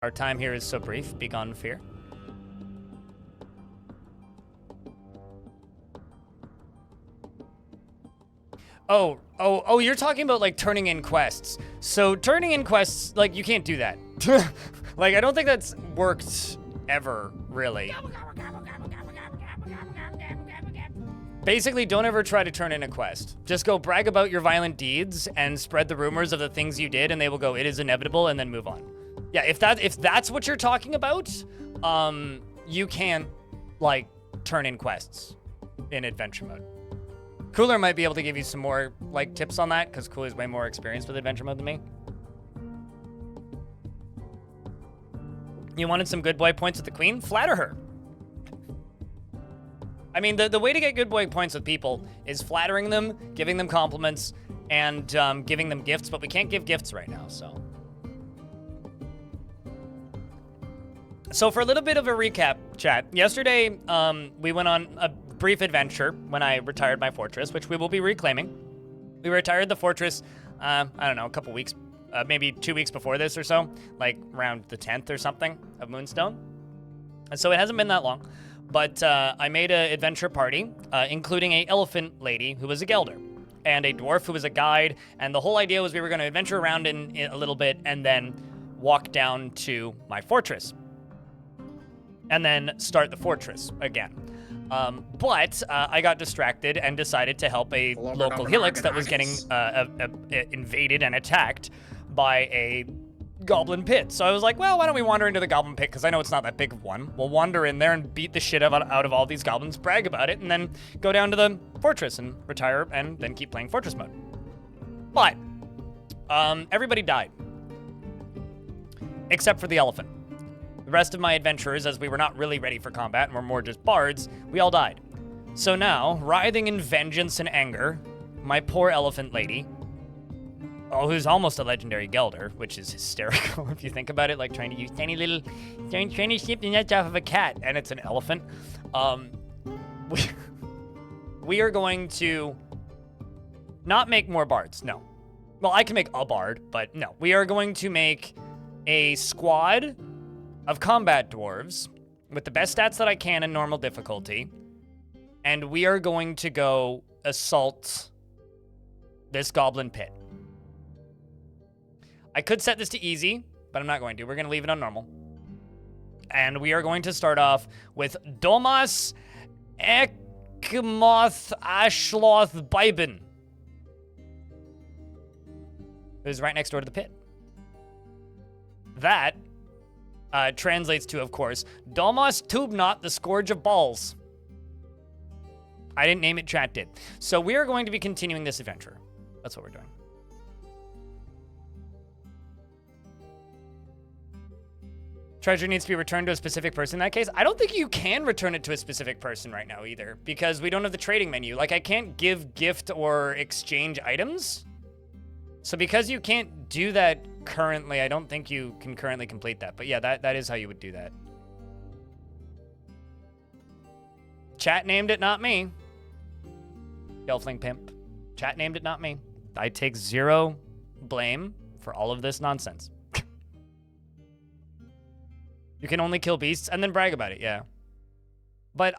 Our time here is so brief. Be gone fear. Oh, you're talking about, like, turning in quests. So turning in quests, like, you can't do that. Like, I don't think that's worked ever, really. Basically, don't ever try to turn in a quest. Just go brag about your violent deeds and spread the rumors of the things you did, and they will go, it is inevitable, and then move on. Yeah, if that's what you're talking about, you can't, like, turn in quests in adventure mode. Cooler might be able to give you some more, like, tips on that, because Cooler's way more experienced with adventure mode than me. You wanted some good boy points with the queen? Flatter her. I mean, the way to get good boy points with people is flattering them, giving them compliments, and giving them gifts, but we can't give gifts right now, so. So for a little bit of a recap, chat, yesterday we went on a brief adventure when I retired my fortress, which we will be reclaiming. We retired the fortress, I don't know, a couple weeks, maybe 2 weeks before this or so, like around the 10th or something of Moonstone. And so it hasn't been that long, but I made an adventure party, including a elephant lady who was a Gelder, and a dwarf who was a guide, and the whole idea was we were going to adventure around in a little bit and then walk down to my fortress, and then start the fortress again. But I got distracted and decided to help a local Helix that was getting invaded and attacked by a goblin pit. So I was like, well, why don't we wander into the goblin pit? Because I know it's not that big of one. We'll wander in there and beat the shit out of all these goblins, brag about it, and then go down to the fortress and retire and then keep playing fortress mode. But everybody died. Except for the elephant. The rest of my adventurers, as we were not really ready for combat and were more just bards, we all died. So now, writhing in vengeance and anger, my poor elephant lady, who's almost a legendary Gelder, which is hysterical if you think about it, like trying to use trying to snip the nuts off of a cat, and it's an elephant. We are going to not make more bards, no. Well, I can make a bard, but no. We are going to make a squad of combat dwarves with the best stats that I can in normal difficulty, and we are going to go assault this goblin pit. I could set this to easy, but I'm not going to. We're going to leave it on normal. And we are going to start off with Domas Ekmoth Ashloth Biben, who's right next door to the pit. That translates to, of course, Domas Tubnot, the Scourge of Balls. I didn't name it, chat did. So we are going to be continuing this adventure. That's what we're doing. Treasure needs to be returned to a specific person in that case. I don't think you can return it to a specific person right now either, because we don't have the trading menu. Like, I can't give gift or exchange items. So because you can't do that currently, I don't think you can currently complete that. But yeah, that is how you would do that. Chat named it, not me. Gelfling Pimp. Chat named it, not me. I take zero blame for all of this nonsense. You can only kill beasts and then brag about it, yeah. But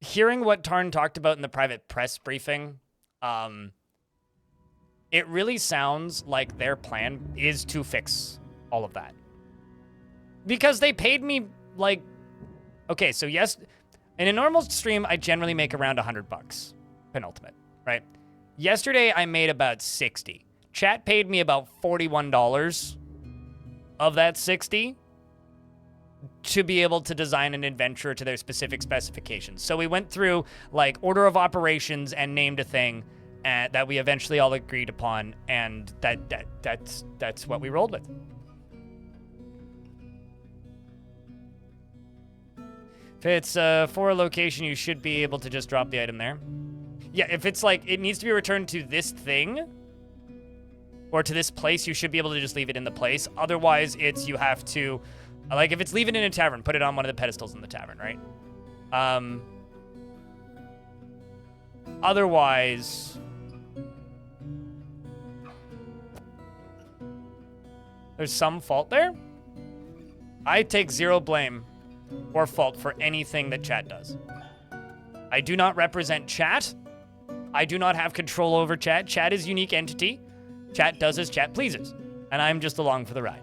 hearing what Tarn talked about in the private press briefing, it really sounds like their plan is to fix all of that. Because they paid me, like, okay, so yes, in a normal stream, I generally make around $100, penultimate, right? Yesterday, I made about 60. Chat paid me about $41 of that 60 to be able to design an adventure to their specific specifications. So we went through, like, order of operations and named a thing that we eventually all agreed upon, and that's what we rolled with. If it's for a location, you should be able to just drop the item there. Yeah, if it's like, it needs to be returned to this thing, or to this place, you should be able to just leave it in the place. Otherwise, you have to, like, if it's leave it in a tavern, put it on one of the pedestals in the tavern, right? Otherwise, There's some fault there. I take zero blame or fault for anything that chat does. I do not represent chat. I do not have control over chat. Chat is a unique entity. Chat does as chat pleases. And I'm just along for the ride.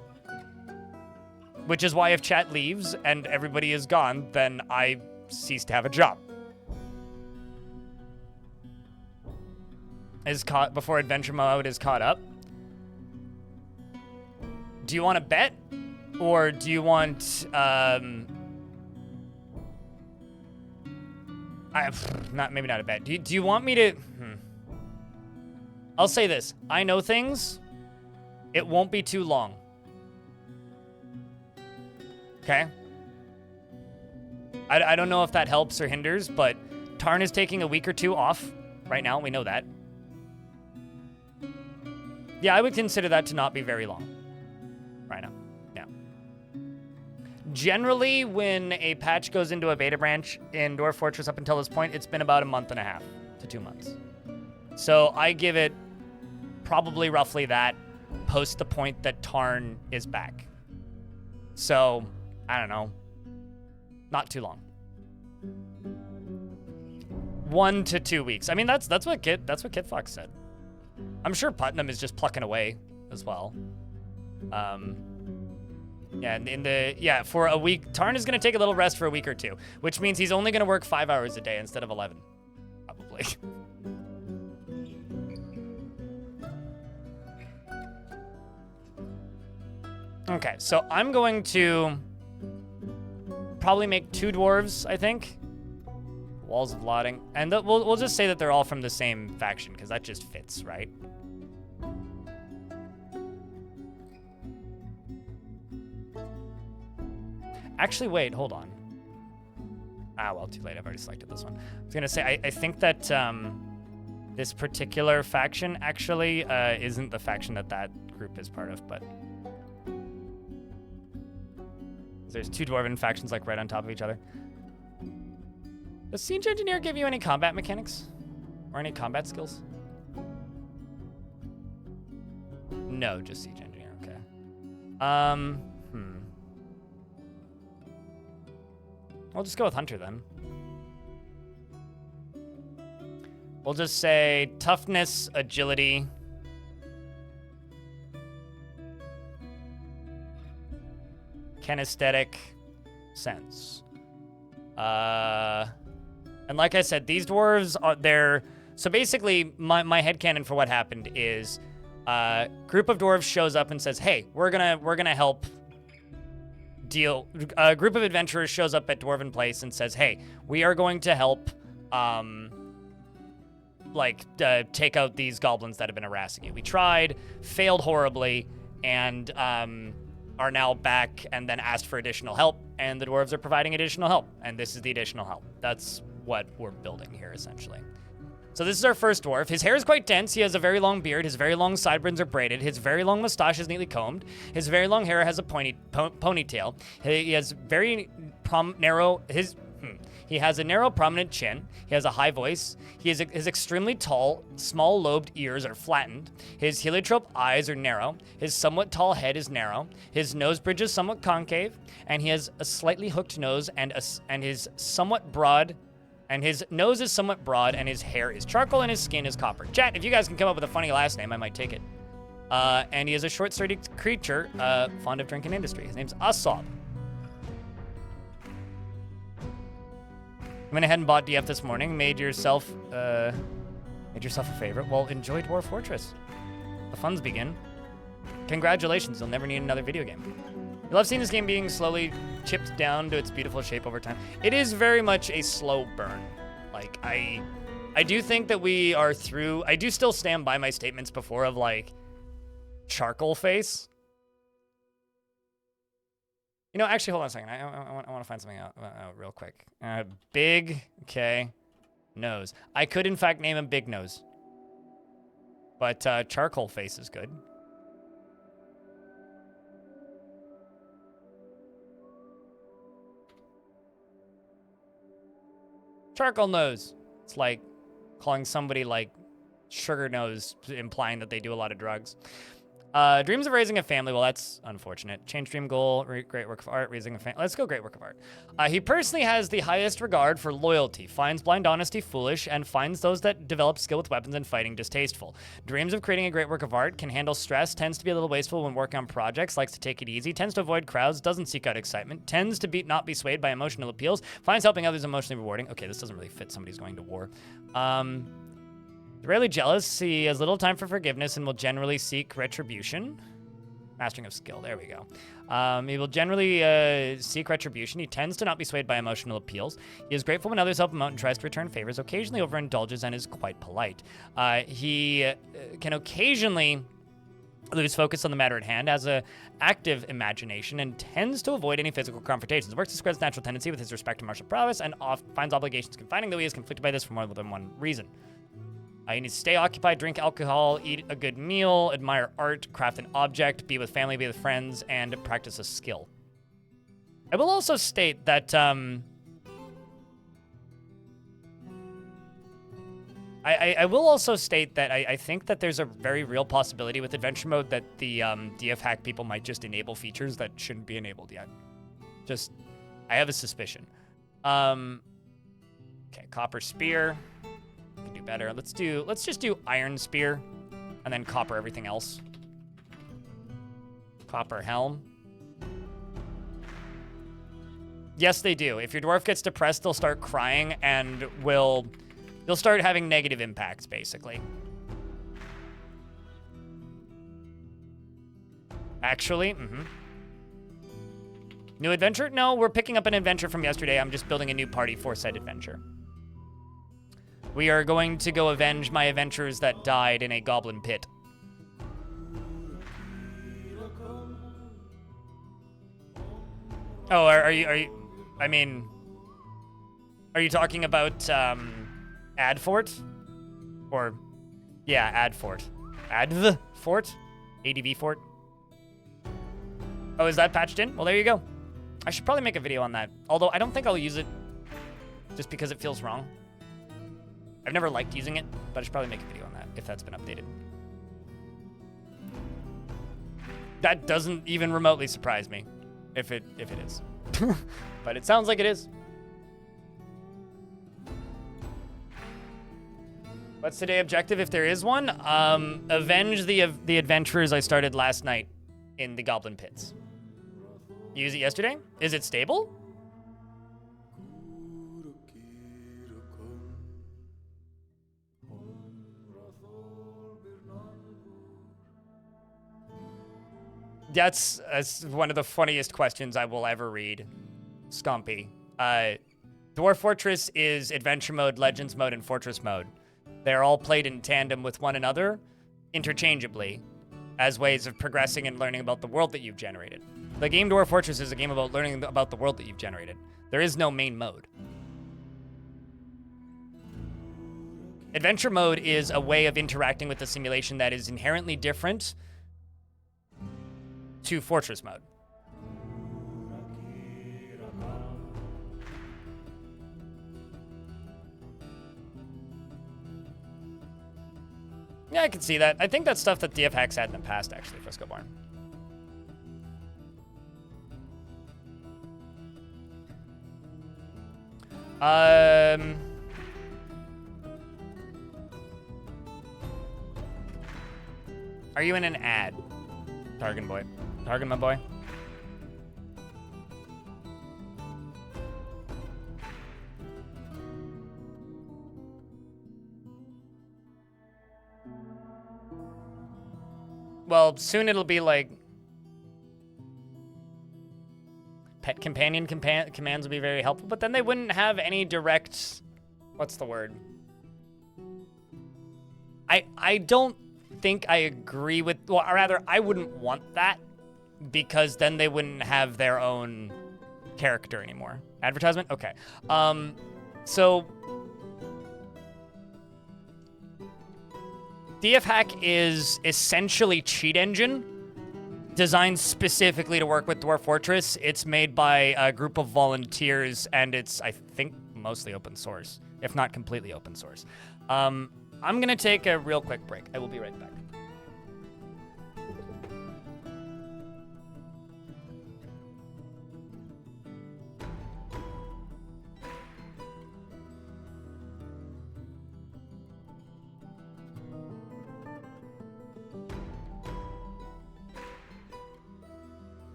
Which is why if chat leaves and everybody is gone, then I cease to have a job. Is caught before adventure mode is caught up. Do you want to bet? Or do you want, maybe not a bet. Do you want me to, I'll say this. I know things. It won't be too long. Okay? I don't know if that helps or hinders, but Tarn is taking a week or two off right now. We know that. Yeah, I would consider that to not be very long right now. Yeah. Generally, when a patch goes into a beta branch in Dwarf Fortress up until this point, it's been about a month and a half to 2 months. So I give it probably roughly that post the point that Tarn is back. So, I don't know. Not too long. 1 to 2 weeks. I mean, that's what Kit Fox said. I'm sure Putnam is just plucking away as well. Yeah, for a week, Tarn is going to take a little rest for a week or two, which means he's only going to work 5 hours a day instead of 11, probably. Okay, so I'm going to probably make 2 dwarves, I think. Walls of Lotting. And we'll just say that they're all from the same faction, because that just fits, right? Actually, wait, hold on. Ah, well, too late. I've already selected this one. I was going to say, I think that this particular faction actually isn't the faction that group is part of, but... There's 2 dwarven factions, like, right on top of each other. Does Siege Engineer give you any combat mechanics? Or any combat skills? No, just Siege Engineer, okay. We'll just go with Hunter, then. We'll just say toughness, agility. Kinesthetic, sense. And like I said, these dwarves are so basically my headcanon for what happened is group of dwarves shows up and says, hey, we're gonna help deal. A group of adventurers shows up at Dwarven Place and says, hey, we are going to help take out these goblins that have been harassing you. We tried, failed horribly, and are now back and then asked for additional help, and the dwarves are providing additional help, and this is the additional help. That's what we're building here, essentially. So this is our first dwarf. His hair is quite dense. He has a very long beard. His very long sideburns are braided. His very long mustache is neatly combed. His very long hair has a ponytail. He has very narrow... He has a narrow, prominent chin. He has a high voice. His extremely tall, small-lobed ears are flattened. His heliotrope eyes are narrow. His somewhat tall head is narrow. His nose bridge is somewhat concave, and he has a slightly hooked nose and his somewhat broad. And his nose is somewhat broad, and his hair is charcoal, and his skin is copper. Chat, if you guys can come up with a funny last name, I might take it. And he is a short, sturdy creature, fond of drink and industry. His name's Asob. I went ahead and bought DF this morning. Made yourself a favorite. Well, enjoy Dwarf Fortress. The fun's begin. Congratulations, you'll never need another video game. You'll have seen this game being slowly chipped down to its beautiful shape over time. It is very much a slow burn. Like, I do think that we are through... I do still stand by my statements before of, like, charcoal face. You know, actually, hold on a second. I want to find something out real quick. Big, okay, nose. I could, in fact, name him Big Nose. But charcoal face is good. Charcoal nose. It's like calling somebody, like, sugar nose, implying that they do a lot of drugs. Dreams of raising a family. Well, that's unfortunate. Change dream goal. Great work of art. Raising a family. Let's go great work of art. He personally has the highest regard for loyalty. Finds blind honesty foolish and finds those that develop skill with weapons and fighting distasteful. Dreams of creating a great work of art. Can handle stress. Tends to be a little wasteful when working on projects. Likes to take it easy. Tends to avoid crowds. Doesn't seek out excitement. Tends to not be swayed by emotional appeals. Finds helping others emotionally rewarding. Okay, this doesn't really fit somebody who's going to war. Rarely jealous. He has little time for forgiveness and will generally seek retribution. Mastering of skill. There we go. He will generally seek retribution. He tends to not be swayed by emotional appeals. He is grateful when others help him out and tries to return favors. Occasionally overindulges and is quite polite. He can occasionally lose focus on the matter at hand, has a active imagination, and tends to avoid any physical confrontations. Works to spread his natural tendency with his respect to martial prowess and finds obligations confining, though he is conflicted by this for more than one reason. You need to stay occupied, drink alcohol, eat a good meal, admire art, craft an object, be with family, be with friends, and practice a skill. I will also state that I will also state that I think that there's a very real possibility with adventure mode that the DFHack people might just enable features that shouldn't be enabled yet. I have a suspicion. Okay, copper spear. Can do better. Let's just do iron spear, and then copper everything else. Copper helm. Yes, they do. If your dwarf gets depressed, they'll start crying and they'll start having negative impacts, basically. Actually, New adventure? No, we're picking up an adventure from yesterday. I'm just building a new party for said adventure. We are going to go avenge my adventurers that died in a goblin pit. Oh, are you, I mean, are you talking about, Adfort? Or, yeah, Adfort. Adv Fort? ADV Fort? Oh, is that patched in? Well, there you go. I should probably make a video on that. Although, I don't think I'll use it just because it feels wrong. I've never liked using it, but I should probably make a video on that if that's been updated. That doesn't even remotely surprise me, if it is. But it sounds like it is. What's today's objective, if there is one? Avenge the adventurers I started last night in the goblin pits. You used it yesterday? Is it stable? That's one of the funniest questions I will ever read. Scumpy. Dwarf Fortress is adventure mode, legends mode, and fortress mode. They're all played in tandem with one another, interchangeably, as ways of progressing and learning about the world that you've generated. The game Dwarf Fortress is a game about learning about the world that you've generated. There is no main mode. Adventure mode is a way of interacting with the simulation that is inherently different to fortress mode. Yeah, I can see that. I think that's stuff that DFHack's had in the past, actually, Frisco Barn. Are you in an ad? Targan boy. Targan, my boy. Well, soon it'll be like pet companion commands will be very helpful, but then they wouldn't have any direct, what's the word? I don't think I agree with, well, or rather, I wouldn't want that because then they wouldn't have their own character anymore. Advertisement? Okay. So DFHack is essentially Cheat Engine, designed specifically to work with Dwarf Fortress. It's made by a group of volunteers, and it's, I think, mostly open source, if not completely open source. I'm gonna take a real quick break. I will be right back.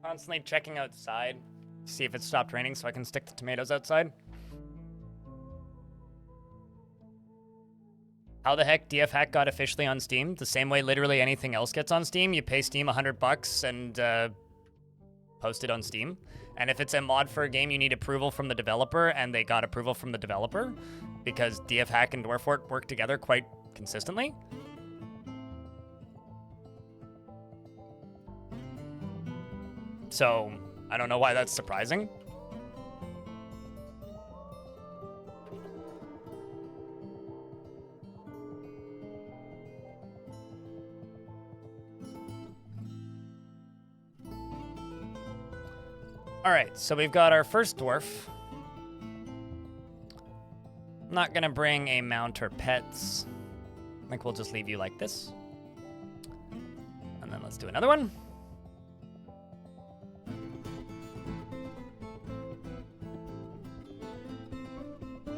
Constantly checking outside, see if it stopped raining so I can stick the tomatoes outside. How the heck DFHack got officially on Steam? The same way literally anything else gets on Steam. You pay Steam $100 and post it on Steam. And if it's a mod for a game, you need approval from the developer, and they got approval from the developer because DFHack and Dwarf Fortress work together quite consistently. So, I don't know why that's surprising. All right, so we've got our first dwarf. I'm not gonna bring a mount or pets. I think we'll just leave you like this. And then let's do another one.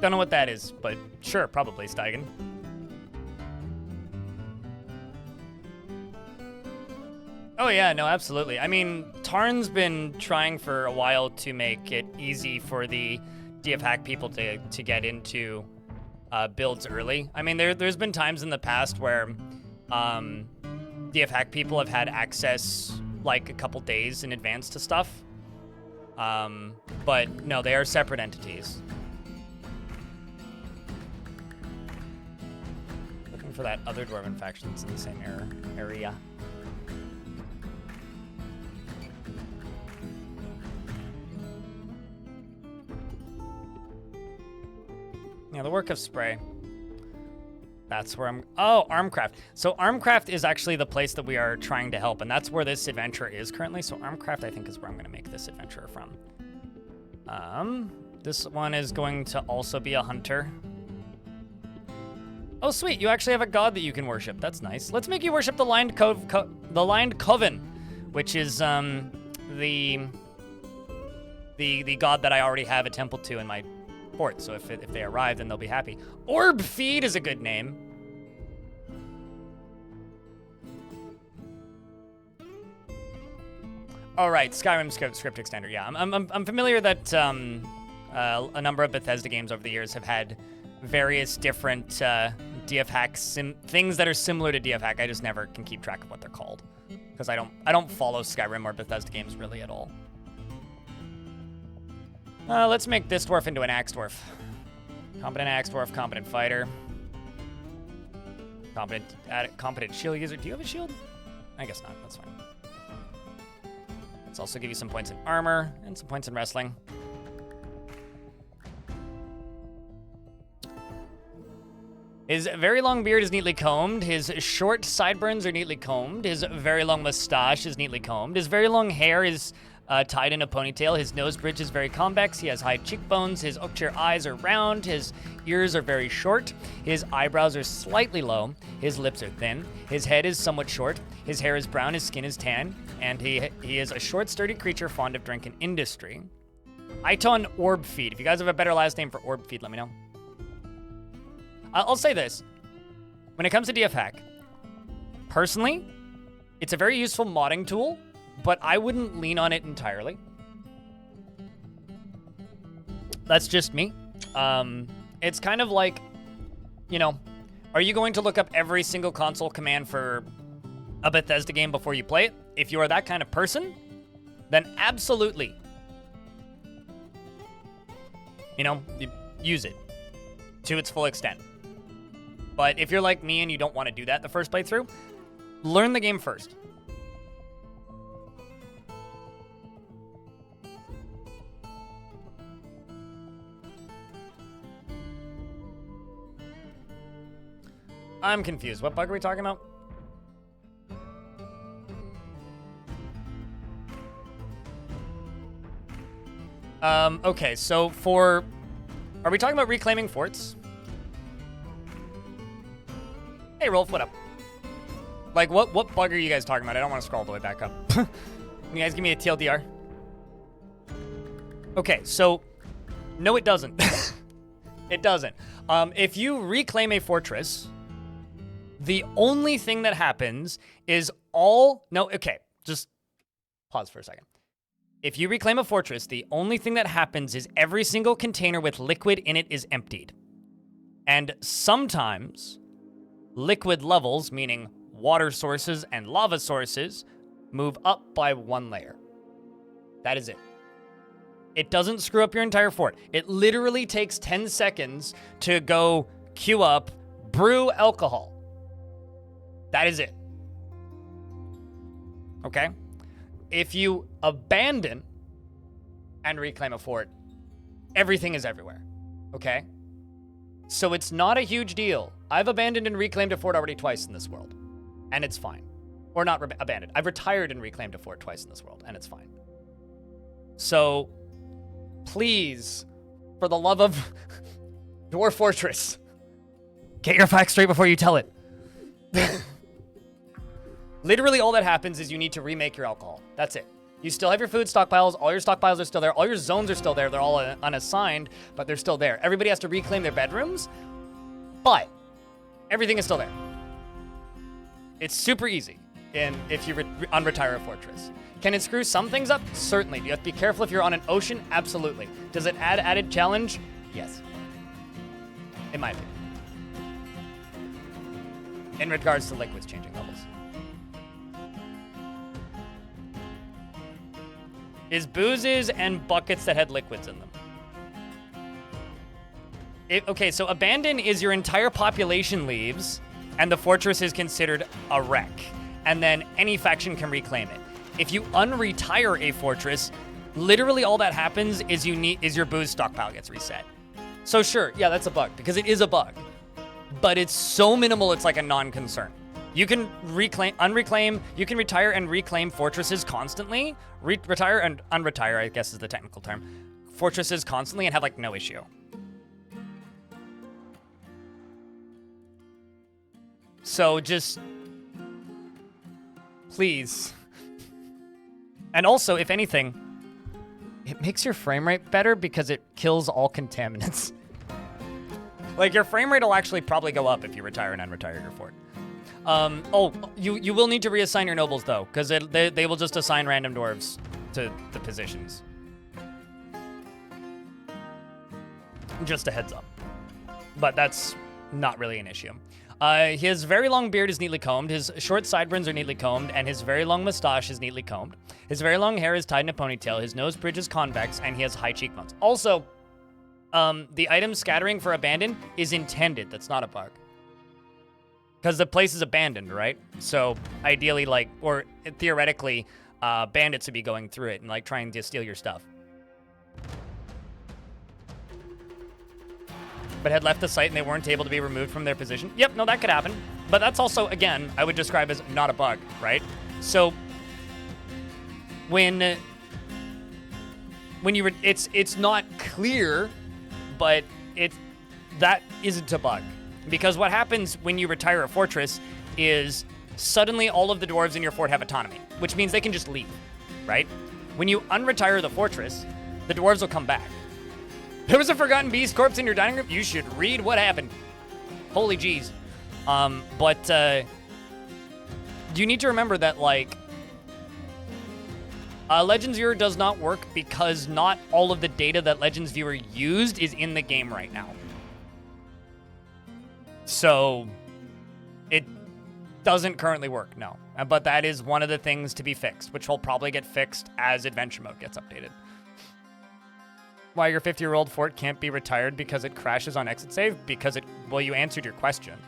Don't know what that is, but sure, probably Steigen. Oh yeah, no, absolutely. I mean, Tarn's been trying for a while to make it easy for the DFHack people to get into builds early. I mean, there's been times in the past where DFHack people have had access like a couple days in advance to stuff. But no, they are separate entities. Looking for that other dwarven faction that's in the same area. Yeah, the work of spray. That's where I'm... Oh, Armcraft. So Armcraft is actually the place that we are trying to help, and that's where this adventure is currently. So Armcraft, I think, is where I'm going to make this adventure from. This one is going to also be a hunter. Oh, sweet. You actually have a god that you can worship. That's nice. Let's make you worship the Lined Coven, which is the god that I already have a temple to in my fort. So if they arrive, then they'll be happy. Orb Feed is a good name. All right, Skyrim script extender. Yeah, I'm familiar that a number of Bethesda games over the years have had various different DFHack things that are similar to DFHack. I just never can keep track of what they're called because I don't follow Skyrim or Bethesda games really at all. Let's make this dwarf into an axe dwarf. Competent axe dwarf, competent fighter. Competent shield user. Do you have a shield? I guess not. That's fine. Let's also give you some points in armor and some points in wrestling. His very long beard is neatly combed. His short sideburns are neatly combed. His very long mustache is neatly combed. His very long hair is tied in a ponytail. His nose bridge is very convex. He has high cheekbones. His Oakshire eyes are round. His ears are very short. His eyebrows are slightly low. His lips are thin. His head is somewhat short. His hair is brown. His skin is tan. And he is a short, sturdy creature fond of drink and industry. Iton Orb Feed. If you guys have a better last name for Orb Feed, let me know. I'll say this. When it comes to DFHack, personally, it's a very useful modding tool, but I wouldn't lean on it entirely. That's just me. It's kind of like, you know, are you going to look up every single console command for a Bethesda game before you play it? If you are that kind of person, then absolutely. You know, use it to its full extent. But if you're like me and you don't want to do that the first playthrough, learn the game first. I'm confused. What bug are we talking about? Okay, so are we talking about reclaiming forts? Hey, Rolf, what up? Like, what bug are you guys talking about? I don't want to scroll all the way back up. You guys give me a TLDR? Okay, so, no it doesn't. It doesn't. If you reclaim a fortress, the only thing that happens is no, okay, just pause for a second. If you reclaim a fortress, the only thing that happens is every single container with liquid in it is emptied. And sometimes liquid levels, meaning water sources and lava sources, move up by 1 layer. That is it. It doesn't screw up your entire fort. It literally takes 10 seconds to go queue up, brew alcohol. That is it. Okay? If you abandon and reclaim a fort, everything is everywhere. Okay? So it's not a huge deal. I've abandoned and reclaimed a fort already twice in this world, and it's fine. Or not abandoned. I've retired and reclaimed a fort twice in this world, and it's fine. So, please, for the love of Dwarf Fortress, get your facts straight before you tell it. Literally all that happens is you need to remake your alcohol. That's it. You still have your food stockpiles. All your stockpiles are still there. All your zones are still there. They're all unassigned, but they're still there. Everybody has to reclaim their bedrooms, but everything is still there. It's super easy if you unretire a fortress. Can it screw some things up? Certainly. Do you have to be careful if you're on an ocean? Absolutely. Does it add added challenge? Yes. In my opinion. In regards to liquids changing levels. Is boozes and buckets that had liquids in them. Okay, so abandon is your entire population leaves, and the fortress is considered a wreck. And then any faction can reclaim it. If you unretire a fortress, literally all that happens is your booze stockpile gets reset. So sure, yeah, that's a bug, because it is a bug. But it's so minimal, it's like a non-concern. You can unreclaim, you can retire and reclaim fortresses constantly. Retire and unretire, I guess is the technical term. Fortresses constantly and have like no issue. So just, please. And also, if anything, it makes your frame rate better because it kills all contaminants. Like your frame rate will actually probably go up if you retire and unretire your fort. You will need to reassign your nobles, though, because they will just assign random dwarves to the positions. Just a heads up. But that's not really an issue. His very long beard is neatly combed, his short sideburns are neatly combed, and his very long mustache is neatly combed. His very long hair is tied in a ponytail, his nose bridge is convex, and he has high cheekbones. Also, the item scattering for abandon is intended. That's not a bug. Because the place is abandoned, right? So ideally, like, or theoretically, bandits would be going through it and like trying to steal your stuff. But had left the site and they weren't able to be removed from their position. Yep, no, that could happen. But that's also, again, I would describe as not a bug, right? So when you it's not clear, but that isn't a bug. Because what happens when you retire a fortress is suddenly all of the dwarves in your fort have autonomy, which means they can just leave, right? When you unretire the fortress, the dwarves will come back. There was a forgotten beast corpse in your dining room. You should read what happened. Holy jeez. But you need to remember that, like, Legends Viewer does not work because not all of the data that Legends Viewer used is in the game right now. So it doesn't currently work, no. But that is one of the things to be fixed, which will probably get fixed as Adventure Mode gets updated. Why your 50-year-old fort can't be retired because it crashes on exit save? Because well, you answered your question.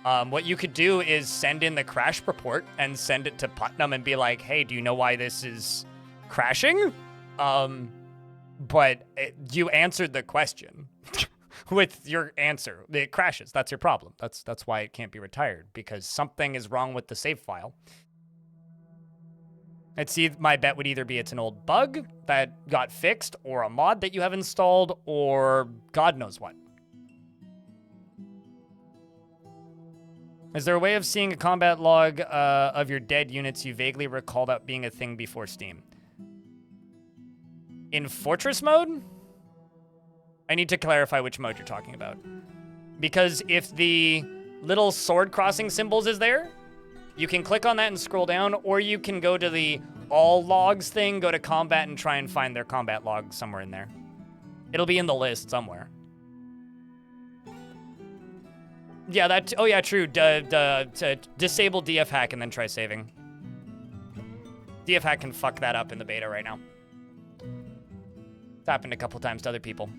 What you could do is send in the crash report and send it to Putnam and be like, hey, do you know why this is crashing? But you answered the question with your answer. It crashes. That's your problem. That's why it can't be retired, because something is wrong with the save file. I'd see my bet would either be it's an old bug that got fixed, or a mod that you have installed, or God knows what. Is there a way of seeing a combat log of your dead units you vaguely recall that being a thing before Steam? In Fortress mode? I need to clarify which mode you're talking about. Because if the little sword crossing symbols is there, you can click on that and scroll down, or you can go to the all logs thing, go to combat and try and find their combat log somewhere in there. It'll be in the list somewhere. Yeah, that, oh yeah, true. Disable DFHack and then try saving. DFHack can fuck that up in the beta right now. It's happened a couple times to other people.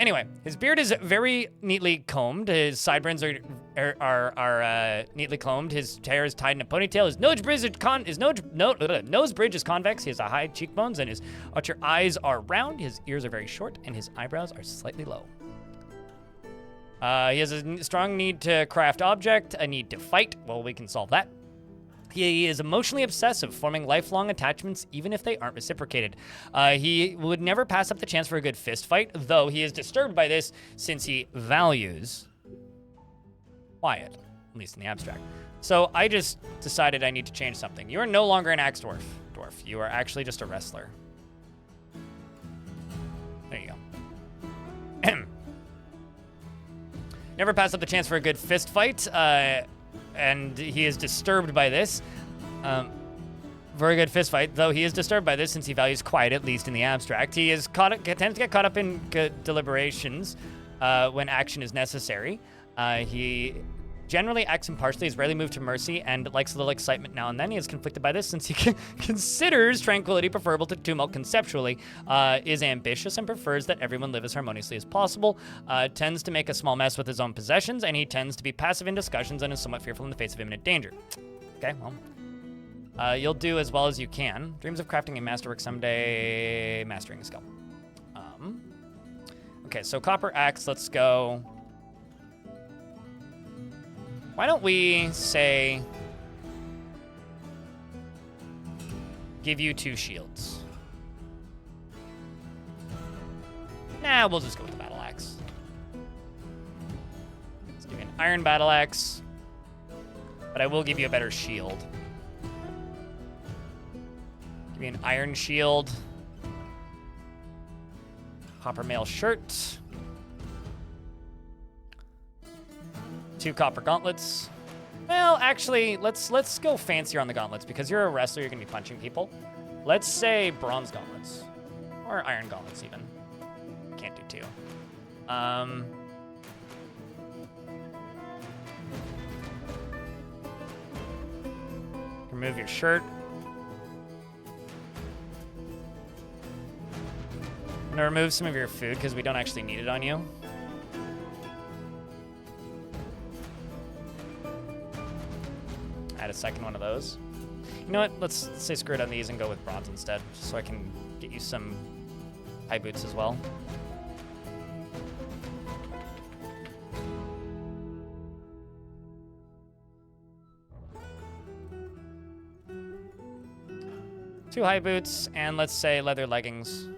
Anyway, his beard is very neatly combed. His sideburns are neatly combed. His hair is tied in a ponytail. His nose bridge is convex. He has a high cheekbones, and his outer eyes are round. His ears are very short, and his eyebrows are slightly low. He has a strong need to craft object, a need to fight. Well, we can solve that. He is emotionally obsessive, forming lifelong attachments even if they aren't reciprocated. He would never pass up the chance for a good fist fight, though he is disturbed by this since he values quiet, at least in the abstract. So I just decided I need to change something. You are no longer an axe dwarf. You are actually just a wrestler. There you go. Never pass up the chance for a good fist fight. And he is disturbed by this. Very good fist fight, though he is disturbed by this since he values quiet, at least in the abstract. He is tends to get caught up in deliberations when action is necessary. He generally acts impartially, is rarely moved to mercy, and likes a little excitement now and then. He is conflicted by this since he considers tranquility preferable to tumult conceptually, is ambitious and prefers that everyone live as harmoniously as possible, tends to make a small mess with his own possessions, and he tends to be passive in discussions and is somewhat fearful in the face of imminent danger. Okay, well, you'll do as well as you can. Dreams of crafting a masterwork someday, mastering a skill. Okay, so copper axe, let's go. Why don't we say, give you 2 shields? Nah, we'll just go with the battle axe. Let's give you an iron battle axe, but I will give you a better shield. Give you an iron shield, copper mail shirt, 2 copper gauntlets. Well, actually, let's go fancier on the gauntlets because you're a wrestler, you're gonna be punching people. Let's say bronze gauntlets. Or iron gauntlets even. Can't do 2. Remove your shirt. I'm gonna remove some of your food because we don't actually need it on you. Add a second one of those. You know what? Let's say screw it on these and go with bronze instead, just so I can get you some high boots as well. Two high boots, and let's say leather leggings.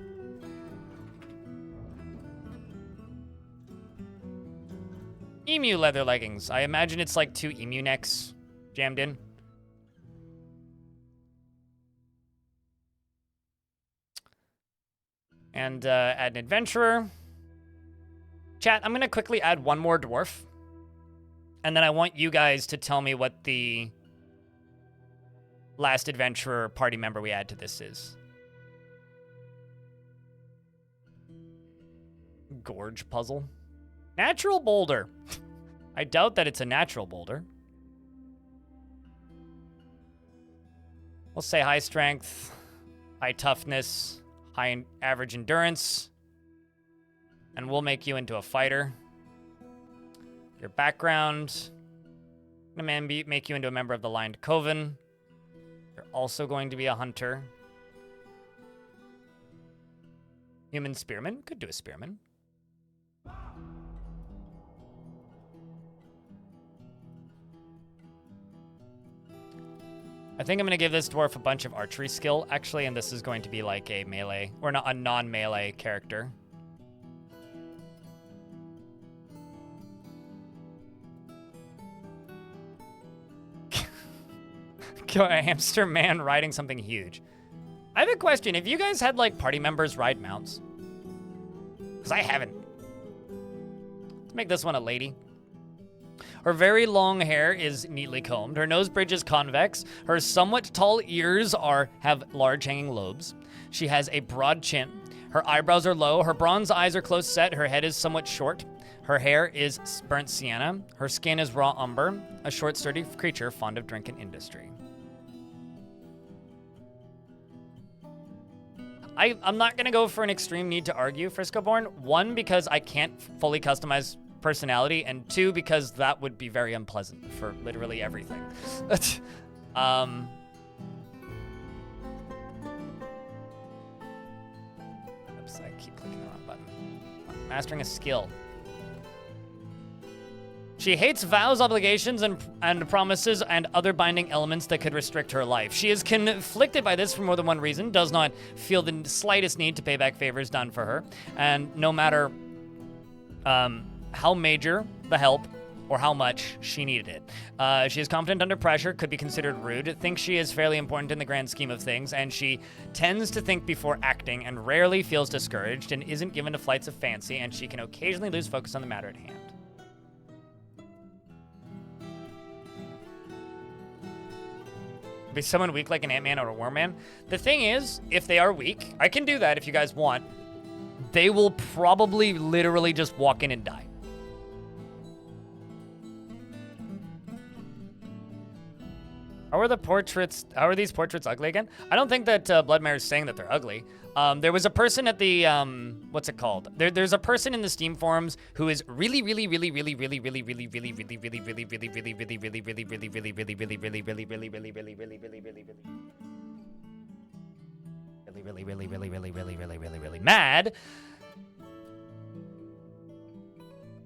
Emu leather leggings. I imagine it's like 2 emu necks jammed in. And add an adventurer. Chat, I'm gonna quickly add one more dwarf. And then I want you guys to tell me what the last adventurer party member we add to this is. Gorge puzzle. Natural boulder. I doubt that it's a natural boulder. We'll say high strength, high toughness, high average endurance, and we'll make you into a fighter. Your background, I'm gonna make you into a member of the Lined Coven. You're also going to be a hunter. Human spearman, could do a spearman. I think I'm gonna give this dwarf a bunch of archery skill, actually, and this is going to be like a melee, or not a non-melee character. A hamster man riding something huge. I have a question. Have you guys had like party members ride mounts? Because I haven't. Let's make this one a lady. Her very long hair is neatly combed. Her nose bridge is convex. Her somewhat tall ears have large hanging lobes. She has a broad chin. Her eyebrows are low. Her bronze eyes are close set. Her head is somewhat short. Her hair is burnt sienna. Her skin is raw umber. A short, sturdy creature fond of drink and industry. I'm not going to go for an extreme need to argue Frisco-born. One, because I can't fully customize personality, and two, because that would be very unpleasant for literally everything. Oops, I keep clicking the wrong button. Mastering a skill. She hates vows, obligations, and promises and other binding elements that could restrict her life. She is conflicted by this for more than one reason, does not feel the slightest need to pay back favors done for her, and no matter how major the help or how much she needed it. She is confident under pressure, could be considered rude, thinks she is fairly important in the grand scheme of things, and she tends to think before acting and rarely feels discouraged and isn't given to flights of fancy, and she can occasionally lose focus on the matter at hand. Be someone weak like an Ant-Man or a Worm-Man. The thing is, if they are weak, I can do that if you guys want. They will probably literally just walk in and die. How are these portraits ugly again? I don't think that Bloodmare is saying that they're ugly. There was a person at the, what's it called? There's a person in the Steam forums who is really mad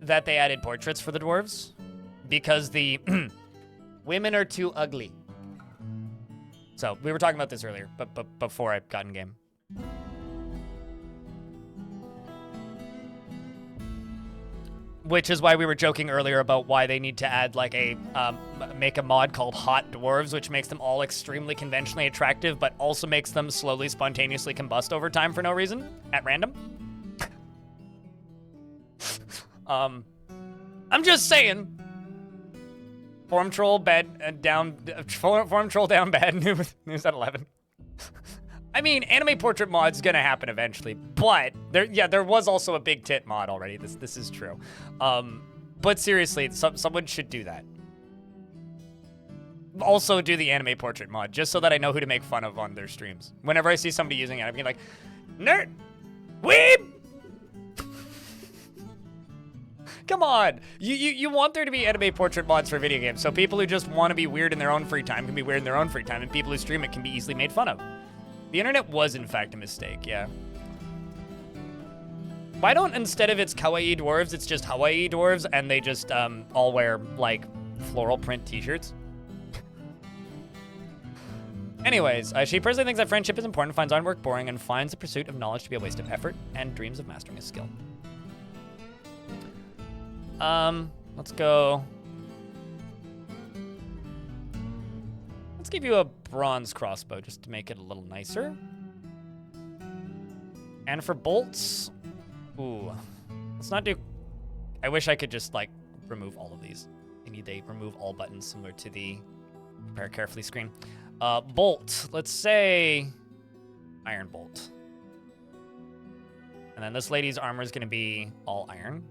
that they added portraits for the dwarves because the women are too ugly. So we were talking about this earlier, but before I got in game. Which is why we were joking earlier about why they need to add like make a mod called Hot Dwarves, which makes them all extremely conventionally attractive, but also makes them slowly, spontaneously combust over time for no reason, at random. I'm just saying. Form troll down bad news at 11. I mean, anime portrait mod's gonna happen eventually, but there was also a big tit mod already. This is true. But seriously, someone should do that. Also do the anime portrait mod, just so that I know who to make fun of on their streams. Whenever I see somebody using it, I'm being like, nerd, weeb. Come on, you want there to be anime portrait mods for video games, so people who just want to be weird in their own free time can be weird in their own free time, and people who stream it can be easily made fun of. The internet was, in fact, a mistake, yeah. Why don't, instead of it's kawaii dwarves, it's just Hawaii dwarves, and they just all wear, like, floral print t-shirts? Anyways, she personally thinks that friendship is important, finds iron work boring, and finds the pursuit of knowledge to be a waste of effort, and dreams of mastering a skill. Let's go. Let's give you a bronze crossbow just to make it a little nicer. And for bolts, ooh, let's not do, I wish I could just like remove all of these. I need a remove all buttons similar to the prepare carefully screen. Bolt, let's say iron bolt. And then this lady's armor is gonna be all iron.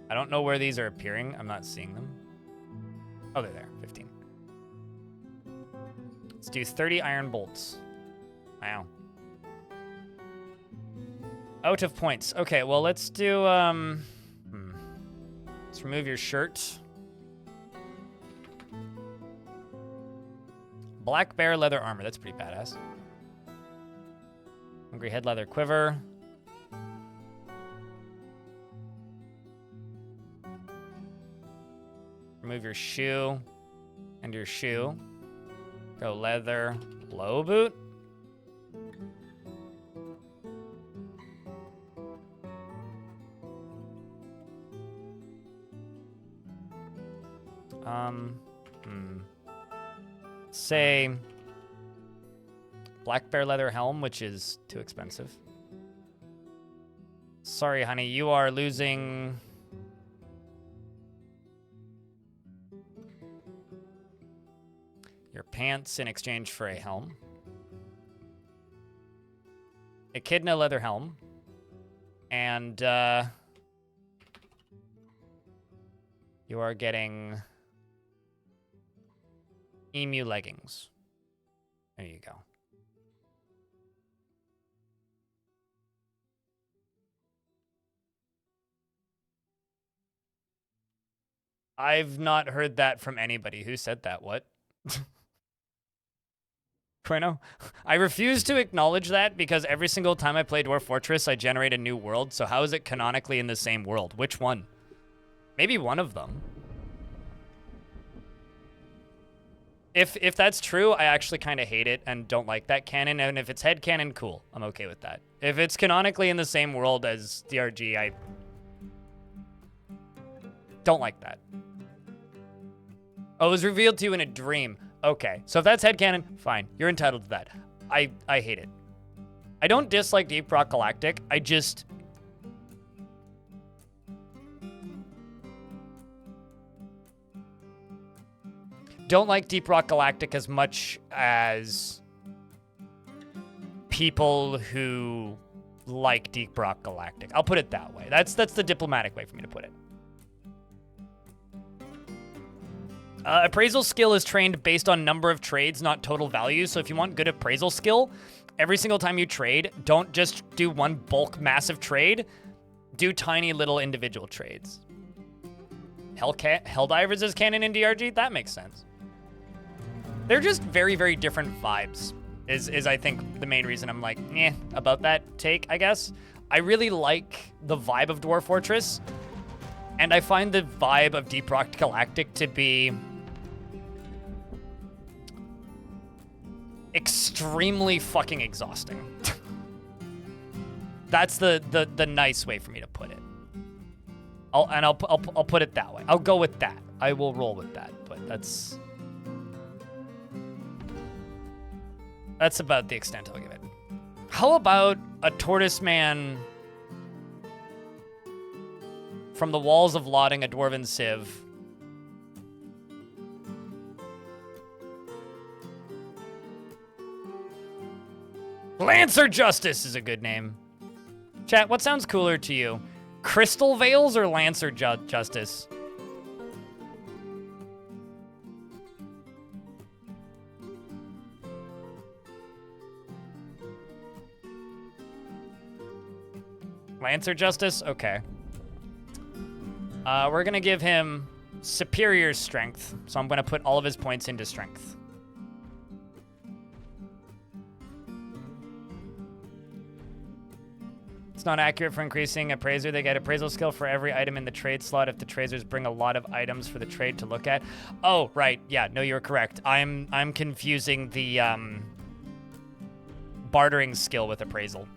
I don't know where these are appearing. I'm not seeing them. Oh, they're there. 15. Let's do 30 iron bolts. Wow. Out of points. Okay, well, let's do, let's remove your shirt. Black bear leather armor. That's pretty badass. Hungry head leather quiver. Remove your shoe and your shoe. Go leather low boot. Say black bear leather helm, which is too expensive. Sorry, honey, you are losing... your pants in exchange for a helm. Echidna leather helm. And, you are getting emu leggings. There you go. I've not heard that from anybody. Who said that? What? Quino? I refuse to acknowledge that because every single time I play Dwarf Fortress, I generate a new world. So how is it canonically in the same world? Which one? Maybe one of them. If that's true, I actually kind of hate it and don't like that canon. And if it's headcanon, cool. I'm okay with that. If it's canonically in the same world as DRG, I don't like that. Oh, it was revealed to you in a dream. Okay, so if that's headcanon, fine. You're entitled to that. I hate it. I don't dislike Deep Rock Galactic. I just... don't like Deep Rock Galactic as much as people who like Deep Rock Galactic. I'll put it that way. That's the diplomatic way for me to put it. Appraisal skill is trained based on number of trades, not total value. So if you want good appraisal skill, every single time you trade, don't just do one bulk massive trade. Do tiny little individual trades. Helldivers is canon in DRG? That makes sense. They're just very, very different vibes, is I think the main reason I'm like, about that take, I guess. I really like the vibe of Dwarf Fortress, and I find the vibe of Deep Rock Galactic to be extremely fucking exhausting. That's the nice way for me to put it. I'll put it that way. I'll go with that. I will roll with that, but that's about the extent I'll give it. How about a tortoise man from the walls of Lotting, a dwarven civ? Lancer Justice is a good name. Chat, what sounds cooler to you? Crystal Veils or Lancer Justice? Lancer Justice? Okay. We're gonna give him superior strength, so I'm gonna put all of his points into strength. It's not accurate for increasing appraiser. They get appraisal skill for every item in the trade slot if the traders bring a lot of items for the trade to look at. Oh, right. Yeah, no, you're correct. I'm confusing the bartering skill with appraisal.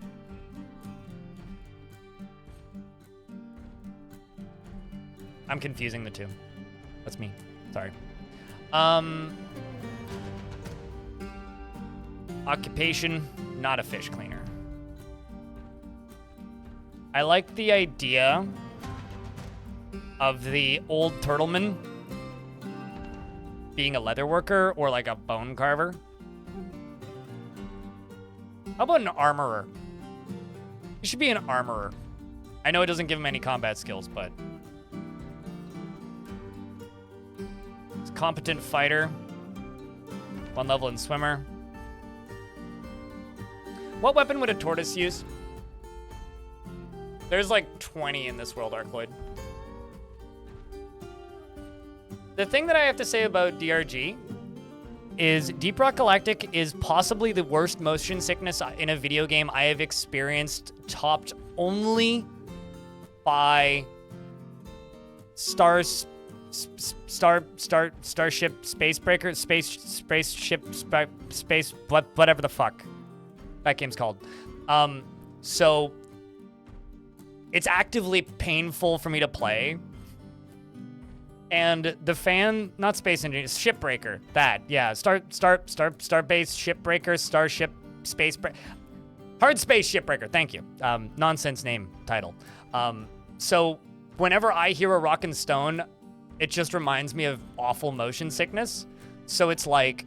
I'm confusing the two. That's me. Sorry. Occupation, not a fish cleaner. I like the idea of the old turtleman being a leather worker or like a bone carver. How about an armorer? He should be an armorer. I know it doesn't give him any combat skills, but he's a competent fighter. 1 level in swimmer. What weapon would a tortoise use? There's like 20 in this world, Arcloid. The thing that I have to say about DRG is Deep Rock Galactic is possibly the worst motion sickness in a video game I have experienced, topped only by Starship Spacebreaker, space whatever the fuck that game's called. So it's actively painful for me to play. And the fan, not Space Engineer, Shipbreaker, that, yeah, Starbase, Shipbreaker, Starship, Space. Hard Space Shipbreaker, thank you. Nonsense name title. So whenever I hear a rock and stone, it just reminds me of awful motion sickness. So it's like,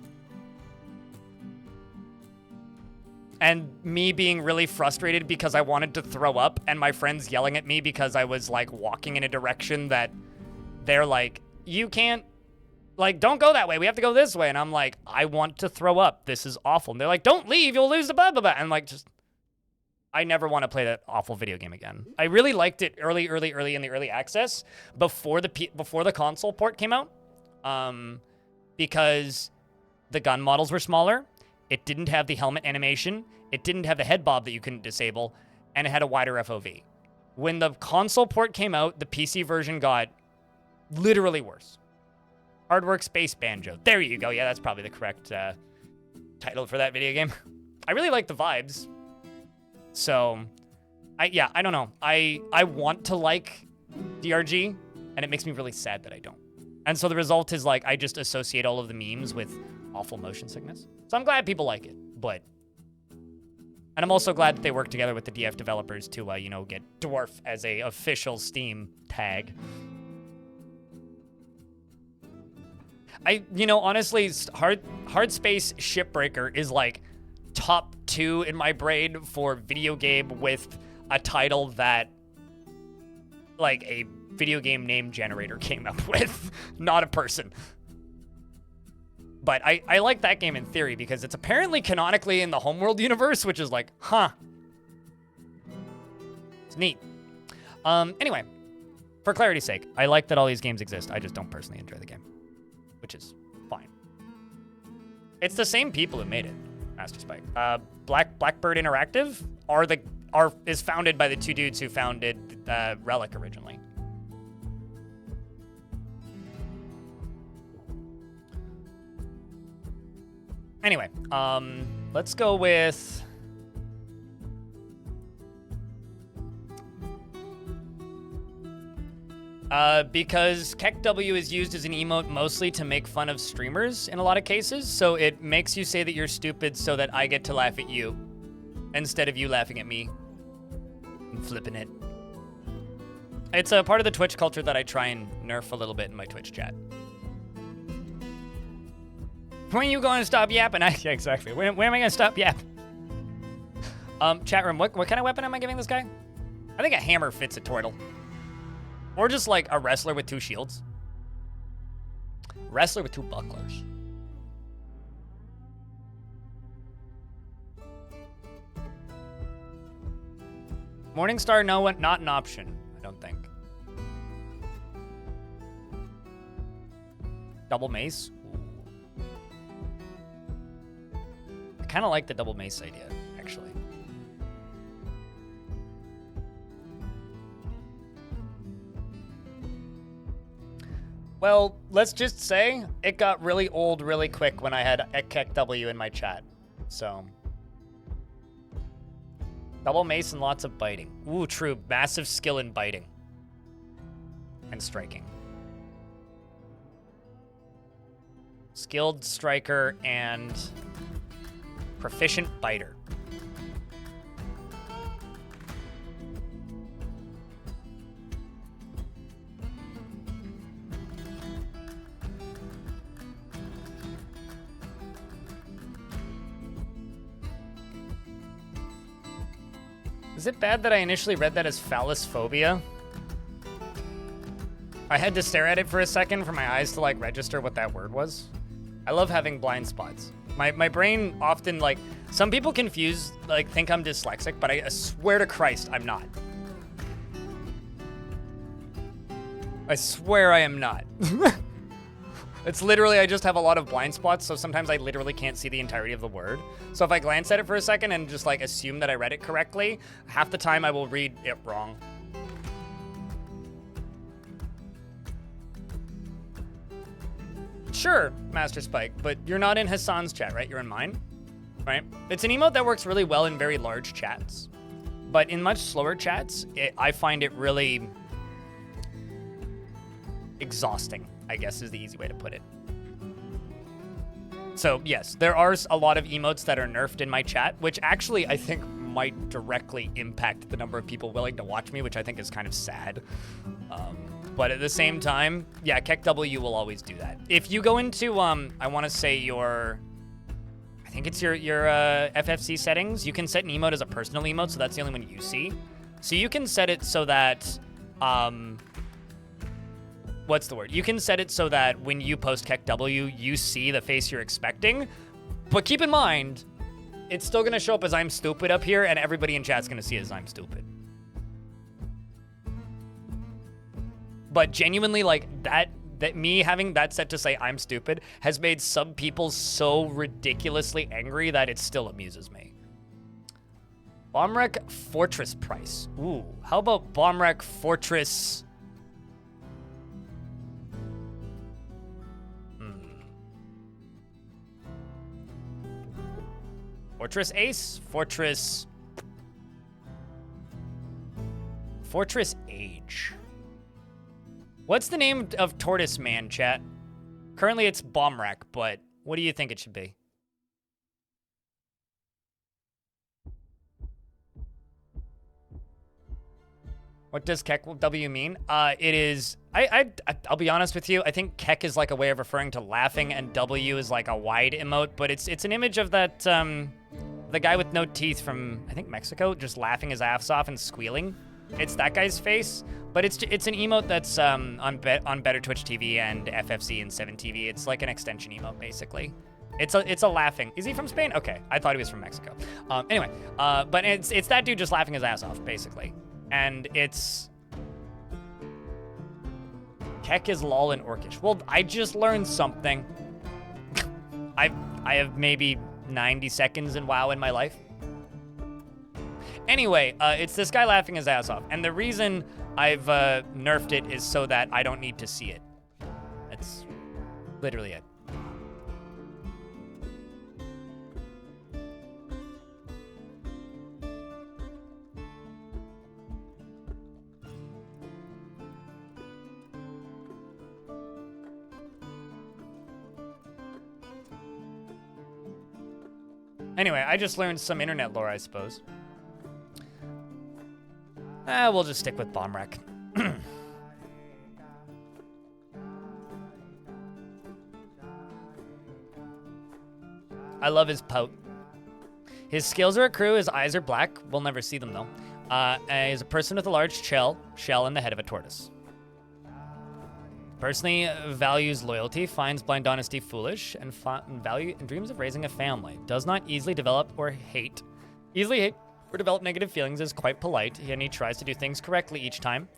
and me being really frustrated because I wanted to throw up, and my friends yelling at me because I was like walking in a direction that they're like, you can't, like, don't go that way. We have to go this way. And I'm like, I want to throw up. This is awful. And they're like, don't leave. You'll lose the blah, blah, blah. And like, just, I never want to play that awful video game again. I really liked it early in the early access before the console port came out, because the gun models were smaller. It didn't have the helmet animation. It didn't have the head bob that you couldn't disable, and it had a wider FOV. When the console port came out, the PC version got literally worse. Hardwork Space Banjo. There you go. Yeah, that's probably the correct title for that video game. I really like the vibes. So, I don't know. I want to like DRG, and it makes me really sad that I don't. And so the result is, like, I just associate all of the memes with awful motion sickness. So I'm glad people like it, but... And I'm also glad that they work together with the DF developers to, you know, get Dwarf as a official Steam tag. You know, honestly, Hard Space Shipbreaker is, like, top 2 in my brain for video game with a title that, like, a video game name generator came up with, not a person. But I like that game in theory because it's apparently canonically in the Homeworld universe, which is like, huh. It's neat. Anyway, for clarity's sake, I like that all these games exist. I just don't personally enjoy the game, which is fine. It's the same people who made it, Master Spike. Blackbird Interactive is founded by the two dudes who founded Relic originally. Anyway, let's go with... because KEKW is used as an emote mostly to make fun of streamers in a lot of cases, so it makes you say that you're stupid so that I get to laugh at you, instead of you laughing at me. I'm flipping it. It's a part of the Twitch culture that I try and nerf a little bit in my Twitch chat. When you going to stop yapping? Yeah, exactly. When am I going to stop yapping? Chat room, what kind of weapon am I giving this guy? I think a hammer fits a turtle. Or just like a wrestler with 2 shields. Wrestler with 2 bucklers. Morningstar, no, not an option, I don't think. Double mace? I kind of like the double mace idea, actually. Well, let's just say it got really old really quick when I had KEKW in my chat. So, double mace and lots of biting. Ooh, true. Massive skill in biting and striking. Skilled striker and proficient biter. Is it bad that I initially read that as phallus phobia? I had to stare at it for a second for my eyes to like register what that word was. I love having blind spots. My brain often, like, some people confuse, like, think I'm dyslexic, but I swear to Christ, I'm not. I swear I am not. It's literally, I just have a lot of blind spots, so sometimes I literally can't see the entirety of the word. So if I glance at it for a second and just, like, assume that I read it correctly, half the time I will read it wrong. Sure, Master Spike, but you're not in Hassan's chat, right? You're in mine, right? It's an emote that works really well in very large chats, but in much slower chats, I find it really exhausting, I guess is the easy way to put it. So yes, there are a lot of emotes that are nerfed in my chat, which actually I think might directly impact the number of people willing to watch me, which I think is kind of sad. But at the same time, yeah, Keck W will always do that. If you go into, I want to say I think it's your FFC settings, you can set an emote as a personal emote, so that's the only one you see. So you can set it so that, what's the word? You can set it so that when you post Keck W, you see the face you're expecting. But keep in mind, it's still gonna show up as I'm stupid up here, and everybody in chat's gonna see it as I'm stupid. But genuinely, like, that me having that set to say I'm stupid has made some people so ridiculously angry that it still amuses me. Bombwreck Fortress price. Ooh, how about Bombwreck Fortress? Fortress Ace? Fortress Age. What's the name of Tortoise Man, chat? Currently it's Bombwreck, but what do you think it should be? What does Keck W mean? It is, I'll be honest with you, I think Keck is like a way of referring to laughing, and W is like a wide emote, but it's an image of that, the guy with no teeth from, I think, Mexico, just laughing his ass off and squealing. It's that guy's face, but it's an emote that's on Better Twitch TV and FFC and 7TV. It's like an extension emote, basically. It's a laughing. Is he from Spain? Okay, I thought he was from Mexico. Anyway, but it's that dude just laughing his ass off, basically. And it's Keck is lol and orcish. Well, I just learned something. I have maybe 90 seconds in WoW in my life. Anyway, it's this guy laughing his ass off, and the reason I've nerfed it is so that I don't need to see it. That's literally it. Anyway, I just learned some internet lore, I suppose. We'll just stick with Bombwreck. I love his pout. His skills are a crew, his eyes are black. We'll never see them, though. He's a person with a large shell and the head of a tortoise. Personally values loyalty, finds blind honesty foolish, and dreams of raising a family. Does not easily develop or develop negative feelings, is quite polite, and he tries to do things correctly each time.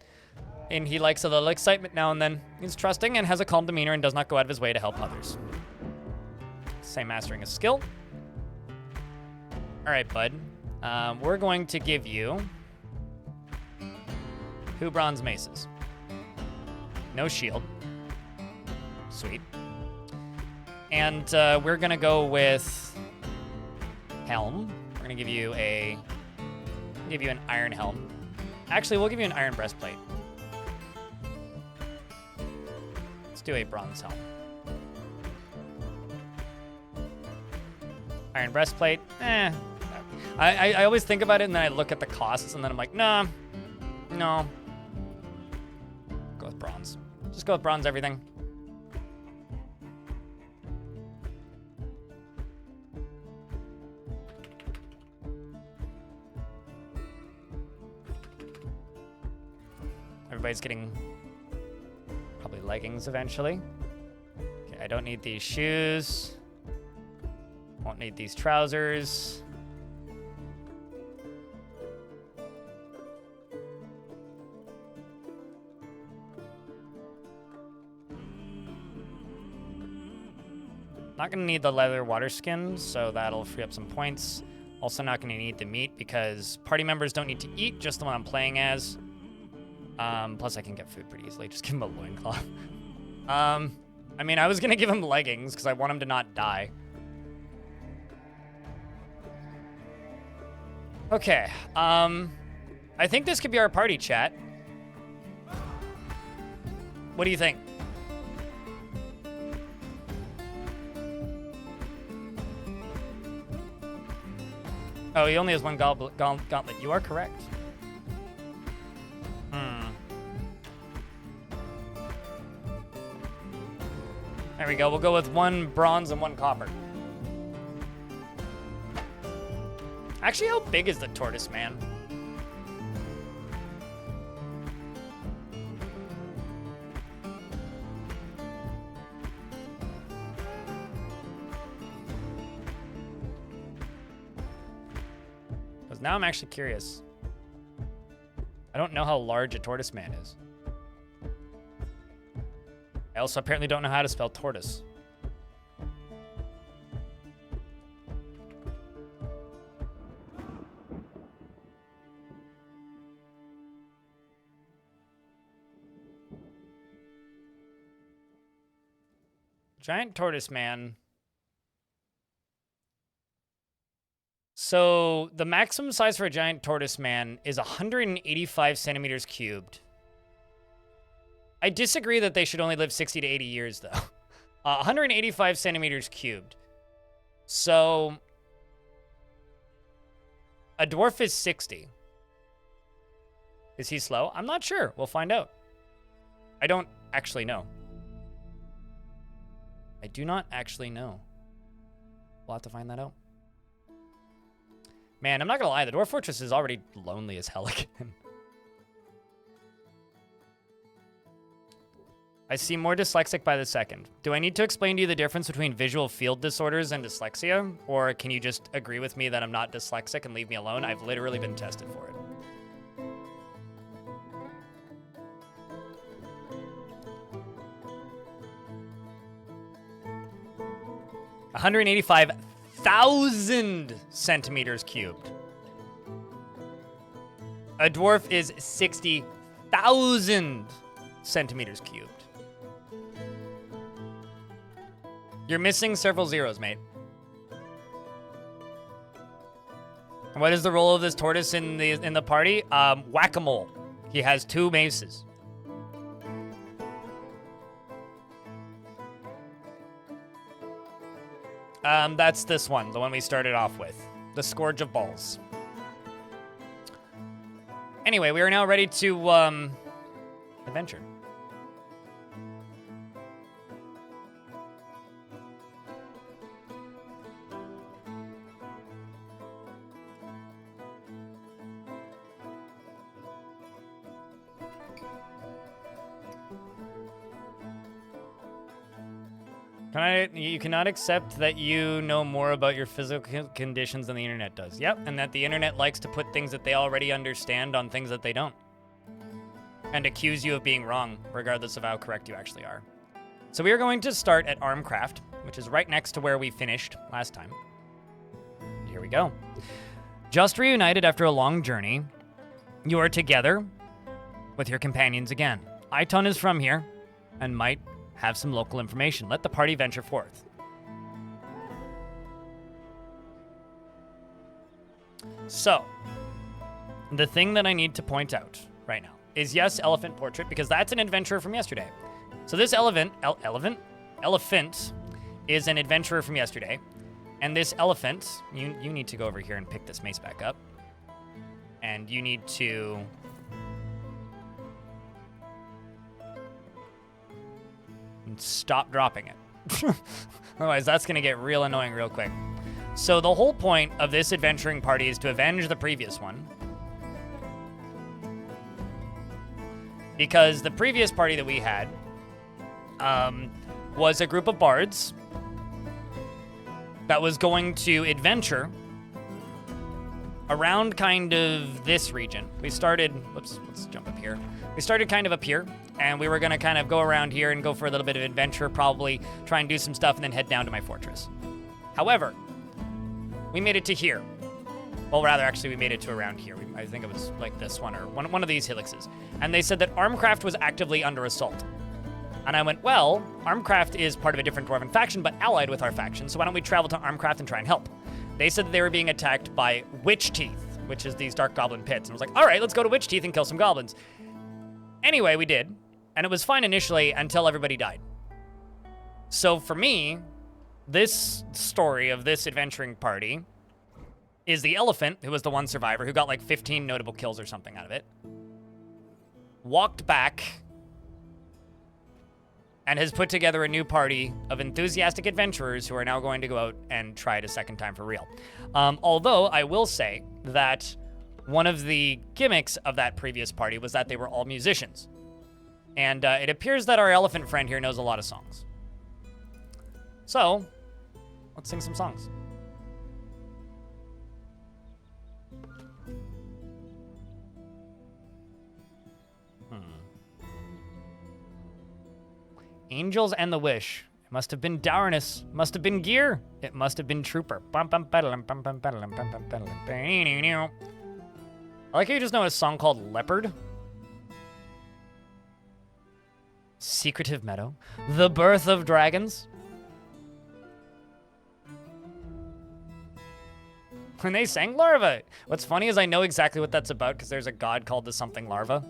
And he likes a little excitement now and then. He's trusting and has a calm demeanor and does not go out of his way to help others. Same mastering a skill. All right, bud. We're going to give you 2 bronze maces. No shield. Sweet. And we're gonna go with helm. We're gonna give you an iron helm. Actually, we'll give you an iron breastplate. Let's do a bronze helm. Iron breastplate, I always think about it and then I look at the costs and then I'm like, nah, no. Go with bronze. Just go with bronze everything. Everybody's getting probably leggings eventually. Okay, I don't need these shoes. Won't need these trousers. Not gonna need the leather water skin, so that'll free up some points. Also not gonna need the meat because party members don't need to eat, just the one I'm playing as. Plus I can get food pretty easily, just give him a loincloth. I mean, I was gonna give him leggings because I want him to not die. Okay, I think this could be our party chat. What do you think? Oh, he only has one gauntlet. You are correct. There we go. We'll go with 1 bronze and 1 copper. Actually, how big is the tortoise man? Because now I'm actually curious. I don't know how large a tortoise man is. I also apparently don't know how to spell tortoise. Giant tortoise man. So the maximum size for a giant tortoise man is 185 centimeters cubed. I disagree that they should only live 60 to 80 years, though. 185 centimeters cubed. So a dwarf is 60. Is he slow? I'm not sure. We'll find out. I don't actually know. I do not actually know. We'll have to find that out. Man, I'm not gonna lie. The Dwarf Fortress is already lonely as hell again. I seem more dyslexic by the second. Do I need to explain to you the difference between visual field disorders and dyslexia? Or can you just agree with me that I'm not dyslexic and leave me alone? I've literally been tested for it. $185,000 centimeters cubed. A dwarf is 60,000 centimeters cubed. You're missing several zeros, mate. What is the role of this tortoise in the party? Whack-a-mole. He has 2 maces. That's this one, the one we started off with. The Scourge of Balls. Anyway, we are now ready to, adventure. You cannot accept that you know more about your physical conditions than the internet does. Yep, and that the internet likes to put things that they already understand on things that they don't. And accuse you of being wrong, regardless of how correct you actually are. So we are going to start at Armcraft, which is right next to where we finished last time. Here we go. Just reunited after a long journey, you are together with your companions again. Iton is from here, and might have some local information. Let the party venture forth. So, the thing that I need to point out right now is, yes, elephant portrait, because that's an adventurer from yesterday. So this elephant is an adventurer from yesterday. And this elephant, you need to go over here and pick this mace back up. And you need to... stop dropping it. Otherwise, that's going to get real annoying real quick. So the whole point of this adventuring party is to avenge the previous one. Because the previous party that we had was a group of bards that was going to adventure around kind of this region. We started, whoops, let's jump up here. We started kind of up here, and we were going to kind of go around here and go for a little bit of adventure, probably try and do some stuff, and then head down to my fortress. However, we made it to here. Well, rather, actually, we made it to around here. I think it was like this one, or one of these hillixes. And they said that Armcraft was actively under assault. And I went, well, Armcraft is part of a different dwarven faction, but allied with our faction, so why don't we travel to Armcraft and try and help? They said that they were being attacked by Witch Teeth, which is these dark goblin pits. And I was like, all right, let's go to Witch Teeth and kill some goblins. Anyway, we did, and it was fine initially until everybody died. So for me, this story of this adventuring party is the elephant, who was the one survivor, who got like 15 notable kills or something out of it, walked back and has put together a new party of enthusiastic adventurers who are now going to go out and try it a second time for real. Although I will say that one of the gimmicks of that previous party was that they were all musicians. And it appears that our elephant friend here knows a lot of songs. So, let's sing some songs. Angels and the Wish. It must have been Dourness. Must have been Gear. It must have been Trooper. I like how you just know a song called Leopard. Secretive Meadow. The Birth of Dragons. When they sang Larva. What's funny is I know exactly what that's about because there's a god called the something Larva.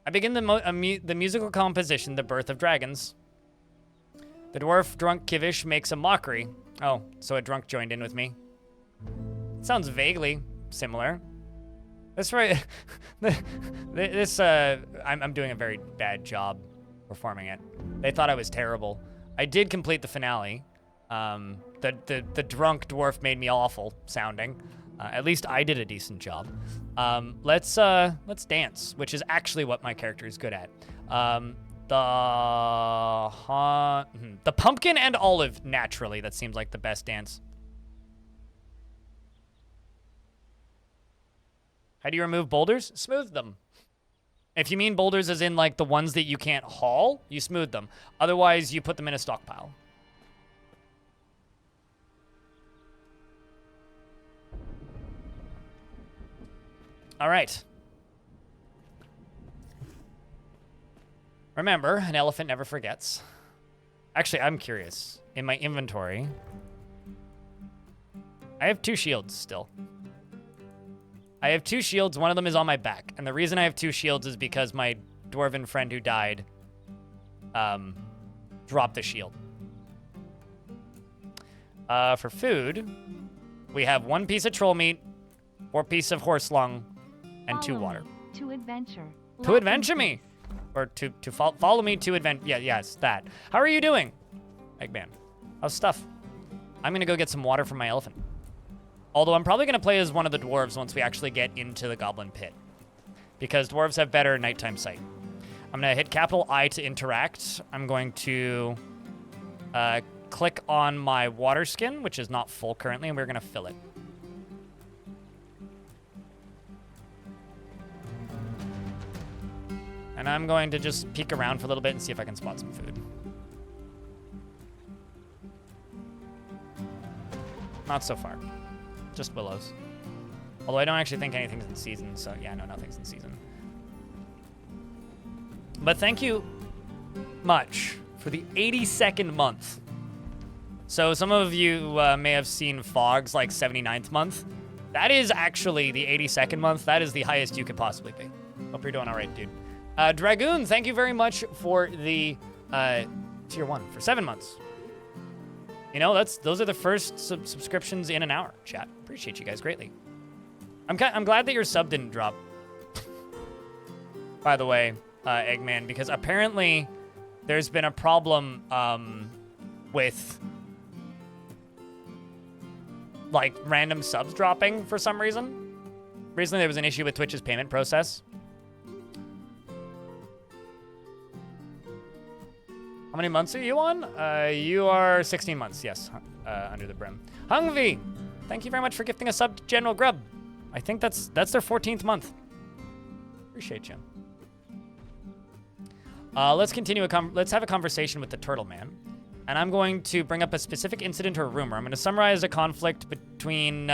I begin the musical composition, The Birth of Dragons. The dwarf drunk Kivish makes a mockery. Oh, so a drunk joined in with me. Sounds vaguely similar. That's right. I'm doing a very bad job performing it. They thought I was terrible. I did complete the finale. The drunk dwarf made me awful sounding. At least I did a decent job. Let's dance, which is actually what my character is good at. The pumpkin and olive, naturally. That seems like the best dance. How do you remove boulders? Smooth them. If you mean boulders as in like the ones that you can't haul, you smooth them. Otherwise, you put them in a stockpile. All right. Remember, an elephant never forgets. Actually, I'm curious. In my inventory, I have 2 shields still. I have 2 shields. One of them is on my back. And the reason I have 2 shields is because my dwarven friend who died dropped the shield. For food, we have 1 piece of troll meat, 4 pieces of horse lung, and 2 water. To adventure. To adventure me. Or to follow me to adventure. Yeah, yes, that. How are you doing, Eggman? How's stuff? I'm going to go get some water from my elephant. Although I'm probably going to play as one of the dwarves once we actually get into the goblin pit. Because dwarves have better nighttime sight. I'm going to hit capital I to interact. I'm going to click on my water skin, which is not full currently, and we're going to fill it. And I'm going to just peek around for a little bit and see if I can spot some food. Not so far. Just willows. Although I don't actually think anything's in season, so yeah, no, nothing's in season. But thank you much for the 82nd month. So some of you may have seen Fog's like 79th month. That is actually the 82nd month. That is the highest you could possibly be. Hope you're doing all right, dude. Dragoon, thank you very much for the tier 1 for 7 months. You know, those are the first subscriptions in an hour, chat. Appreciate you guys greatly. I'm glad that your sub didn't drop. By the way, Eggman, because apparently there's been a problem with like random subs dropping for some reason. Recently there was an issue with Twitch's payment process. How many months are you on? You are 16 months, yes, under the brim. Hungvi, thank you very much for gifting a sub to General Grub. I think that's their 14th month. Appreciate you. Let's continue. Let's have a conversation with the Turtle Man. And I'm going to bring up a specific incident or rumor. I'm going to summarize a conflict between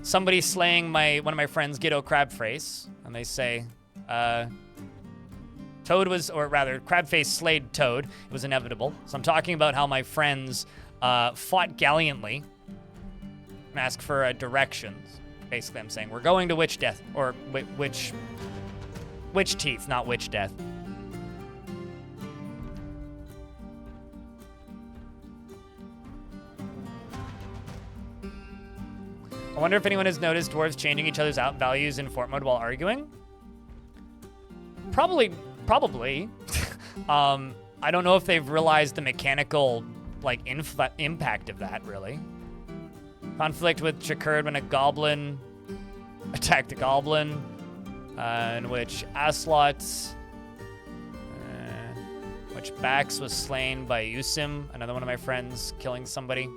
somebody slaying one of my friends, Giddo Crabface. And they say, Toad was, or rather, Crabface slayed Toad. It was inevitable. So I'm talking about how my friends fought gallantly and ask for directions. Basically, I'm saying we're going to Witch Death, or Witch Teeth, not Witch Death. I wonder if anyone has noticed dwarves changing each other's out values in fort mode while arguing. Probably. I don't know if they've realized the mechanical, like, impact of that, really. Conflict which occurred when a goblin attacked a goblin, in which which Bax was slain by Usim, another one of my friends killing somebody.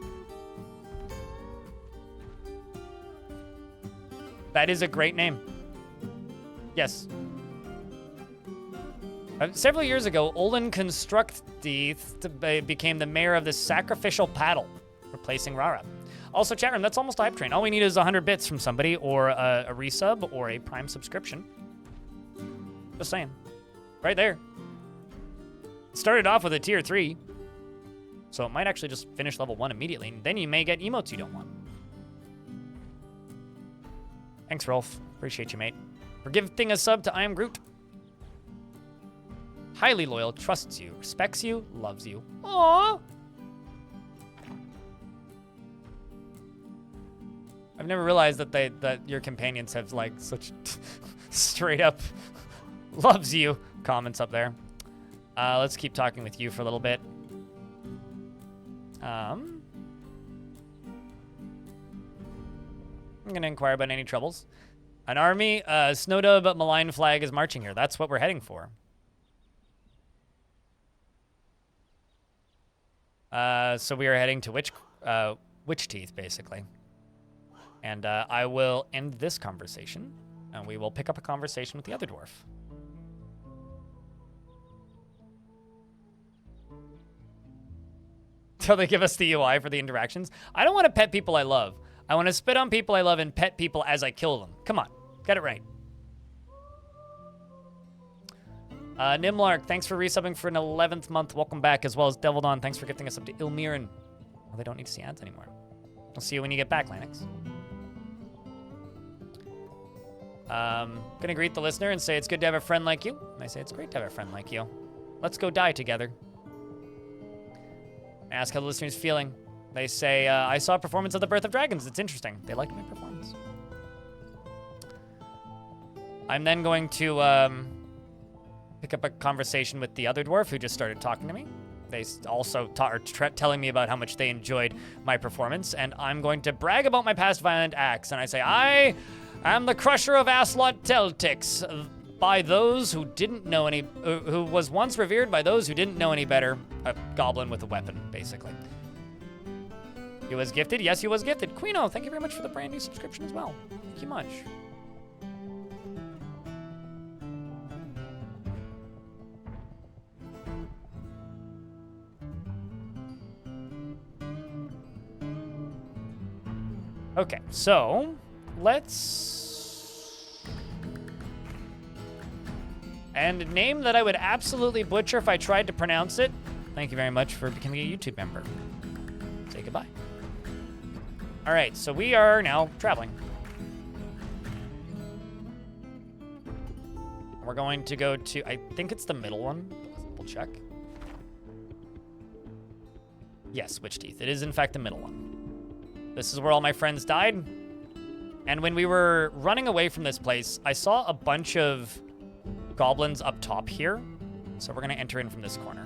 That is a great name. Yes. Several years ago, Olin Constructith became the mayor of the Sacrificial Paddle, replacing Rara. Also, chat room, that's almost a hype train. All we need is 100 bits from somebody, or a resub, or a Prime subscription. Just saying. Right there. Started off with a tier 3, so it might actually just finish level 1 immediately, and then you may get emotes you don't want. Thanks, Rolf. Appreciate you, mate. For giving a sub to I Am Groot. Highly loyal, trusts you, respects you, loves you. Aww. I've never realized that your companions have like such straight up loves you comments up there. Let's keep talking with you for a little bit. I'm gonna inquire about any troubles. An army, Snowdub Malign flag is marching here. That's what we're heading for. So we are heading to Witch Teeth, basically. And I will end this conversation, and we will pick up a conversation with the other dwarf. Till they give us the UI for the interactions. I don't want to pet people I love. I want to spit on people I love and pet people as I kill them. Come on, get it right. Nimlark, thanks for resubbing for an 11th month. Welcome back, as well as Devil Dawn. Thanks for gifting us up to Ilmirin. Well, they don't need to see ads anymore. I'll see you when you get back, Lanix. Gonna greet the listener and say it's good to have a friend like you. And I say it's great to have a friend like you. Let's go die together. I ask how the listener's feeling. They say, I saw a performance of The Birth of Dragons. It's interesting. They liked my performance. I'm then going to pick up a conversation with the other dwarf who just started talking to me. They also are telling me about how much they enjoyed my performance, and I'm going to brag about my past violent acts. And I say, I am the crusher of Aslot Teltix, by those who didn't know any, who was once revered by those who didn't know any better. A goblin with a weapon, basically. He was gifted? Yes, he was gifted. Queeno, thank you very much for the brand new subscription as well. Thank you much. Okay, so let's... And a name that I would absolutely butcher if I tried to pronounce it. Thank you very much for becoming a YouTube member. Say goodbye. All right, so we are now traveling. We're going to go to, I think it's the middle one. We'll check. Yes, Witch Teeth. It is, in fact, the middle one. This is where all my friends died. And when we were running away from this place, I saw a bunch of goblins up top here. So we're going to enter in from this corner.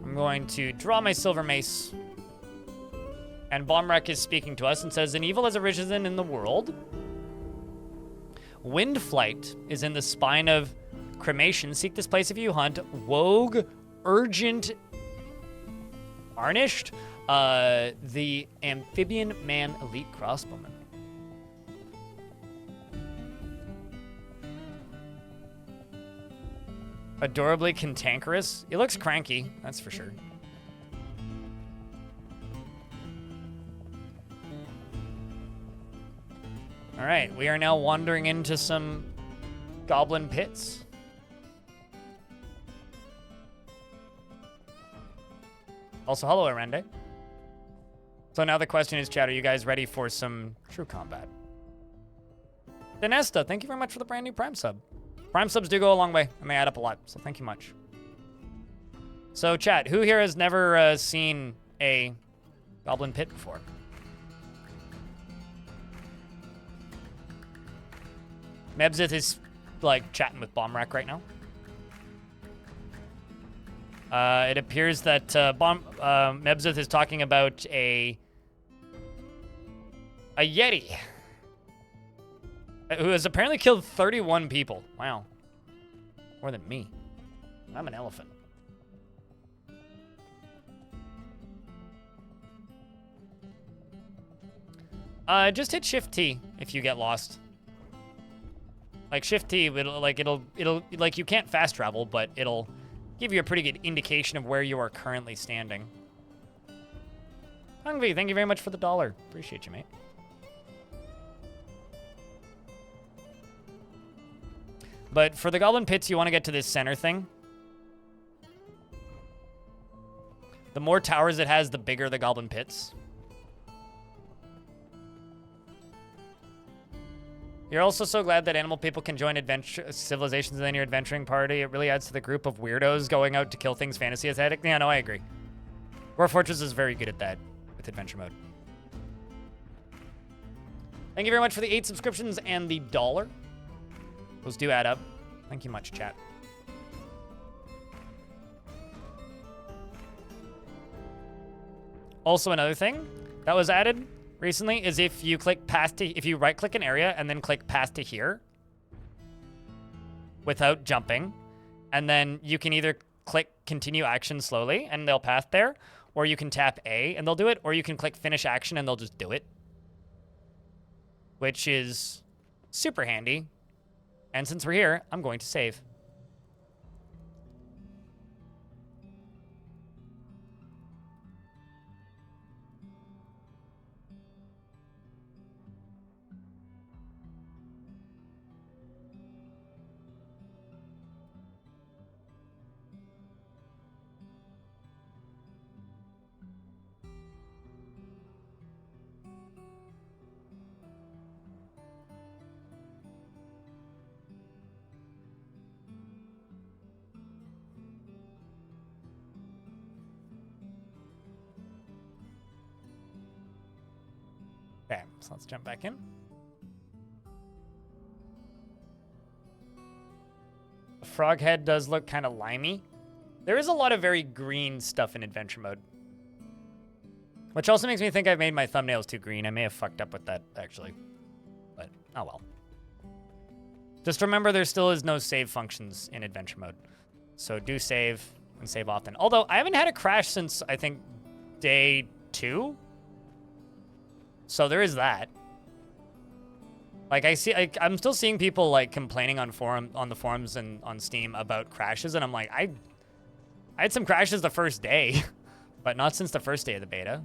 I'm going to draw my silver mace. And Bomrek is speaking to us and says, an evil has arisen in the world. Wind flight is in the spine of cremation. Seek this place if you hunt. Wogue, urgent, Arnished, the amphibian man elite crossbowman. Adorably cantankerous. He looks cranky, that's for sure. All right, we are now wandering into some goblin pits. Also, hello, Arende. So now the question is, chat, are you guys ready for some true combat? Denesta, thank you very much for the brand new Prime sub. Prime subs do go a long way, and they add up a lot, so thank you much. So, chat, who here has never seen a goblin pit before? Mebzith is, like, chatting with Bombrak right now. It appears that Mebzith is talking about a Yeti who has apparently killed 31 people. Wow. More than me. I'm an elephant. Just hit Shift T if you get lost. Like Shift T, it'll like you can't fast travel, but it'll give you a pretty good indication of where you are currently standing. Hungry, thank you very much for the $1. Appreciate you, mate. But for the goblin pits, you want to get to this center thing. The more towers it has, the bigger the goblin pits. You're also so glad that animal people can join civilizations in your adventuring party. It really adds to the group of weirdos going out to kill things fantasy aesthetic. Yeah, no, I agree. Dwarf Fortress is very good at that with adventure mode. Thank you very much for the 8 subscriptions and the $1. Those do add up. Thank you much, chat. Also, another thing that was added recently is if you click past to, if you right click an area and then click past to here without jumping, and then you can either click continue action slowly and they'll pass there, or you can tap A and they'll do it, or you can click finish action and they'll just do it, which is super handy. And since we're here, I'm going to save. Okay, so let's jump back in. The frog head does look kind of limey. There is a lot of very green stuff in adventure mode. Which also makes me think I've made my thumbnails too green. I may have fucked up with that, actually. But, oh well. Just remember there still is no save functions in adventure mode. So do save and save often. Although, I haven't had a crash since, I think, day 2? So there is that. Like I'm still seeing people like complaining on the forums and on Steam about crashes, and I'm like, I had some crashes the first day, but not since the first day of the beta.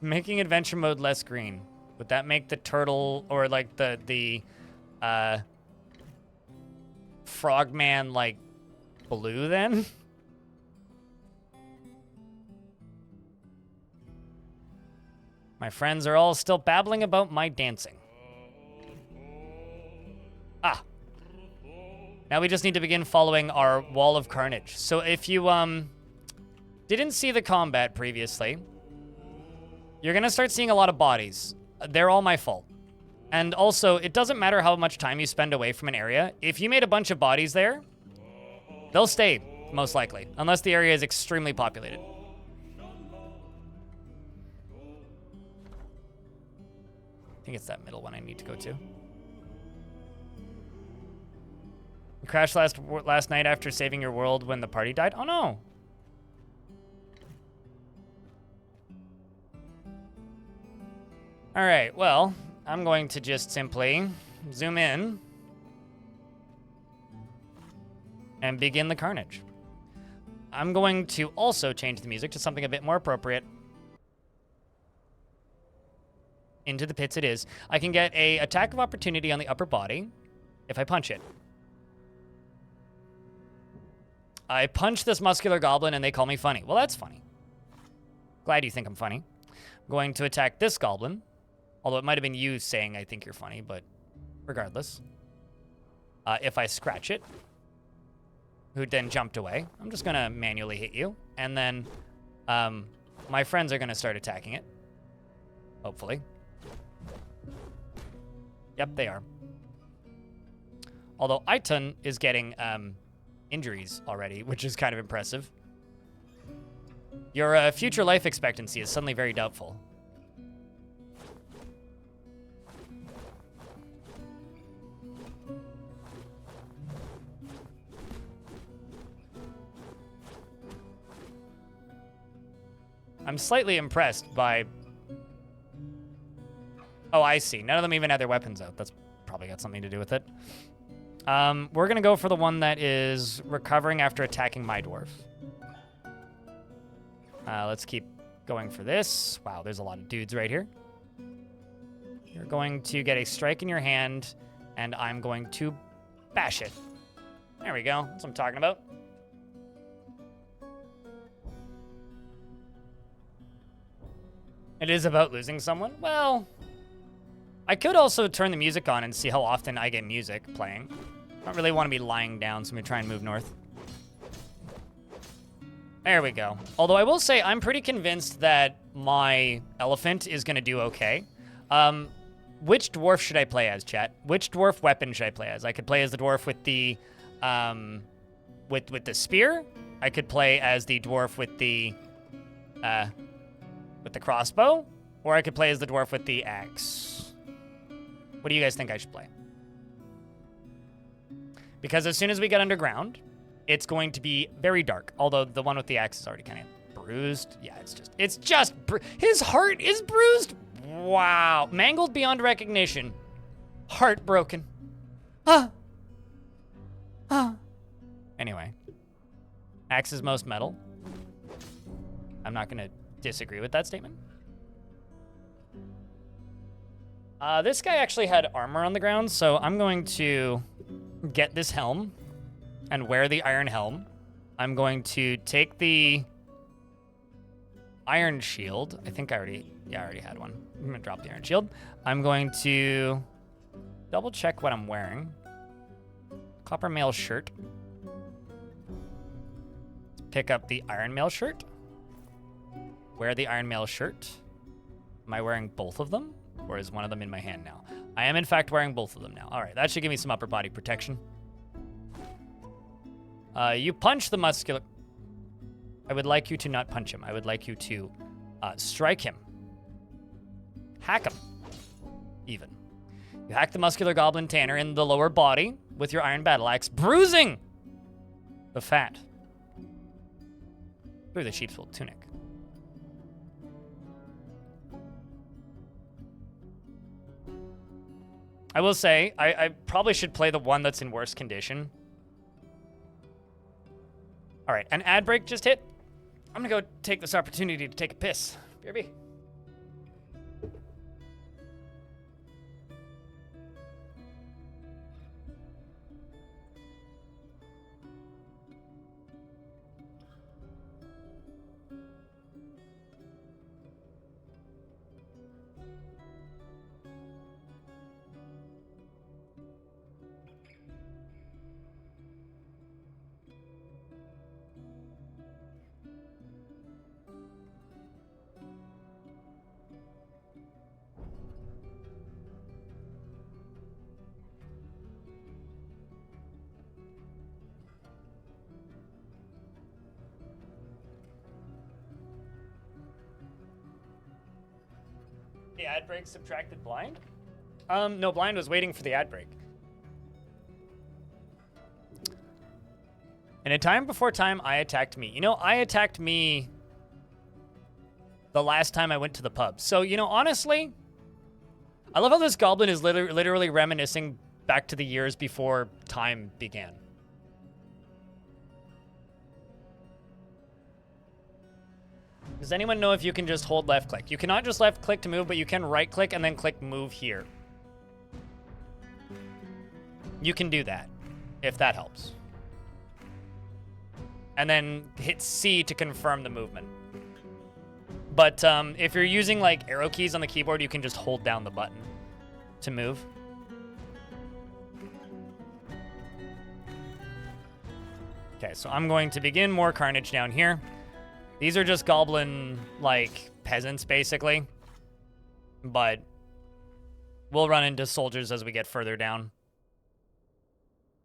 Making adventure mode less green. Would that make the turtle or like the frogman like blue then? My friends are all still babbling about my dancing. Ah. Now we just need to begin following our wall of carnage. So if you didn't see the combat previously, you're gonna start seeing a lot of bodies. They're all my fault. And also, it doesn't matter how much time you spend away from an area. If you made a bunch of bodies there, they'll stay, most likely, unless the area is extremely populated. I think it's that middle one I need to go to. You crashed last night after saving your world when the party died? Oh no! Alright, well, I'm going to just simply zoom in and begin the carnage. I'm going to also change the music to something a bit more appropriate. Into the pits it is. I can get a attack of opportunity on the upper body if I punch it. I punch this muscular goblin and they call me funny. Well, that's funny. Glad you think I'm funny. I'm going to attack this goblin. Although it might have been you saying I think you're funny, but regardless. If I scratch it, who then jumped away. I'm just gonna manually hit you, and then my friends are gonna start attacking it. Hopefully. Yep, they are. Although Aiton is getting injuries already, which is kind of impressive. Your future life expectancy is suddenly very doubtful. I'm slightly impressed by... Oh, I see. None of them even had their weapons out. That's probably got something to do with it. We're going to go for the one that is recovering after attacking my dwarf. Let's keep going for this. Wow, there's a lot of dudes right here. You're going to get a strike in your hand, and I'm going to bash it. There we go. That's what I'm talking about. It is about losing someone? Well, I could also turn the music on and see how often I get music playing. I don't really want to be lying down, so I'm going to try and move north. There we go. Although I will say I'm pretty convinced that my elephant is going to do okay. Which dwarf should I play as, chat? Which dwarf weapon should I play as? I could play as the dwarf with the spear. I could play as the dwarf with the crossbow, or I could play as the dwarf with the axe. What do you guys think I should play? Because as soon as we get underground, it's going to be very dark. Although the one with the axe is already kind of bruised. Yeah, it's just his heart is bruised. Wow. Mangled beyond recognition. Heartbroken. Anyway. Axe is most metal. I'm not going to disagree with that statement. This guy actually had armor on the ground, so I'm going to get this helm and wear the iron helm. I'm going to take the iron shield. I think I already had one. I'm gonna drop the iron shield. I'm going to double check what I'm wearing. Copper mail shirt. Pick up the iron mail shirt. Wear the iron mail shirt. Am I wearing both of them? Or is one of them in my hand now? I am, in fact, wearing both of them now. All right, that should give me some upper body protection. You punch the muscular... I would like you to not punch him. I would like you to strike him. Hack him, even. You hack the muscular goblin Tanner in the lower body with your iron battle axe, bruising the fat through the sheep's wool tunic. I will say, I probably should play the one that's in worse condition. All right, an ad break just hit. I'm gonna go take this opportunity to take a piss. BRB. The ad break subtracted blind? No, blind was waiting for the ad break. In a time before time, I attacked me. You know, I attacked me the last time I went to the pub. So, you know, honestly, I love how this goblin is literally reminiscing back to the years before time began. Does anyone know if you can just hold left click? You cannot just left click to move, but you can right click and then click move here. You can do that, if that helps. And then hit C to confirm the movement. But if you're using like arrow keys on the keyboard, you can just hold down the button to move. Okay, so I'm going to begin more carnage down here. These are just goblin, like, peasants, basically. But we'll run into soldiers as we get further down. I'm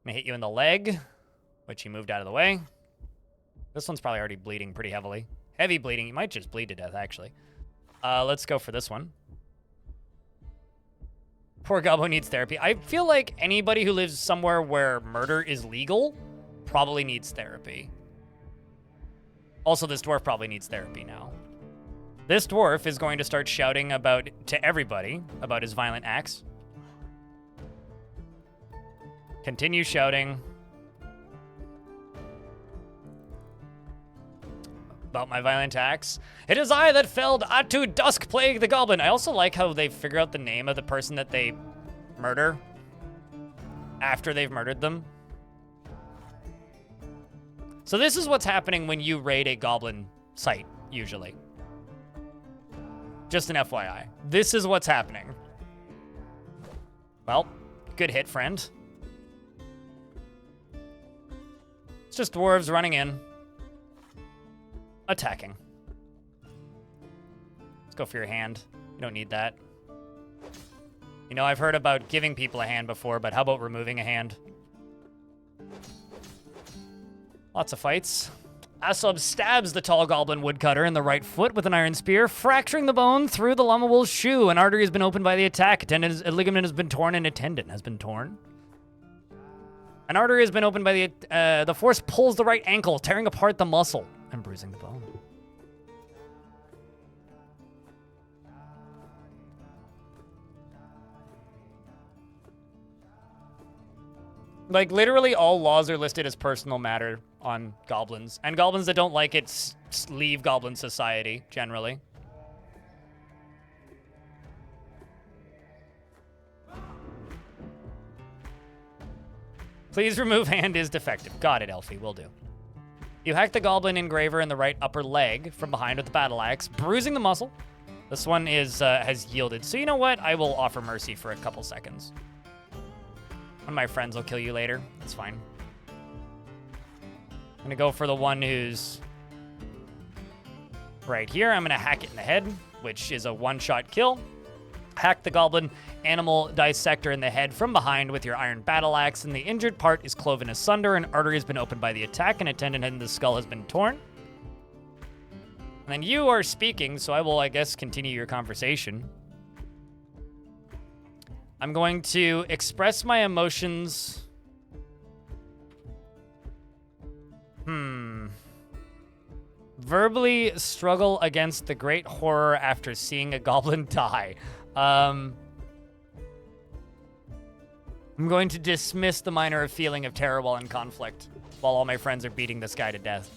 gonna hit you in the leg, which you moved out of the way. This one's probably already bleeding pretty heavily. Heavy bleeding. You might just bleed to death, actually. Let's go for this one. Poor Gobbo needs therapy. I feel like anybody who lives somewhere where murder is legal probably needs therapy. Also, this dwarf probably needs therapy now. This dwarf is going to start shouting to everybody about his violent acts. Continue shouting about my violent acts. It is I that felled Atu Dusk Plague the Goblin. I also like how they figure out the name of the person that they murder after they've murdered them. So this is what's happening when you raid a goblin site, usually. Just an FYI. This is what's happening. Well, good hit, friend. It's just dwarves running in. Attacking. Let's go for your hand. You don't need that. You know, I've heard about giving people a hand before, but how about removing a hand? Lots of fights. Asub stabs the tall goblin woodcutter in the right foot with an iron spear, fracturing the bone through the llama wool's shoe. An artery has been opened by the attack. A ligament has been torn, and a tendon has been torn. An artery has been opened by the force pulls the right ankle, tearing apart the muscle and bruising the bone. Like, literally all laws are listed as personal matter on goblins. And goblins that don't like it leave goblin society, generally. Please remove hand is defective. Got it, Elfie. Will do. You hack the goblin engraver in the right upper leg from behind with the battle axe, bruising the muscle. This one has yielded. So you know what? I will offer mercy for a couple seconds. One of my friends will kill you later. That's fine. I'm gonna go for the one who's right here. I'm gonna hack it in the head, which is a one-shot kill. Hack the goblin animal dissector in the head from behind with your iron battle axe, and the injured part is cloven asunder. An artery has been opened by the attack, and a tendon in the skull has been torn. And then you are speaking, so I will, I guess, continue your conversation. I'm going to express my emotions. Verbally struggle against the great horror after seeing a goblin die. I'm going to dismiss the minor feeling of terror while in conflict, while all my friends are beating this guy to death.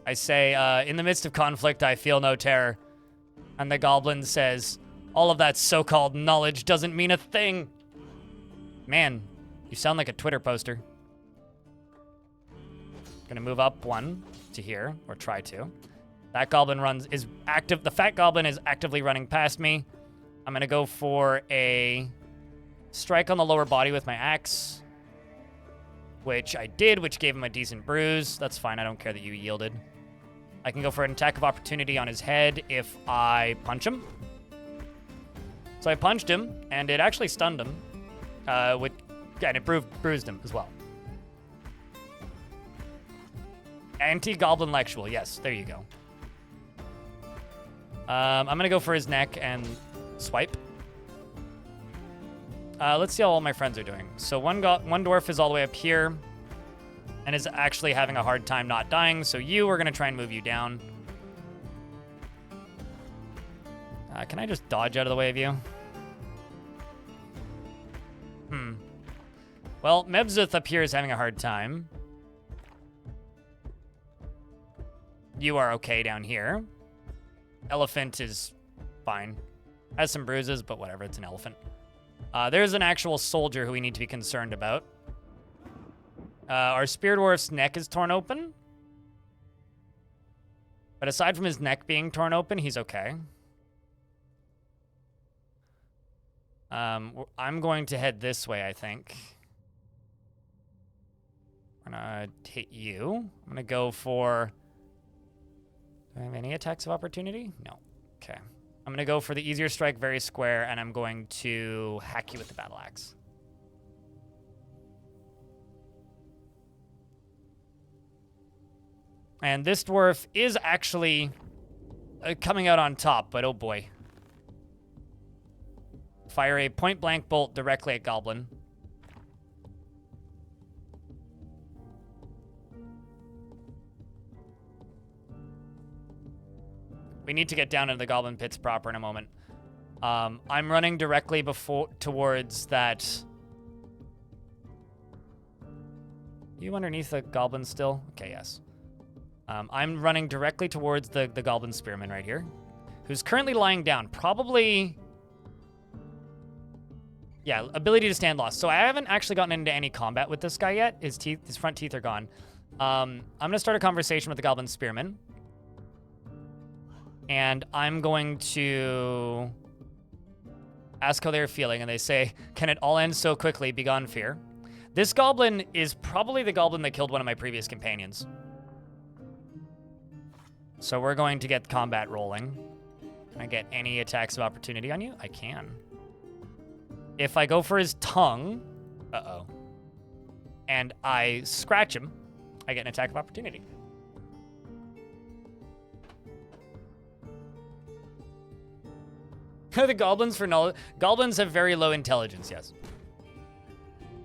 I say, in the midst of conflict, I feel no terror. And the goblin says, all of that so-called knowledge doesn't mean a thing. Man, you sound like a Twitter poster. Gonna move up one to here, or try to. That goblin is active. The fat goblin is actively running past me. I'm gonna go for a strike on the lower body with my axe, which I did, which gave him a decent bruise. That's fine, I don't care that you yielded. I can go for an attack of opportunity on his head if I punch him. So I punched him, and it actually stunned him, and it bruised him as well. Anti-goblin lectual, yes, there you go. I'm gonna go for his neck and swipe. Let's see how all my friends are doing. So one dwarf is all the way up here, and is actually having a hard time not dying, so we're gonna try and move you down. Can I just dodge out of the way of you? Well, Mebzith up here is having a hard time. You are okay down here. Elephant is fine. Has some bruises, but whatever, it's an elephant. There's an actual soldier who we need to be concerned about. Our spear dwarf's neck is torn open. But aside from his neck being torn open, he's okay. I'm going to head this way, I think. I'm gonna hit you. I'm gonna go for... Do I have any attacks of opportunity? No. Okay. I'm gonna go for the easier strike, very square, and I'm going to hack you with the battle axe. And this dwarf is actually coming out on top, but oh boy. Fire a point-blank bolt directly at goblin. We need to get down into the goblin pits proper in a moment. I'm running directly towards that. You underneath the goblin still? Okay, yes. I'm running directly towards the goblin spearman right here, who's currently lying down. Probably, yeah, ability to stand lost. So I haven't actually gotten into any combat with this guy yet. His front teeth are gone. I'm gonna start a conversation with the goblin spearman. And I'm going to ask how they're feeling, and they say, "Can it all end so quickly? Begone fear." This goblin is probably the goblin that killed one of my previous companions. So we're going to get combat rolling. Can I get any attacks of opportunity on you? I can. If I go for his tongue, and I scratch him, I get an attack of opportunity. The goblins goblins have very low intelligence, yes.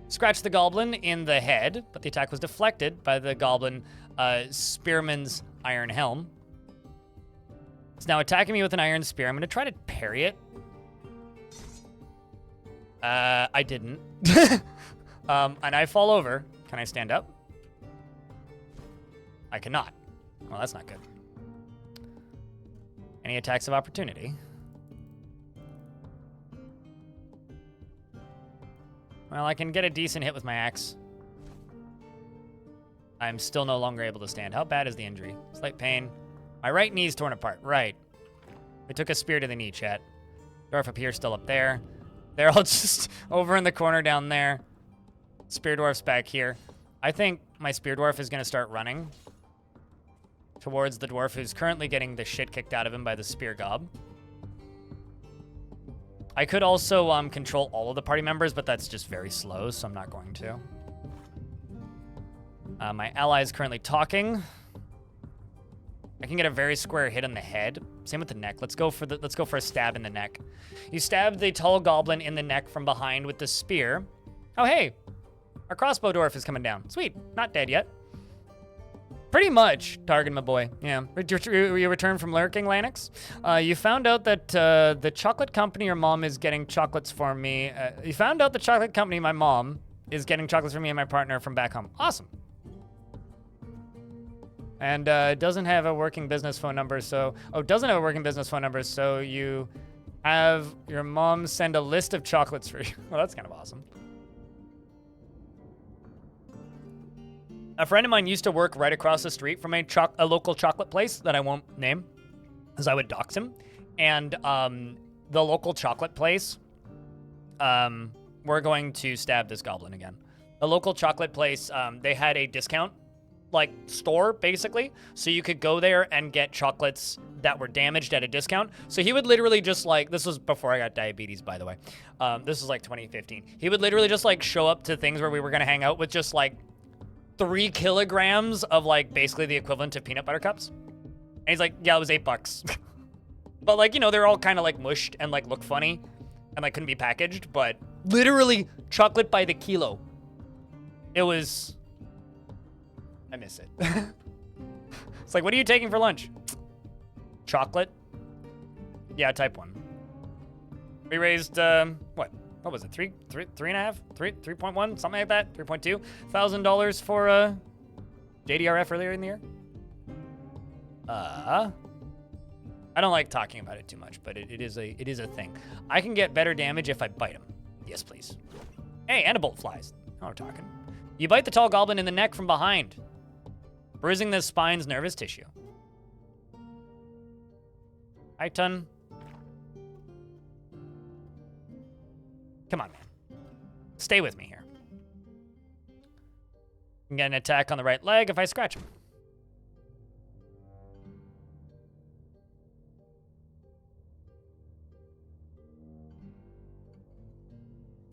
Scratch the goblin in the head, but the attack was deflected by the goblin spearman's iron helm. It's now attacking me with an iron spear. I'm going to try to parry it. I didn't. And I fall over. Can I stand up? I cannot. Well, that's not good. Any attacks of opportunity? Well, I can get a decent hit with my axe. I'm still no longer able to stand. How bad is the injury? Slight pain. My right knee's torn apart. Right. I took a spear to the knee, chat. Dwarf up here, still up there. They're all just over in the corner down there. Spear dwarf's back here. I think my spear dwarf is going to start running towards the dwarf who's currently getting the shit kicked out of him by the spear gob. I could also control all of the party members, but that's just very slow, so I'm not going to. My ally is currently talking. I can get a very square hit on the head. Same with the neck. Let's go for a stab in the neck. You stab the tall goblin in the neck from behind with the spear. Oh hey, our crossbow dwarf is coming down. Sweet, not dead yet. Pretty much, Targan, my boy. Yeah. You returned from lurking, Lanix? You found out that the chocolate company your mom is getting chocolates for me. You found out the chocolate company my mom is getting chocolates for me and my partner from back home. Awesome. And doesn't have a working business phone number, so... Oh, doesn't have a working business phone number, so you have your mom send a list of chocolates for you. Well, that's kind of awesome. A friend of mine used to work right across the street from a local chocolate place that I won't name, because I would dox him. And the local chocolate place, we're going to stab this goblin again. The local chocolate place, they had a discount, like, store, basically. So you could go there and get chocolates that were damaged at a discount. So he would literally just, like, this was before I got diabetes, by the way. This was, like, 2015. He would literally just, like, show up to things where we were going to hang out with just, like, 3 kilograms of, like, basically the equivalent of peanut butter cups. And he's like, yeah, it was $8. But, like, you know, they're all kind of, like, mushed and, like, look funny and, like, couldn't be packaged. But literally chocolate by the kilo. It was... I miss it. It's like, what are you taking for lunch? Chocolate? Yeah, type 1. We raised, what? What was it? 3.5? 3.1? Something like that? 3.2? $1,000 for, JDRF earlier in the year? I don't like talking about it too much, but it is a thing. I can get better damage if I bite him. Yes, please. Hey, and a bolt flies. Now we're talking. You bite the tall goblin in the neck from behind, bruising the spine's nervous tissue. Iton. Come on, man. Stay with me here. can get an attack on the right leg if I scratch him.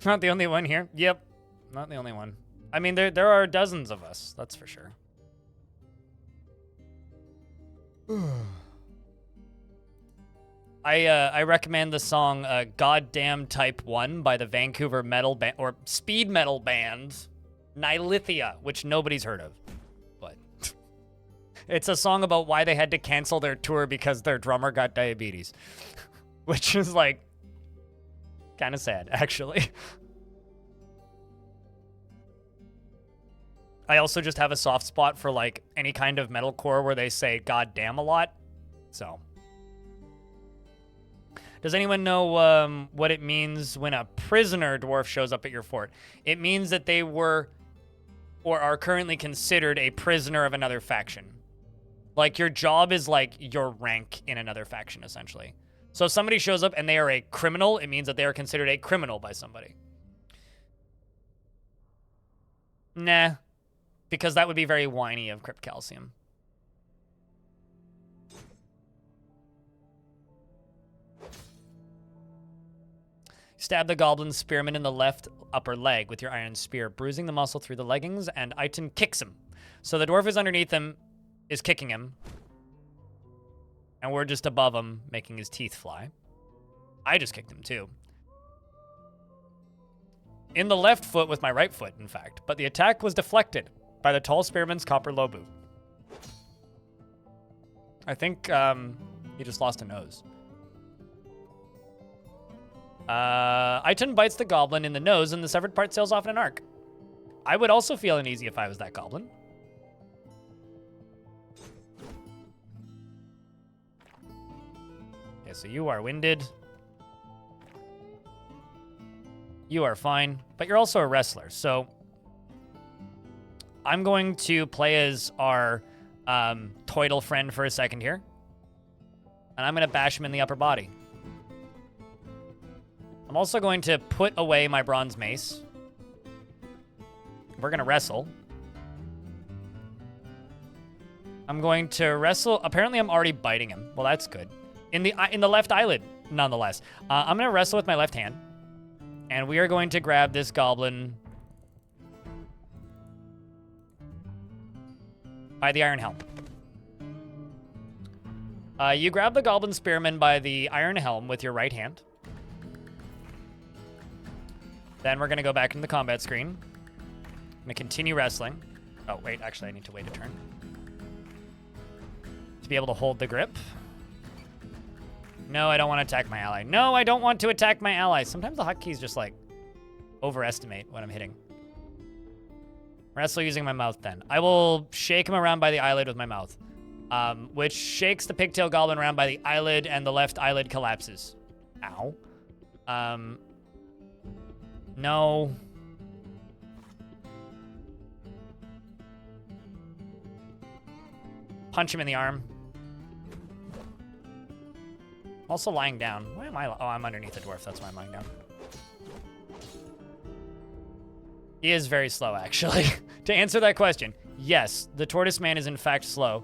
Not the only one here. Yep, not the only one. I mean, there are dozens of us, that's for sure. I recommend the song Goddamn Type 1 by the Vancouver metal band, or speed metal band, Nihilithia, which nobody's heard of. But it's a song about why they had to cancel their tour because their drummer got diabetes. Which is, like, kind of sad, actually. I also just have a soft spot for, like, any kind of metalcore where they say goddamn a lot. So. Does anyone know what it means when a prisoner dwarf shows up at your fort? It means that they were or are currently considered a prisoner of another faction. Like, your job is like your rank in another faction, essentially. So if somebody shows up and they are a criminal, it means that they are considered a criminal by somebody. Nah. Because that would be very whiny of Crypt Calcium. Stab the goblin spearman in the left upper leg with your iron spear, bruising the muscle through the leggings, and Iton kicks him. So the dwarf is underneath him, is kicking him, and we're just above him, making his teeth fly. I just kicked him too. In the left foot with my right foot, in fact, but the attack was deflected by the tall spearman's copper low boot. I think he just lost a nose. Iton bites the goblin in the nose and the severed part sails off in an arc. I would also feel uneasy if I was that goblin. Okay, so you are winded. You are fine, but you're also a wrestler, so I'm going to play as our Toidle friend for a second here. And I'm going to bash him in the upper body. I'm also going to put away my bronze mace. We're going to wrestle. I'm going to wrestle. Apparently, I'm already biting him. Well, that's good. In the left eyelid, nonetheless. I'm going to wrestle with my left hand. And we are going to grab this goblin by the iron helm. You grab the goblin spearman by the iron helm with your right hand. Then we're going to go back into the combat screen. I'm going to continue wrestling. Oh, wait, actually, I need to wait a turn to be able to hold the grip. No, I don't want to attack my ally. No, I don't want to attack my ally. Sometimes the hotkeys just, like, overestimate what I'm hitting. Wrestle using my mouth, then. I will shake him around by the eyelid with my mouth, which shakes the pigtail goblin around by the eyelid, and the left eyelid collapses. Ow. No. Punch him in the arm. Also lying down. Why am I? Oh, I'm underneath the dwarf. That's why I'm lying down. He is very slow, actually. To answer that question, yes, the tortoise man is in fact slow.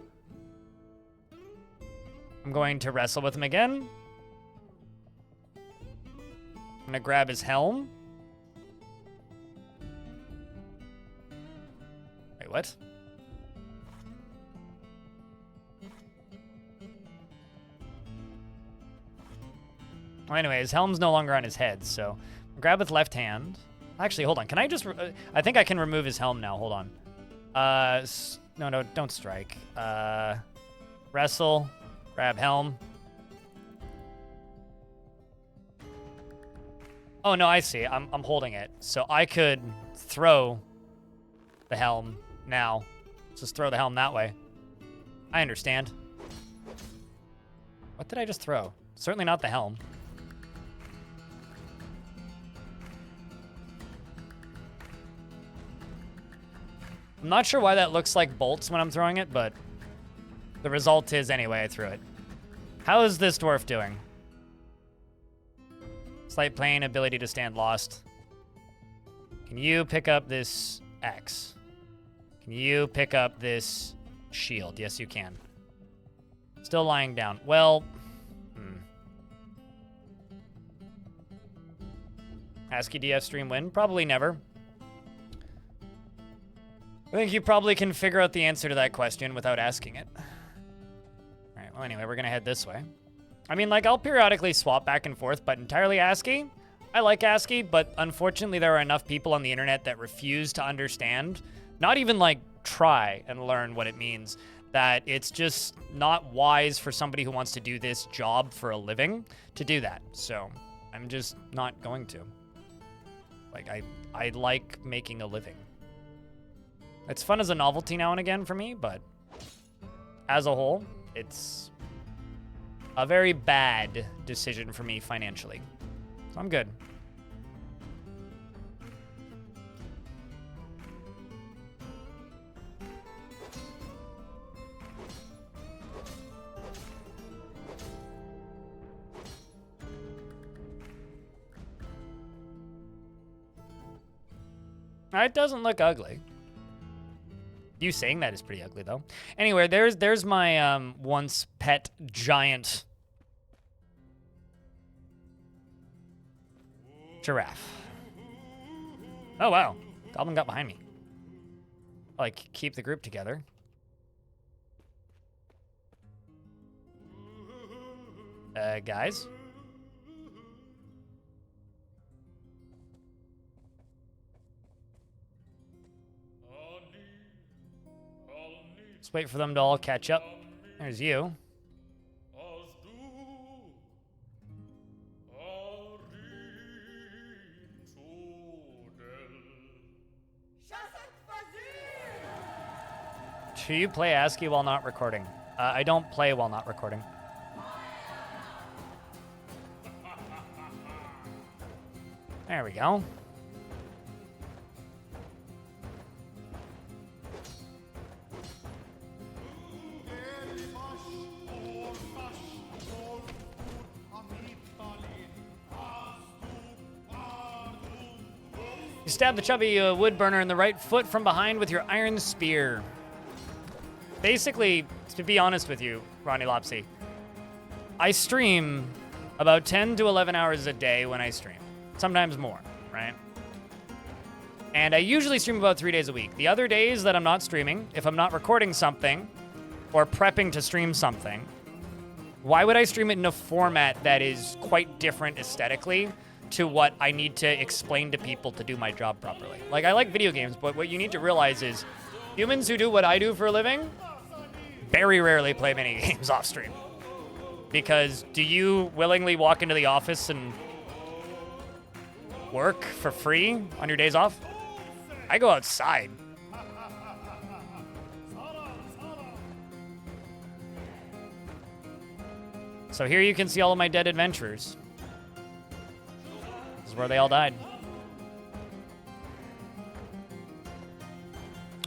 I'm going to wrestle with him again. I'm going to grab his helm. Wait, what? Well, anyway, his helm's no longer on his head, so grab with left hand. Actually, hold on. Can I just... I think I can remove his helm now. Hold on. No, don't strike. Wrestle. Grab helm. Oh, no, I see. I'm holding it. So I could throw the helm now. Just throw the helm that way. I understand. What did I just throw? Certainly not the helm. I'm not sure why that looks like bolts when I'm throwing it, but the result is anyway I threw it. How is this dwarf doing? Slight pain, ability to stand lost. Can you pick up this axe? Can you pick up this shield? Yes, you can. Still lying down. Well, ASCII DF stream win? Probably never. I think you probably can figure out the answer to that question without asking it. Alright, well anyway, we're gonna head this way. I mean, like, I'll periodically swap back and forth, but entirely ASCII? I like ASCII, but unfortunately there are enough people on the internet that refuse to understand, not even, like, try and learn what it means, that it's just not wise for somebody who wants to do this job for a living to do that. So, I'm just not going to. Like, I like making a living. It's fun as a novelty now and again for me, but as a whole, it's a very bad decision for me financially. So I'm good. It doesn't look ugly. You saying that is pretty ugly, though. Anyway, there's my once pet giant giraffe. Oh, wow. Goblin got behind me. Like, keep the group together. Guys? Let's wait for them to all catch up. There's you. Do you play ASCII while not recording? I don't play while not recording. There we go. You stab the chubby wood burner in the right foot from behind with your iron spear. Basically, to be honest with you, Ronnie Lopsy, I stream about 10 to 11 hours a day when I stream. Sometimes more, right? And I usually stream about 3 days a week. The other days that I'm not streaming, if I'm not recording something or prepping to stream something, why would I stream it in a format that is quite different aesthetically to what I need to explain to people to do my job properly? Like, I like video games, but what you need to realize is humans who do what I do for a living very rarely play mini games off stream. Because do you willingly walk into the office and work for free on your days off? I go outside. So here you can see all of my dead adventurers. This is where they all died.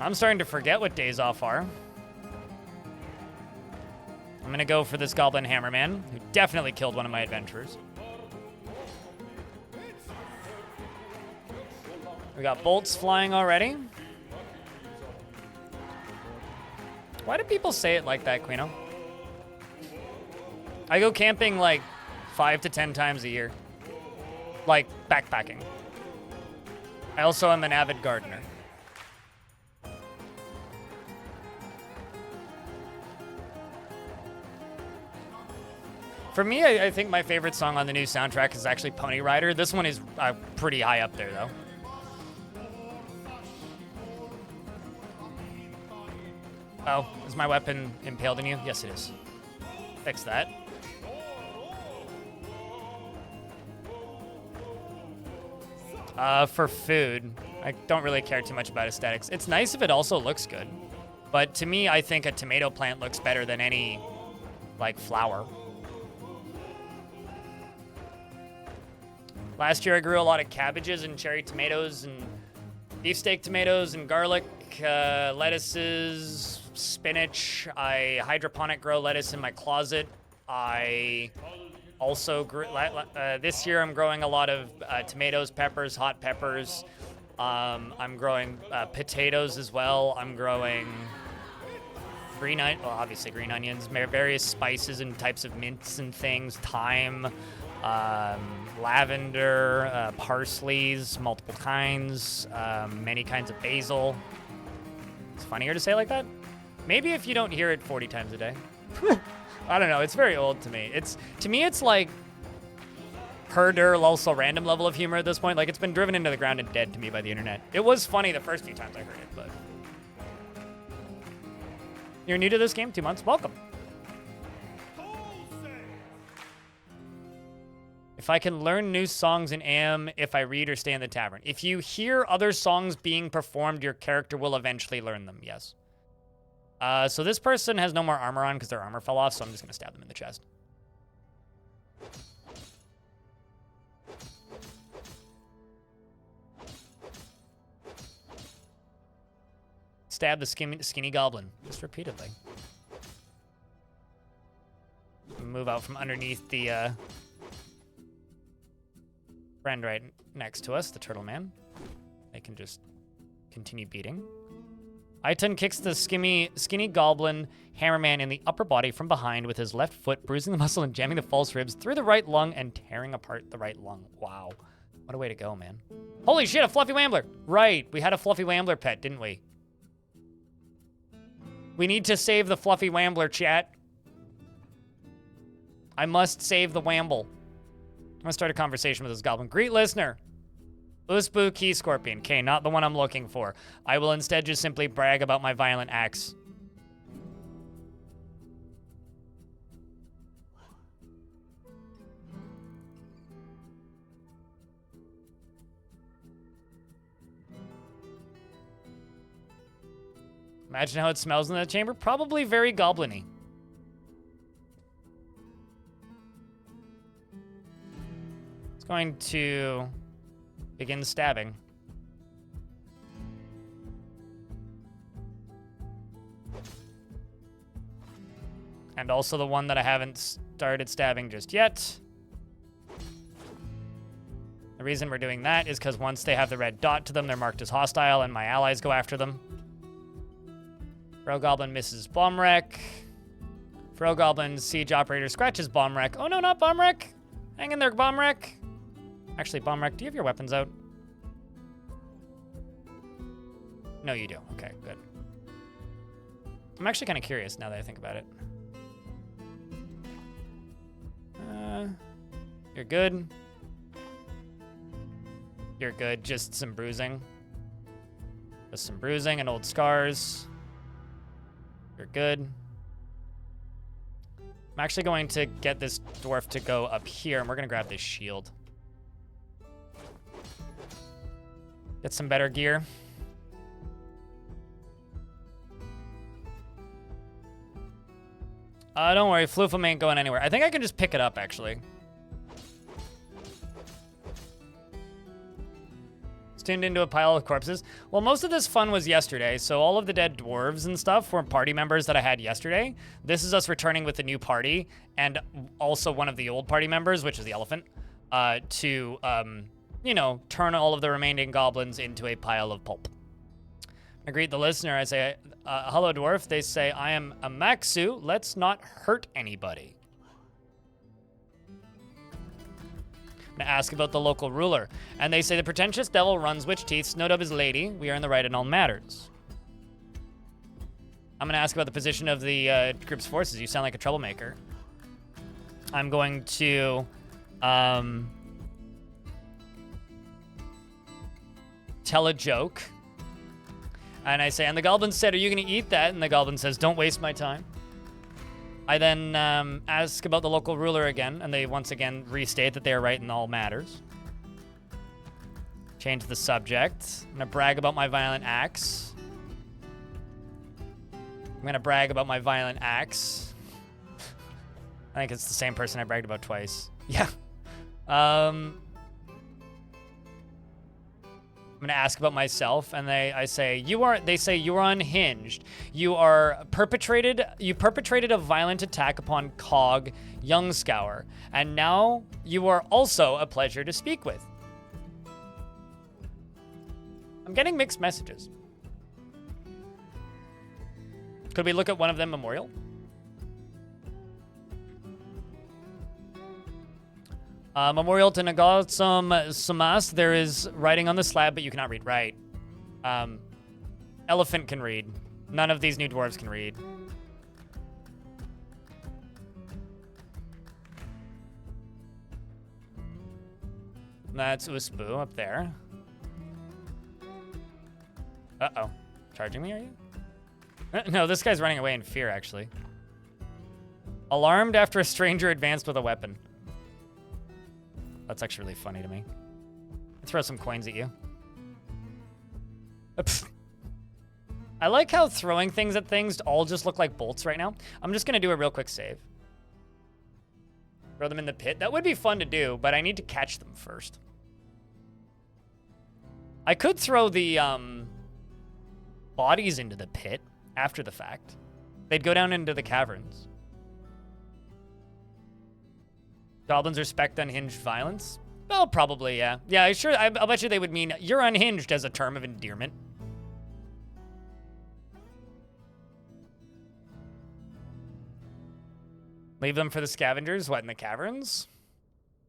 I'm starting to forget what days off are. I'm gonna go for this goblin hammerman, who definitely killed one of my adventurers. We got bolts flying already. Why do people say it like that, Quino? I go camping like 5 to 10 times a year. Like backpacking. I also am an avid gardener. For me, I think my favorite song on the new soundtrack is actually Pony Rider. This one is pretty high up there, though. Oh, is my weapon impaled in you? Yes, it is. Fix that. For food, I don't really care too much about aesthetics. It's nice if it also looks good. But to me, I think a tomato plant looks better than any, like, flower. Last year I grew a lot of cabbages and cherry tomatoes and beefsteak tomatoes and garlic, lettuces, spinach. I hydroponic grow lettuce in my closet. I also grew, this year I'm growing a lot of tomatoes, peppers, hot peppers, I'm growing potatoes as well. I'm growing obviously green onions, various spices and types of mints and things, thyme, lavender, parsleys, multiple kinds, many kinds of basil. It's funnier to say like that. Maybe if you don't hear it 40 times a day. I don't know. It's very old to me. To me, it's like herder, also random level of humor at this point. Like, it's been driven into the ground and dead to me by the internet. It was funny the first few times I heard it, but... You're new to this game? 2 months? Welcome. If I can learn new songs in AM if I read or stay in the tavern. If you hear other songs being performed, your character will eventually learn them, yes. So this person has no more armor on because their armor fell off, so I'm just going to stab them in the chest. Stab the skinny goblin, just repeatedly. Move out from underneath the friend right next to us, the turtle man. They can just continue beating. Aiton kicks the skinny goblin hammerman in the upper body from behind with his left foot, bruising the muscle and jamming the false ribs through the right lung and tearing apart the right lung. Wow. What a way to go, man. Holy shit, a fluffy wambler. Right, we had a fluffy wambler pet, didn't we? We need to save the fluffy wambler, chat. I must save the wamble. I'm gonna start a conversation with this goblin. Greet listener. Usbu Key Scorpion. Okay, not the one I'm looking for. I will instead just simply brag about my violent acts. Imagine how it smells in that chamber. Probably very goblin-y. It's going to begin stabbing. And also the one that I haven't started stabbing just yet. The reason we're doing that is because once they have the red dot to them, they're marked as hostile, and my allies go after them. Frail Goblin misses bomb wreck. Frail Goblin siege operator scratches bomb wreck. Oh no, not bomb wreck. Hang in there, bomb wreck. Actually, bomb wreck, do you have your weapons out? No, you do. Okay, good. I'm actually kind of curious now that I think about it. You're good. You're good. Just some bruising. Just some bruising and old scars. You're good. I'm actually going to get this dwarf to go up here, and we're going to grab this shield. Get some better gear. Don't worry, Floofum ain't going anywhere. I think I can just pick it up, actually. It's tuned into a pile of corpses. Well, most of this fun was yesterday, so all of the dead dwarves and stuff were party members that I had yesterday. This is us returning with the new party, and also one of the old party members, which is the elephant, to, you know, turn all of the remaining goblins into a pile of pulp. I greet the listener. I say, hello, dwarf. They say, I am a Maxu. Let's not hurt anybody. I'm gonna ask about the local ruler. And they say, the pretentious devil runs witch teeth. Snowdub is lady. We are in the right in all matters. I'm gonna ask about the position of the group's forces. You sound like a troublemaker. I'm going to tell a joke. And I say, and the goblin said, are you going to eat that? And the goblin says, don't waste my time. I then ask about the local ruler again, and they once again restate that they are right in all matters. Change the subject. I'm going to brag about my violent acts. I'm going to brag about my violent acts. I think it's the same person I bragged about twice. Yeah. I'm gonna ask about myself, and they say you are unhinged. You perpetrated a violent attack upon Cog Youngscour, and now you are also a pleasure to speak with. I'm getting mixed messages. Could we look at one of them memorial? Memorial to Nagasam Samas. There is writing on the slab, but you cannot read. Right. Elephant can read. None of these new dwarves can read. That's Usbu up there. Uh-oh. Charging me, are you? No, this guy's running away in fear, actually. Alarmed after a stranger advanced with a weapon. That's actually really funny to me. Throw some coins at you. I like how throwing things at things all just look like bolts right now. I'm just gonna do a real quick save. Throw them in the pit. That would be fun to do, but I need to catch them first. I could throw the bodies into the pit after the fact. They'd go down into the caverns. Goblins respect unhinged violence? Well, probably, yeah. Yeah, sure. I'll bet you they would mean you're unhinged as a term of endearment. Leave them for the scavengers? What, in the caverns?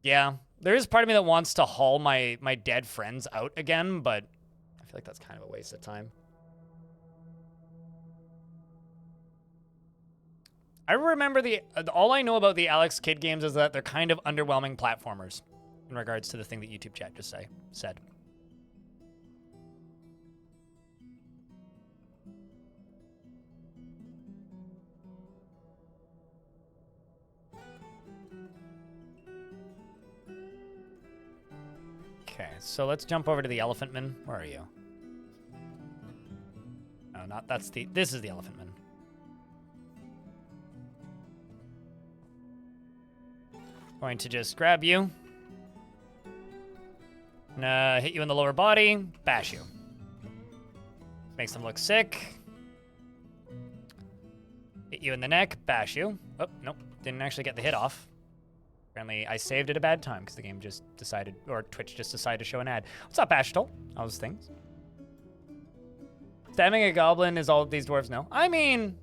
Yeah. There is part of me that wants to haul my dead friends out again, but I feel like that's kind of a waste of time. I remember all I know about the Alex Kidd games is that they're kind of underwhelming platformers in regards to the thing that YouTube chat just said. Okay, so let's jump over to the Elephant Man. Where are you? No, this is the Elephant Man. Going to just grab you. Hit you in the lower body. Bash you. Makes them look sick. Hit you in the neck. Bash you. Oh, nope. Didn't actually get the hit off. Apparently, I saved at a bad time because the game just decided, or Twitch just decided to show an ad. What's up, Ashtal? All those things. Stabbing a goblin is all these dwarves know. I mean,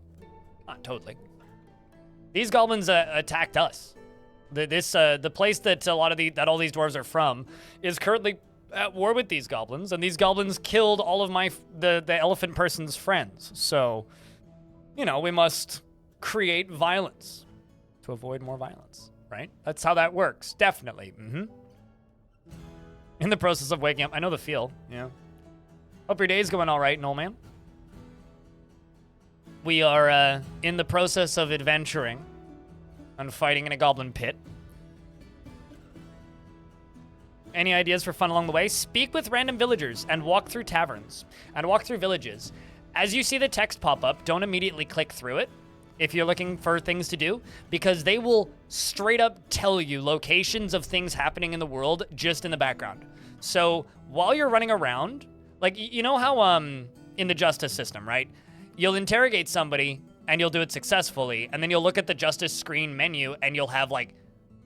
not totally. These goblins attacked us. The place that all these dwarves are from is currently at war with these goblins, and these goblins killed all of the elephant person's friends. So, you know, we must create violence to avoid more violence, right? That's how that works, definitely. In the process of waking up, I know the feel. Yeah. Hope your day's going all right, Noel man. We are in the process of adventuring and fighting in a goblin pit. Any ideas for fun along the way? Speak with random villagers and walk through taverns and walk through villages. As you see the text pop up, don't immediately click through it if you're looking for things to do, because they will straight up tell you locations of things happening in the world just in the background. So while you're running around, like, you know how in the justice system, right? You'll interrogate somebody and you'll do it successfully, and then you'll look at the justice screen menu and you'll have like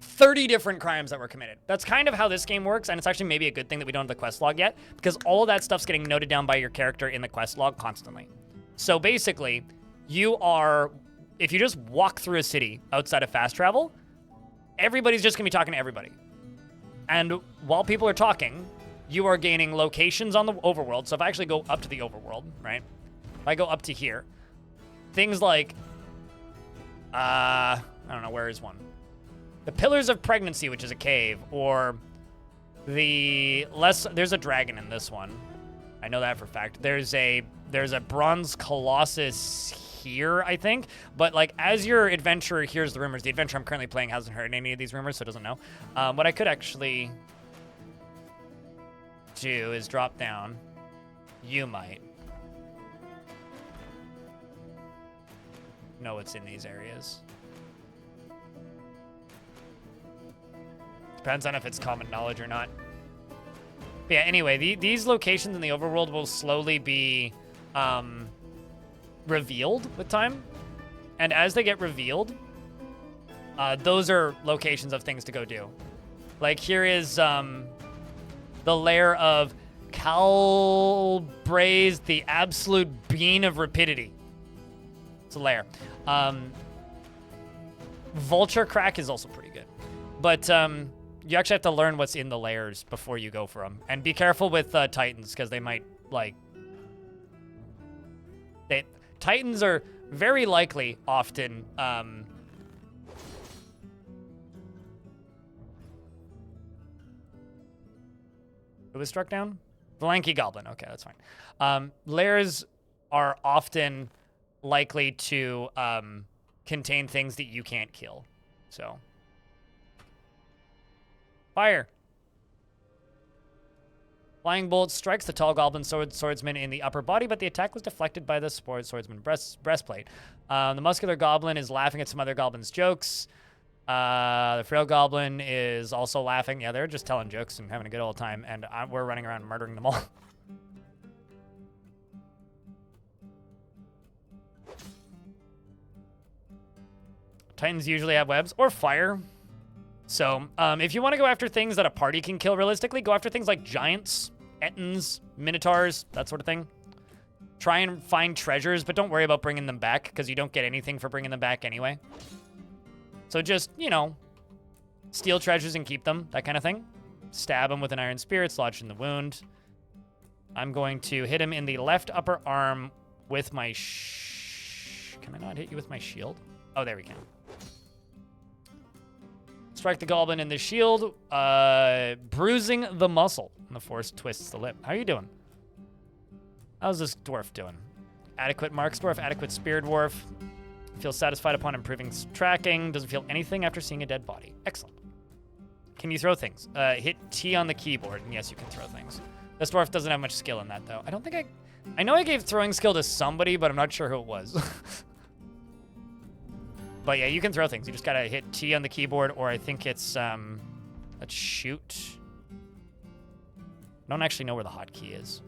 30 different crimes that were committed. That's kind of how this game works, and it's actually maybe a good thing that we don't have the quest log yet, because all of that stuff's getting noted down by your character in the quest log constantly. So basically, if you just walk through a city outside of fast travel, everybody's just gonna be talking to everybody. And while people are talking, you are gaining locations on the overworld. So if I actually go up to the overworld, right? If I go up to here, things like, I don't know, where is one? The Pillars of Pregnancy, which is a cave, or there's a dragon in this one. I know that for a fact. There's a bronze colossus here, I think. But like, as your adventurer hears the rumors, the adventurer I'm currently playing hasn't heard any of these rumors, so doesn't know. What I could actually do is drop down. You might know what's in these areas. Depends on if it's common knowledge or not. But yeah, anyway, these locations in the overworld will slowly be revealed with time. And as they get revealed, those are locations of things to go do. Like, here is the lair of Calbraze, the absolute bean of rapidity. It's a lair. Vulture Crack is also pretty good. But you actually have to learn what's in the layers before you go for them. And be careful with Titans, because they might, like... Titans are very likely often... Who was struck down? The lanky goblin. Okay, that's fine. Lairs are often likely to contain things that you can't kill. So... Fire. Flying bolt strikes the tall goblin swordsman in the upper body, but the attack was deflected by the swordsman breastplate. The muscular goblin is laughing at some other goblin's jokes. The frail goblin is also laughing. Yeah, they're just telling jokes and having a good old time, and we're running around murdering them all. Titans usually have webs or fire. So, if you want to go after things that a party can kill realistically, go after things like giants, ettins, minotaurs, that sort of thing. Try and find treasures, but don't worry about bringing them back, because you don't get anything for bringing them back anyway. So just, you know, steal treasures and keep them, that kind of thing. Stab him with an iron spear, it's lodged in the wound. I'm going to hit him in the left upper arm with my Can I not hit you with my shield? Oh, there we can. Strike the goblin in the shield, bruising the muscle. And the force twists the lip. How are you doing? How's this dwarf doing? Adequate marks dwarf, adequate spear dwarf. Feels satisfied upon improving tracking. Doesn't feel anything after seeing a dead body. Excellent. Can you throw things? Hit T on the keyboard, and yes, you can throw things. This dwarf doesn't have much skill in that, though. I don't think I know I gave throwing skill to somebody, but I'm not sure who it was. But yeah, you can throw things. You just gotta hit T on the keyboard, or I think it's, let's shoot. I don't actually know where the hotkey is.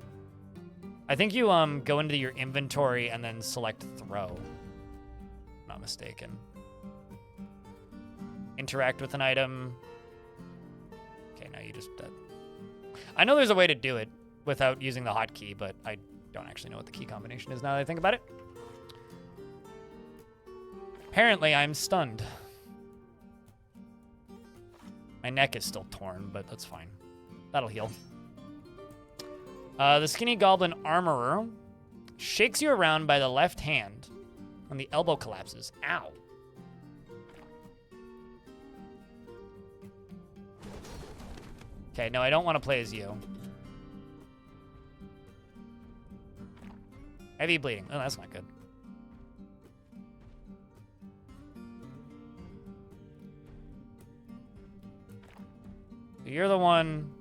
I think you, go into your inventory and then select throw. Not mistaken. Interact with an item. Okay, now you just, I know there's a way to do it without using the hotkey, but I don't actually know what the key combination is now that I think about it. Apparently, I'm stunned. My neck is still torn, but that's fine. That'll heal. The skinny goblin armorer shakes you around by the left hand when the elbow collapses. Ow. Okay, no, I don't want to play as you. Heavy bleeding. Oh, that's not good. You're the one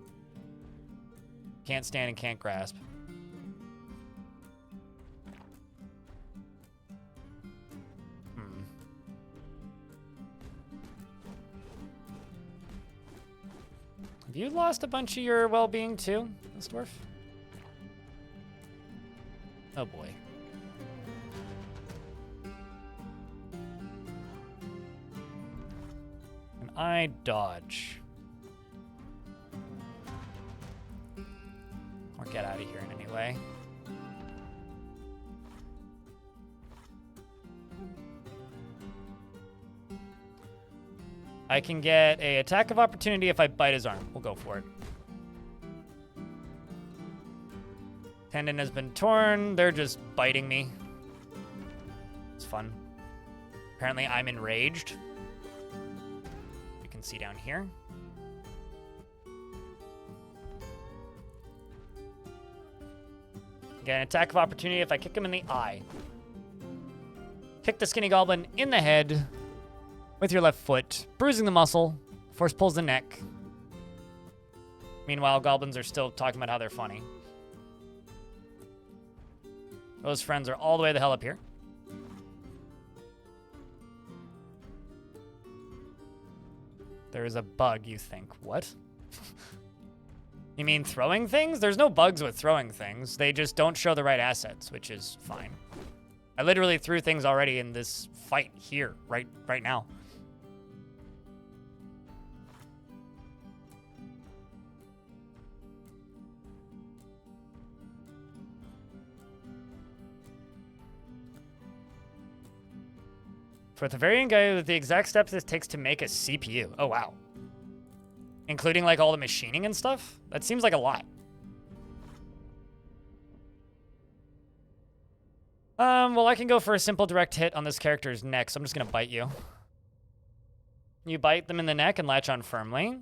can't stand and can't grasp. Have you lost a bunch of your well-being too, this dwarf? Oh boy. Can I dodge? Or get out of here in any way? I can get a attack of opportunity if I bite his arm. We'll go for it. Tendon has been torn. They're just biting me. It's fun. Apparently I'm enraged. You can see down here. Get an attack of opportunity if I kick him in the eye. Kick the skinny goblin in the head with your left foot, bruising the muscle. Force pulls the neck. Meanwhile, goblins are still talking about how they're funny. Those friends are all the way the hell up here. There is a bug, you think. What? You mean throwing things? There's no bugs with throwing things. They just don't show the right assets, which is fine. I literally threw things already in this fight here, right now. For the varying guy with the exact steps it takes to make a CPU. Oh, wow. Including, like, all the machining and stuff? That seems like a lot. Well, I can go for a simple direct hit on this character's neck, so I'm just gonna bite you. You bite them in the neck and latch on firmly.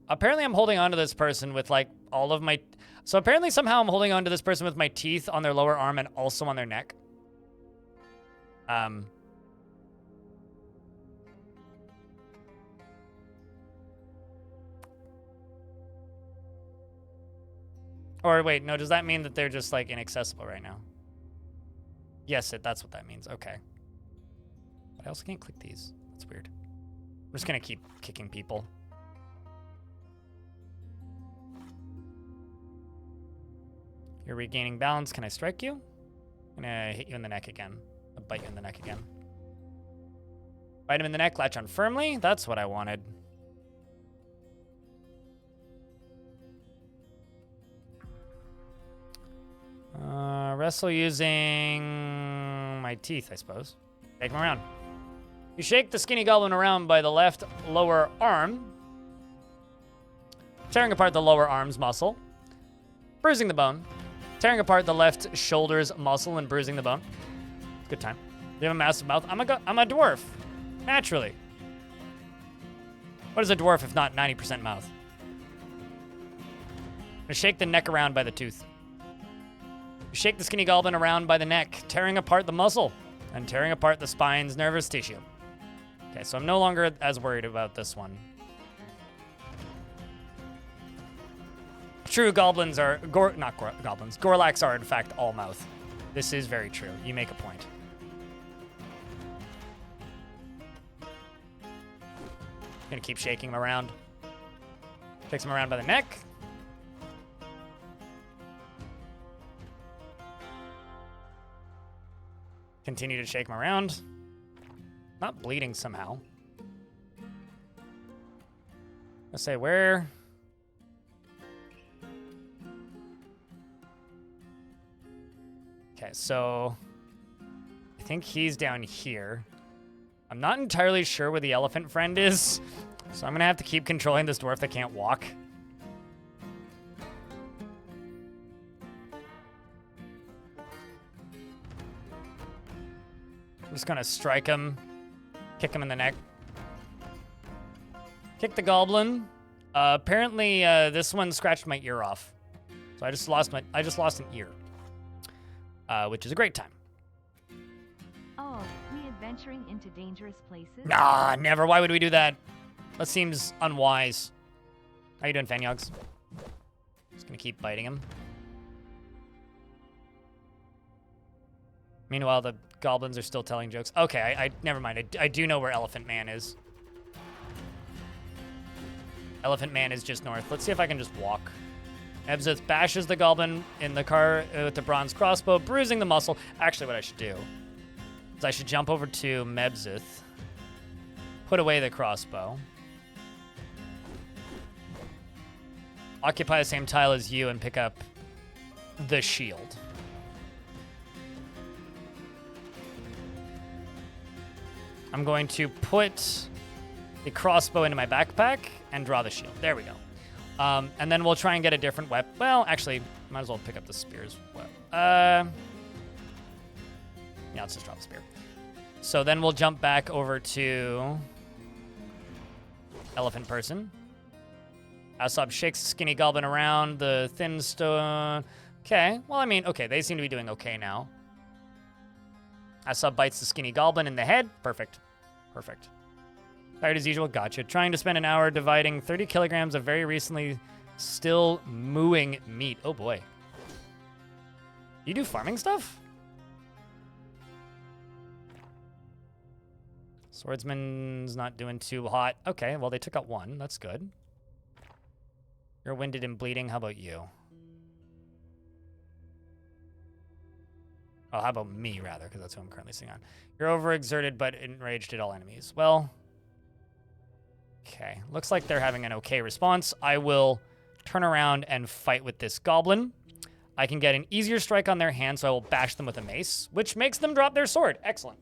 Apparently I'm holding on to this person with, like, all of my... So apparently somehow I'm holding on to this person with my teeth on their lower arm and also on their neck. Or wait, no, does that mean that they're just, like, inaccessible right now? Yes, that's what that means. Okay. But I also can't click these. That's weird. I'm just gonna keep kicking people. You're regaining balance. Can I strike you? I'm gonna hit you in the neck again. I'll bite you in the neck again. Bite him in the neck, latch on firmly. That's what I wanted. Wrestle using my teeth, I suppose. Take him around. You shake the skinny goblin around by the left lower arm, tearing apart the lower arm's muscle, bruising the bone, tearing apart the left shoulder's muscle and bruising the bone. Good time. You have a massive mouth. I'm a dwarf. Naturally. What is a dwarf if not 90% mouth? I'm gonna shake the neck around by the tooth. Shake the skinny goblin around by the neck, tearing apart the muscle and tearing apart the spine's nervous tissue. Okay, so I'm no longer as worried about this one. True goblins are... Gorlaks are, in fact, all mouth. This is very true. You make a point. Gonna keep shaking him around. Shakes him around by the neck. Continue to shake him around. Not bleeding somehow. Let's say where... Okay, so I think he's down here. I'm not entirely sure where the elephant friend is, so I'm gonna have to keep controlling this dwarf that can't walk. I'm just gonna strike him, kick him in the neck. Kick the goblin. Apparently, this one scratched my ear off, so I just lost an ear. Which is a great time. Oh, we adventuring into dangerous places? Nah, never. Why would we do that? That seems unwise. How you doing, Fanyogs? Just gonna keep biting him. Meanwhile, the goblins are still telling jokes. Okay, I never mind. I do know where Elephant Man is. Elephant Man is just north. Let's see if I can just walk. Mebzith bashes the goblin in the car with the bronze crossbow, bruising the muscle. Actually, what I should do is I should jump over to Mebzith, put away the crossbow, occupy the same tile as you, and pick up the shield. I'm going to put the crossbow into my backpack and draw the shield. There we go. And then we'll try and get a different weapon. Well, actually, might as well pick up the spear as well. Yeah, let's just drop the spear. So then we'll jump back over to Elephant Person. Asab shakes the skinny goblin around the thin stone. Okay, well, I mean, okay, they seem to be doing okay now. Asab bites the skinny goblin in the head. Perfect. Perfect. Tired as usual? Gotcha. Trying to spend an hour dividing 30 kilograms of very recently still mooing meat. Oh boy. You do farming stuff? Swordsman's not doing too hot. Okay, well, they took out one. That's good. You're winded and bleeding. How about you? Oh, how about me, rather, because that's who I'm currently sitting on. You're overexerted but enraged at all enemies. Well... Okay, looks like they're having an okay response. I will turn around and fight with this goblin. I can get an easier strike on their hand, so I will bash them with a mace, which makes them drop their sword. Excellent.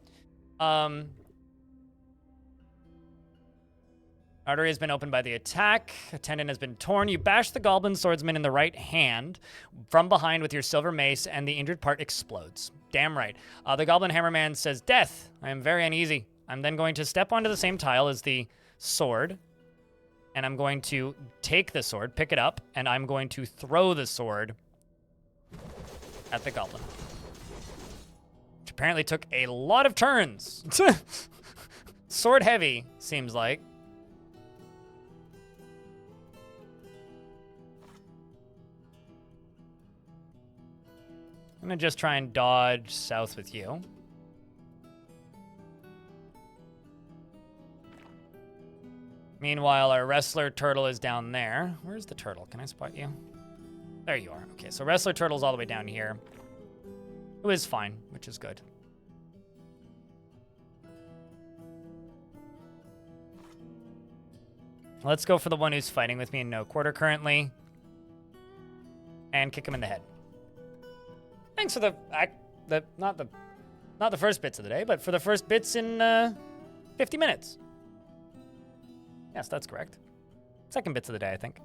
Artery has been opened by the attack. A tendon has been torn. You bash the goblin swordsman in the right hand from behind with your silver mace, and the injured part explodes. Damn right. The goblin hammerman says, "Death. I am very uneasy." I'm then going to step onto the same tile as the sword, and I'm going to take the sword, pick it up, and I'm going to throw the sword at the goblin. Which apparently took a lot of turns. Sword heavy, seems like. I'm gonna just try and dodge south with you. Meanwhile, our wrestler turtle is down there. Where's the turtle? Can I spot you? There you are. Okay, so wrestler turtle's all the way down here. It was fine, which is good. Let's go for the one who's fighting with me in no quarter currently. And kick him in the head. Thanks for not the first bits of the day, but for the first bits in 50 minutes. Yes, that's correct. Second bits of the day, I think.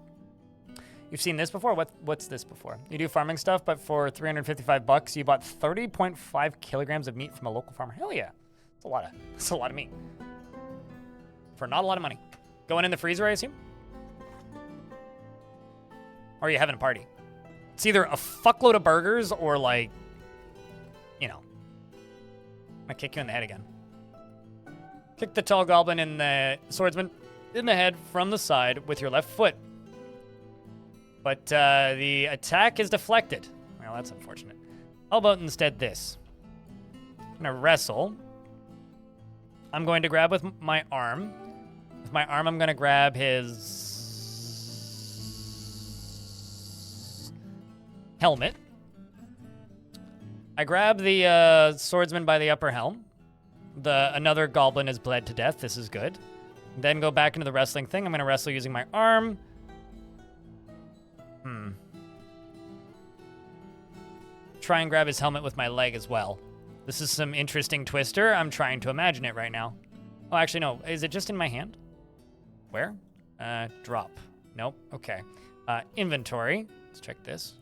You've seen this before? What's this before? You do farming stuff, but for 355 bucks, you bought 30.5 kilograms of meat from a local farmer. Hell yeah. That's a lot of meat. For not a lot of money. Going in the freezer, I assume? Or are you having a party? It's either a fuckload of burgers or, like, you know. I'm gonna kick you in the head again. Kick the tall goblin and the swordsman in the head from the side with your left foot. But the attack is deflected. Well, that's unfortunate. How about instead this? I'm gonna wrestle. I'm going to grab with my arm. With my arm, I'm gonna grab his helmet. I grab the swordsman by the upper helm. Another goblin is bled to death. This is good. Then go back into the wrestling thing. I'm going to wrestle using my arm. Try and grab his helmet with my leg as well. This is some interesting twister. I'm trying to imagine it right now. Oh, actually, no. Is it just in my hand? Where? Drop. Nope. Okay. Inventory. Let's check this.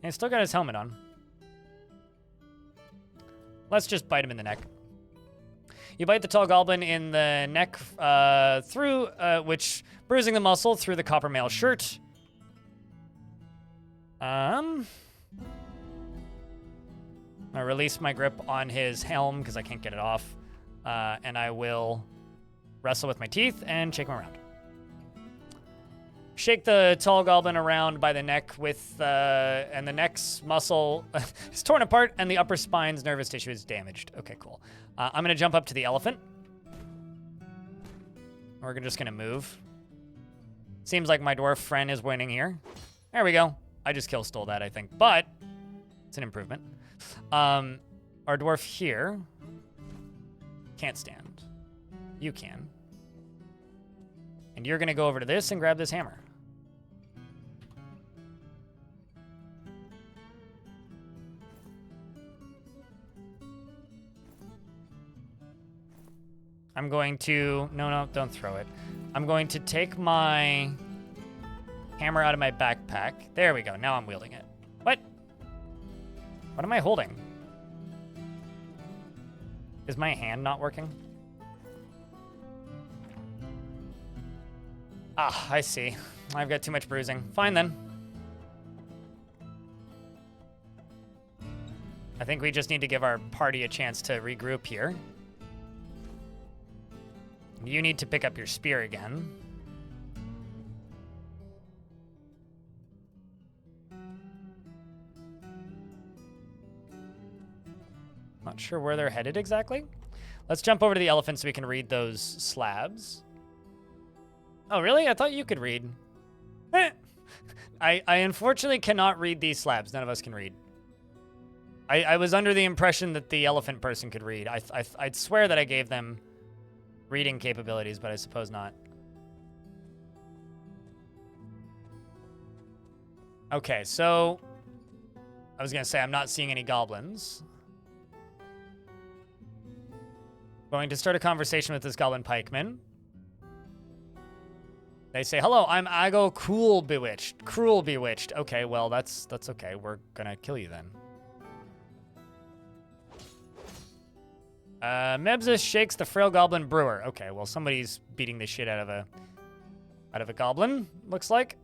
He's still got his helmet on. Let's just bite him in the neck. You bite the tall goblin in the neck through, which bruising the muscle through the copper mail shirt. I release my grip on his helm because I can't get it off, and I will wrestle with my teeth and shake him around. Shake the tall goblin around by the neck with, and the neck's muscle is torn apart and the upper spine's nervous tissue is damaged. Okay, cool. I'm gonna jump up to the elephant. We're just gonna move. Seems like my dwarf friend is winning here. There we go. I just kill stole that, I think, but it's an improvement. Our dwarf here can't stand. You can. And you're gonna go over to this and grab this hammer. I'm going to, no, don't throw it. I'm going to take my hammer out of my backpack. There we go, now I'm wielding it. What? What am I holding? Is my hand not working? Ah, I see. I've got too much bruising. Fine then. I think we just need to give our party a chance to regroup here. You need to pick up your spear again. Not sure where they're headed exactly. Let's jump over to the elephant so we can read those slabs. Oh, really? I thought you could read. I unfortunately cannot read these slabs. None of us can read. I was under the impression that the elephant person could read. I'd swear that I gave them reading capabilities, but I suppose not. Okay, so I was gonna say I'm not seeing any goblins. Going to start a conversation with this goblin pikeman. They say, hello, I'm Ago Cruel Bewitched. Cruel Bewitched. Okay, well, that's okay. We're gonna kill you then. Mebza shakes the frail goblin brewer. Okay, well, somebody's beating the shit out of a goblin, looks like.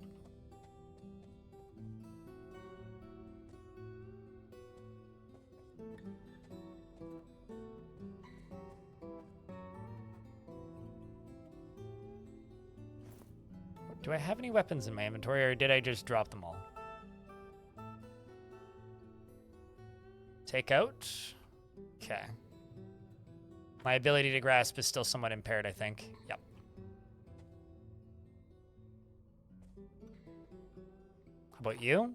Do I have any weapons in my inventory, or did I just drop them all? Take out. Okay. My ability to grasp is still somewhat impaired, I think. Yep. How about you?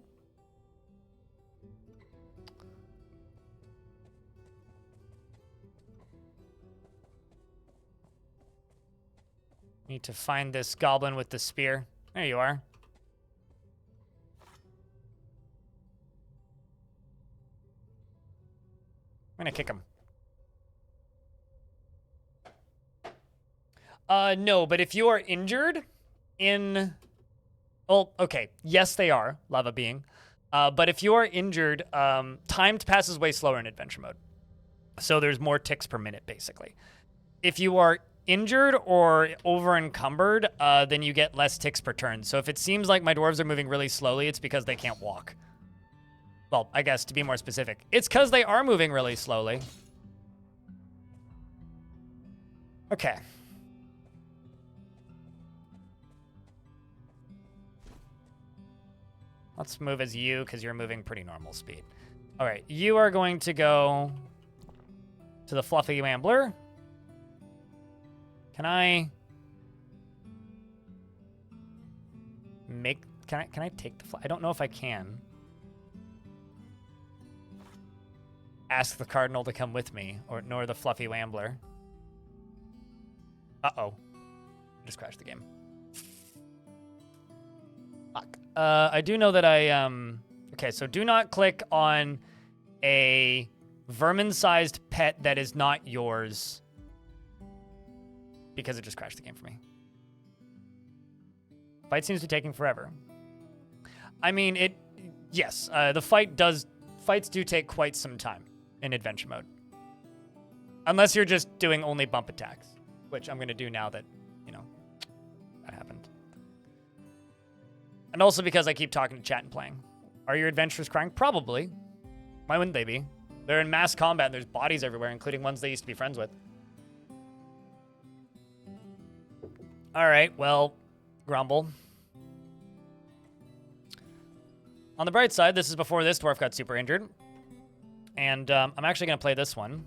Need to find this goblin with the spear. There you are. I'm gonna kick him. No, but if you are injured in... Well, okay, yes they are, lava being. But if you are injured, time passes way slower in adventure mode. So there's more ticks per minute, basically. If you are injured or over encumbered, then you get less ticks per turn. So if it seems like my dwarves are moving really slowly, it's because they can't walk. Well, I guess to be more specific, it's because they are moving really slowly. Okay. Let's move as you, because you're moving pretty normal speed. All right, you are going to go to the Fluffy Wambler. Can I make... Can I take the... I don't know if I can. Ask the Cardinal to come with me, or nor the Fluffy Wambler. Uh-oh. Just crashed the game. Fuck. I do know that I, okay, so do not click on a vermin-sized pet that is not yours, because it just crashed the game for me. Fight seems to be taking forever. I mean, yes, fights do take quite some time in adventure mode. Unless you're just doing only bump attacks, which I'm going to do now that, you know, that happened. And also because I keep talking to chat and playing. Are your adventurers crying? Probably. Why wouldn't they be? They're in mass combat and there's bodies everywhere, including ones they used to be friends with. Alright, well, grumble. On the bright side, this is before this dwarf got super injured. And I'm actually going to play this one.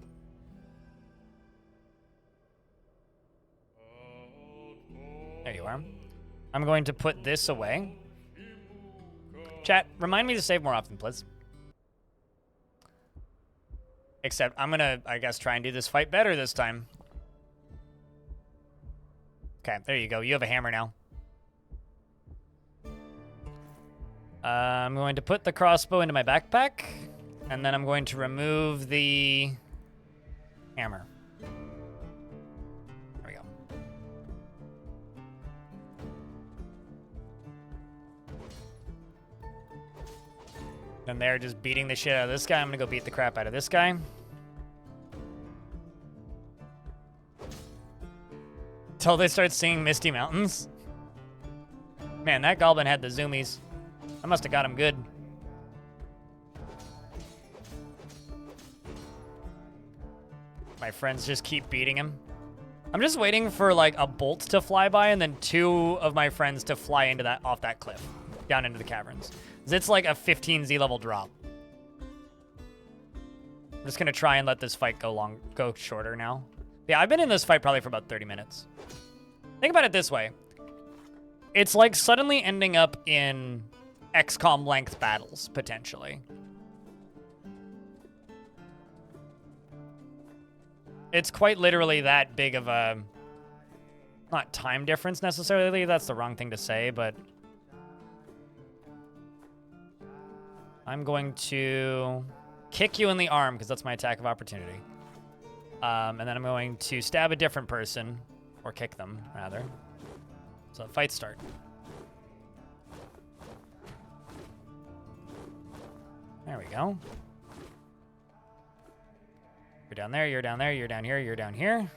There you are. I'm going to put this away. Chat, remind me to save more often, please. Except I'm gonna, I guess, try and do this fight better this time. Okay, there you go. You have a hammer now. I'm going to put the crossbow into my backpack, and then I'm going to remove the hammer. There we go. And they're just beating the shit out of this guy. I'm gonna go beat the crap out of this guy. Until they start singing Misty Mountains. Man, that goblin had the zoomies. I must have got him good. My friends just keep beating him. I'm just waiting for like a bolt to fly by and then two of my friends to fly into that off that cliff down into the caverns. It's like a 15 Z level drop. I'm just gonna try and let this fight go shorter now. Yeah, I've been in this fight probably for about 30 minutes. Think about it this way. It's like suddenly ending up in XCOM length battles, potentially. It's quite literally that big of a, not time difference necessarily, that's the wrong thing to say, but I'm going to kick you in the arm because that's my attack of opportunity. And then I'm going to stab a different person, or kick them, rather. So fight start. There we go. You're down there, you're down there, you're down here, you're down here.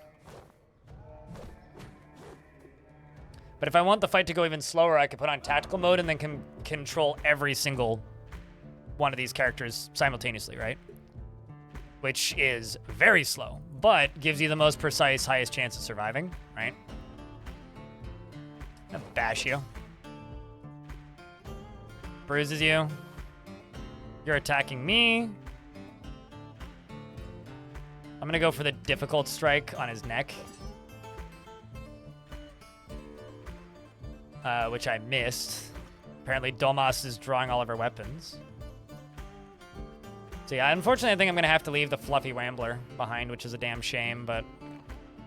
But if I want the fight to go even slower, I could put on tactical mode and then control every single one of these characters simultaneously, right? Which is very slow, but gives you the most precise, highest chance of surviving, right? I'm gonna bash you. Bruises you. You're attacking me. I'm gonna go for the difficult strike on his neck. Which I missed. Apparently Domas is drawing all of her weapons. So yeah, unfortunately I think I'm gonna have to leave the fluffy Rambler behind, which is a damn shame, but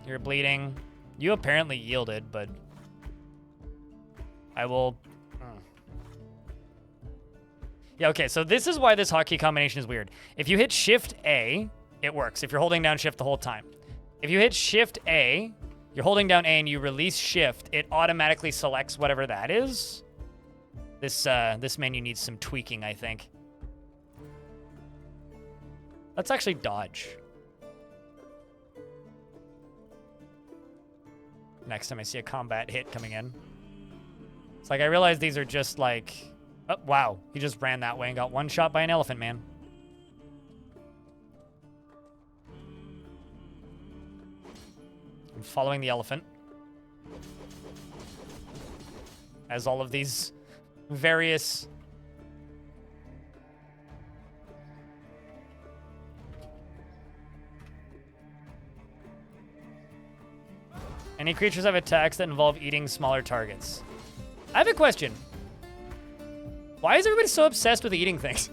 you're bleeding. You apparently yielded, but I will... Yeah, okay, so this is why this hotkey combination is weird. If you hit Shift A, it works. If you're holding down Shift the whole time. If you hit Shift A, you're holding down A and you release Shift, it automatically selects whatever that is. This menu needs some tweaking, I think. Let's actually dodge. Next time I see a combat hit coming in. It's like I realize these are just like... Oh, wow. He just ran that way and got one shot by an elephant man. I'm following the elephant. As all of these various... Any creatures have attacks that involve eating smaller targets. I have a question. Why is everybody so obsessed with eating things?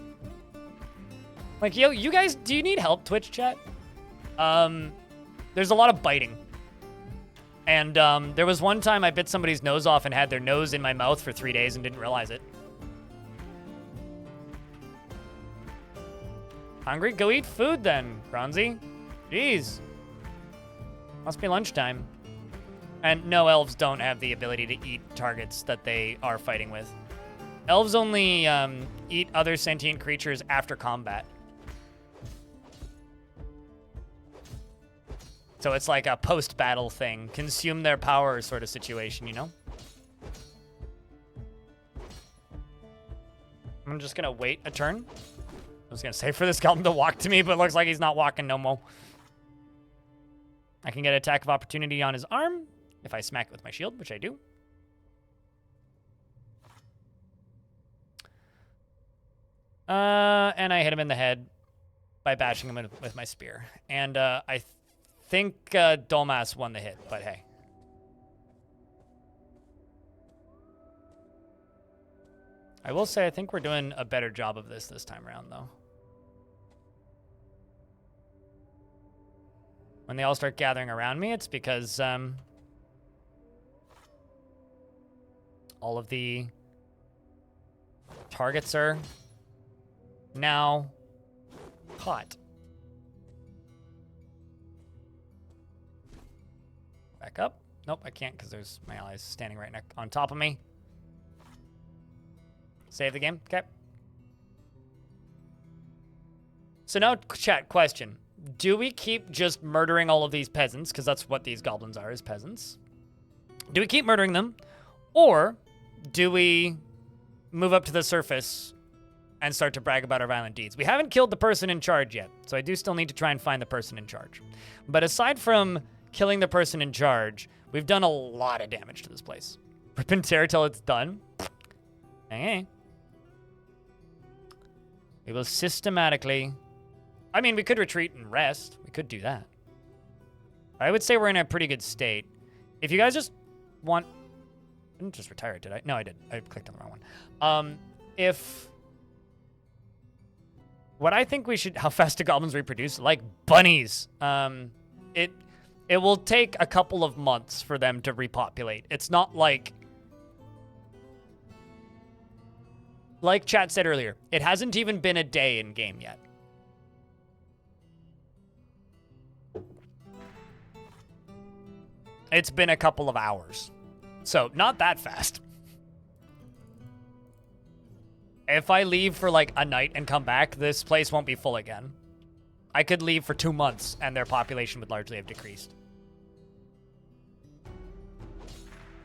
Like, yo, you guys, do you need help, Twitch chat? There's a lot of biting. And there was one time I bit somebody's nose off and had their nose in my mouth for 3 days and didn't realize it. Hungry? Go eat food then, Bronzy. Jeez. Must be lunchtime. And no, elves don't have the ability to eat targets that they are fighting with. Elves only eat other sentient creatures after combat. So it's like a post-battle thing. Consume their power sort of situation, you know? I'm just gonna wait a turn. I was gonna say for this goblin to walk to me, but it looks like he's not walking no more. I can get an attack of opportunity on his arm if I smack it with my shield, which I do. And I hit him in the head by bashing him with my spear. And I think Dolmas won the hit, but hey. I will say I think we're doing a better job of this time around, though. When they all start gathering around me, it's because all of the targets are now caught. Back up. Nope, I can't because there's my allies standing right on top of me. Save the game. Okay. So now, chat, question. Do we keep just murdering all of these peasants? Because that's what these goblins are, is peasants. Do we keep murdering them? Or do we move up to the surface and start to brag about our violent deeds? We haven't killed the person in charge yet, so I do still need to try and find the person in charge. But aside from killing the person in charge, we've done a lot of damage to this place. Rip and tear till it's done. Hey. We will systematically... I mean, we could retreat and rest. We could do that. I would say we're in a pretty good state. If you guys just want... I didn't just retire it, did I? No, I did. I clicked on the wrong one. if... What I think we should... How fast do goblins reproduce? Like bunnies. It will take a couple of months for them to repopulate. It's not like... Like chat said earlier, it hasn't even been a day in game yet. It's been a couple of hours. So, not that fast. If I leave for like a night and come back, this place won't be full again. I could leave for 2 months and their population would largely have decreased.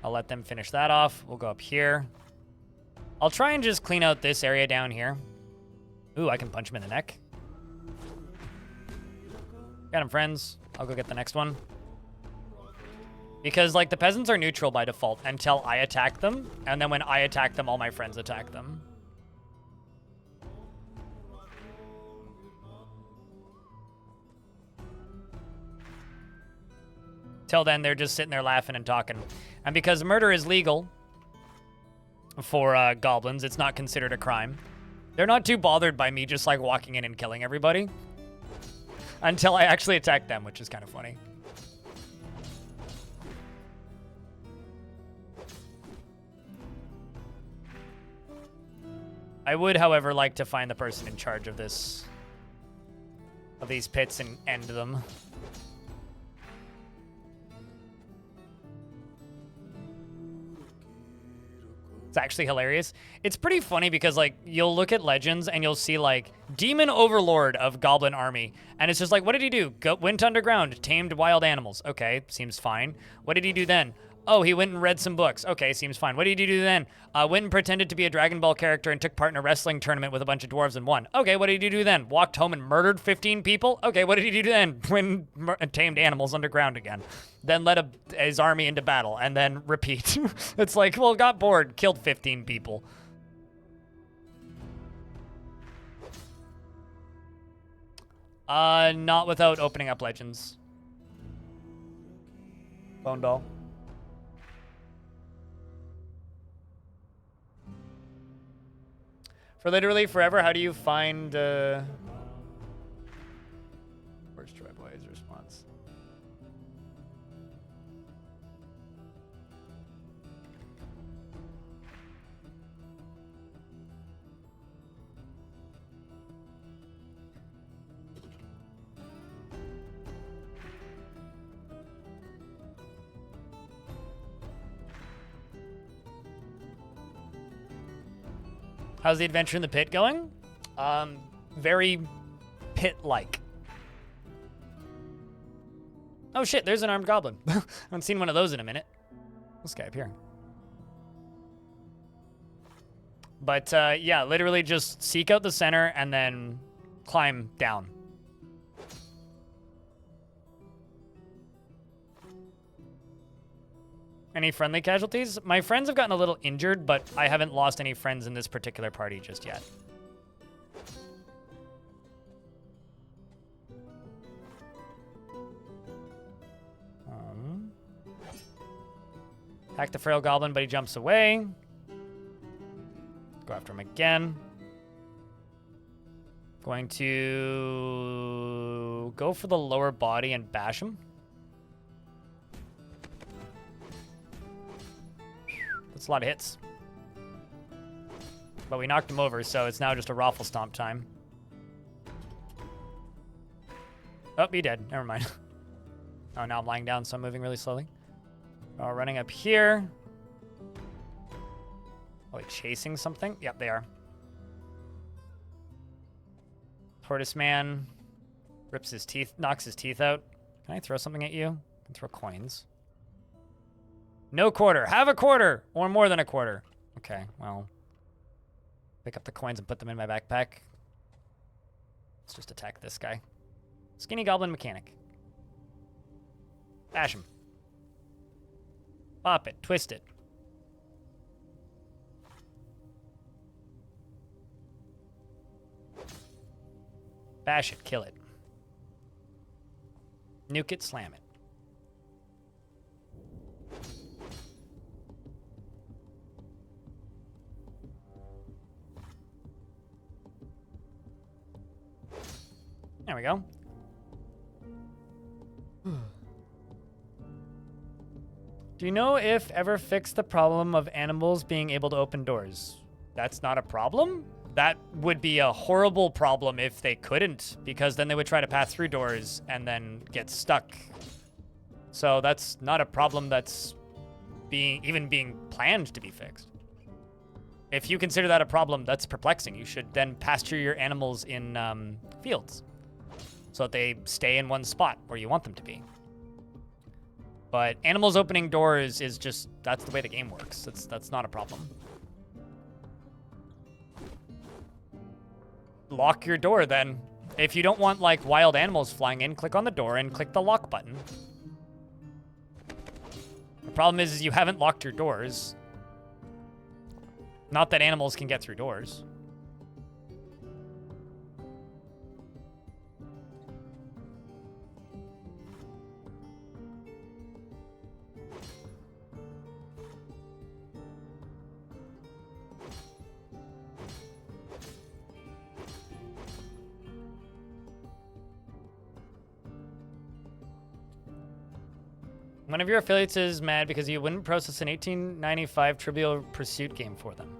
I'll let them finish that off. We'll go up here. I'll try and just clean out this area down here. Ooh, I can punch him in the neck. Got him, friends. I'll go get the next one. Because, like, the peasants are neutral by default until I attack them. And then when I attack them, all my friends attack them. Till then, they're just sitting there laughing and talking. And because murder is legal for goblins, it's not considered a crime. They're not too bothered by me just, like, walking in and killing everybody. Until I actually attack them, which is kind of funny. I would, however, like to find the person in charge of this, of these pits and end them. It's actually hilarious. It's pretty funny because, like, you'll look at Legends and you'll see, like, Demon Overlord of Goblin Army. And it's just like, what did he do? Went underground, tamed wild animals. Okay, seems fine. What did he do then? Oh, he went and read some books. Okay, seems fine. What did he do then? Went and pretended to be a Dragon Ball character and took part in a wrestling tournament with a bunch of dwarves and won. Okay, what did he do then? Walked home and murdered 15 people? Okay, what did he do then? Went and tamed animals underground again. Then led his army into battle, and then repeat. It's like, well, got bored, killed 15 people. Not without opening up Legends. Bone doll. For literally forever, how do you find, Where's Troy Boy's response? How's the adventure in the pit going? Very pit-like. Oh shit, there's an armed goblin. I haven't seen one of those in a minute. This guy up here. But yeah, literally just seek out the center and then climb down. Any friendly casualties? My friends have gotten a little injured, but I haven't lost any friends in this particular party just yet. Attack the frail goblin, but he jumps away. Go after him again. Going to go for the lower body and bash him. That's a lot of hits. But we knocked him over, so it's now just a raffle stomp time. Oh, he dead. Never mind. Oh, now I'm lying down, so I'm moving really slowly. Oh, running up here. Oh, wait, chasing something? Yep, they are. Tortoise man rips his teeth, knocks his teeth out. Can I throw something at you? I can throw coins. No quarter. Have a quarter! Or more than a quarter. Okay, well. Pick up the coins and put them in my backpack. Let's just attack this guy. Skinny goblin mechanic. Bash him. Pop it. Twist it. Bash it. Kill it. Nuke it. Slam it. we go. Do you know if ever fixed the problem of animals being able to open doors? That's not a problem? That would be a horrible problem if they couldn't, because then they would try to pass through doors and then get stuck. So that's not a problem that's even being planned to be fixed. If you consider that a problem, that's perplexing. You should then pasture your animals in fields so that they stay in one spot where you want them to be. But animals opening doors is just, that's the way the game works. That's not a problem. Lock your door then. If you don't want like wild animals flying in, click on the door and click the lock button. The problem is you haven't locked your doors. Not that animals can get through doors. One of your affiliates is mad because you wouldn't process an 1895 Trivial Pursuit game for them.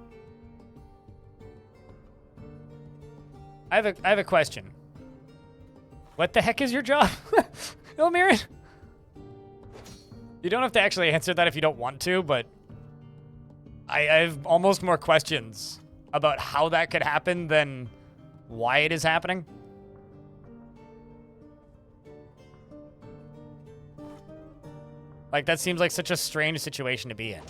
I have a question. What the heck is your job? Ilmirin? You don't have to actually answer that if you don't want to, but I have almost more questions about how that could happen than why it is happening. Like, that seems like such a strange situation to be in.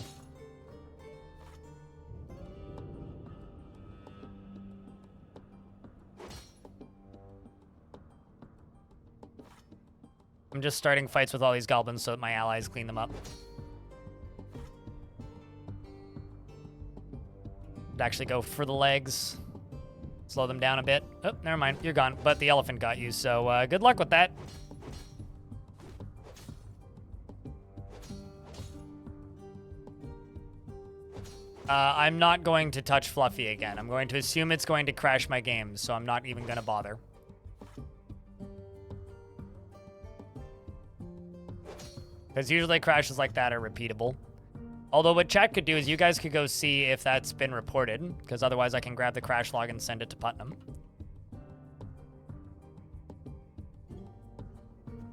I'm just starting fights with all these goblins so that my allies clean them up. I'd actually go for the legs. Slow them down a bit. Oh, never mind. You're gone. But the elephant got you, so good luck with that. I'm not going to touch Fluffy again. I'm going to assume it's going to crash my game, so I'm not even going to bother. Because usually crashes like that are repeatable. Although what chat could do is you guys could go see if that's been reported, because otherwise I can grab the crash log and send it to Putnam.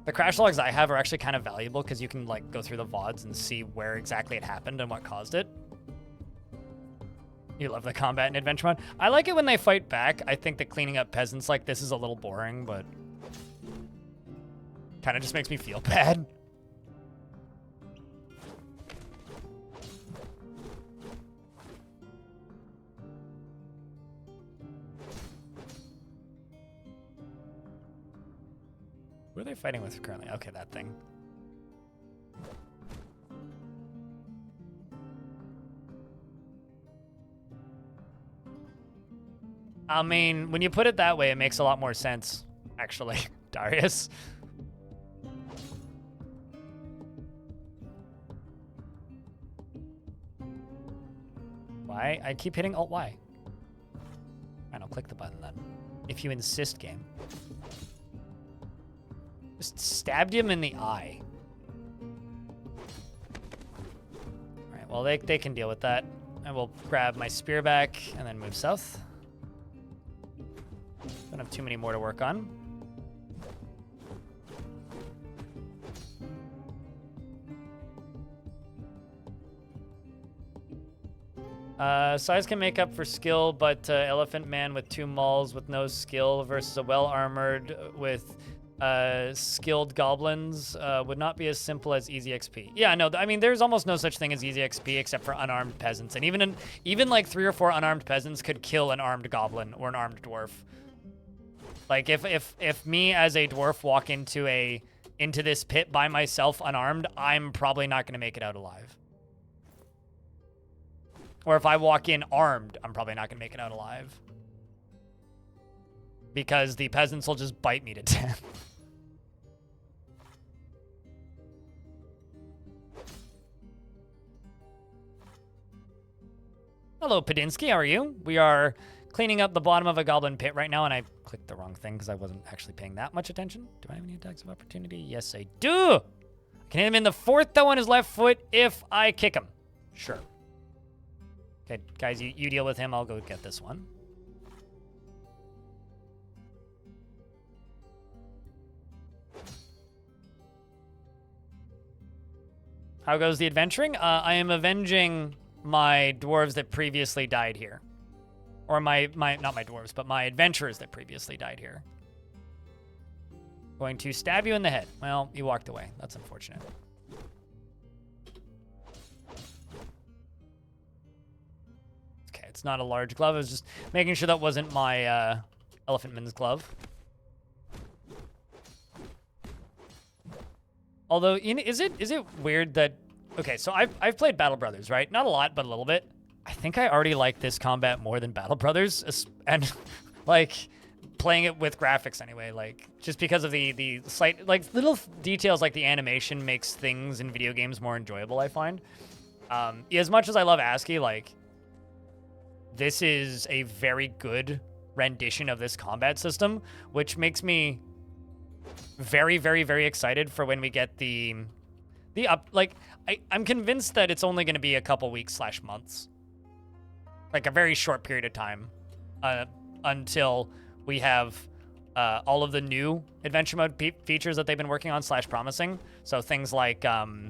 The crash logs I have are actually kind of valuable because you can like go through the VODs and see where exactly it happened and what caused it. You love the combat in Adventure Mode. I like it when they fight back. I think that cleaning up peasants like this is a little boring, but kind of just makes me feel bad. Who are they fighting with currently? Okay, that thing. I mean, when you put it that way, it makes a lot more sense, actually, Darius. Why? I keep hitting Alt-Y. Fine, I'll click the button then. If you insist, game. Just stabbed him in the eye. Alright, well, they can deal with that. I will grab my spear back and then move south. Don't have too many more to work on. Size can make up for skill, but Elephant Man with 2 mauls with no skill versus a well-armored with skilled goblins would not be as simple as easy XP. Yeah, no, I mean, there's almost no such thing as easy XP except for unarmed peasants. And even like 3 or 4 unarmed peasants could kill an armed goblin or an armed dwarf. Like, if me as a dwarf walk into this pit by myself unarmed, I'm probably not going to make it out alive. Or if I walk in armed, I'm probably not going to make it out alive. Because the peasants will just bite me to death. Hello, Padinsky. How are you? We are cleaning up the bottom of a goblin pit right now, and I clicked the wrong thing because I wasn't actually paying that much attention. Do I have any attacks of opportunity? Yes, I do. I can hit him in the 4th, though, on his left foot if I kick him. Sure. Okay, guys, you deal with him. I'll go get this one. How goes the adventuring? I am avenging my dwarves that previously died here. Or not my dwarves, but my adventurers that previously died here. Going to stab you in the head. Well, you walked away. That's unfortunate. Okay, it's not a large glove. I was just making sure that wasn't my elephant man's glove. Although, is it weird that... Okay, so I've played Battle Brothers, right? Not a lot, but a little bit. I think I already like this combat more than Battle Brothers, and like playing it with graphics anyway. Like just because of the slight little details like the animation makes things in video games more enjoyable. I find. As much as I love ASCII, like this is a very good rendition of this combat system, which makes me very, very, very excited for when we get the up. Like, I'm convinced that it's only going to be a couple weeks / months, like a very short period of time, until we have all of the new adventure mode features that they've been working on / promising. So things like the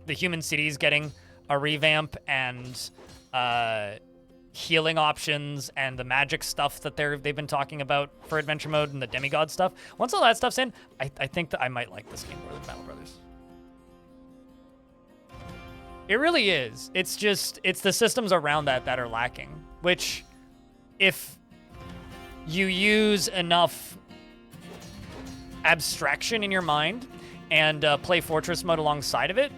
human cities getting a revamp, and healing options, and the magic stuff that they've been talking about for adventure mode, and the demigod stuff. Once all that stuff's in, I think that I might like this game more than Battle Brothers. It really is. It's the systems around that are lacking, which if you use enough abstraction in your mind and play Fortress mode alongside of it,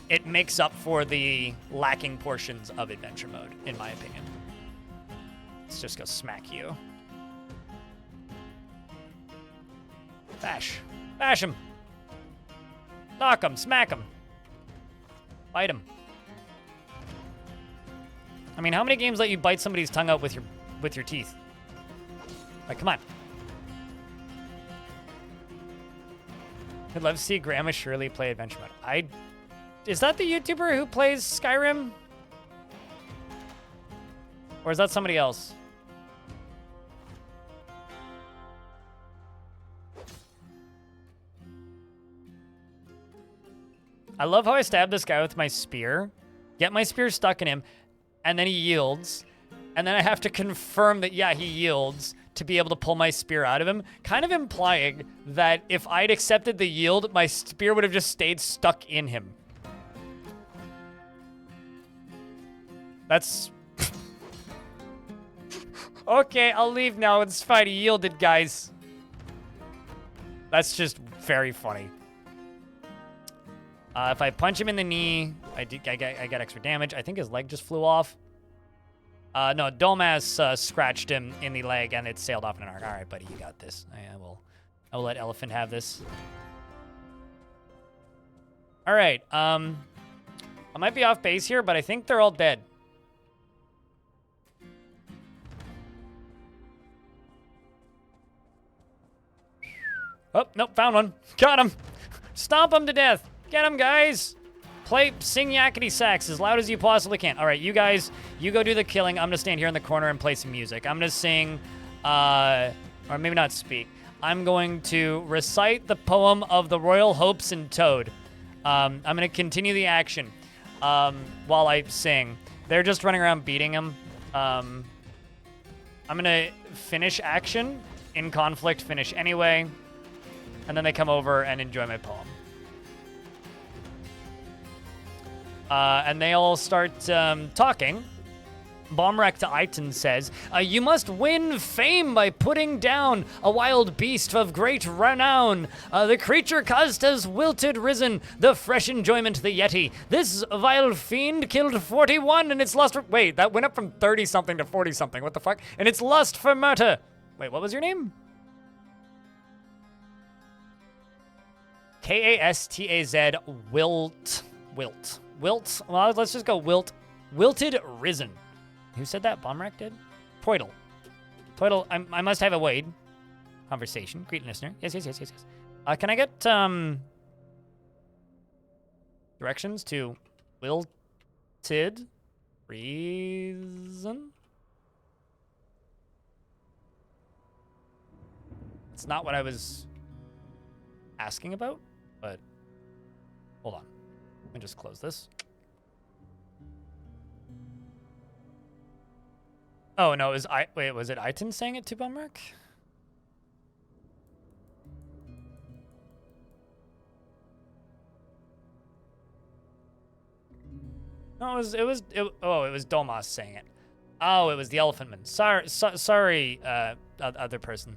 it makes up for the lacking portions of adventure mode, in my opinion. Let's just go smack you. Bash. Bash him. Knock him. Smack him. Bite him. I mean, how many games let you bite somebody's tongue out with your teeth? Like, come on. I'd love to see Grandma Shirley play adventure mode. Is that the YouTuber who plays Skyrim? Or is that somebody else? I love how I stab this guy with my spear, get my spear stuck in him, and then he yields. And then I have to confirm that, yeah, he yields to be able to pull my spear out of him, kind of implying that if I'd accepted the yield, my spear would have just stayed stuck in him. That's... Okay, I'll leave now. It's fine. He yielded, guys. That's just very funny. If I punch him in the knee, I get extra damage. I think his leg just flew off. No, Dolmas scratched him in the leg, and it sailed off in an arc. All right, buddy, you got this. I will let Elephant have this. All right. I might be off base here, but I think they're all dead. Oh, nope, found one. Got him. Stomp him to death. Get him, guys. Sing yakety sax as loud as you possibly can. All right, you guys, you go do the killing. I'm going to stand here in the corner and play some music. I'm going to sing, or maybe not speak. I'm going to recite the poem of the Royal Hopes and Toad. I'm going to continue the action while I sing. They're just running around beating him. I'm going to finish action in conflict, finish anyway. And then they come over and enjoy my poem. And they all start talking. Bombwreck to Iton says, you must win fame by putting down a wild beast of great renown. The creature caused has wilted risen, the fresh enjoyment the Yeti. This vile fiend killed 41 and its lust for... Wait, that went up from 30-something to 40-something. What the fuck? And its lust for murder. Wait, what was your name? Kastaz Wilt. Wilt. Well, let's just go Wilt Wilted Risen. Who said that? Bombrack did? Toidle. Toidle, I must have a wade. Conversation. Great listener. Yes. Can I get directions to Wilted Reason? It's not what I was asking about, but hold on. Let me just close this. Oh no, was it Iton saying it to Bumrick? No, it was Domas saying it. Oh, it was the Elephant Man. Sorry, other person.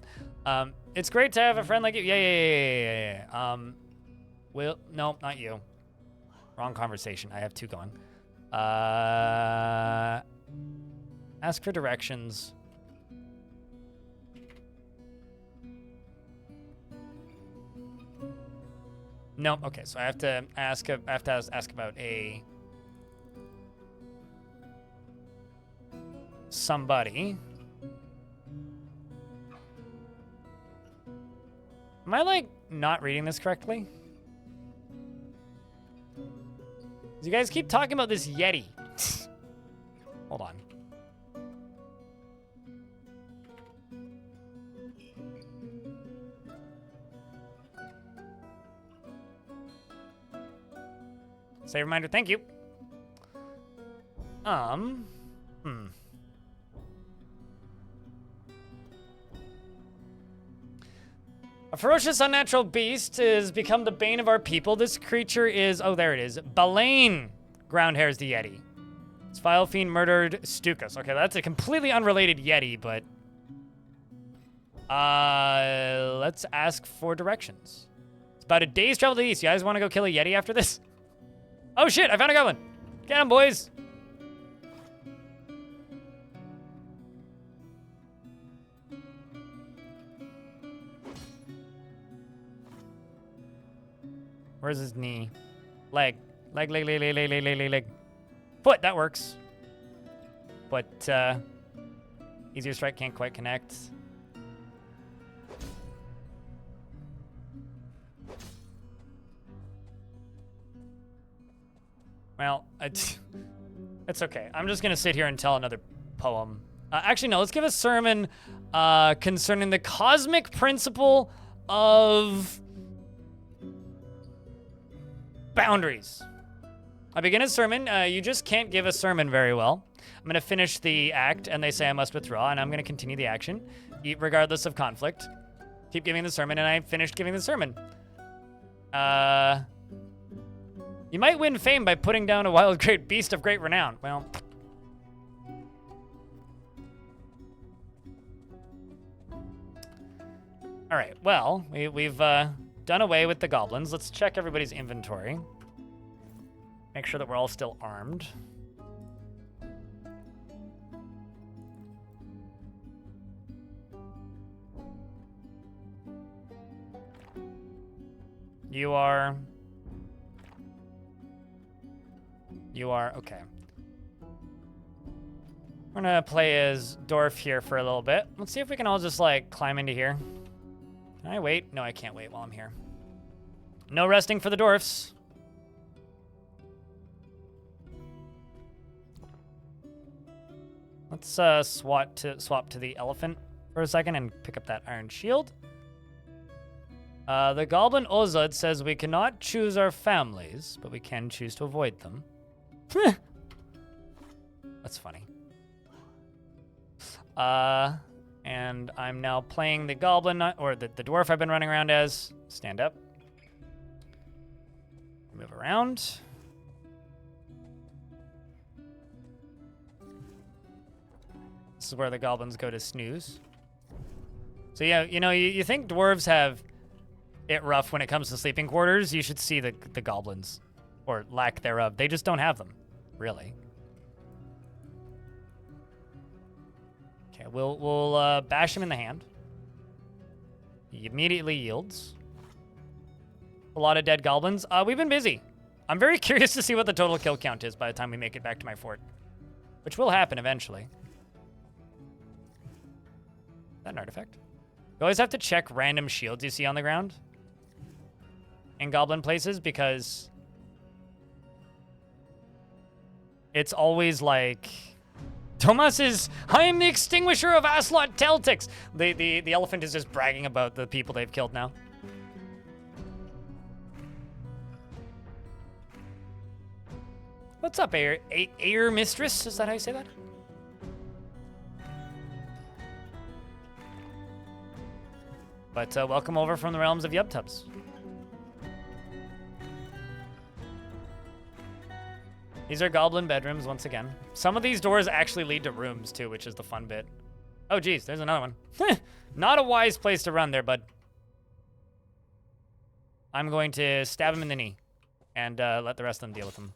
It's great to have a friend like you. Yeah. No, not you. Wrong conversation. I have two going. Ask for directions. No, okay, so I have to ask about somebody. Am I like not reading this correctly? You guys keep talking about this Yeti. Hold on. Save reminder, thank you. A ferocious, unnatural beast has become the bane of our people. This creature is, oh, there it is. Balain ground hares the Yeti. Its vile fiend murdered Stukas. Okay, that's a completely unrelated Yeti, but let's ask for directions. It's about a day's travel to the east. You guys want to go kill a Yeti after this? Oh shit, I found a goblin. Get him, boys. Where's his knee? Leg. Leg. Foot, that works. But, easier strike can't quite connect. Well, it's okay. I'm just gonna sit here and tell another poem. Actually, no, let's give a sermon concerning the cosmic principle of boundaries. I begin a sermon. You just can't give a sermon very well. I'm gonna finish the act, and they say I must withdraw, and I'm gonna continue the action, regardless of conflict. Keep giving the sermon, and I finished giving the sermon. You might win fame by putting down a wild, great beast of great renown. Well. All right, well, we've done away with the goblins. Let's check everybody's inventory. Make sure that we're all still armed. You are, okay. We're gonna play as Dwarf here for a little bit. Let's see if we can all just like climb into here. Can I wait? No, I can't wait while I'm here. No resting for the dwarfs. Let's swap to the elephant for a second and pick up that iron shield. The goblin Ozud says we cannot choose our families, but we can choose to avoid them. That's funny. And I'm now playing the goblin, or the dwarf I've been running around as. Stand up. Move around. This is where the goblins go to snooze. So yeah, you know, you think dwarves have it rough when it comes to sleeping quarters. You should see the goblins, or lack thereof. They just don't have them, really. Okay, we'll bash him in the hand. He immediately yields. A lot of dead goblins. We've been busy. I'm very curious to see what the total kill count is by the time we make it back to my fort. which will happen eventually. Is that an artifact? You always have to check random shields you see on the ground in goblin places because it's always like, Thomas is, I am the extinguisher of Aslot Teltix. The elephant is just bragging about the people they've killed now. What's up, Air Mistress? Is that how you say that? But welcome over from the realms of Yubtubs. These are goblin bedrooms once again. Some of these doors actually lead to rooms too, which is the fun bit. Oh geez, there's another one. Not a wise place to run there, bud. I'm going to stab him in the knee and let the rest of them deal with him.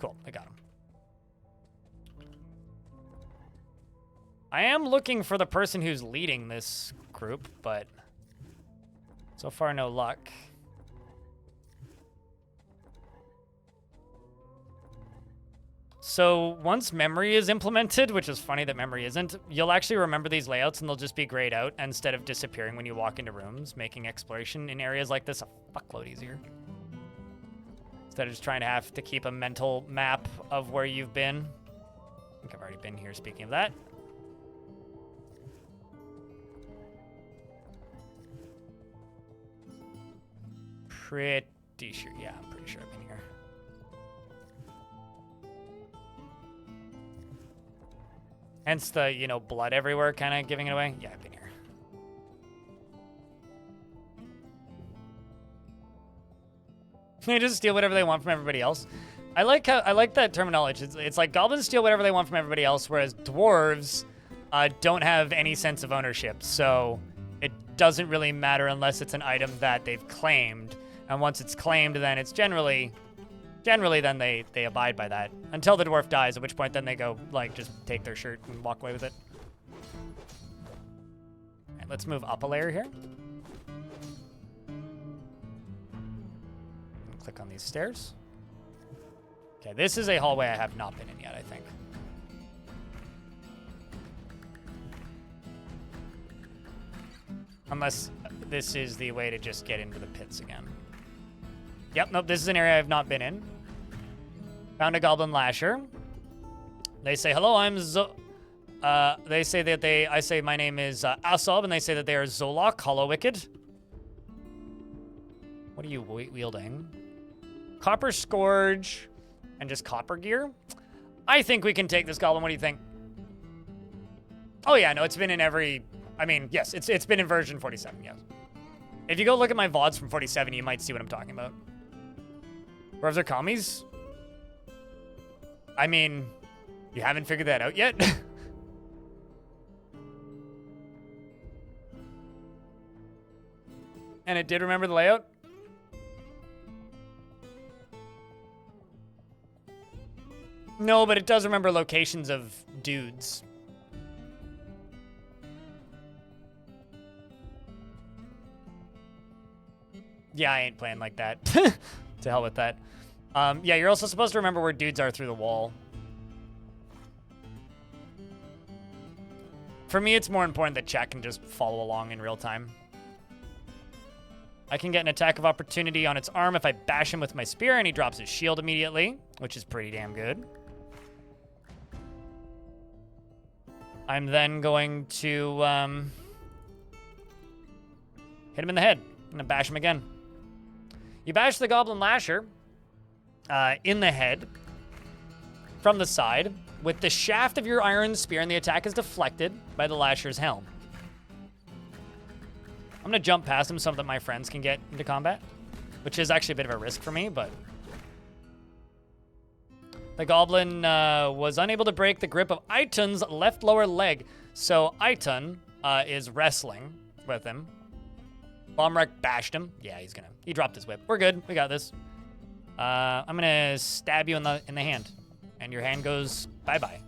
Cool, I got him. I am looking for the person who's leading this group, but so far no luck. So once memory is implemented, which is funny that memory isn't, you'll actually remember these layouts and they'll just be grayed out instead of disappearing when you walk into rooms, making exploration in areas like this a fuckload easier. Instead of just trying to have to keep a mental map of where you've been. I think I've already been here, speaking of that. Pretty sure, yeah, I'm pretty sure I've been here. Hence the, you know, blood everywhere kind of giving it away. Yeah, I've been here. They just steal whatever they want from everybody else. I like that terminology. It's like goblins steal whatever they want from everybody else, whereas dwarves don't have any sense of ownership. So it doesn't really matter unless it's an item that they've claimed. And once it's claimed, then it's generally then they abide by that. Until the dwarf dies, at which point then they go, like, just take their shirt and walk away with it. All right, let's move up a layer here. Click on these stairs. Okay, this is a hallway I have not been in yet, I think. Unless this is the way to just get into the pits again. Yep, nope, this is an area I've not been in. Found a goblin lasher. They say, hello, I'm they say that I say my name is Asob, and they say that they are Zolok, Hollow Wicked. What are you wielding? Copper Scourge and just copper gear. I think we can take this goblin. What do you think? Oh yeah, no, it's been in every, I mean, yes, it's been in version 47, yes. If you go look at my VODs from 47, you might see what I'm talking about. Dwarves are commies? I mean, you haven't figured that out yet? And it did remember the layout? No, but it does remember locations of dudes. Yeah, I ain't playing like that. To hell with that. Yeah, you're also supposed to remember where dudes are through the wall. For me, it's more important that chat can just follow along in real time. I can get an attack of opportunity on its arm if I bash him with my spear, and he drops his shield immediately, which is pretty damn good. I'm then going to hit him in the head. I'm gonna bash him again. You bash the goblin lasher in the head from the side with the shaft of your iron spear, and the attack is deflected by the lasher's helm. I'm gonna jump past him so that my friends can get into combat, which is actually a bit of a risk for me, but the goblin was unable to break the grip of Aitun's left lower leg, so Aitun is wrestling with him. Bombwreck bashed him. Yeah, he dropped his whip. We're good. We got this. I'm gonna stab you in the hand, and your hand goes bye-bye.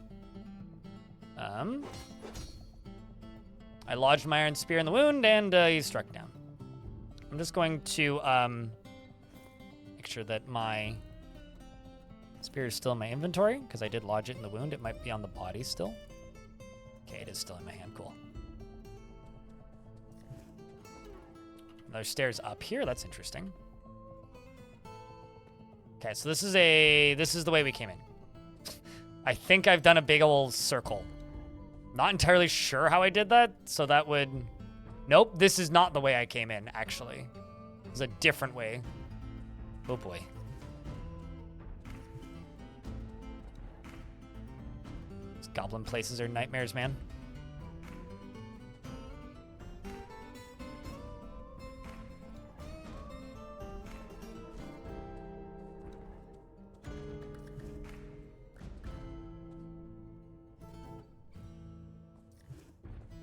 I lodged my iron spear in the wound, and he struck down. I'm just going to make sure that my spear is still in my inventory, because I did lodge it in the wound. It might be on the body still. Okay, it is still in my hand. Cool. There's stairs up here. That's interesting. Okay, so this is the way we came in. I think I've done a big old circle. Not entirely sure how I did that, so that would... Nope, this is not the way I came in, actually. It's a different way. Oh boy. These goblin places are nightmares, man.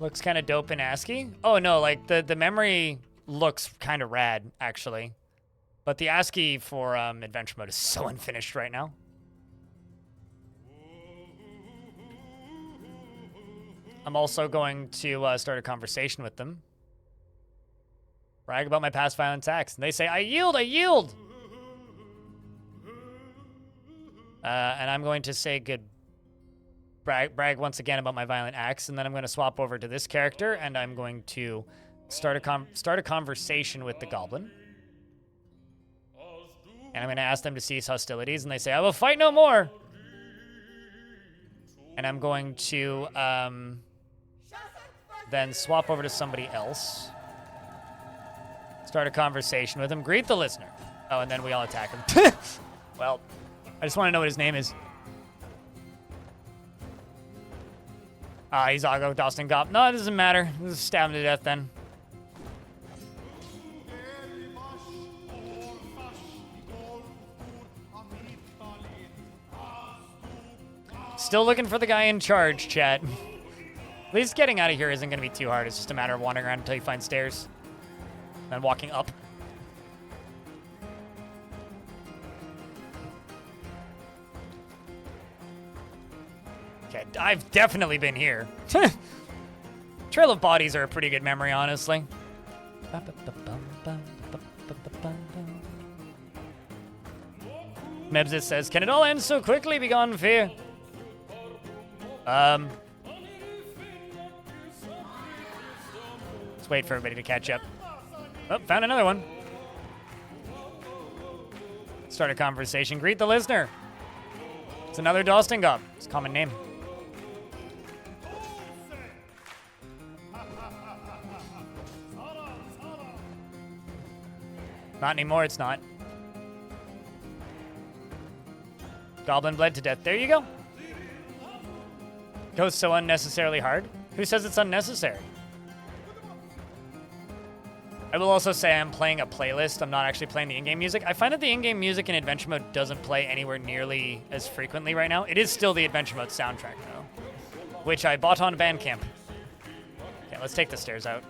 Looks kind of dope in ASCII. Oh no, like the memory looks kind of rad, actually. But the ASCII for adventure mode is so unfinished right now. I'm also going to start a conversation with them. Brag about my past violent acts. And they say, I yield, I yield! And I'm going to say brag once again about my violent acts, and then I'm going to swap over to this character, and I'm going to start a conversation with the goblin. And I'm going to ask them to cease hostilities, and they say, I will fight no more! And I'm going to then swap over to somebody else. Start a conversation with him. Greet the listener. Oh, and then we all attack him. Well, I just want to know what his name is. He's Ago Dawson Gop. No, it doesn't matter. Just stab him to death then. Still looking for the guy in charge, chat. At least getting out of here isn't going to be too hard. It's just a matter of wandering around until you find stairs. Then walking up. Okay, I've definitely been here. Trail of Bodies are a pretty good memory, honestly. Mebzit says, can it all end so quickly, begone fear? Let's wait for everybody to catch up. Oh, found another one. Start a conversation. Greet the listener. It's another Dostengop. It's a common name. Not anymore, it's not. Goblin bled to death. There you go. Goes so unnecessarily hard. Who says it's unnecessary? I will also say I'm playing a playlist. I'm not actually playing the in-game music. I find that the in-game music in adventure mode doesn't play anywhere nearly as frequently right now. It is still the adventure mode soundtrack, though, which I bought on Bandcamp. Okay, let's take the stairs out.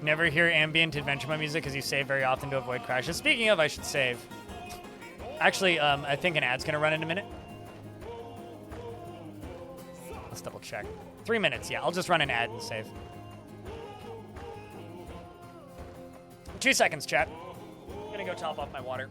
Never hear ambient adventure mode music because you save very often to avoid crashes. Speaking of, I should save. Actually, I think an ad's going to run in a minute. Let's double check. 3 minutes, yeah. I'll just run an ad and save. 2 seconds, chat. I'm going to go top off my water.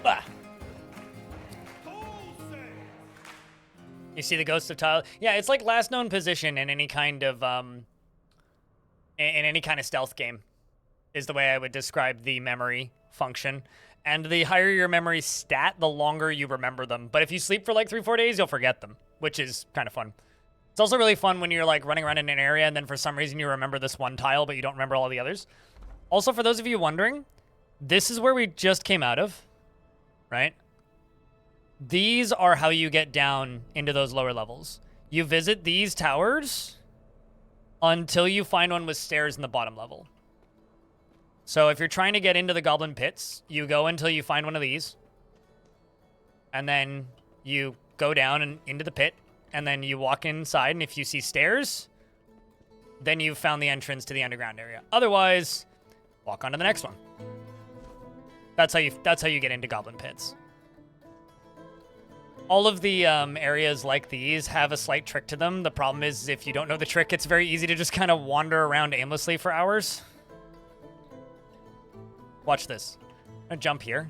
Ah. You see the ghost of Tyler? Yeah, it's like last known position in any kind of in any kind of stealth game, is the way I would describe the memory function. And the higher your memory stat, the longer you remember them. But if you sleep for like 3-4 days, you'll forget them, which is kind of fun. It's also really fun when you're like running around in an area and then for some reason you remember this one tile, but you don't remember all the others. Also, for those of you wondering, this is where we just came out of, right? These are how you get down into those lower levels. You visit these towers until you find one with stairs in the bottom level. So if you're trying to get into the goblin pits, you go until you find one of these. And then you go down and into the pit. And then you walk inside, and if you see stairs, then you've found the entrance to the underground area. Otherwise, walk on to the next one. That's how you get into goblin pits. All of the areas like these have a slight trick to them. The problem is if you don't know the trick, it's very easy to just kind of wander around aimlessly for hours. Watch this. I'm gonna jump here.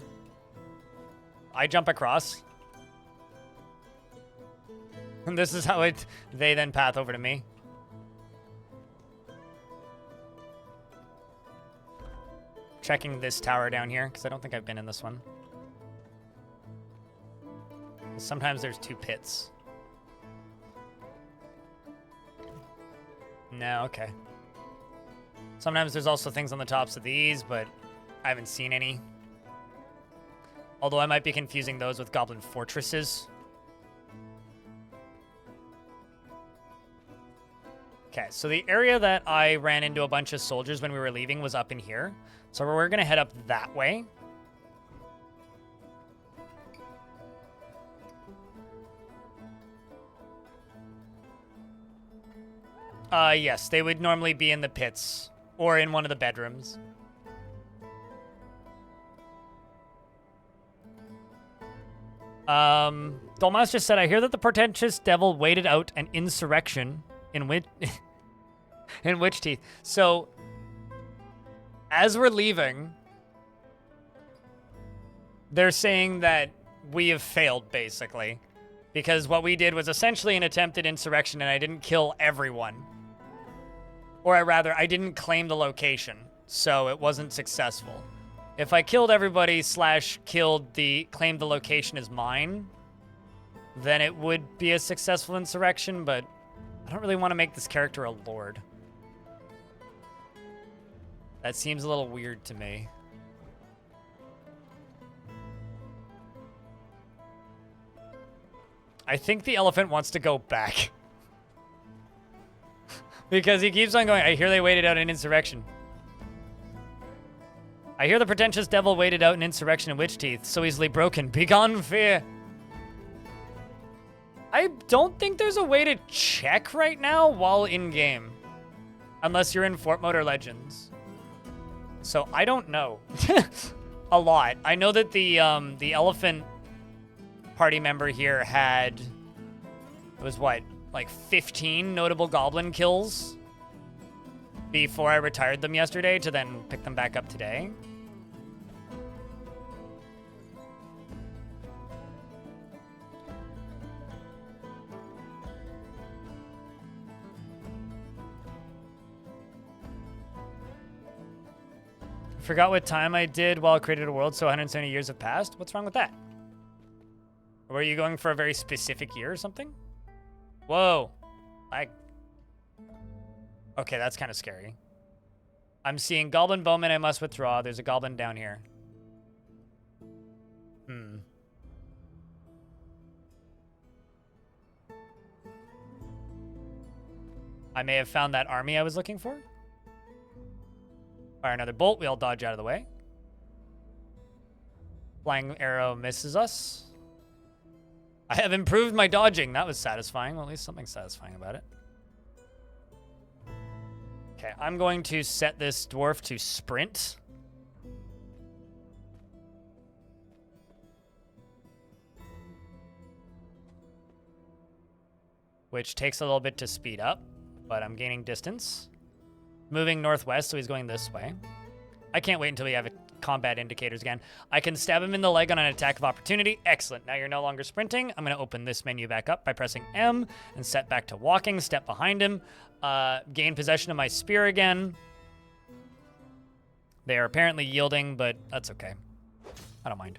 I jump across. And this is how they then path over to me. Checking this tower down here, because I don't think I've been in this one. Sometimes there's 2 pits. No, okay. Sometimes there's also things on the tops of these, but I haven't seen any. Although I might be confusing those with goblin fortresses. Okay, so the area that I ran into a bunch of soldiers when we were leaving was up in here. So we're going to head up that way. Yes, they would normally be in the pits or in one of the bedrooms. Dolmas just said, I hear that the portentous devil waited out an insurrection in Witch Teeth. So, as we're leaving, they're saying that we have failed, basically. Because what we did was essentially an attempted insurrection, and I didn't kill everyone. Or I didn't claim the location, so it wasn't successful. If I killed everybody / claimed the location as mine, then it would be a successful insurrection, but I don't really want to make this character a lord. That seems a little weird to me. I think the elephant wants to go back. Because he keeps on going, I hear they waited out an insurrection. I hear the pretentious devil waited out an insurrection in Witch Teeth, so easily broken. Begone fear. I don't think there's a way to check right now while in-game. Unless you're in Fort Mode or Legends. So I don't know. A lot. I know that the elephant party member here had... It was what? Like 15 notable goblin kills before I retired them yesterday to then pick them back up today. Forgot what time I did while I created a world, so 170 years have passed. What's wrong with that? Were you going for a very specific year or something? Whoa. Okay, that's kind of scary. I'm seeing goblin bowman. I must withdraw. There's a goblin down here. I may have found that army I was looking for. Fire another bolt. We all dodge out of the way. Flying arrow misses us. I have improved my dodging. That was satisfying. Well, at least something satisfying about it. Okay, I'm going to set this dwarf to sprint. Which takes a little bit to speed up, but I'm gaining distance. Moving northwest, so he's going this way. I can't wait until we have a combat indicators again. I can stab him in the leg on an attack of opportunity. Excellent. Now you're no longer sprinting. I'm going to open this menu back up by pressing M and set back to walking. Step behind him. Gain possession of my spear again. They are apparently yielding, but that's okay. I don't mind.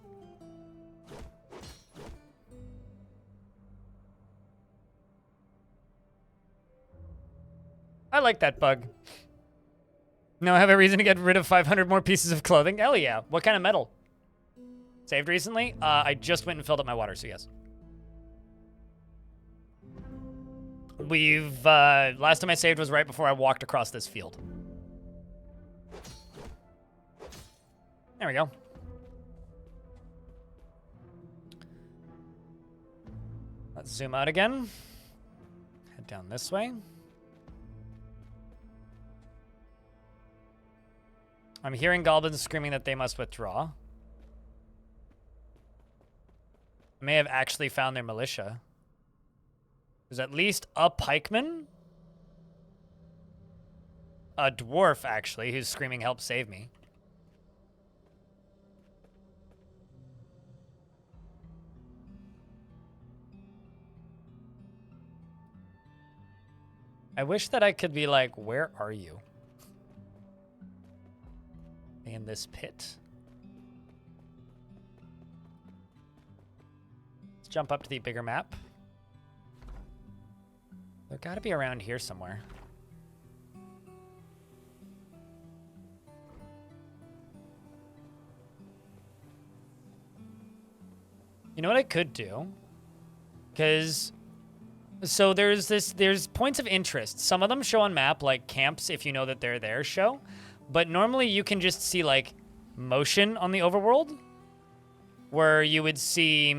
I like that bug. Now I have a reason to get rid of 500 more pieces of clothing. Hell yeah. What kind of metal? Saved recently? I just went and filled up my water, so yes. Last time I saved was right before I walked across this field. There we go. Let's zoom out again. Head down this way. I'm hearing goblins screaming that they must withdraw. I may have actually found their militia. There's at least a pikeman. A dwarf, actually, who's screaming, "Help save me." I wish that I could be like, where are you? In this pit. Let's jump up to the bigger map. They're gotta be around here somewhere. You know what I could do? Because so there's points of interest. Some of them show on map, like camps, if you know that they're there, show. But normally you can just see like motion on the overworld, where you would see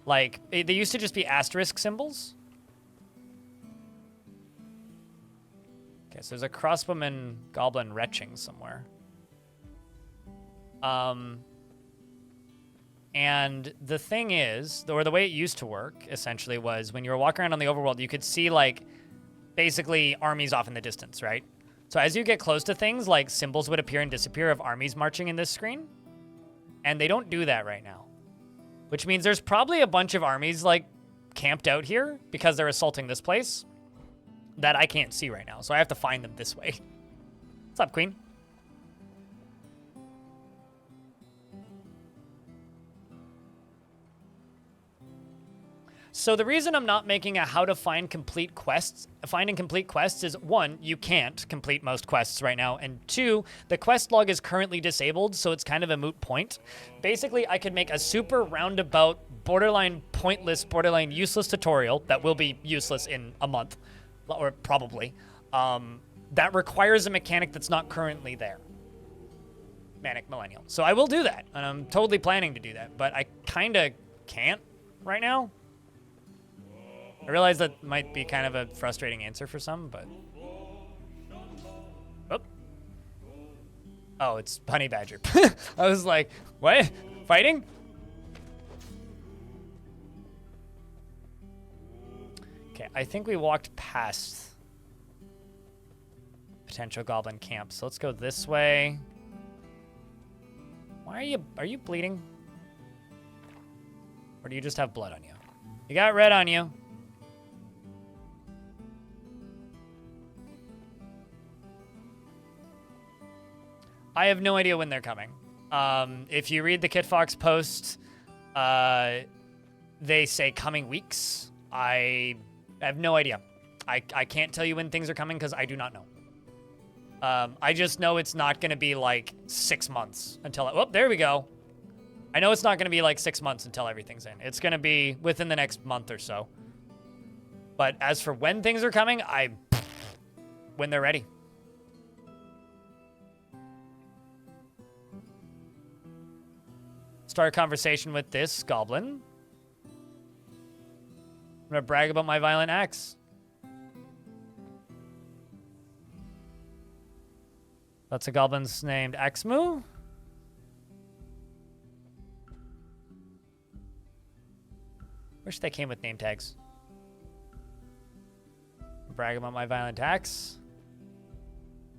like they used to just be asterisk symbols. Okay, so there's a crossbowman goblin retching somewhere. And the thing is, or the way it used to work essentially was when you were walking around on the overworld, you could see like basically armies off in the distance, right? So as you get close to things, like symbols would appear and disappear of armies marching in this screen. And they don't do that right now. Which means there's probably a bunch of armies like camped out here because they're assaulting this place that I can't see right now. So I have to find them this way. What's up, Queen? So the reason I'm not making a how to find complete quests, finding complete quests is, one, you can't complete most quests right now, and two, the quest log is currently disabled, so it's kind of a moot point. Basically, I could make a super roundabout, borderline pointless, borderline useless tutorial that will be useless in a month, or probably, that requires a mechanic that's not currently there. Manic Millennial. So I will do that, and I'm totally planning to do that, but I kind of can't right now. I realize that might be kind of a frustrating answer for some, but... Oh, it's Honey Badger. I was like, what? Fighting? Okay, I think we walked past potential goblin camp, so let's go this way. Why are you bleeding? Or do you just have blood on you? You got red on you. I have no idea when they're coming. If you read the KitFox post, they say coming weeks. I have no idea. I can't tell you when things are coming because I do not know. I just know it's not going to be like 6 months until... Oh, there we go. I know it's not going to be like 6 months until everything's in. It's going to be within the next month or so. But as for when things are coming, when they're ready. Start a conversation with this goblin. I'm gonna brag about my violent axe. That's a goblin's named Axmu. Wish they came with name tags. Brag about my violent axe.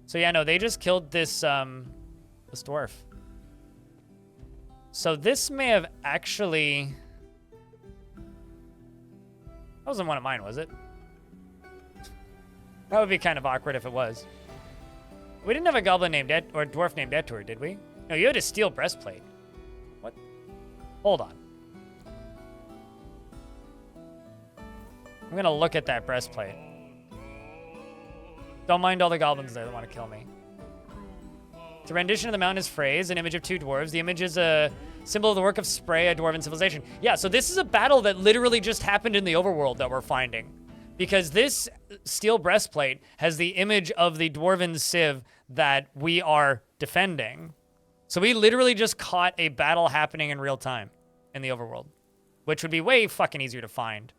So yeah, no, they just killed this this dwarf. So this may have actually... That wasn't one of mine, was it? That would be kind of awkward if it was. We didn't have a goblin named or dwarf named Etor, did we? No, you had a steel breastplate. What? Hold on. I'm gonna look at that breastplate. Don't mind all the goblins there that want to kill me. The rendition of the mountain is phrase, an image of two dwarves. The image is a symbol of the work of Spray, a dwarven civilization. Yeah, so this is a battle that literally just happened in the overworld that we're finding. Because this steel breastplate has the image of the dwarven civ that we are defending. So we literally just caught a battle happening in real time in the overworld, which would be way fucking easier to find.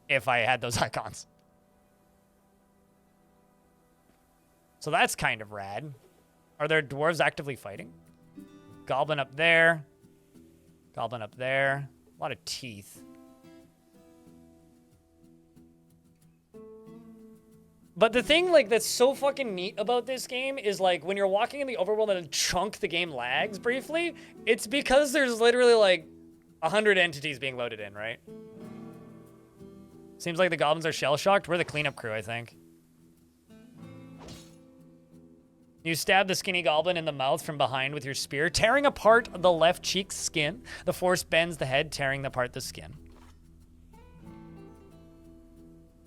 If I had those icons. So that's kind of rad. Are there dwarves actively fighting? Goblin up there. Goblin up there. A lot of teeth. But the thing, like, that's so fucking neat about this game is, like, when you're walking in the overworld and a chunk the game lags briefly, it's because there's literally, like, 100 entities being loaded in, right? Seems like the goblins are shell-shocked. We're the cleanup crew, I think. You stab the skinny goblin in the mouth from behind with your spear, tearing apart the left cheek's skin. The force bends the head, tearing apart the skin.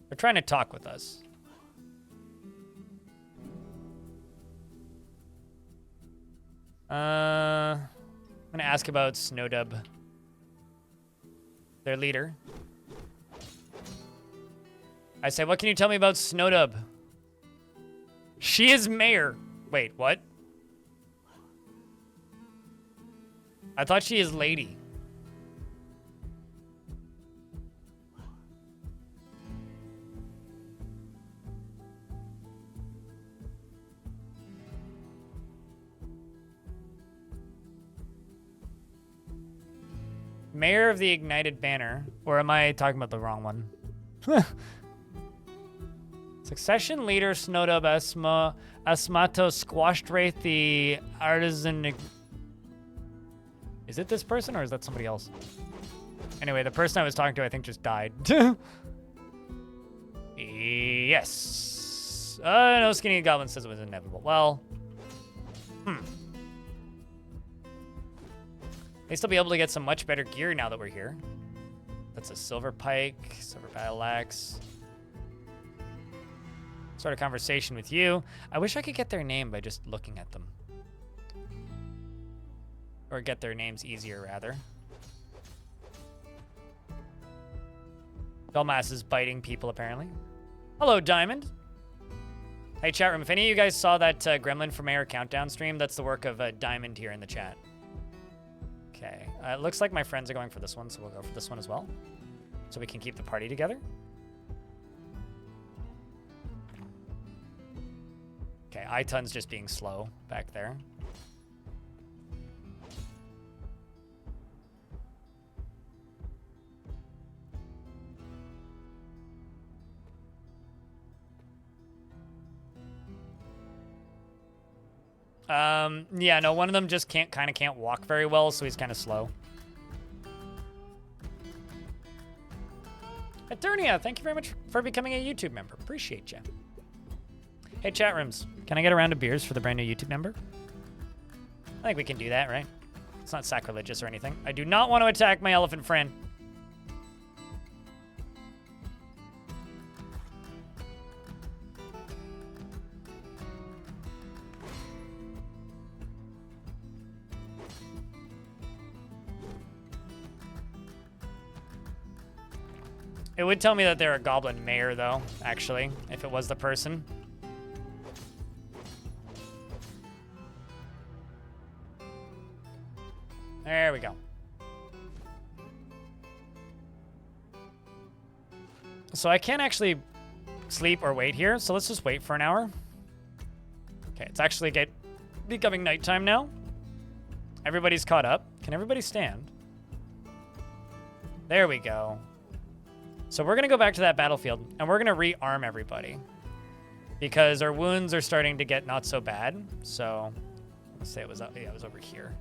They're trying to talk with us. I'm gonna ask about Snowdub, their leader. I say, what can you tell me about Snowdub? She is mayor. Wait, what? I thought she is lady. Mayor of the Ignited Banner. Or am I talking about the wrong one? Succession leader Snowdub Asmato squashed Wraith the artisan. Is it this person or is that somebody else? Anyway, the person I was talking to I think just died. Yes. No, Skinny Goblin says it was inevitable. Well, At least I'll be able to get some much better gear now that we're here. That's a silver pike, silver battle axe. Start a conversation with you. I wish I could get their name by just looking at them. Or get their names easier, rather. Belmas is biting people, apparently. Hello, Diamond. Hey, chat room. If any of you guys saw that Gremlin for Mayor Countdown stream, that's the work of Diamond here in the chat. Okay. It looks like my friends are going for this one, so we'll go for this one as well. So we can keep the party together. Okay, Itun's just being slow back there. Yeah, no, one of them just kind of can't walk very well, so he's kind of slow. Eternia, thank you very much for becoming a YouTube member. Appreciate you. Hey, chat rooms, can I get a round of beers for the brand new YouTube member? I think we can do that, right? It's not sacrilegious or anything. I do not want to attack my elephant friend. It would tell me that they're a goblin mayor, though, actually, if it was the person. There we go. So I can't actually sleep or wait here, so let's just wait for an hour. Okay, it's actually becoming nighttime now. Everybody's caught up. Can everybody stand? There we go. So we're going to go back to that battlefield, and we're going to rearm everybody. because our wounds are starting to get not so bad. So let's say it was over here.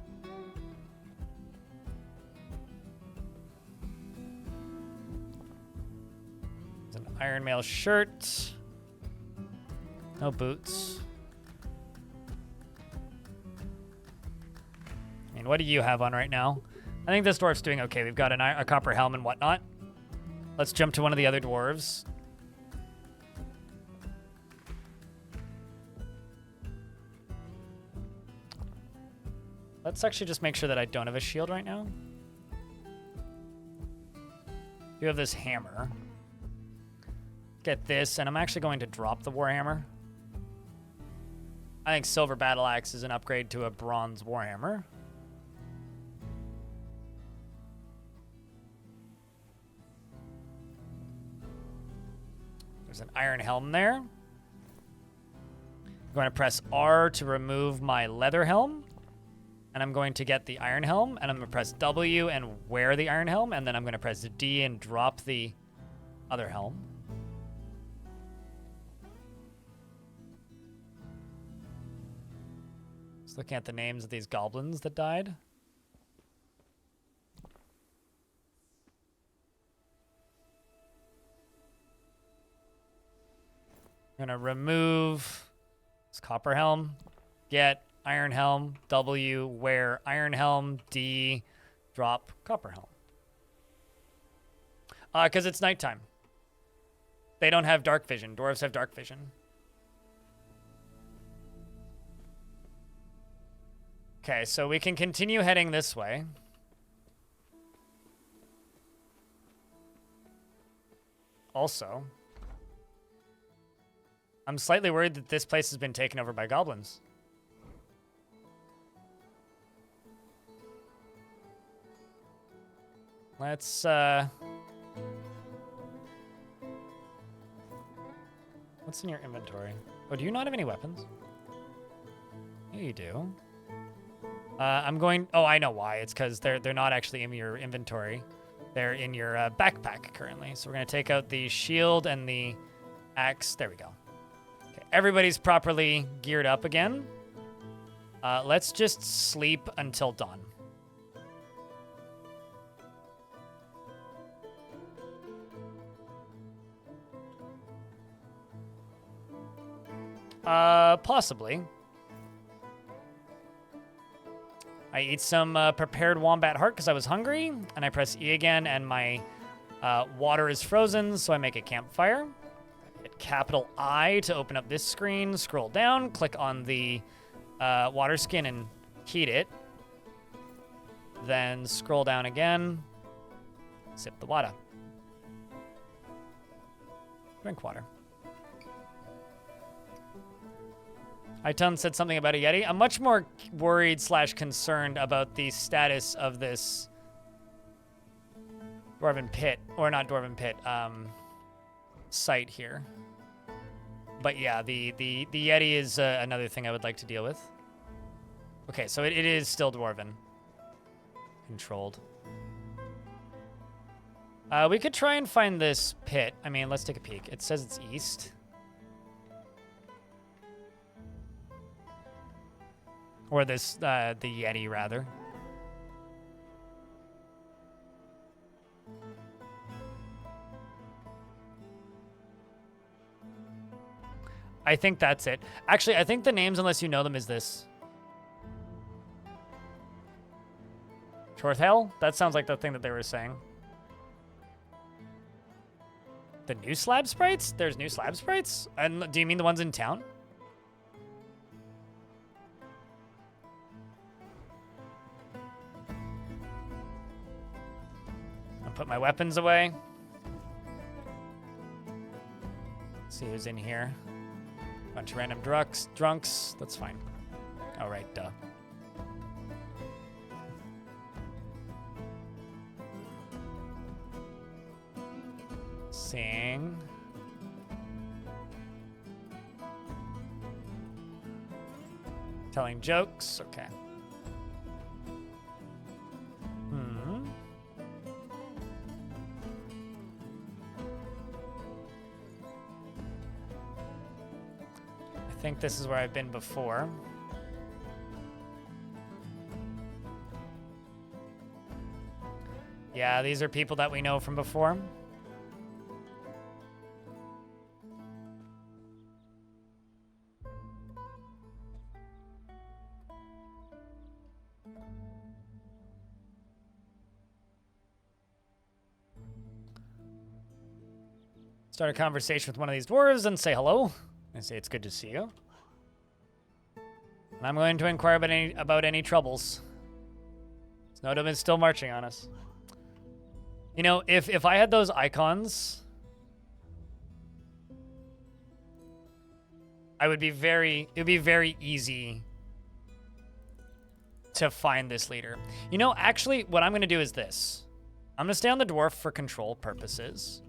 There's an iron mail shirt. No boots. I mean, what do you have on right now? I think this dwarf's doing okay. We've got a copper helm and whatnot. Let's jump to one of the other dwarves. Let's actually just make sure that I don't have a shield right now. You have this hammer. Get this, and I'm actually going to drop the warhammer. I think silver battle axe is an upgrade to a bronze warhammer. There's an iron helm there. I'm going to press R to remove my leather helm. And I'm going to get the iron helm, and I'm going to press W and wear the iron helm, and then I'm going to press D and drop the other helm. Just looking at the names of these goblins that died. I'm going to remove this copper helm, get iron helm, W, wear iron helm, D, drop copper helm. Because it's nighttime. They don't have dark vision. Dwarves have dark vision. Okay, so we can continue heading this way. Also, I'm slightly worried that this place has been taken over by goblins. Let's, what's in your inventory? Oh, do you not have any weapons? Yeah, you do. I'm going, oh, I know why. It's because they're not actually in your inventory. They're in your backpack currently. So we're going to take out the shield and the axe. There we go. Okay, everybody's properly geared up again. Let's just sleep until dawn. Possibly. I eat some prepared wombat heart because I was hungry, and I press E again, and my water is frozen, so I make a campfire. Hit capital I to open up this screen, scroll down, click on the water skin and heat it. Then scroll down again, sip the water. Drink water. Itun said something about a Yeti. I'm much more worried / concerned about the status of this Dwarven Pit, or not Dwarven Pit, site here. But yeah, the Yeti is another thing I would like to deal with. Okay, so it is still Dwarven. Controlled. We could try and find this pit. I mean, let's take a peek. It says it's east. Or this, the Yeti, rather. I think that's it. Actually, I think the names, unless you know them, is this. Shorthell? That sounds like the thing that they were saying. The new slab sprites? There's new slab sprites? And do you mean the ones in town? Put my weapons away. Let's see who's in here. Bunch of random drunks. That's fine. All right, duh. Sing. Telling jokes. Okay. think this is where I've been before. Yeah, these are people that we know from before. Start a conversation with one of these dwarves and say hello. And say it's good to see you. And I'm going to inquire about any troubles. Snowdom is still marching on us. You know, if I had those icons, it would be very easy to find this leader. You know, actually, what I'm going to do is this. I'm going to stay on the dwarf for control purposes.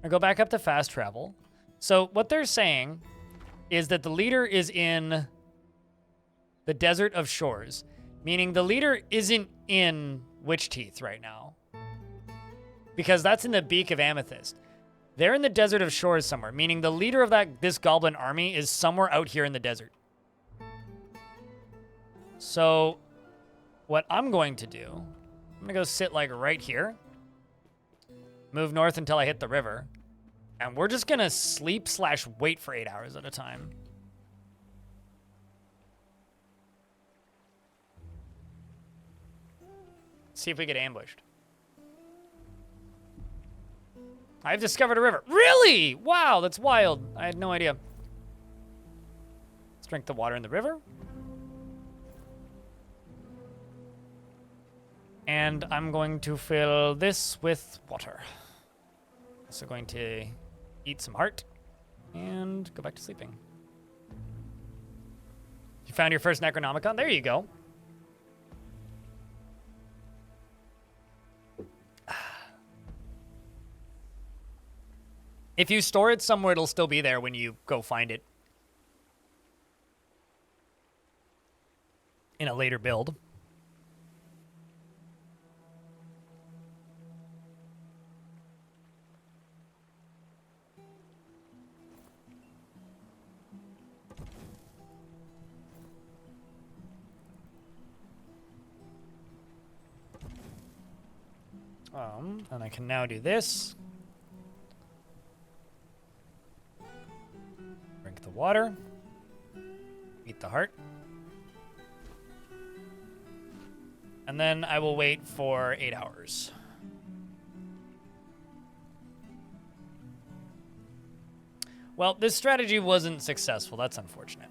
I go back up to fast travel. So what they're saying is that the leader is in the Desert of Shores, meaning the leader isn't in Witch Teeth right now, because that's in the Beak of Amethyst. They're in the Desert of Shores somewhere, meaning the leader of this goblin army is somewhere out here in the desert. So what I'm going to do, I'm going to go sit like right here, move north until I hit the river, and we're just going to sleep/wait for 8 hours at a time. See if we get ambushed. I've discovered a river. Really? Wow, that's wild. I had no idea. Let's drink the water in the river. And I'm going to fill this with water. Also going to eat some heart and go back to sleeping. You found your first Necronomicon? There you go. If you store it somewhere, it'll still be there when you go find it in a later build. And I can now do this. Drink the water. Eat the heart. And then I will wait for 8 hours. Well, this strategy wasn't successful. That's unfortunate.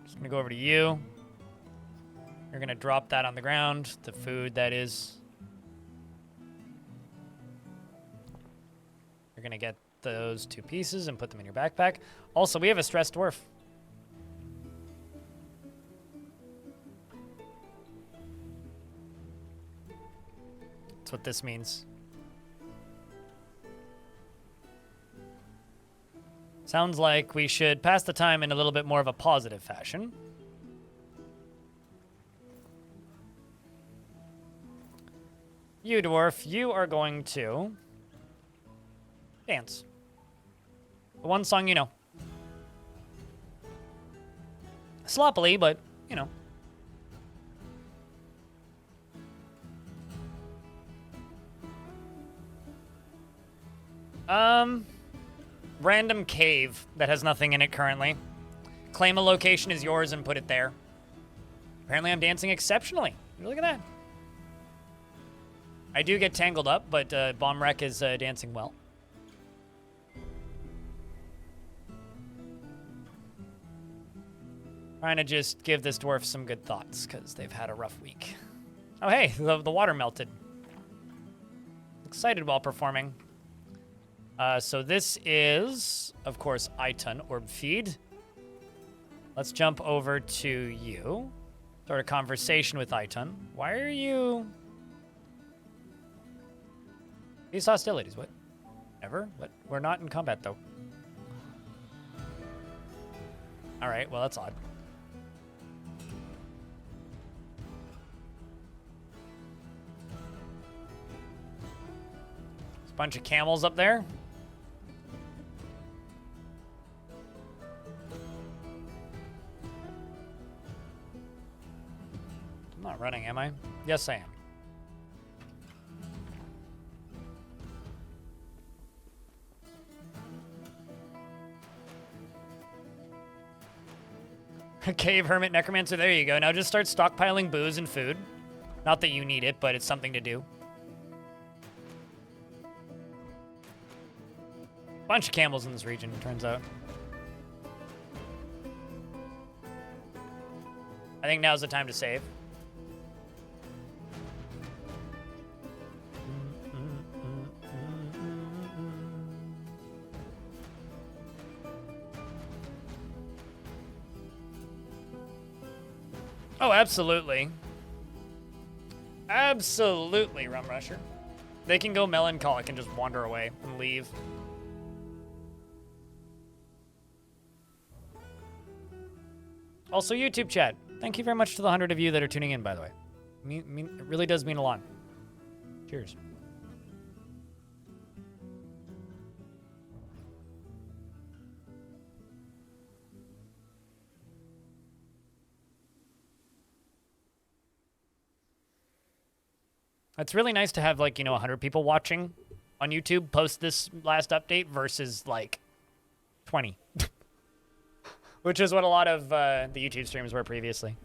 Just gonna go over to you. You're gonna drop that on the ground, the food that is. You're gonna get those 2 pieces and put them in your backpack. Also, we have a stressed dwarf. That's what this means. Sounds like we should pass the time in a little bit more of a positive fashion. You, dwarf, you are going to dance. The one song you know. Sloppily, but, you know. Random cave that has nothing in it currently. Claim a location is yours and put it there. Apparently I'm dancing exceptionally. Look at that. I do get tangled up, but Bomb Wreck is dancing well. Trying to just give this dwarf some good thoughts, because they've had a rough week. Oh, hey, the water melted. Excited while performing. So this is, of course, Iton, Orb Feed. Let's jump over to you. Start a conversation with Iton. Why are you... These hostilities, what? Ever? What? We're not in combat, though. Alright, well, that's odd. There's a bunch of camels up there. not running, am I? Yes, I am. Cave Hermit Necromancer, there you go. Now just start stockpiling booze and food. Not that you need it, but it's something to do. Bunch of camels in this region, it turns out. I think now's the time to save. Oh, absolutely. Absolutely, Rum Rusher. They can go melancholic and just wander away and leave. Also, YouTube chat. Thank you very much to the 100 of you that are tuning in, by the way. It really does mean a lot. Cheers. It's really nice to have, like, 100 people watching on YouTube post this last update versus, like, 20. Which is what a lot of the YouTube streams were previously.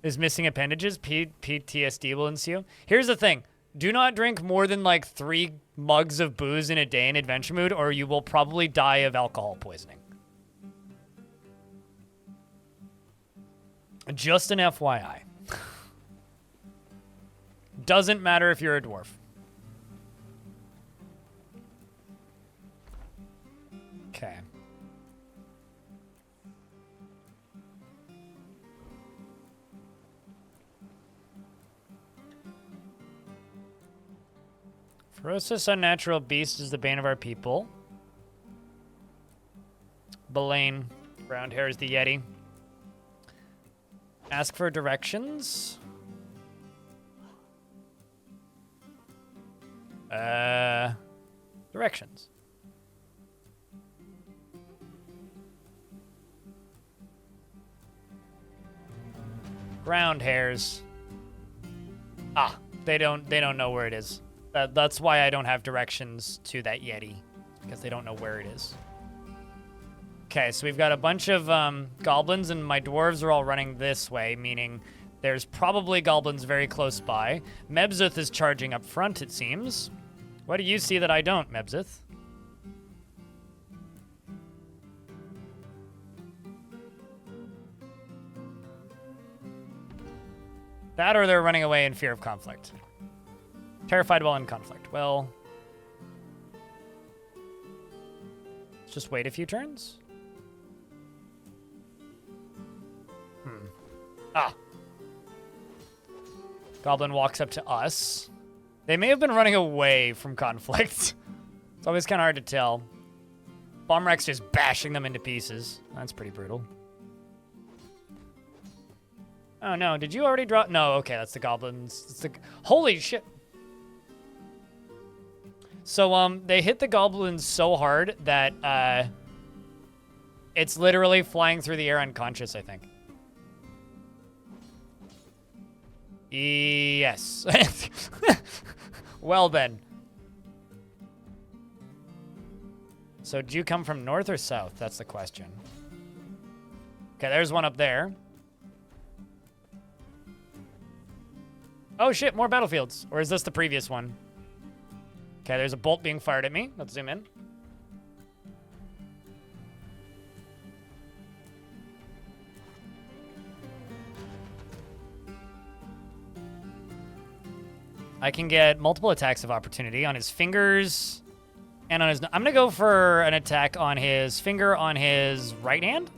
Is missing appendages? PTSD will ensue. Here's the thing. Do not drink more than, like, 3 mugs of booze in a day in adventure mood, or you will probably die of alcohol poisoning. Just an FYI. Doesn't matter if you're a dwarf. Okay. Ferocious unnatural beast is the bane of our people. Belaine. Round hair is the Yeti. Ask for directions. Directions. Ground hairs. Ah, they don't know where it is. That's why I don't have directions to that Yeti, because they don't know where it is. Okay, so we've got a bunch of goblins, and my dwarves are all running this way, meaning there's probably goblins very close by. Mebzith is charging up front, it seems. What do you see that I don't, Mebzith? That or they're running away in fear of conflict. Terrified while in conflict. Well, let's just wait a few turns. Ah. Goblin walks up to us. They may have been running away from conflict. It's always kind of hard to tell. Bombrex just bashing them into pieces. That's pretty brutal. Oh no, did you already drop? No, okay, that's the goblins. It's the... Holy shit. So, they hit the goblins so hard that, it's literally flying through the air unconscious, I think. Yes. Well then. So, do you come from north or south? That's the question. Okay, there's one up there. Oh shit, more battlefields. Or is this the previous one? Okay, there's a bolt being fired at me. Let's zoom in. I can get multiple attacks of opportunity on his fingers and on his... I'm going to go for an attack on his finger on his right hand.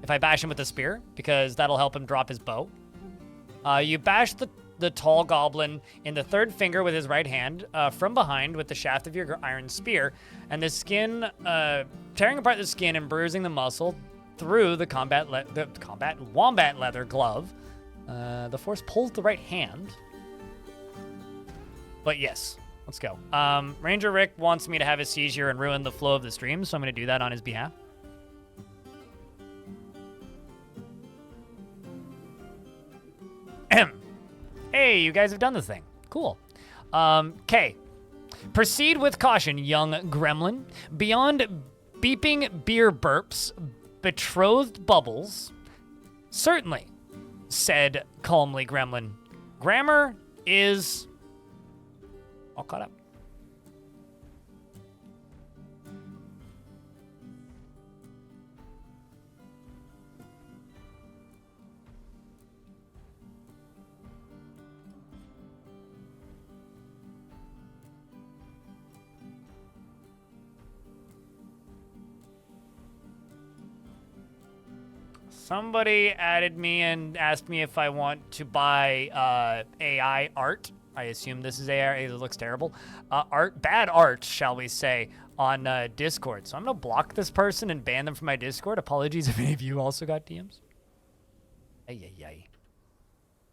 If I bash him with a spear, because that'll help him drop his bow. You bash the tall goblin in the third finger with his right hand from behind with the shaft of your iron spear, and the skin, tearing apart the skin and bruising the muscle through the wombat leather glove. The force pulls the right hand. But yes, let's go. Ranger Rick wants me to have a seizure and ruin the flow of the stream, so I'm going to do that on his behalf. Hey, you guys have done the thing. Cool. Okay. Proceed with caution, young gremlin. Beyond beeping beer burps, betrothed bubbles. Certainly, said calmly gremlin. Grammar is all caught up. Somebody added me and asked me if I want to buy AI art. I assume this is AI. It looks terrible. Bad art, shall we say, on Discord. So I'm gonna block this person and ban them from my Discord. Apologies if any of you also got DMs. Ay, ay, ay.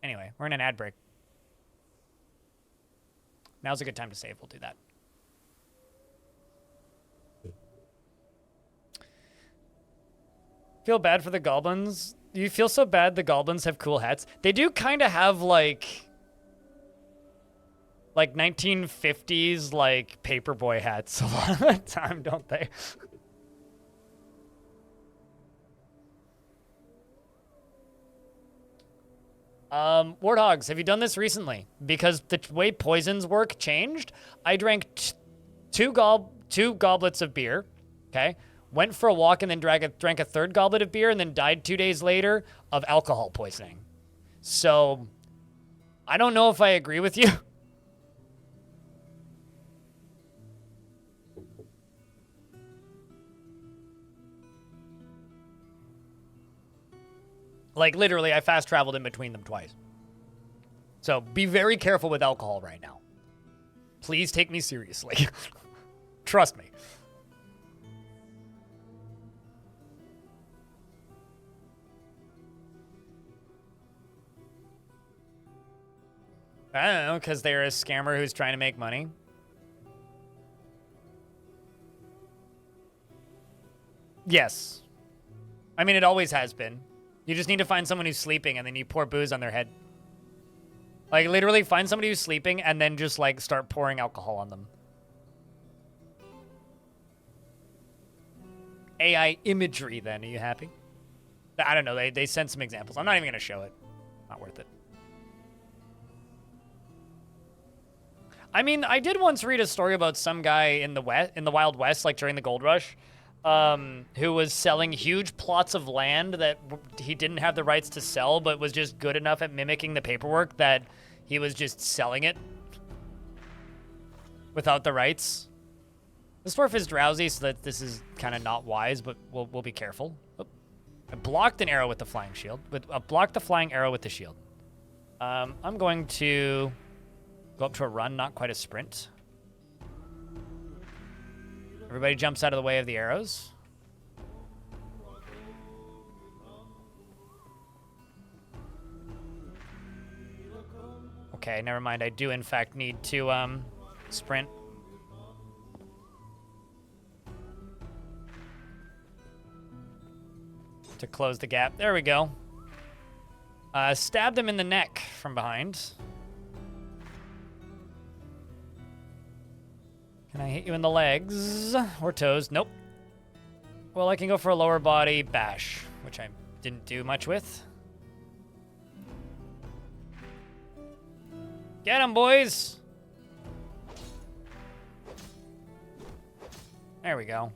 Anyway, we're in an ad break. Now's a good time to save. We'll do that. Feel bad for the goblins. You feel so bad the goblins have cool hats. They do kind of have like 1950s like paperboy hats a lot of the time, don't they? Warthogs, have you done this recently? Because the way poisons work changed. I drank two goblets of beer, okay? Went for a walk and then drank a third goblet of beer and then died 2 days later of alcohol poisoning. So, I don't know if I agree with you. Like, literally, I fast traveled in between them twice. So, be very careful with alcohol right now. Please take me seriously. Trust me. I don't know, because they're a scammer who's trying to make money. Yes. I mean, it always has been. You just need to find someone who's sleeping and then you pour booze on their head. Like, literally find somebody who's sleeping and then just, like, start pouring alcohol on them. AI imagery, then. Are you happy? I don't know. They sent some examples. I'm not even going to show it. Not worth it. I mean, I did once read a story about some guy in the Wild West, like during the Gold Rush, who was selling huge plots of land that he didn't have the rights to sell, but was just good enough at mimicking the paperwork that he was just selling it without the rights. This dwarf is drowsy, so that this is kind of not wise, but we'll be careful. Oh, I blocked an arrow with the flying shield. I blocked the flying arrow with the shield. I'm going to go up to a run, not quite a sprint. Everybody jumps out of the way of the arrows. Okay, never mind. I do, in fact, need to sprint. To close the gap. There we go. Stab them in the neck from behind. Can I hit you in the legs or toes? Nope. Well, I can go for a lower body bash, which I didn't do much with. Get him, boys! There we go.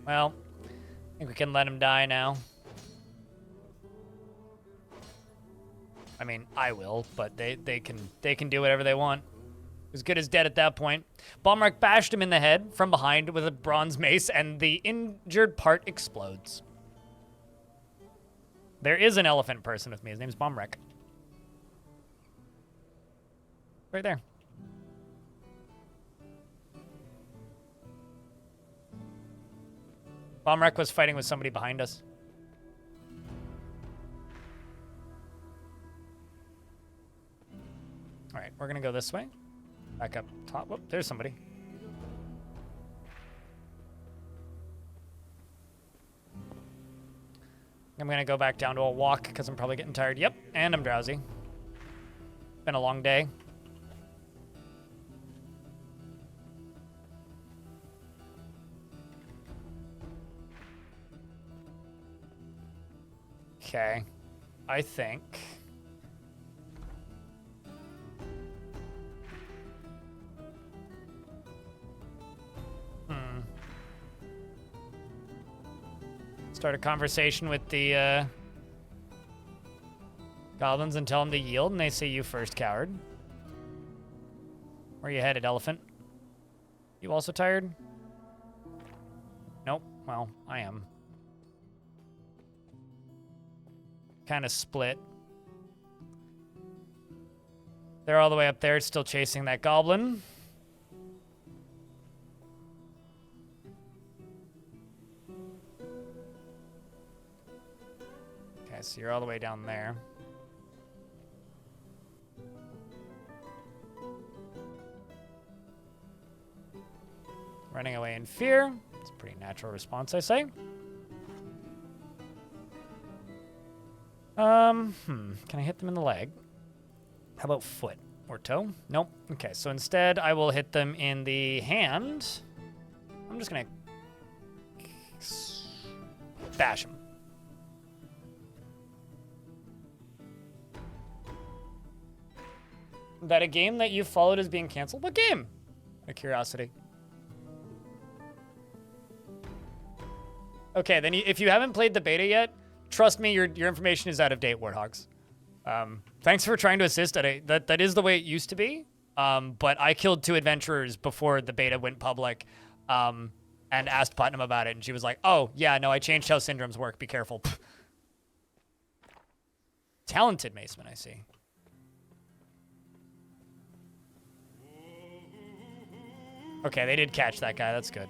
Well, I think we can let him die now. I mean, I will, but they can do whatever they want. As good as dead at that point. Balmrek bashed him in the head from behind with a bronze mace, and the injured part explodes. There is an elephant person with me. His name's Balmrek. Right there. Balmrek was fighting with somebody behind us. All right, we're gonna go this way. Back up top. Whoop, there's somebody. I'm gonna go back down to a walk because I'm probably getting tired. Yep, and I'm drowsy. Been a long day. Okay, I think. Start a conversation with the goblins and tell them to yield, and they say you first, coward. Where you headed, elephant? You also tired? Nope. Well, I am. Kind of split. They're all the way up there, still chasing that goblin. Okay, so you're all the way down there. Running away in fear. It's a pretty natural response, I say. Can I hit them in the leg? How about foot or toe? Nope. Okay, so instead I will hit them in the hand. I'm just gonna bash them. That a game that you followed is being canceled? What game? Out of curiosity. Okay, then if you haven't played the beta yet, trust me, your information is out of date, Warthogs. Thanks for trying to assist. That is the way it used to be. But I killed 2 adventurers before the beta went public, and asked Putnam about it, and she was like, "Oh yeah, no, I changed how syndromes work. Be careful." Talented Maceman, I see. Okay, they did catch that guy. That's good.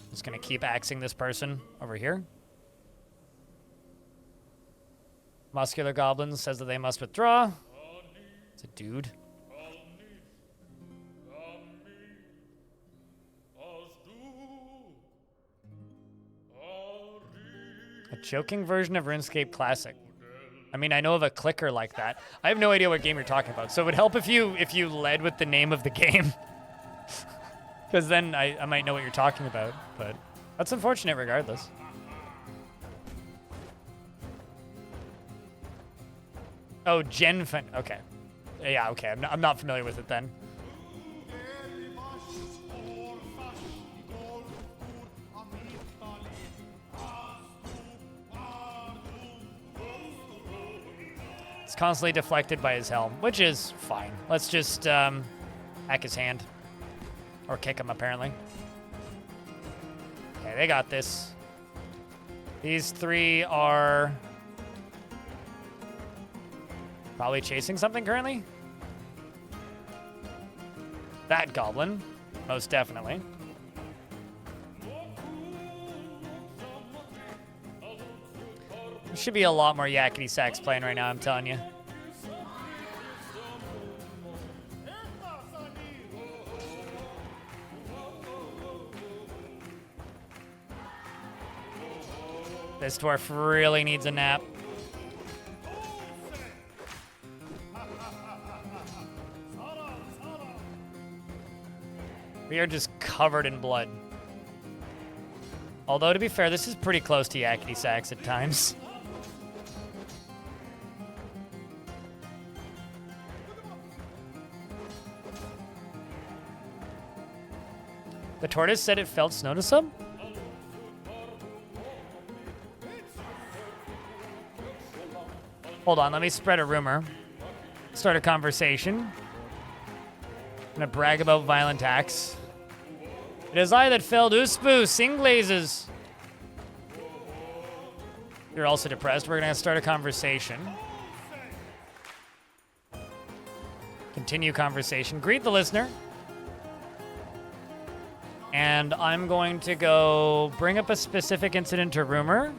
Just gonna keep axing this person over here. Muscular Goblin says that they must withdraw. It's a dude. A joking version of RuneScape Classic. I mean, I know of a clicker like that. I have no idea what game you're talking about, so it would help if you led with the name of the game. Because then I might know what you're talking about, but that's unfortunate regardless. Oh, Genfin. Okay. Yeah, okay. I'm not familiar with it then. It's constantly deflected by his helm, which is fine. Let's just hack his hand. Or kick him, apparently. Okay, they got this. These 3 are probably chasing something currently. That goblin, most definitely. There should be a lot more yakety sax playing right now, I'm telling you. This dwarf really needs a nap. We are just covered in blood. Although, to be fair, this is pretty close to yakety sax at times. The tortoise said it felt snow to some? Hold on, let me spread a rumor. Start a conversation. I'm gonna brag about violent acts. It is I that felled Uspu, Singblazes. You're also depressed. We're gonna start a conversation. Continue conversation. Greet the listener. And I'm going to go bring up a specific incident to rumor.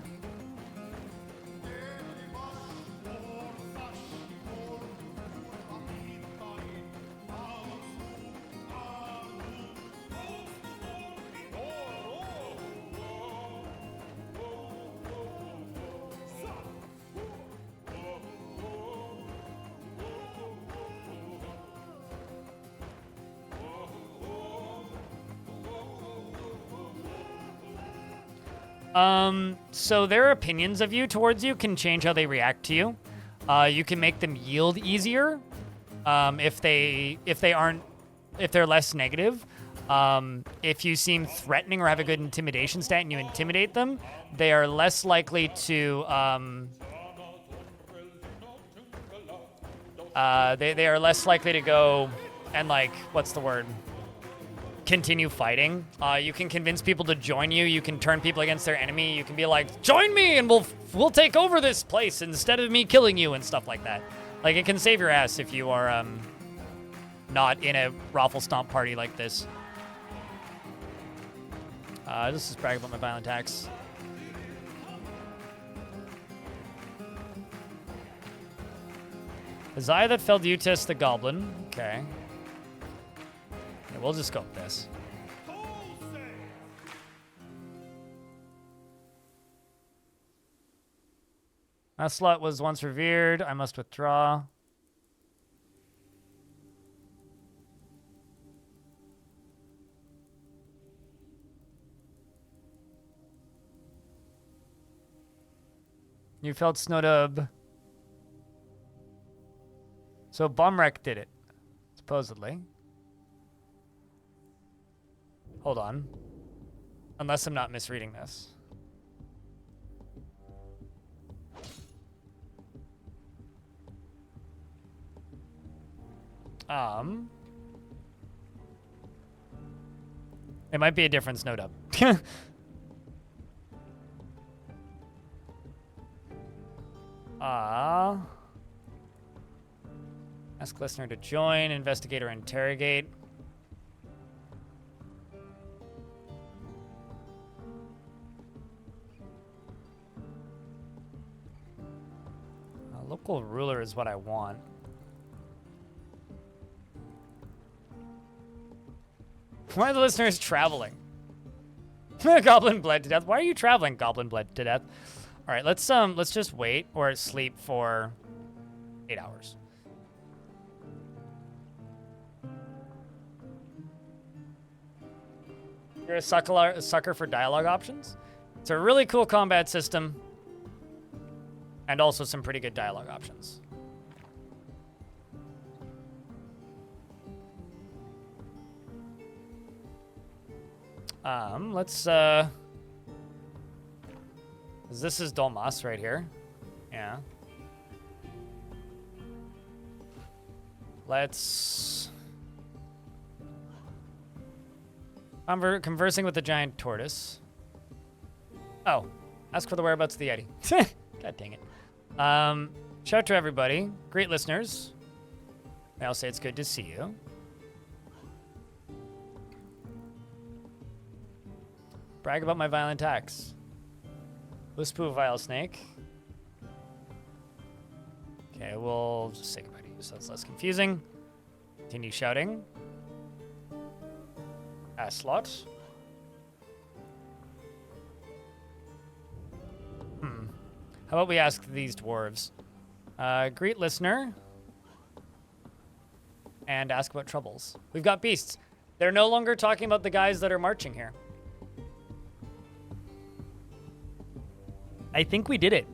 So their opinions of you towards you can change how they react to you. You can make them yield easier, if they're less negative. If you seem threatening or have a good intimidation stat and you intimidate them, they are less likely to, they are less likely to go and, like, what's the word? Continue fighting. You can convince people to join you. You can turn people against their enemy. You can be like, join me and we'll take over this place instead of me killing you and stuff like that. Like, it can save your ass if you are, not in a raffle stomp party like this. This is brag about my violent attacks. The Zaya that felled you test the goblin. Okay. Yeah, we'll just go with this. Ocelot was once revered. I must withdraw. You felt Snowdub. So Bombwreck did it, supposedly. Hold on. Unless I'm not misreading this. It might be a different Snowdub. Ask listener to join, investigate or interrogate. A local ruler is what I want. Why are the listeners traveling? Goblin bled to death. Why are you traveling? Goblin bled to death. All right, let's just wait or sleep for 8 hours. You're a sucker for dialogue options. It's a really cool combat system, and also some pretty good dialogue options. This is Dolmas right here. Yeah. Let's... Conversing with the giant tortoise. Oh, ask for the whereabouts of the Yeti. God dang it. Shout out to everybody. Great listeners. I'll say it's good to see you. Brag about my violent attacks. Wispoo Vile Snake. Okay, we'll just say goodbye to you so it's less confusing. Continue shouting. Aslot. How about we ask these dwarves? Greet listener. And ask about troubles. We've got beasts. They're no longer talking about the guys that are marching here. I think we did it.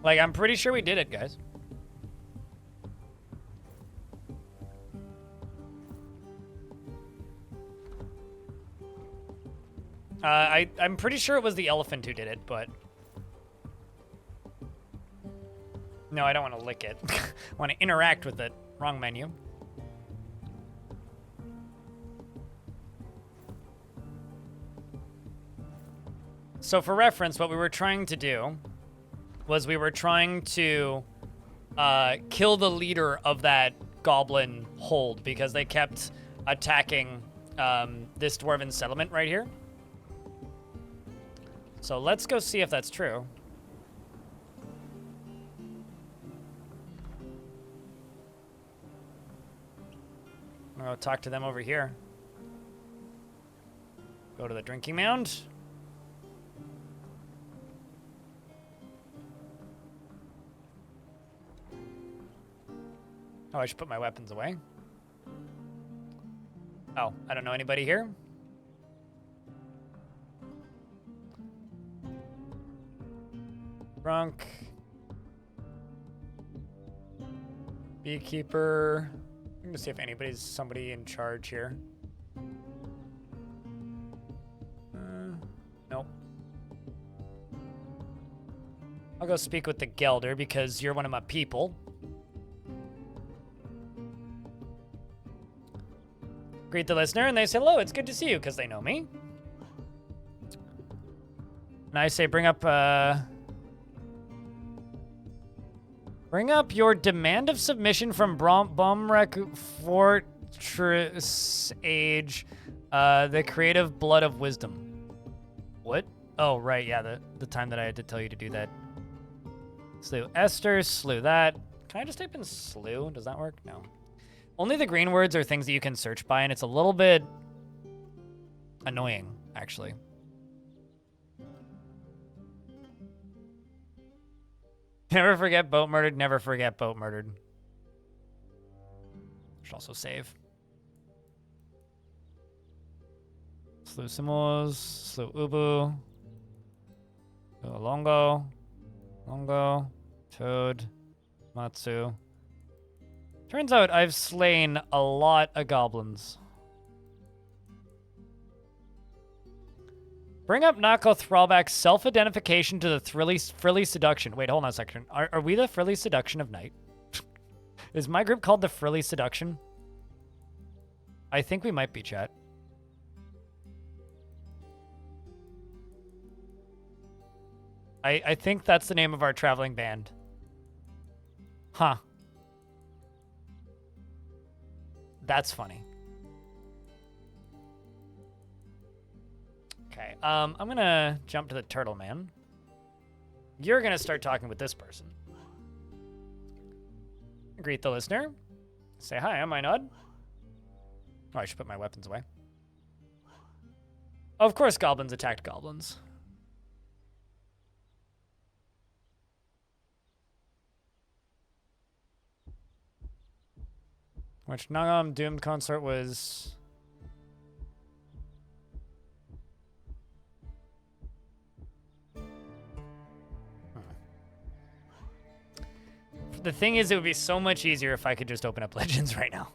Like, I'm pretty sure we did it, guys. I'm pretty sure it was the elephant who did it, but... No, I don't want to lick it. I want to interact with it. Wrong menu. So for reference, what we were trying to do was we were trying to kill the leader of that goblin hold because they kept attacking this dwarven settlement right here. So let's go see if that's true. I'm gonna go talk to them over here. Go to the drinking mound. Oh, I should put my weapons away. Oh, I don't know anybody here. Drunk. Beekeeper. I'm gonna see if anybody's somebody in charge here. Nope. I'll go speak with the Gelder because you're one of my people. Greet the listener and they say, hello, it's good to see you because they know me. And I say, bring up your demand of submission from Dwarf Fortress Age, the creative blood of wisdom. What? Oh, right, yeah, the time that I had to tell you to do that. Slew Esther, slew that. Can I just type in slew? Does that work? No. Only the green words are things that you can search by, and it's a little bit annoying, actually. Never forget boat murdered, never forget boat murdered. Should also save. Slew Simos, slew Ubu, slew Longo, Toad, Matsu. Turns out I've slain a lot of goblins. Bring up Nako Thrallback's self-identification to the Frilly Seduction. Wait, hold on a second. Are we the Frilly Seduction of Night? Is my group called the Frilly Seduction? I think we might be, chat. I think that's the name of our traveling band. Huh. That's funny. Okay, I'm gonna jump to the Turtle Man. You're gonna start talking with this person. Greet the listener. Say hi, I'm Einod. Oh, I should put my weapons away. Of course goblins attacked goblins. Which Nagam Doomed Consort was... The thing is, it would be so much easier if I could just open up Legends right now.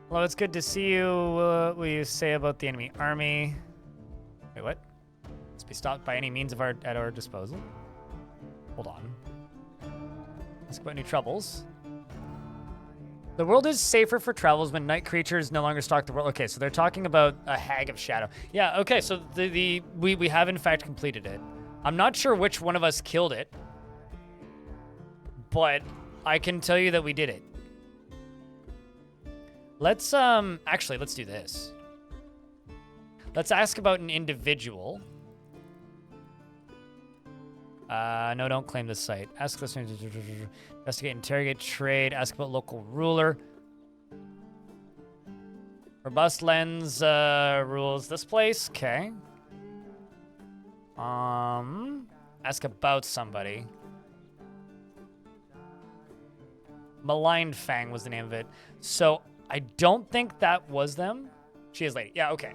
Hello, it's good to see you. What will you say about the enemy army? Wait, what? Must be stopped by any means at our disposal. Hold on. Ask about new troubles. The world is safer for travels when night creatures no longer stalk the world. Okay, so they're talking about a Hag of Shadow. Yeah, okay, so we have in fact completed it. I'm not sure which one of us killed it, but I can tell you that we did it. Let's, actually, let's do this. Let's ask about an individual. No, don't claim this site. Ask this. Investigate, interrogate, trade. Ask about local ruler. Robust lens rules this place. Okay. Ask about somebody. Maligned Fang was the name of it. So I don't think that was them. She is lady. Yeah. Okay.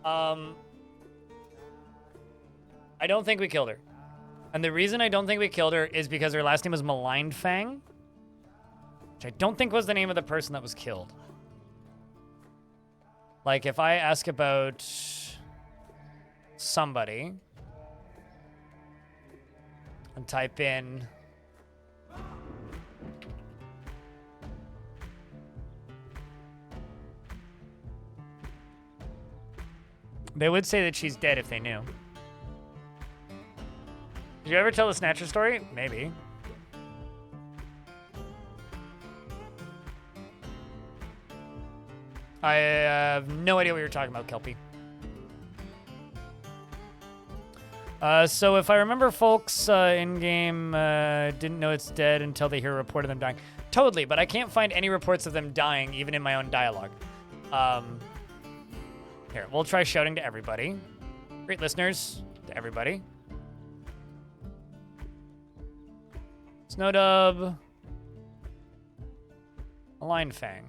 I don't think we killed her. And the reason I don't think we killed her is because her last name was Maligned Fang, which I don't think was the name of the person that was killed. Like, if I ask about somebody and type in... They would say that she's dead if they knew. Did you ever tell the Snatcher story? Maybe. I have no idea what you're talking about, Kelpie. So if I remember, folks in-game didn't know it's dead until they hear a report of them dying. Totally, but I can't find any reports of them dying, even in my own dialogue. Here, we'll try shouting to everybody. Great listeners, to everybody. Snowdub. Malign Fang.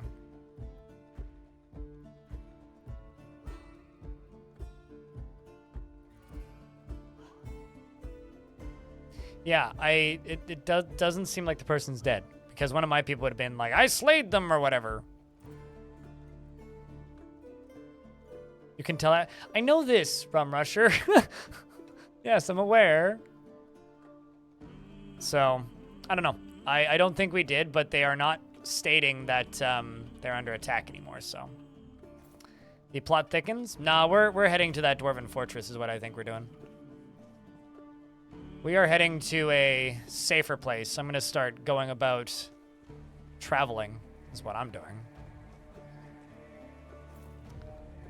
Yeah, it doesn't seem like the person's dead, because one of my people would have been like, I slayed them or whatever. You can tell I know this, Rum Rusher. Yes, I'm aware. So, I don't know. I don't think we did, but they are not stating that they're under attack anymore, so. The plot thickens? Nah, we're heading to that Dwarven Fortress is what I think we're doing. We are heading to a safer place. I'm going to start going about traveling, is what I'm doing.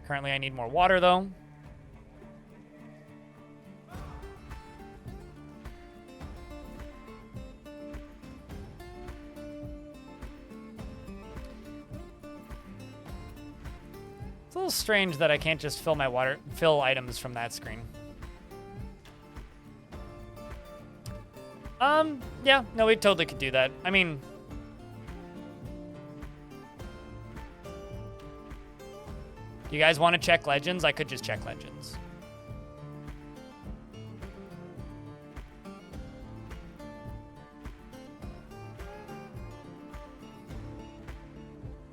Currently, I need more water, though. It's a little strange that I can't just fill items from that screen. Yeah, no, we totally could do that. I mean, you guys want to check Legends? I could just check Legends.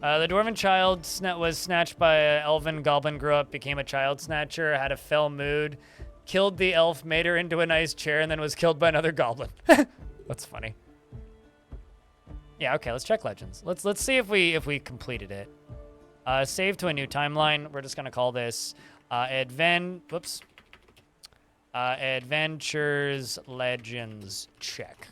The Dwarven child was snatched by an elven goblin, grew up, became a child snatcher, had a fell mood, killed the elf, made her into a nice chair, and then was killed by another goblin. That's funny. Yeah, okay, let's check Legends. Let's see if we completed it. Save to a new timeline. We're just gonna call this Adventures Legends check.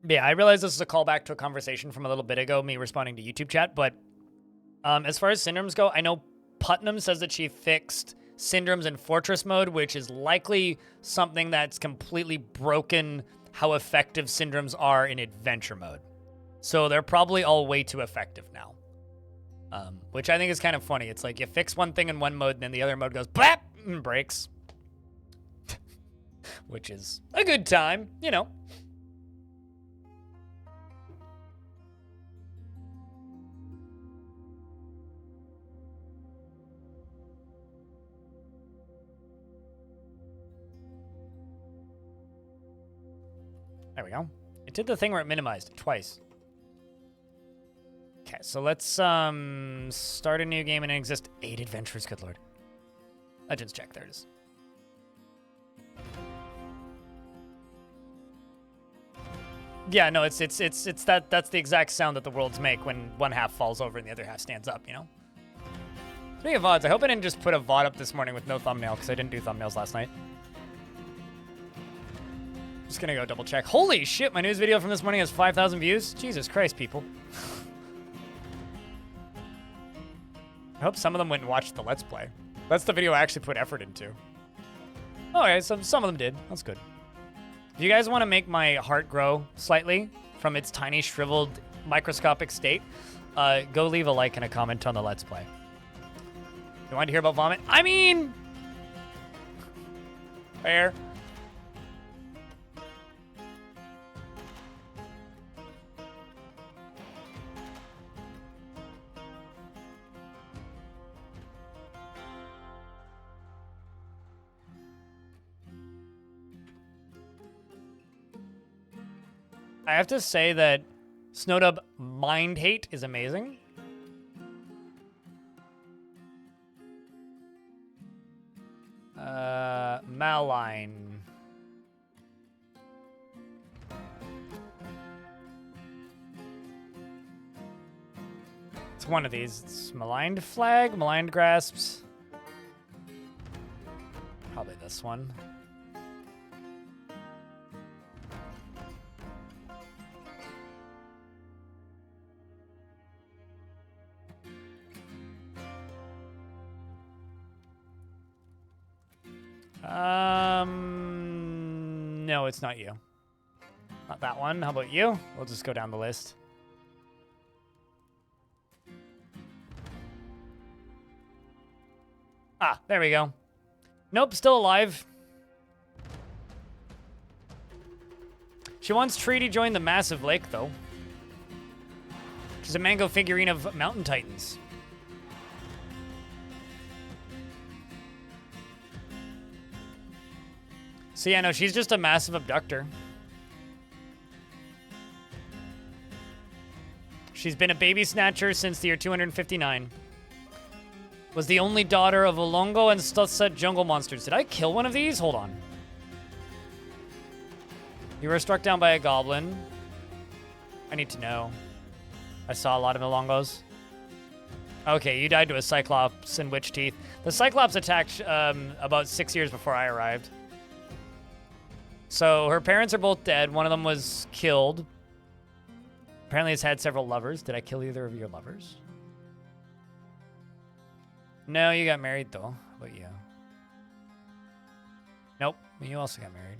Yeah, I realize this is a callback to a conversation from a little bit ago, me responding to YouTube chat, but as far as syndromes go, I know Putnam says that she fixed syndromes in Fortress mode, which is likely something that's completely broken how effective syndromes are in Adventure mode. So they're probably all way too effective now, which I think is kind of funny. It's like you fix one thing in one mode, and then the other mode goes blap and breaks, which is a good time, you know. There we go. It did the thing where it minimized it twice. Okay, so let's start a new game and exist 8 adventures, good lord. Legends check, there it is. Yeah, no, it's that's the exact sound that the worlds make when one half falls over and the other half stands up, you know? Speaking of VODs, I hope I didn't just put a VOD up this morning with no thumbnail, because I didn't do thumbnails last night. Just gonna go double check. Holy shit, my news video from this morning has 5,000 views. Jesus Christ, people. I hope some of them went and watched the Let's Play. That's the video I actually put effort into. Oh, okay, so some of them did. That's good. If you guys want to make my heart grow slightly from its tiny, shriveled, microscopic state, go leave a like and a comment on the Let's Play. You want to hear about vomit? I mean... fair. I have to say that Snowdub Mind Hate is amazing. Malign. It's one of these. It's Maligned Flag, Maligned Grasps. Probably this one. No, it's not you. Not that one. How about you? We'll just go down the list. Ah, there we go. Nope, still alive. She wants Tree to join the massive lake, though. She's a mango figurine of mountain titans. So yeah, no, she's just a massive abductor. She's been a baby snatcher since the year 259. Was the only daughter of Olongo and Stutset jungle monsters. Did I kill one of these? Hold on. You were struck down by a goblin. I need to know. I saw a lot of Olongos. Okay, you died to a Cyclops and Witch Teeth. The Cyclops attacked about 6 years before I arrived. So her parents are both dead. One of them was killed. Apparently it's had several lovers. Did I kill either of your lovers? No, you got married though. How about you? Nope, you also got married.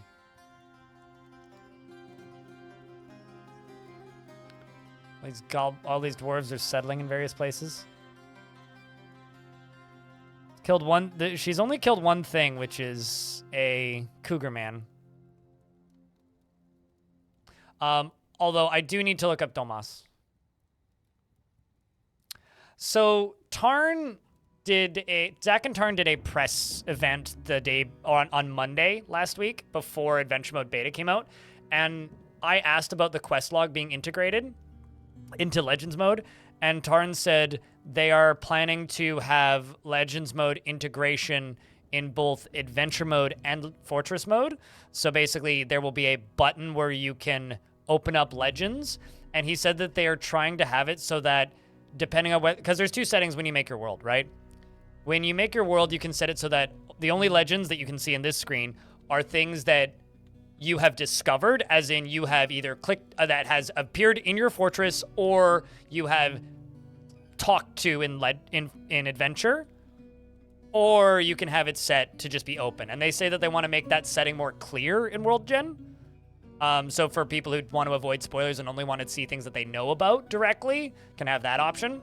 All these dwarves are settling in various places. Killed one. She's only killed one thing, which is a cougar man. Although I do need to look up Domas. So Zach and Tarn did a press event the day on Monday last week before Adventure Mode Beta came out, and I asked about the quest log being integrated into Legends Mode, and Tarn said they are planning to have Legends Mode integration in both Adventure Mode and Fortress Mode. So basically, there will be a button where you can open up Legends, and he said that they are trying to have it so that depending on what, because there's two settings when you make your world, right? When you make your world, you can set it so that the only legends that you can see in this screen are things that you have discovered, as in you have either clicked, that has appeared in your fortress, or you have talked to in Adventure, or you can have it set to just be open. And they say that they want to make that setting more clear in World Gen. So for people who want to avoid spoilers and only want to see things that they know about directly, can have that option.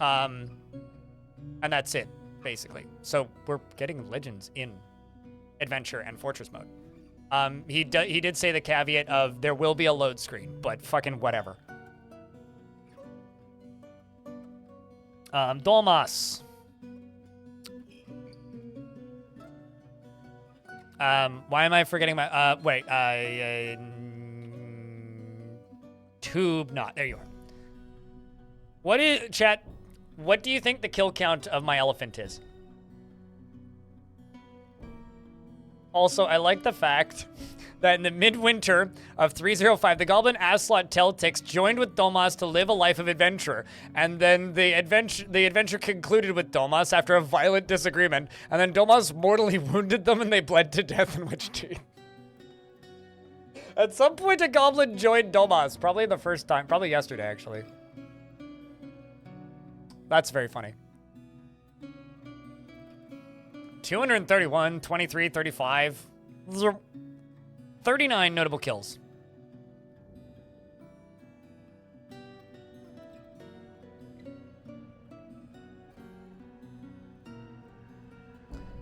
And that's it, basically. So we're getting Legends in Adventure and Fortress Mode. He did say the caveat of there will be a load screen, but fucking whatever. Dolmas. Why am I forgetting my, tube not. There you are. Chat, what do you think the kill count of my elephant is? Also, I like the fact that in the midwinter of 305, the goblin Aslot Teltix joined with Domas to live a life of adventure. And then the adventure concluded with Domas after a violent disagreement. And then Domas mortally wounded them and they bled to death in Witch Teeth. At some point, a goblin joined Domas. Probably the first time. Probably yesterday, actually. That's very funny. 231, 23, 35. 39 notable kills.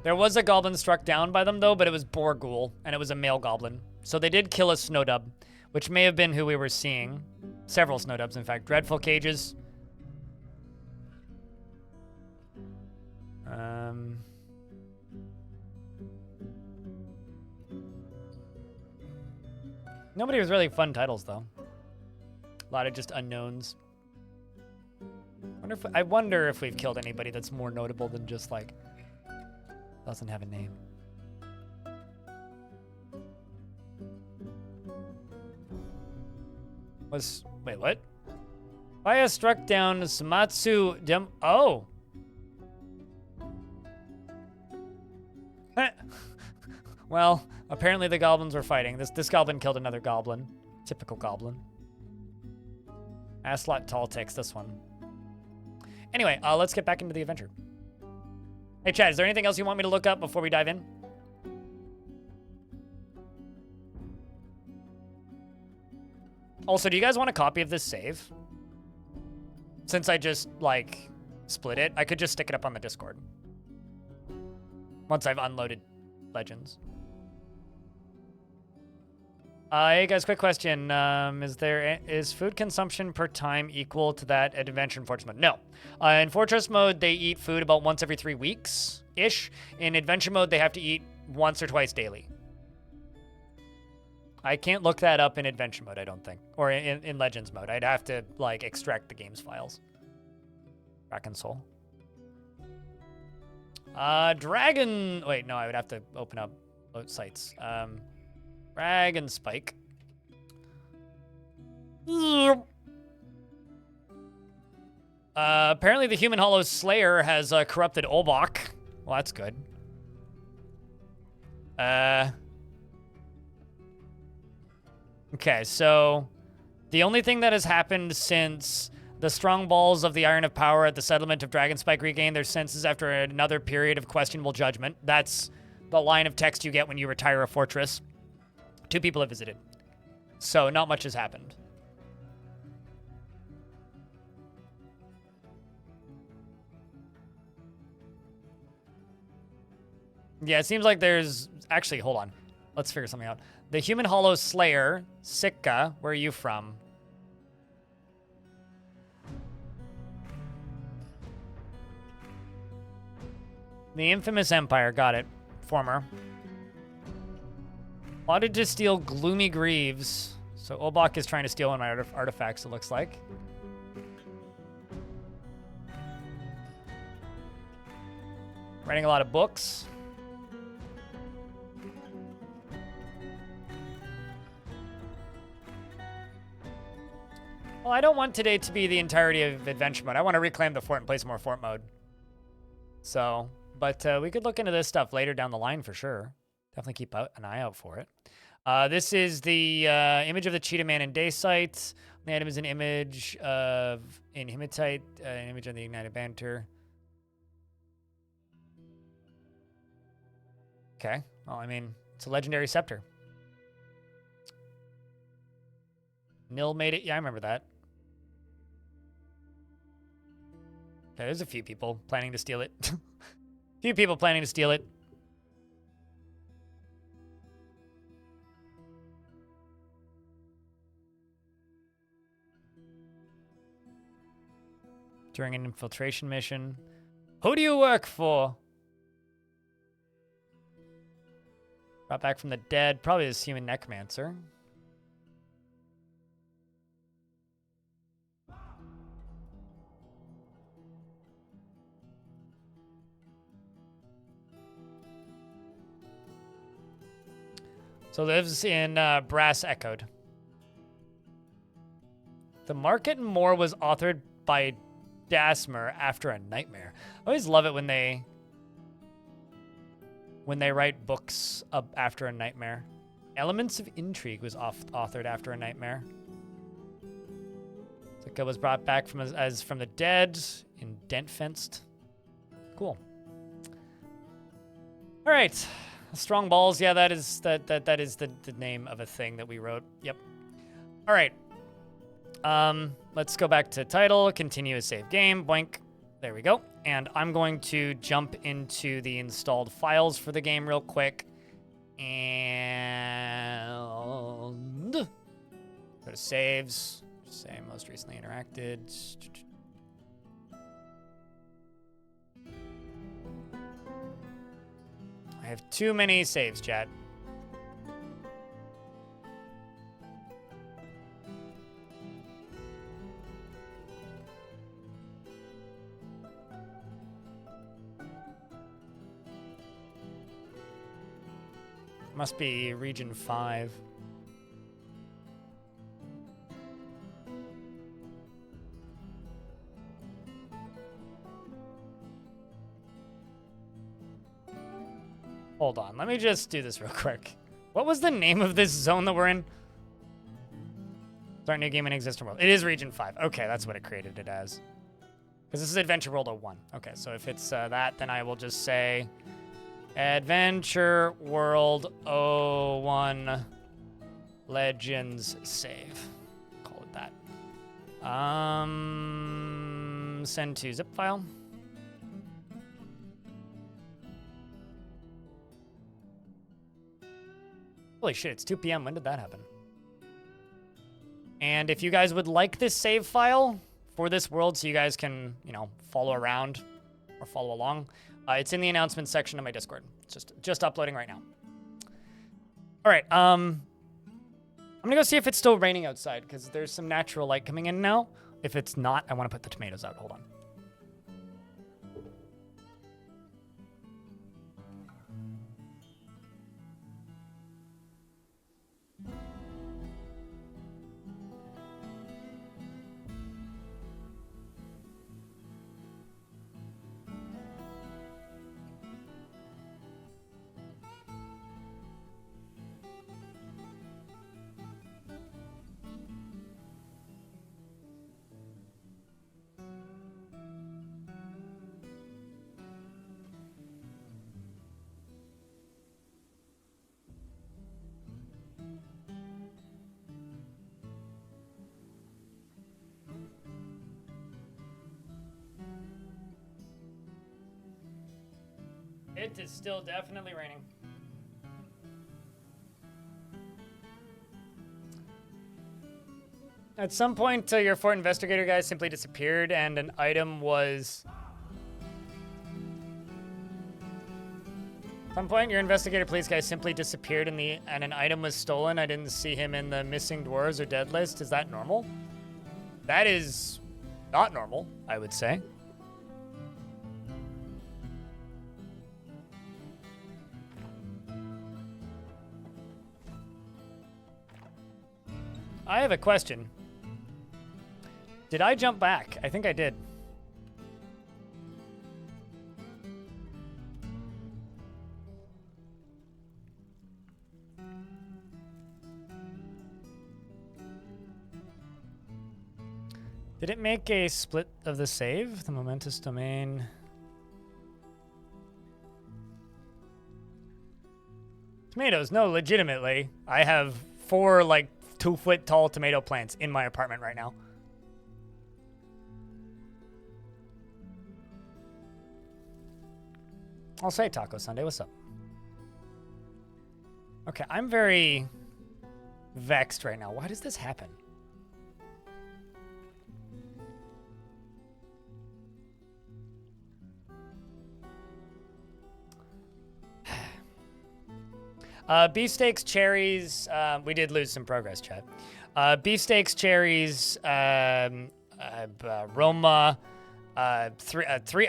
There was a goblin struck down by them, though, but it was Borgul, and it was a male goblin. So they did kill a Snowdub, which may have been who we were seeing. Several Snowdubs, in fact. Dreadful Cages. Nobody was really fun titles, though. A lot of just unknowns. I wonder if we've killed anybody that's more notable than just, like, doesn't have a name. Wait, what? Faya struck down Sumatsu Dem... Oh! Well, apparently the goblins were fighting. This goblin killed another goblin. Typical goblin. Aslot Taltix, this one. Anyway, let's get back into the adventure. Hey, Chad, is there anything else you want me to look up before we dive in? Also, do you guys want a copy of this save? Since I just, like, split it, I could just stick it up on the Discord. once I've unloaded Legends. Hey guys, quick question. Is food consumption per time equal to that at Adventure and Fortress mode? No. In Fortress mode, they eat food about once every 3 weeks-ish. In Adventure mode, they have to eat once or twice daily. I can't look that up in Adventure mode, I don't think. Or in Legends mode. I'd have to, like, extract the game's files. Dragon Soul. Dragon... Wait, no, I would have to open up both sites. Dragon Spike. Apparently the Human Hollow Slayer has corrupted Olbach. Well, that's good. Okay, so the only thing that has happened since the strong balls of the Iron of Power at the settlement of Dragonspike regained their senses after another period of questionable judgment. That's the line of text you get when you retire a fortress. 2 people have visited. So not much has happened. Yeah, it seems like there's... Actually, hold on. Let's figure something out. The Human Hollow Slayer, Sitka, where are you from? The Infamous Empire, got it. Former. Plotted to steal Gloomy Greaves. So Olbach is trying to steal one of my artifacts, it looks like. Writing a lot of books. Well, I don't want today to be the entirety of Adventure mode. I want to reclaim the fort and play some more fort mode. So, but we could look into this stuff later down the line for sure. Definitely keep an eye out for it. This is the image of the Cheetah Man in Daysite. The item is an image of in Hematite, an image of the Ignited Banter. Okay. Well, I mean, it's a legendary scepter. Nil made it. Yeah, I remember that. Okay, there's a few people planning to steal it. Few people planning to steal it. During an infiltration mission. Who do you work for? Brought back from the dead. Probably this human necromancer. So lives in Brass Echoed. The Market and More was authored by Dasmer after a nightmare. I always love it when they write books after a nightmare. Elements of Intrigue was authored after a nightmare. Zika was brought back from as from the dead in Dent Fenced. Cool. All right. Strong Balls. Yeah, that is the name of a thing that we wrote. Yep. All right. Let's go back to title, continue a save game, boink. There we go. And I'm going to jump into the installed files for the game real quick. And go to saves, say most recently interacted. I have too many saves, chat. Must be region 5. Hold on, let me just do this real quick. What was the name of this zone that we're in? Start new game in existing world. It is region 5. Okay, that's what it created it as. Because this is Adventure World 01. Okay, so if it's that, then I will just say Adventure World 01 Legends save. Call it that. Send to zip file. Holy shit, it's 2 p.m. When did that happen? And if you guys would like this save file for this world so you guys can, you know, follow around or follow along, it's in the announcements section of my Discord. It's just uploading right now. All right, I'm gonna go see if it's still raining outside because there's some natural light coming in now. If it's not, I want to put the tomatoes out. Hold on. It is still definitely raining. At some point, your fort investigator guy simply disappeared and an item was... At some point, your investigator police guy simply disappeared and an item was stolen. I didn't see him in the missing dwarves or dead list. Is that normal? That is not normal, I would say. I have a question. Did I jump back? I think I did. Did it make a split of the save? The momentous domain. Tomatoes, no, legitimately. I have 4, like, 2-foot tall tomato plants in my apartment right now. I'll say Taco Sunday, what's up? Okay, I'm very vexed right now. Why does this happen? Beefsteaks, cherries. We did lose some progress, chat. Beefsteaks, cherries, Roma. Three.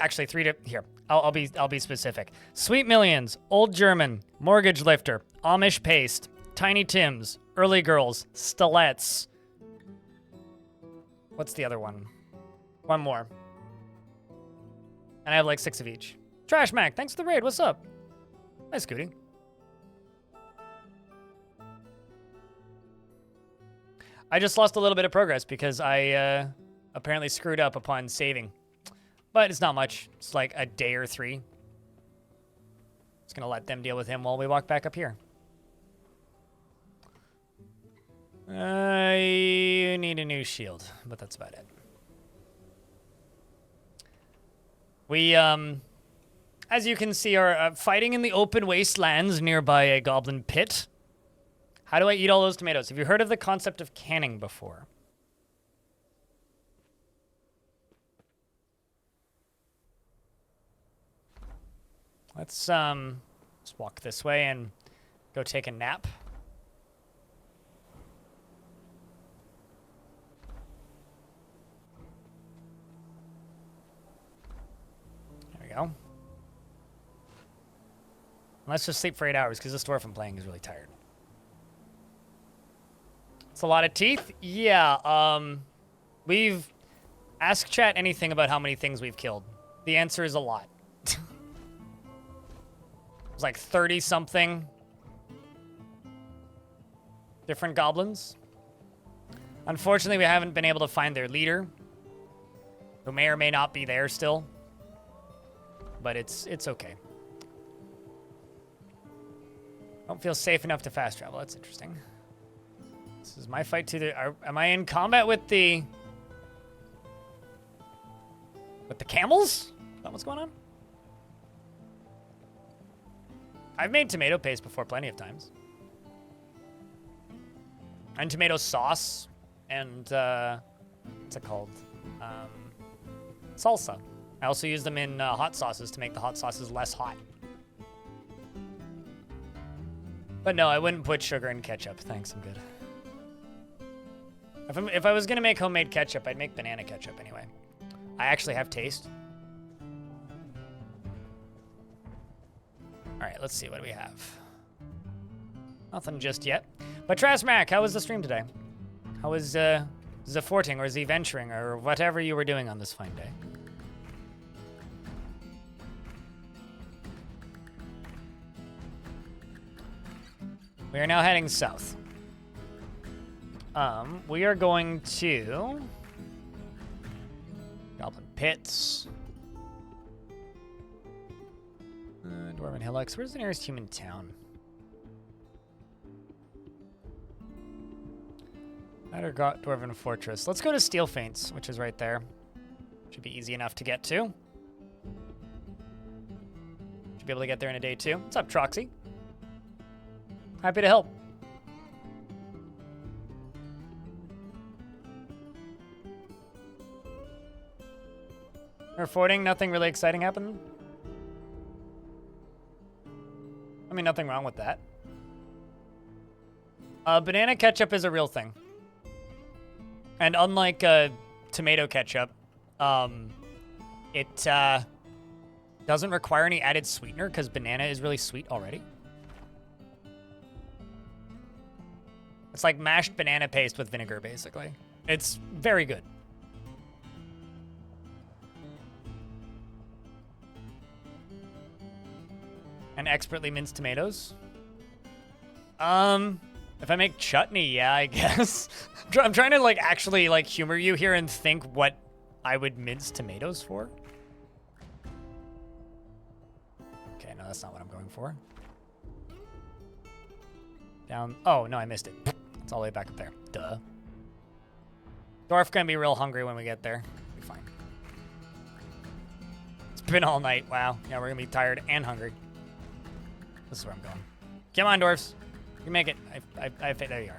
Here, I'll be specific. Sweet Millions, Old German, Mortgage Lifter, Amish Paste, Tiny Tims, Early Girls, Stilettes. What's the other one? One more. And I have like 6 of each. Trash Mac, thanks for the raid. What's up? Hi, Scooty. I just lost a little bit of progress because I apparently screwed up upon saving. But it's not much. It's like a day or 3. Just gonna let them deal with him while we walk back up here. I need a new shield, but that's about it. We, as you can see, are fighting in the open wastelands nearby a goblin pit. How do I eat all those tomatoes? Have you heard of the concept of canning before? Let's walk this way and go take a nap. There we go. Let's just sleep for 8 hours because this dwarf I'm playing is really tired. It's a lot of teeth. Yeah, we've asked chat anything about how many things we've killed. The answer is a lot. It was like 30 something different goblins. Unfortunately, we haven't been able to find their leader, who may or may not be there still. But it's okay. Don't feel safe enough to fast travel. That's interesting. This is my fight to the... am I in combat with the... camels? Is that what's going on? I've made tomato paste before plenty of times. And tomato sauce. And, what's it called? Salsa. I also use them in hot sauces to make the hot sauces less hot. But no, I wouldn't put sugar in ketchup. Thanks, I'm good. If I was gonna make homemade ketchup, I'd make banana ketchup anyway. I actually have taste. All right, let's see, what do we have? Nothing just yet. But Trasmac, how was the stream today? How was Zaforting or Z-venturing or whatever you were doing on this fine day? We are now heading south. We are going to Goblin Pits. Dwarven Hillocks. Where's the nearest human town? Dwarven Fortress. Let's go to Steel Faints, which is right there. Should be easy enough to get to. Should be able to get there in a day too. What's up, Troxy? Happy to help. Reporting, nothing really exciting happened. I mean, nothing wrong with that. Banana ketchup is a real thing. And unlike tomato ketchup, it doesn't require any added sweetener because banana is really sweet already. It's like mashed banana paste with vinegar, basically. It's very good. And expertly minced tomatoes. If I make chutney, yeah, I guess. I'm trying to, like, actually, like, humor you here and think what I would mince tomatoes for. Okay, no, that's not what I'm going for. Down. Oh, no, I missed it. It's all the way back up there. Duh. Dwarf gonna be real hungry when we get there. Be fine. It's been all night. Wow. Yeah, we're gonna be tired and hungry. This is where I'm going. Come on, dwarfs. You can make it. There you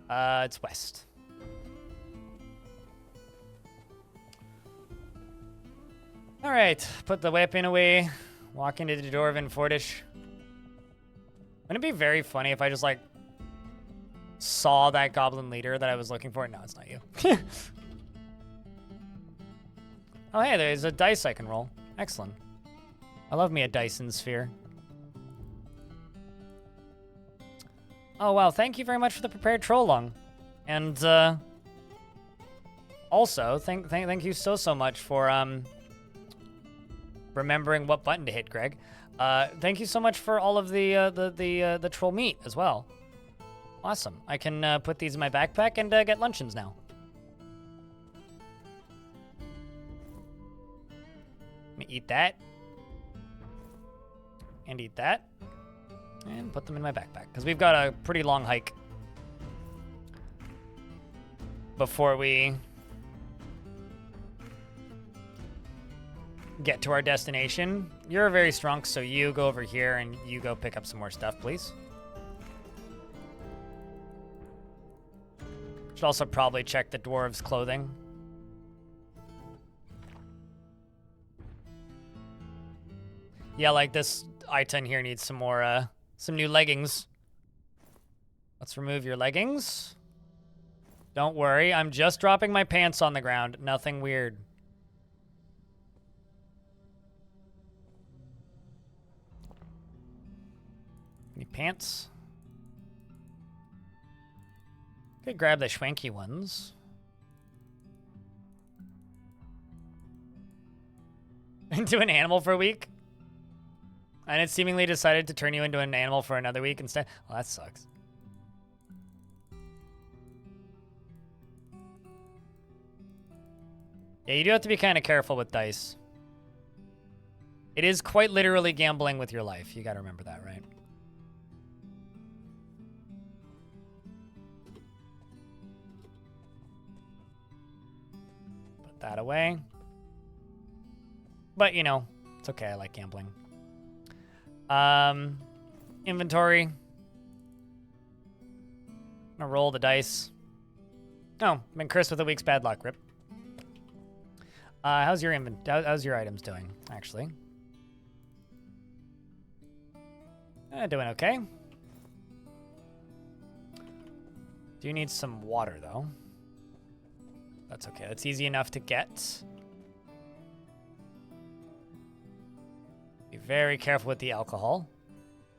are. It's west. All right. Put the weapon away. Walk into the Dwarven Fortress. Wouldn't it be very funny if I just, like, saw that goblin leader that I was looking for? No, it's not you. Oh, hey, there's a dice I can roll. Excellent. I love me a Dyson sphere. Oh, wow. Thank you very much for the prepared troll lung. And, also, thank you so much for, remembering what button to hit, Greg. Thank you so much for all of the troll meat as well. Awesome. I can, put these in my backpack and, get luncheons now. Let me eat that. And eat that. And put them in my backpack. Because we've got a pretty long hike before we get to our destination. You're very strong, so you go over here and you go pick up some more stuff, please. Should also probably check the dwarves' clothing. Yeah, like this item here needs some more, some new leggings. Let's remove your leggings. Don't worry, I'm just dropping my pants on the ground. Nothing weird. Any pants? Could grab the schwanky ones. Into an animal for a week? And it seemingly decided to turn you into an animal for another week instead? Well, that sucks. Yeah, you do have to be kind of careful with dice. It is quite literally gambling with your life. You gotta remember that, right? Put that away. But, you know, it's okay. I like gambling. inventory. I'm gonna roll the dice. Oh, I'm in Chris with a week's bad luck. Rip. How's your items doing, actually? Doing okay. Do need some water, though. That's okay. That's easy enough to get. Be very careful with the alcohol.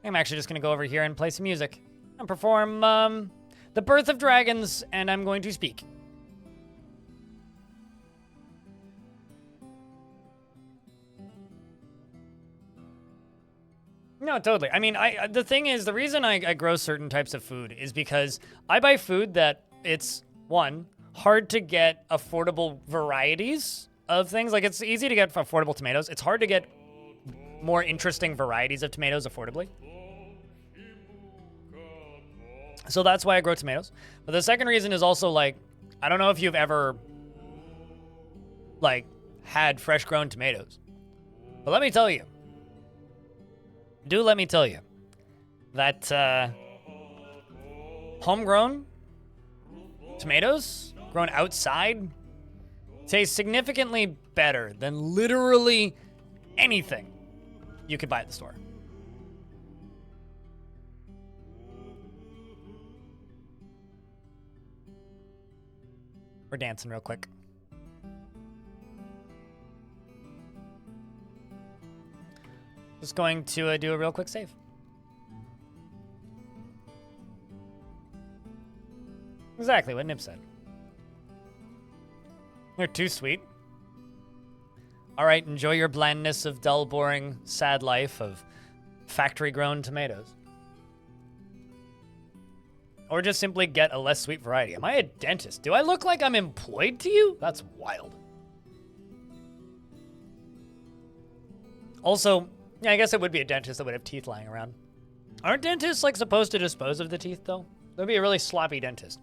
I'm actually just going to go over here and play some music and perform The Birth of Dragons, and I'm going to speak. No, totally. I mean, the thing is, the reason I grow certain types of food is because I buy food that it's, one, hard to get affordable varieties of things. Like, it's easy to get affordable tomatoes. It's hard to get more interesting varieties of tomatoes affordably. So that's why I grow tomatoes. But the second reason is also, like, I don't know if you've ever, like, had fresh grown tomatoes. But let me tell you. Let me tell you that homegrown tomatoes grown outside taste significantly better than literally anything you could buy at the store. We're dancing real quick. Just going to do a real quick save. Exactly what Nib said. They're too sweet. All right, enjoy your blandness of dull, boring, sad life of factory-grown tomatoes. Or just simply get a less sweet variety. Am I a dentist? Do I look like I'm employed to you? That's wild. Also, yeah, I guess it would be a dentist that would have teeth lying around. Aren't dentists, like, supposed to dispose of the teeth, though? That would be a really sloppy dentist.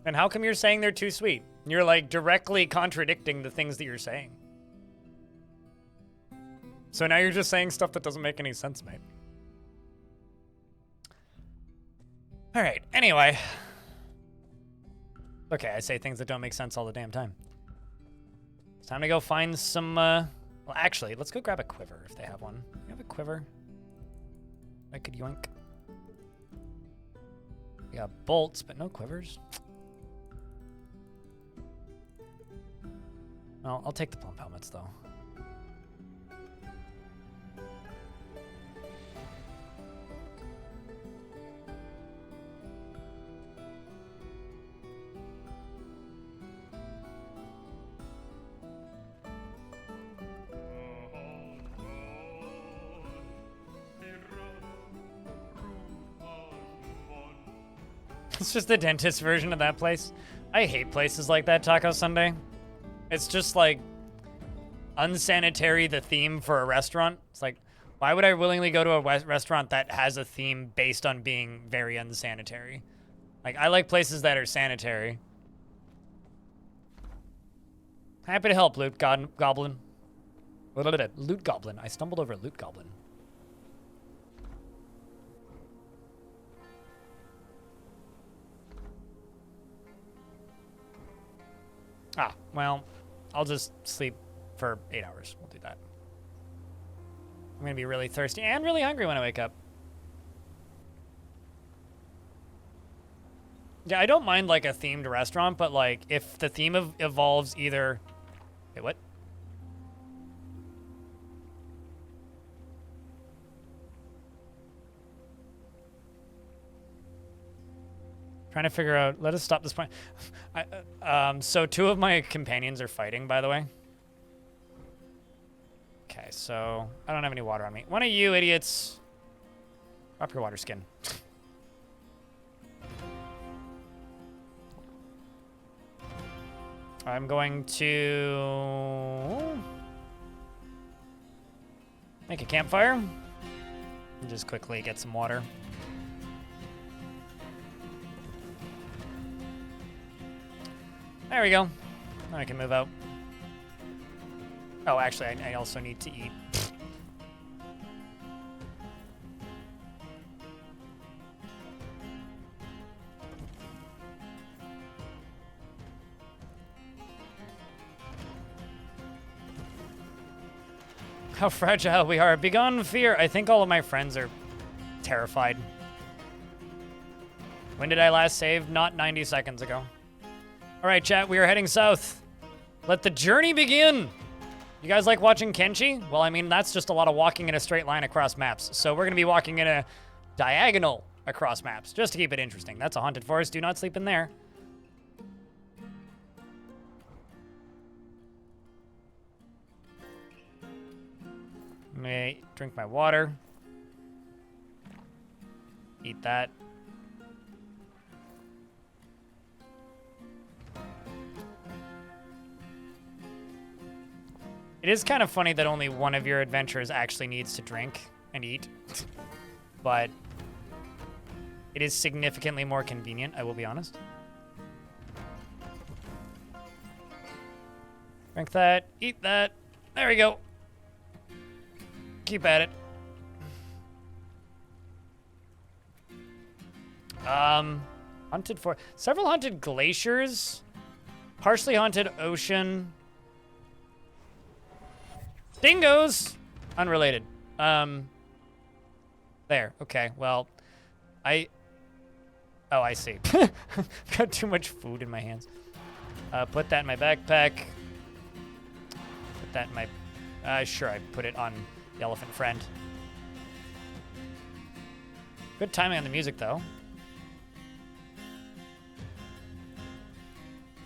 And how come you're saying they're too sweet? You're, like, directly contradicting the things that you're saying. So now you're just saying stuff that doesn't make any sense, mate. All right, anyway. Okay, I say things that don't make sense all the damn time. It's time to go find some, well, actually, let's go grab a quiver if they have one. You have a quiver? I could yoink. We got bolts, but no quivers. Well, I'll take the plump helmets, though. It's just the dentist version of that place. I hate places like that, Taco Sunday. It's just like unsanitary, the theme for a restaurant. It's like, why would I willingly go to a restaurant that has a theme based on being very unsanitary? Like, I like places that are sanitary. Happy to help, Loot Goblin. Loot Goblin. I stumbled over Loot Goblin. Ah, well, I'll just sleep for 8 hours. We'll do that. I'm gonna be really thirsty and really hungry when I wake up. Yeah, I don't mind, like, a themed restaurant, but, like, if the theme evolves either... Wait, what? Trying to figure out... Let us stop this point. So 2 of my companions are fighting, by the way. Okay, so... I don't have any water on me. One of you idiots... Drop your water skin. I'm going to... make a campfire. And just quickly get some water. There we go. Now I can move out. Oh, actually, I also need to eat. How fragile we are. Begone fear. I think all of my friends are terrified. When did I last save? Not 90 seconds ago. All right, chat, we are heading south. Let the journey begin. You guys like watching Kenshi? Well, I mean, that's just a lot of walking in a straight line across maps. So we're going to be walking in a diagonal across maps, just to keep it interesting. That's a haunted forest. Do not sleep in there. Let me drink my water. Eat that. It is kind of funny that only one of your adventurers actually needs to drink and eat. But it is significantly more convenient, I will be honest. Drink that, eat that. There we go. Keep at it. Haunted for several haunted glaciers, partially haunted ocean. Dingoes! Unrelated. There. Okay, well, oh, I see. I've got too much food in my hands. Put that in my backpack. Put that in my... sure, I put it on the elephant friend. Good timing on the music, though.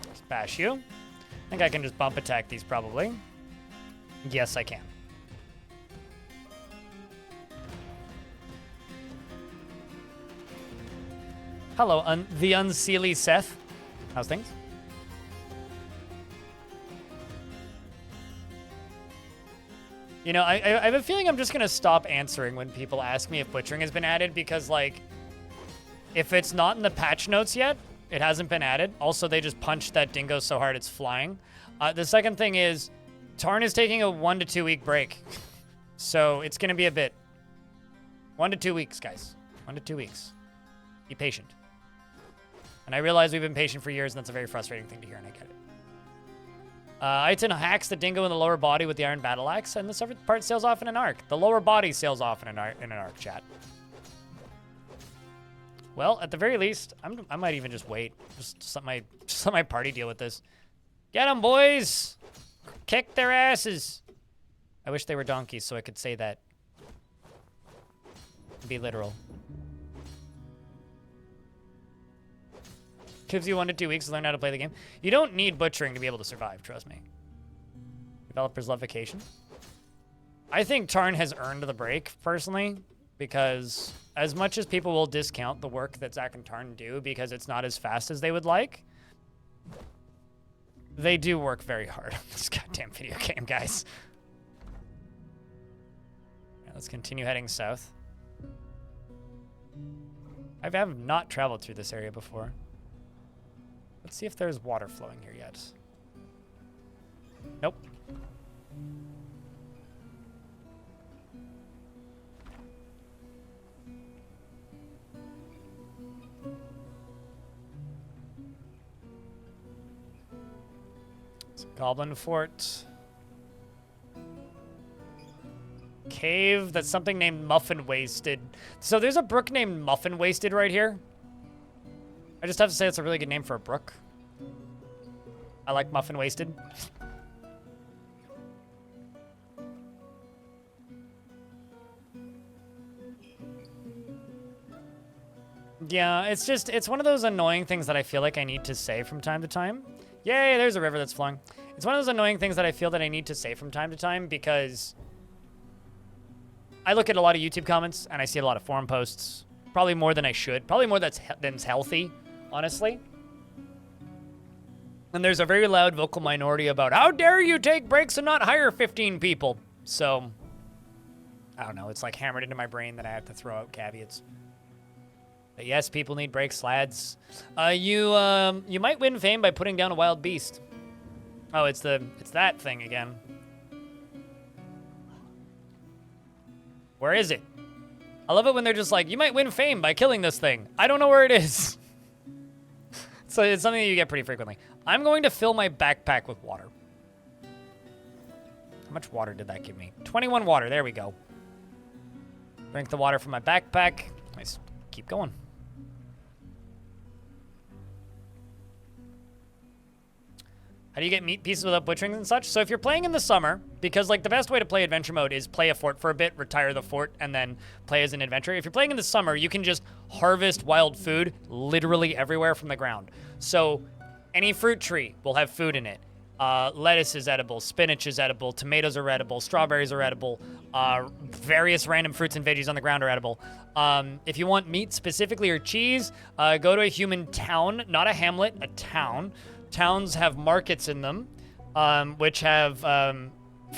Let's bash you. I think I can just bump attack these, probably. Yes, I can. Hello, the unseelie Seth. How's things? You know, I have a feeling I'm just going to stop answering when people ask me if butchering has been added because, like, if it's not in the patch notes yet, it hasn't been added. Also, they just punched that dingo so hard it's flying. The second thing is, Tarn is taking a 1 to 2 week break. So it's going to be a bit. 1 to 2 weeks, guys. 1 to 2 weeks. Be patient. And I realize we've been patient for years, and that's a very frustrating thing to hear, and I get it. Aiton hacks the dingo in the lower body with the iron battle axe, and this other part sails off in an arc. The lower body sails off in an arc, chat. Well, at the very least, I might even just wait. Just let my party deal with this. Get them, boys! Kick their asses! I wish they were donkeys so I could say that. Be literal. Gives you 1 to 2 weeks to learn how to play the game. You don't need butchering to be able to survive, trust me. Developers love vacation. I think Tarn has earned the break, personally, because as much as people will discount the work that Zach and Tarn do because it's not as fast as they would like, they do work very hard on this goddamn video game, guys. Yeah, let's continue heading south. I have not traveled through this area before. Let's see if there's water flowing here yet. Nope. It's a goblin fort. Cave that's something named Muffin Wasted. So there's a brook named Muffin Wasted right here. I just have to say it's a really good name for a brook. I like Muffin Wasted. Yeah, it's one of those annoying things that I feel like I need to say from time to time. Yay, there's a river that's flowing. It's one of those annoying things that I feel that I need to say from time to time because I look at a lot of YouTube comments and I see a lot of forum posts. Probably more than I should. Probably more than's healthy, honestly. And there's a very loud vocal minority about, how dare you take breaks and not hire 15 people? So, I don't know. It's like hammered into my brain that I have to throw out caveats. But yes, people need breaks, lads. You might win fame by putting down a wild beast. Oh, it's that thing again. Where is it? I love it when they're just like, you might win fame by killing this thing. I don't know where it is. So it's something that you get pretty frequently. I'm going to fill my backpack with water. How much water did that give me? 21 water. There we go. Drink the water from my backpack. Nice. Keep going. How do you get meat pieces without butchering and such? So if you're playing in the summer, because like the best way to play adventure mode is play a fort for a bit, retire the fort, and then play as an adventurer. If you're playing in the summer, you can just harvest wild food literally everywhere from the ground. So any fruit tree will have food in it. Lettuce is edible, spinach is edible, tomatoes are edible, strawberries are edible, various random fruits and veggies on the ground are edible. If you want meat specifically or cheese, go to a human town, not a hamlet, a town. Towns have markets in them, which have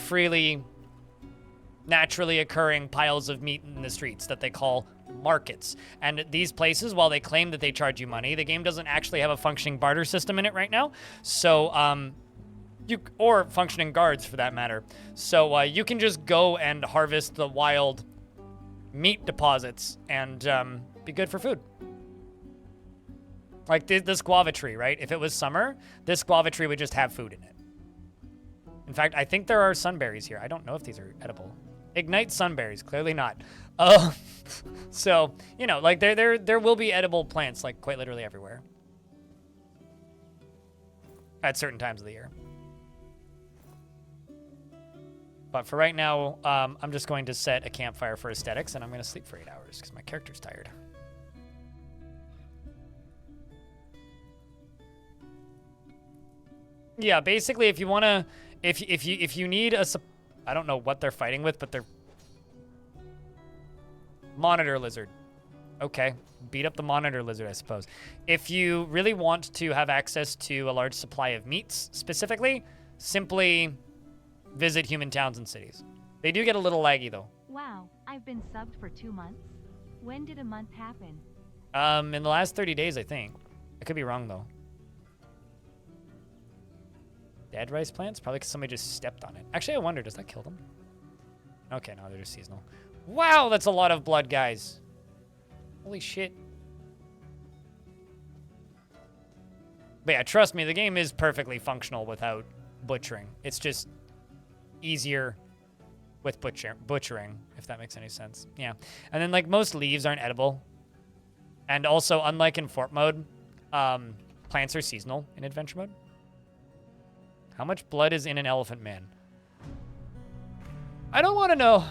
freely, naturally occurring piles of meat in the streets that they call markets. And these places, while they claim that they charge you money, the game doesn't actually have a functioning barter system in it right now. So, or functioning guards for that matter. So you can just go and harvest the wild meat deposits and be good for food. Like this guava tree, right? If it was summer, this guava tree would just have food in it. In fact, I think there are sunberries here. I don't know if these are edible. Ignite sunberries, clearly not. So, you know, like there will be edible plants like quite literally everywhere. At certain times of the year. But for right now, I'm just going to set a campfire for aesthetics and I'm going to sleep for 8 hours because my character's tired. Yeah, basically, if you want to, if you need a, I don't know what they're fighting with, but they're monitor lizard. Okay, beat up the monitor lizard, I suppose. If you really want to have access to a large supply of meats, specifically, simply visit human towns and cities. They do get a little laggy though. Wow, I've been subbed for 2 months. When did a month happen? In the last 30 days, I think. I could be wrong though. Dead rice plants? Probably because somebody just stepped on it. Actually, I wonder, does that kill them? Okay, no, they're just seasonal. Wow, that's a lot of blood, guys. Holy shit. But yeah, trust me, the game is perfectly functional without butchering. It's just easier with butchering, if that makes any sense. Yeah. And then, like, most leaves aren't edible. And also, unlike in fort mode, plants are seasonal in adventure mode. How much blood is in an elephant man? I don't want to know.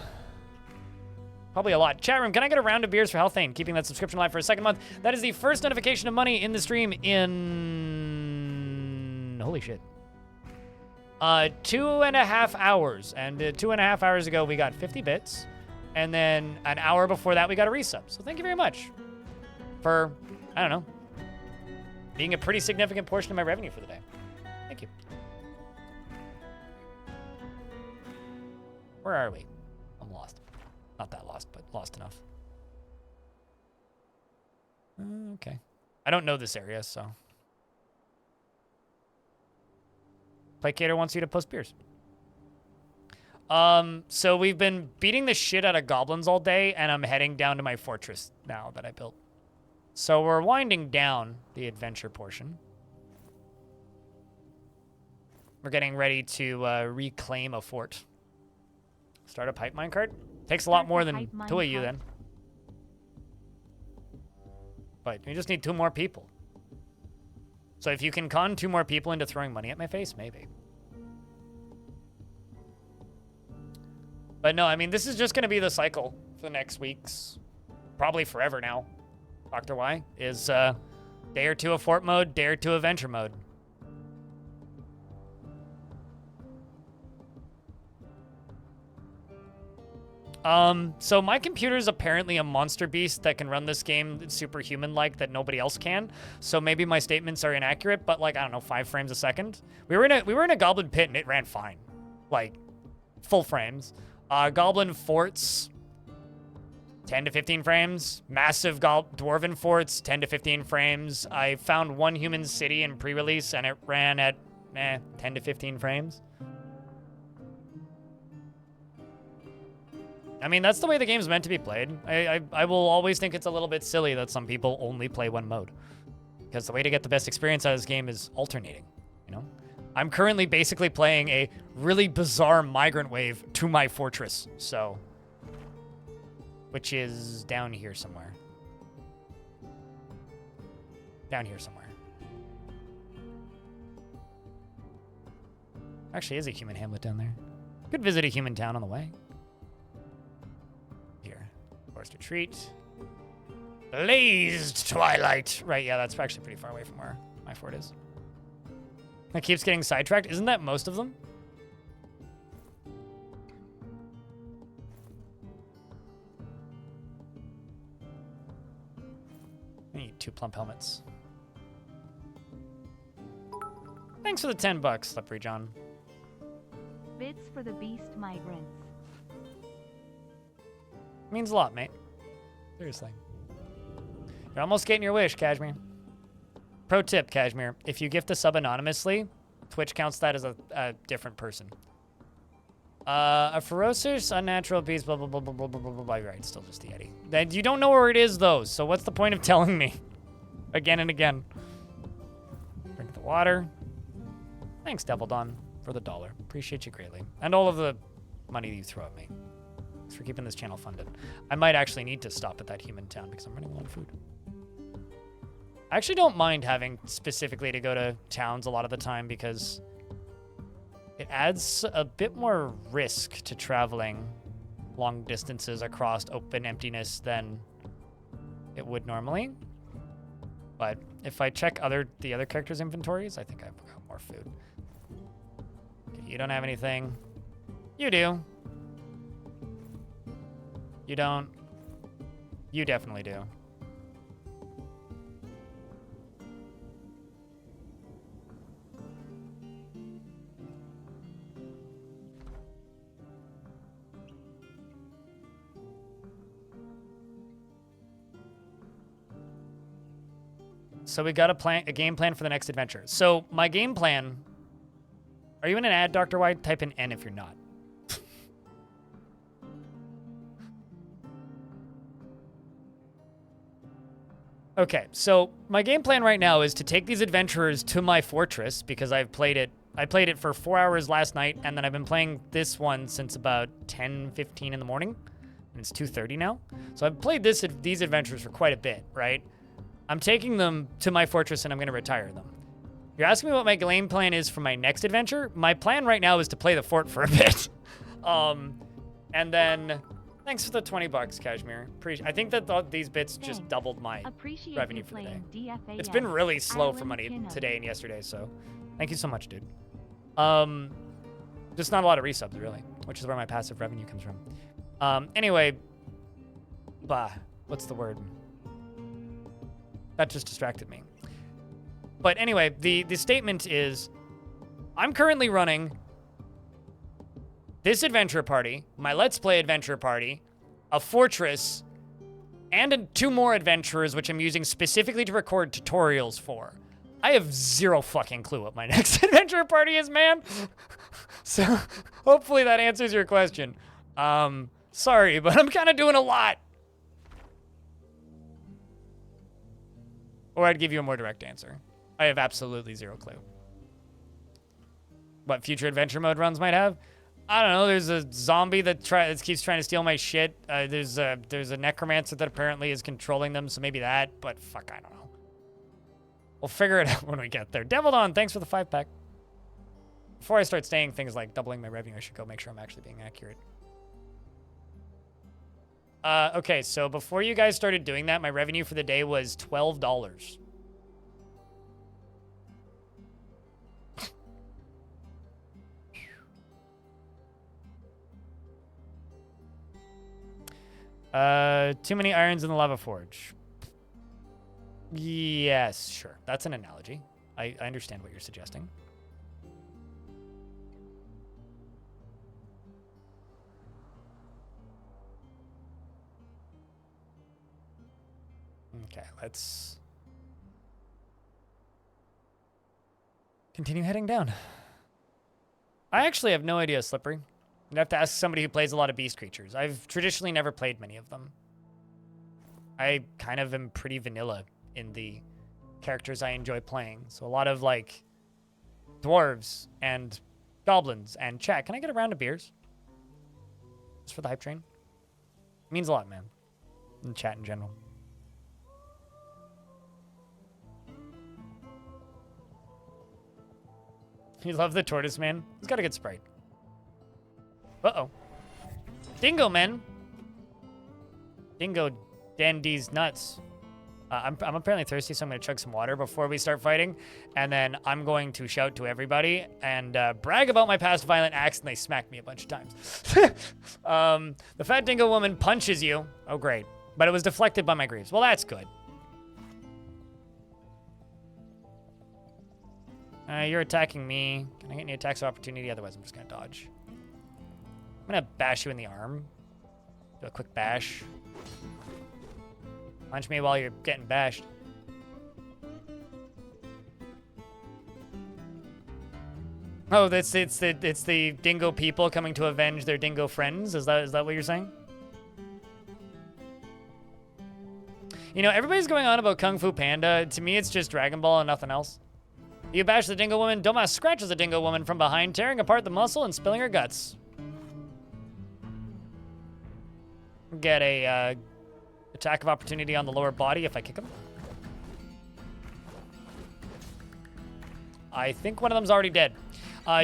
Probably a lot. Chat room, can I get a round of beers for Healthane? Keeping that subscription live for a second month. That is the first notification of money in the stream in... Holy shit. 2.5 hours. And 2.5 hours ago, we got 50 bits. And then an hour before that, we got a resub. So thank you very much for, I don't know, being a pretty significant portion of my revenue for the day. Thank you. Where are we? I'm lost. Not that lost, but lost enough. Okay. I don't know this area, so. Placater wants you to post beers. So we've been beating the shit out of goblins all day, and I'm heading down to my fortress now that I built. So we're winding down the adventure portion. We're getting ready to reclaim a fort. Start a pipe minecart? Takes a lot more than two of you then. But we just need 2 more people. So if you can con 2 more people into throwing money at my face, maybe. But no, I mean, this is just going to be the cycle for the next weeks. Probably forever now. Dr. Y is day or 2 of fort mode, day or 2 of venture mode. So my computer is apparently a monster beast that can run this game superhuman-like that nobody else can. So maybe my statements are inaccurate, but like, I don't know, 5 frames a second. We were in a goblin pit and it ran fine. Like, full frames. Goblin forts, 10 to 15 frames. Massive dwarven forts, 10 to 15 frames. I found 1 human city in pre-release and it ran at, 10 to 15 frames. I mean, that's the way the game's meant to be played. I will always think it's a little bit silly that some people only play one mode. Because the way to get the best experience out of this game is alternating, you know? I'm currently basically playing a really bizarre migrant wave to my fortress, so... Which is down here somewhere. Down here somewhere. Actually, is a human hamlet down there. Could visit a human town on the way. Here. Forest retreat. Blazed twilight. Right, yeah, that's actually pretty far away from where my fort is. That keeps getting sidetracked. Isn't that most of them? I need 2 plump helmets. Thanks for the 10 bucks, Slippery John. Bits for the beast migrants. Means a lot, mate. Seriously. You're almost getting your wish, Kashmir. Pro tip, Kashmir. If you gift a sub anonymously, Twitch counts that as a different person. A ferocious, unnatural beast, blah, blah, blah, blah, blah, blah, blah, blah. Right, still just the Yeti. Then you don't know where it is, though, so what's the point of telling me? Again and again. Drink the water. Thanks, Devil Dawn, for the $1. Appreciate you greatly. And all of the money you throw at me. Thanks for keeping this channel funded. I might actually need to stop at that human town because I'm running low on food. I actually don't mind having specifically to go to towns a lot of the time because it adds a bit more risk to traveling long distances across open emptiness than it would normally. But if I check the other characters' inventories, I think I've got more food. Okay, you don't have anything. You do. You don't. You definitely do. So we got a game plan for the next adventure. So my game plan... Are you in an ad, Dr. White? Type in N if you're not. Okay, so my game plan right now is to take these adventurers to my fortress because I played it for 4 hours last night, and then I've been playing this one since about 10:15 in the morning, and it's 2:30 now. So I've played these adventures for quite a bit, right? I'm taking them to my fortress, and I'm going to retire them. You're asking me what my game plan is for my next adventure? My plan right now is to play the fort for a bit. And then... Thanks for the 20 bucks, Kashmir. I think that these bits just doubled my revenue for the day. DFHack. It's been really slow for money today and yesterday, so thank you so much, dude. Just not a lot of resubs, really, which is where my passive revenue comes from. Anyway, what's the word? That just distracted me. But anyway, the statement is, I'm currently running this adventure party, my Let's Play adventure party, a fortress, and 2 more adventurers, which I'm using specifically to record tutorials for. I have zero fucking clue what my next adventure party is, man. So hopefully that answers your question. Sorry, but I'm kind of doing a lot. Or I'd give you a more direct answer. I have absolutely zero clue. What future adventure mode runs might have? I don't know. There's a zombie that keeps trying to steal my shit. There's a necromancer that apparently is controlling them, so maybe that. But fuck, I don't know. We'll figure it out when we get there. Devil Dawn, thanks for the 5-pack. Before I start saying things like doubling my revenue, I should go make sure I'm actually being accurate. Okay, so before you guys started doing that, my revenue for the day was $12. Too many irons in the lava forge. Yes, sure. That's an analogy. I understand what you're suggesting. Okay, let's continue heading down. I actually have no idea, Slippery. You'd have to ask somebody who plays a lot of beast creatures. I've traditionally never played many of them. I kind of am pretty vanilla in the characters I enjoy playing. So a lot of, like, dwarves and goblins and chat. Can I get a round of beers? Just for the hype train? It means a lot, man. And chat in general. You love the tortoise, man? He's got a good sprite. Uh-oh. Dingo, man. Dingo dandy's nuts. I'm apparently thirsty, so I'm going to chug some water before we start fighting. And then I'm going to shout to everybody and brag about my past violent acts, and they smacked me a bunch of times. The fat dingo woman punches you. Oh, great. But it was deflected by my greaves. Well, that's good. You're attacking me. Can I get any attacks of opportunity? Otherwise, I'm just going to dodge. I'm going to bash you in the arm. Do a quick bash. Punch me while you're getting bashed. Oh, it's the dingo people coming to avenge their dingo friends. Is that what you're saying? You know, everybody's going on about Kung Fu Panda. To me, it's just Dragon Ball and nothing else. You bash the dingo woman. Domas scratches the dingo woman from behind, tearing apart the muscle and spilling her guts. Get a attack of opportunity on the lower body if I kick him. I think one of them's already dead.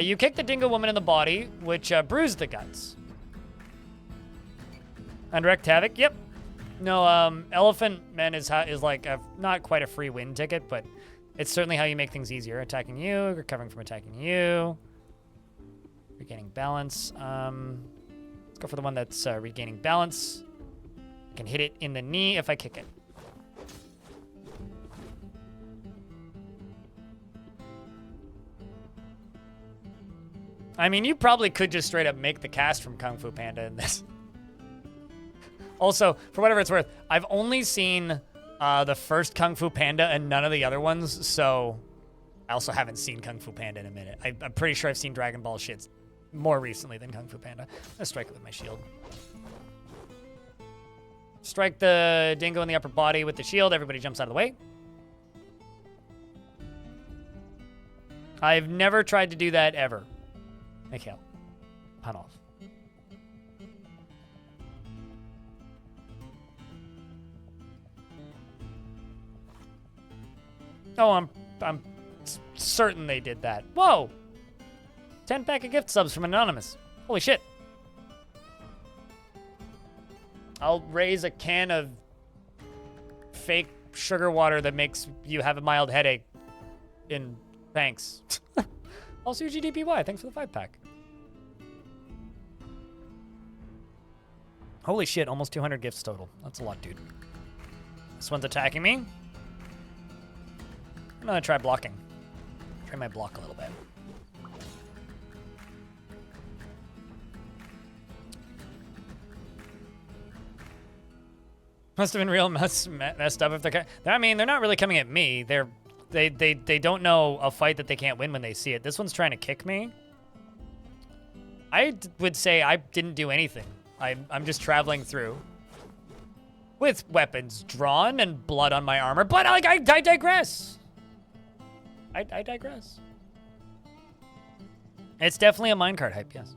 You kick the dingo woman in the body, which bruised the guts. And wreaked havoc. Yep. No, Elephant Men is like not quite a free win ticket, but it's certainly how you make things easier. Attacking you, recovering from attacking you, regaining balance. Let's go for the one that's regaining balance. I can hit it in the knee if I kick it. I mean, you probably could just straight up make the cast from Kung Fu Panda in this. Also, for whatever it's worth, I've only seen the first Kung Fu Panda and none of the other ones, so I also haven't seen Kung Fu Panda in a minute. I'm pretty sure I've seen Dragon Ball shits more recently than Kung Fu Panda. Let's strike it with my shield. Strike the dingo in the upper body with the shield. Everybody jumps out of the way. I've never tried to do that ever. Mikhail, pun off. Oh, I'm certain they did that. Whoa! 10 pack of gift subs from Anonymous. Holy shit. I'll raise a can of fake sugar water that makes you have a mild headache. In thanks. Also, UGDPY, thanks for the 5-pack. Holy shit, almost 200 gifts total. That's a lot, dude. This one's attacking me. I'm gonna try blocking. Try my block a little bit. Must have been real messed up if they're. I mean, they're not really coming at me. They don't know a fight that they can't win when they see it. This one's trying to kick me. I would say I didn't do anything. I'm just traveling through with weapons drawn and blood on my armor. But I digress. I digress. It's definitely a minecart hype, yes.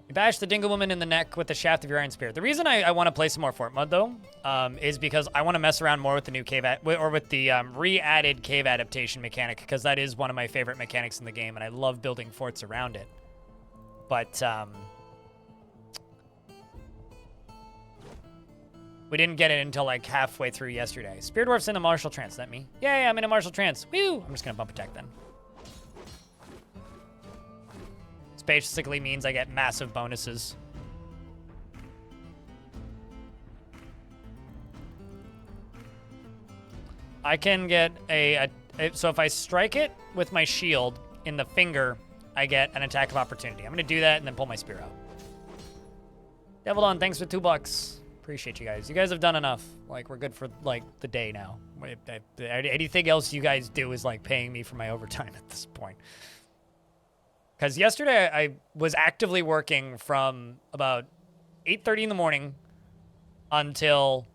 You bash the dingo woman in the neck with the shaft of your iron spear. The reason I want to play some more Fort Mud, though, is because I want to mess around more with the new cave, or with the re-added cave adaptation mechanic, because that is one of my favorite mechanics in the game, and I love building forts around it. But, we didn't get it until like halfway through yesterday. Spear Dwarf's in a martial trance, that me? Yay, I'm in a martial trance. Woo! I'm just gonna bump attack then. This basically means I get massive bonuses. I can get so if I strike it with my shield in the finger, I get an attack of opportunity. I'm gonna do that and then pull my spear out. Devilon, thanks for $2. Appreciate you guys. You guys have done enough. Like, we're good for, like, the day now. Anything else you guys do is, like, paying me for my overtime at this point. Because yesterday I was actively working from about 8:30 in the morning until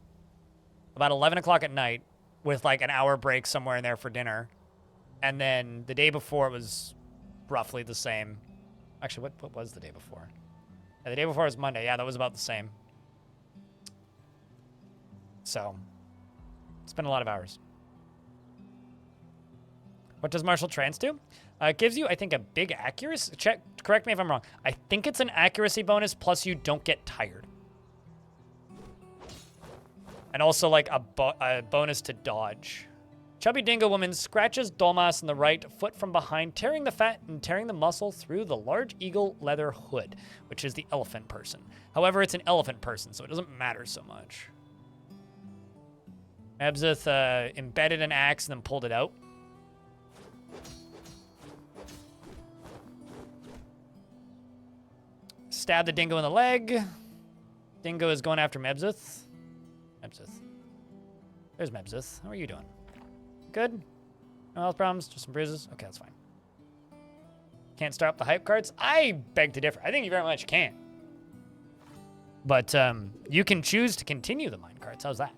about 11 o'clock at night with like an hour break somewhere in there for dinner. And then the day before it was roughly the same. Actually, what was the day before? Yeah, the day before was Monday. Yeah, that was about the same. So, it's been a lot of hours. What does Martial Trance do? It gives you, I think, a big accuracy. Correct me if I'm wrong. I think it's an accuracy bonus, plus you don't get tired. And also, like, a bonus to dodge. Chubby Dingo Woman scratches Dolmas in the right foot from behind, tearing the fat and tearing the muscle through the large eagle leather hood, which is the elephant person. However, it's an elephant person, so it doesn't matter so much. Mebzith embedded an axe and then pulled it out. Stab the dingo in the leg. Dingo is going after Mebzith. Mebzith. There's Mebzith. How are you doing? Good? No health problems? Just some bruises? Okay, that's fine. Can't start up the hype cards? I beg to differ. I think you very much can. But you can choose to continue the mine cards. How's that?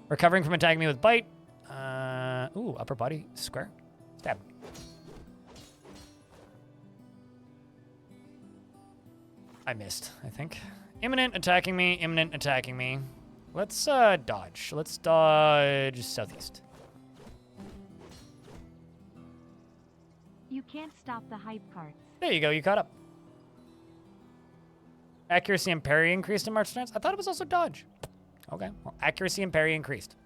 Recovering from attacking me with bite. Ooh, upper body square. Stab. I missed, I think. Imminent attacking me, imminent attacking me. Let's dodge. Let's dodge southeast. You can't stop the hype cards. There you go, you caught up. Accuracy and parry increased in Martial Trance? I thought it was also dodge. Okay, well, accuracy and parry increased.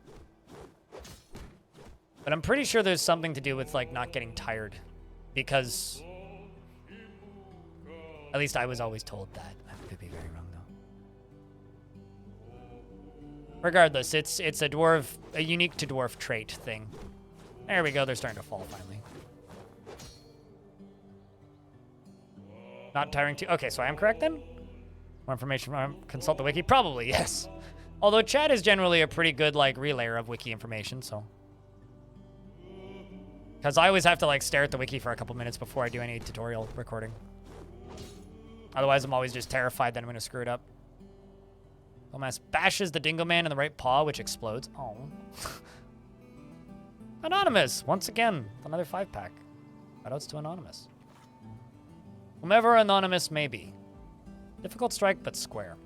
But I'm pretty sure there's something to do with, like, not getting tired. Because... at least I was always told that. I could be very wrong, though. Regardless, it's a unique to dwarf trait thing. There we go, they're starting to fall, finally. Not tiring too... okay, so I am correct, then? More information from consult the wiki? Probably, yes. Although chat is generally a pretty good, like, relayer of wiki information, so... because I always have to, like, stare at the wiki for a couple minutes before I do any tutorial recording. Otherwise, I'm always just terrified that I'm going to screw it up. Dolmas bashes the Dingo Man in the right paw, which explodes. Oh. Anonymous, once again, another 5-pack. Shoutouts to Anonymous. Whomever Anonymous may be. Difficult strike, but square.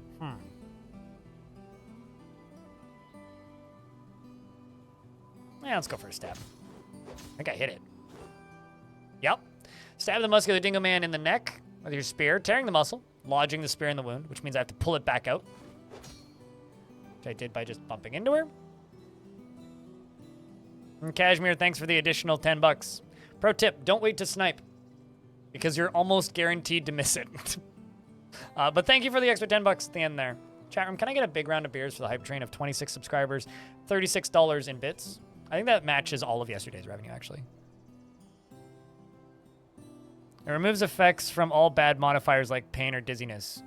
Yeah, let's go for a stab. I think I hit it. Yep. Stab the muscular Dingo Man in the neck with your spear, tearing the muscle, lodging the spear in the wound, which means I have to pull it back out. Which I did by just bumping into her. And Kashmir, thanks for the additional 10 bucks. Pro tip, don't wait to snipe, because you're almost guaranteed to miss it. But thank you for the extra 10 bucks at the end there. Chat room, can I get a big round of beers for the hype train of 26 subscribers, $36 in bits? I think that matches all of yesterday's revenue, actually. It removes effects from all bad modifiers like pain or dizziness.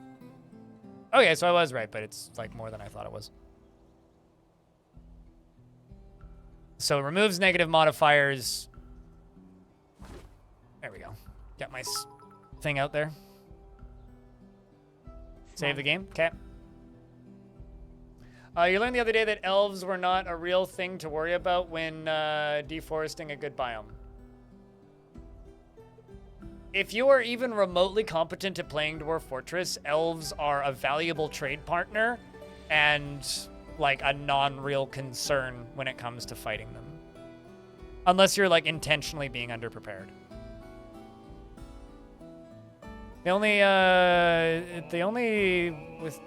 Okay, so I was right, but it's like more than I thought it was. So it removes negative modifiers. There we go. Got my thing out there. Save the game. Okay. You learned the other day that elves were not a real thing to worry about when deforesting a good biome. If you are even remotely competent at playing Dwarf Fortress, elves are a valuable trade partner and like a non-real concern when it comes to fighting them. Unless you're like intentionally being underprepared. The only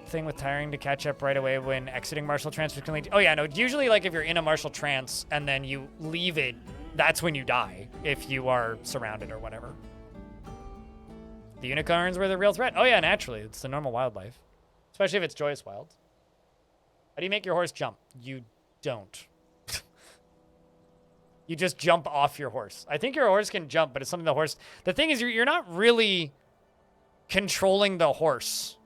thing with tiring to catch up right away when exiting martial trance can lead to... oh yeah, no, usually like if you're in a martial trance and then you leave it, that's when you die, if you are surrounded or whatever. The unicorns were the real threat. Oh yeah, naturally, it's the normal wildlife. Especially if it's joyous wild. How do you make your horse jump? You don't. You just jump off your horse. I think your horse can jump, but it's something the horse... the thing is, you're not really controlling the horse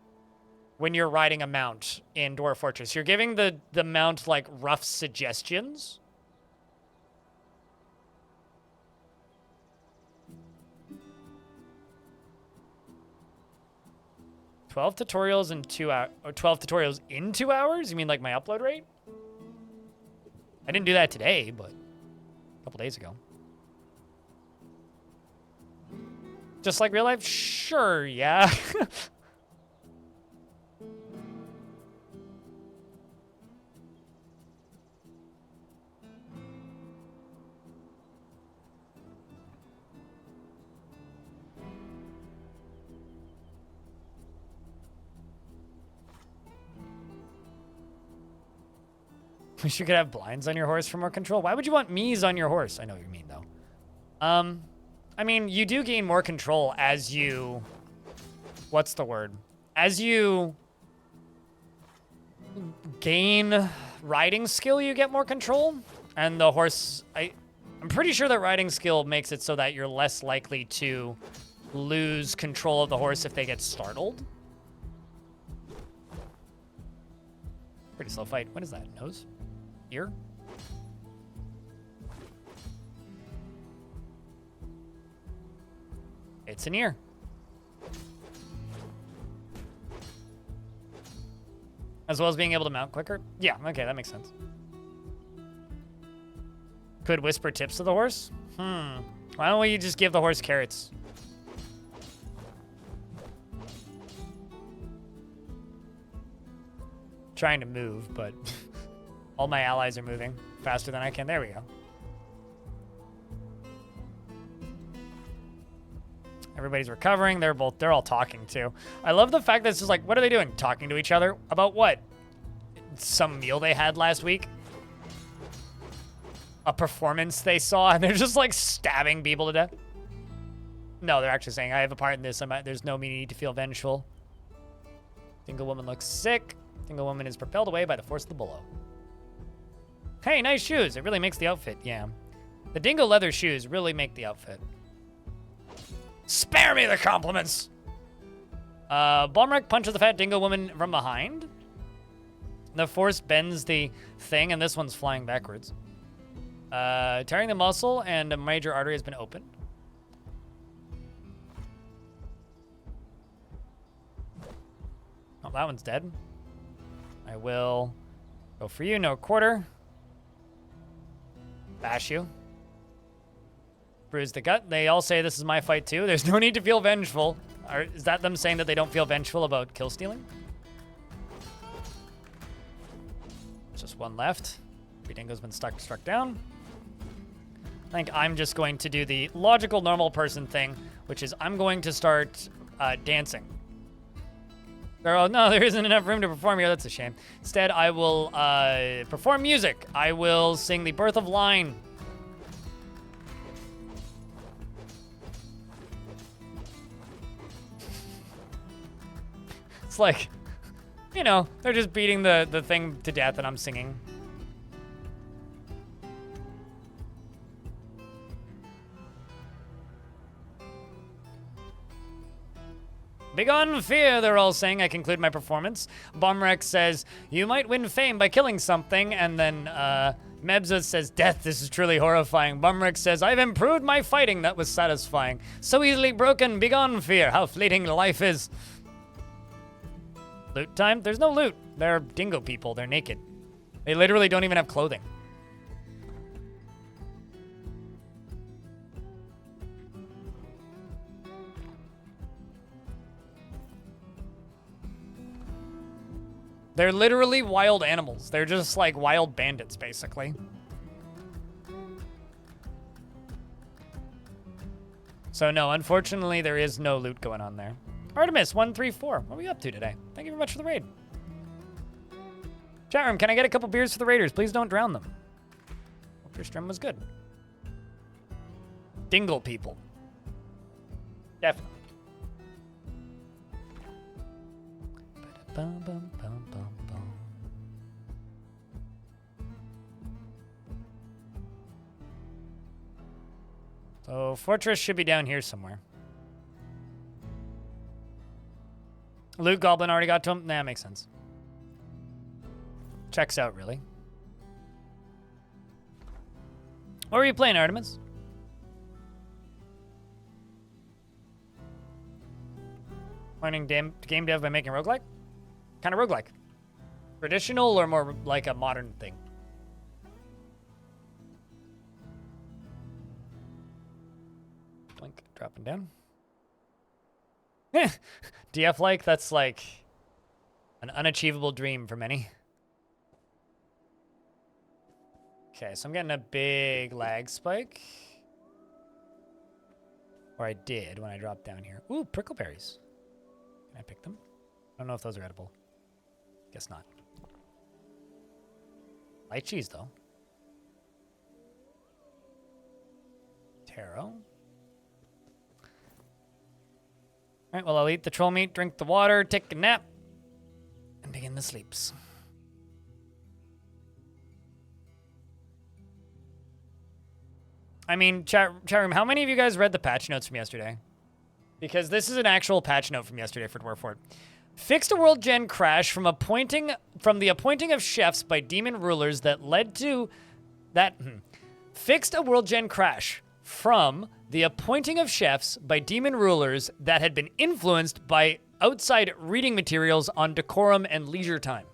when you're riding a mount in Dwarf Fortress. You're giving the mount, like, rough suggestions. 12 tutorials in 2 hours, or 12 tutorials in 2 hours? You mean like my upload rate? I didn't do that today, but a couple days ago. Just like real life? Sure, yeah. Wish you could have blinds on your horse for more control. Why would you want me's on your horse? I know what you mean, though. I mean, you do gain more control as you... What's the word? As you gain riding skill, you get more control. And the horse... I'm pretty sure that riding skill makes it so that you're less likely to lose control of the horse if they get startled. Pretty slow fight. What is that? Nose? Ear? It's an ear. As well as being able to mount quicker? Yeah, okay, that makes sense. Could whisper tips to the horse? Why don't we just give the horse carrots? Trying to move, but all my allies are moving faster than I can. There we go. Everybody's recovering. They're all talking too. I love the fact that it's just like, what are they doing? Talking to each other about what? Some meal they had last week? A performance they saw, and they're just like stabbing people to death? No, they're actually saying, I have a part in this. There's no need to feel vengeful. Dingle woman looks sick. Dingle woman is propelled away by the force of the billow. Hey, nice shoes. It really makes the outfit, yeah. The dingo leather shoes really make the outfit. Spare me the compliments! Bomrek punches the fat dingo woman from behind. The force bends the thing, and this one's flying backwards. Tearing the muscle, and a major artery has been opened. Oh, that one's dead. I will go for you, no quarter. Bash you. Bruise the gut. They all say this is my fight too. There's no need to feel vengeful. Is that them saying that they don't feel vengeful about kill stealing? Just one left. Dingo's been struck down. I think I'm just going to do the logical normal person thing, which is I'm going to start dancing. Oh, no, there isn't enough room to perform here. That's a shame. Instead, I will perform music. I will sing the Birth of Line. It's like, you know, they're just beating the thing to death and I'm singing. Begone fear, they're all saying. I conclude my performance. Bomrek says, you might win fame by killing something. And then Mebza says, death, this is truly horrifying. Bomrek says, I've improved my fighting. That was satisfying. So easily broken. Begone fear. How fleeting life is. Loot time? There's no loot. They're dingo people. They're naked. They literally don't even have clothing. They're literally wild animals. They're just like wild bandits, basically. So no, unfortunately, there is no loot going on there. Artemis 134, what are we up to today? Thank you very much for the raid. Chat room, can I get a couple beers for the raiders? Please don't drown them. Hope your stream was good. Dingle people. Definitely. Bum, bum, bum, bum, bum. So Fortress should be down here somewhere. Loot Goblin already got to him? Nah, makes sense. Checks out, really. What were you playing, Artemis? Learning game dev by making roguelike? Kind of roguelike. Traditional or more like a modern thing? Blink, dropping down. DF-like, that's like an unachievable dream for many. Okay, so I'm getting a big lag spike. Or I did when I dropped down here. Ooh, prickleberries. Can I pick them? I don't know if those are edible. Guess not. Light cheese, though. Taro. All right, well, I'll eat the troll meat, drink the water, take a nap, and begin the sleeps. I mean, chat room, how many of you guys read the patch notes from yesterday? Because this is an actual patch note from yesterday for Dwarf Fort. Fixed a world gen crash from the appointing of chefs by demon rulers that led to that. Fixed a world gen crash from the appointing of chefs by demon rulers that had been influenced by outside reading materials on decorum and leisure time.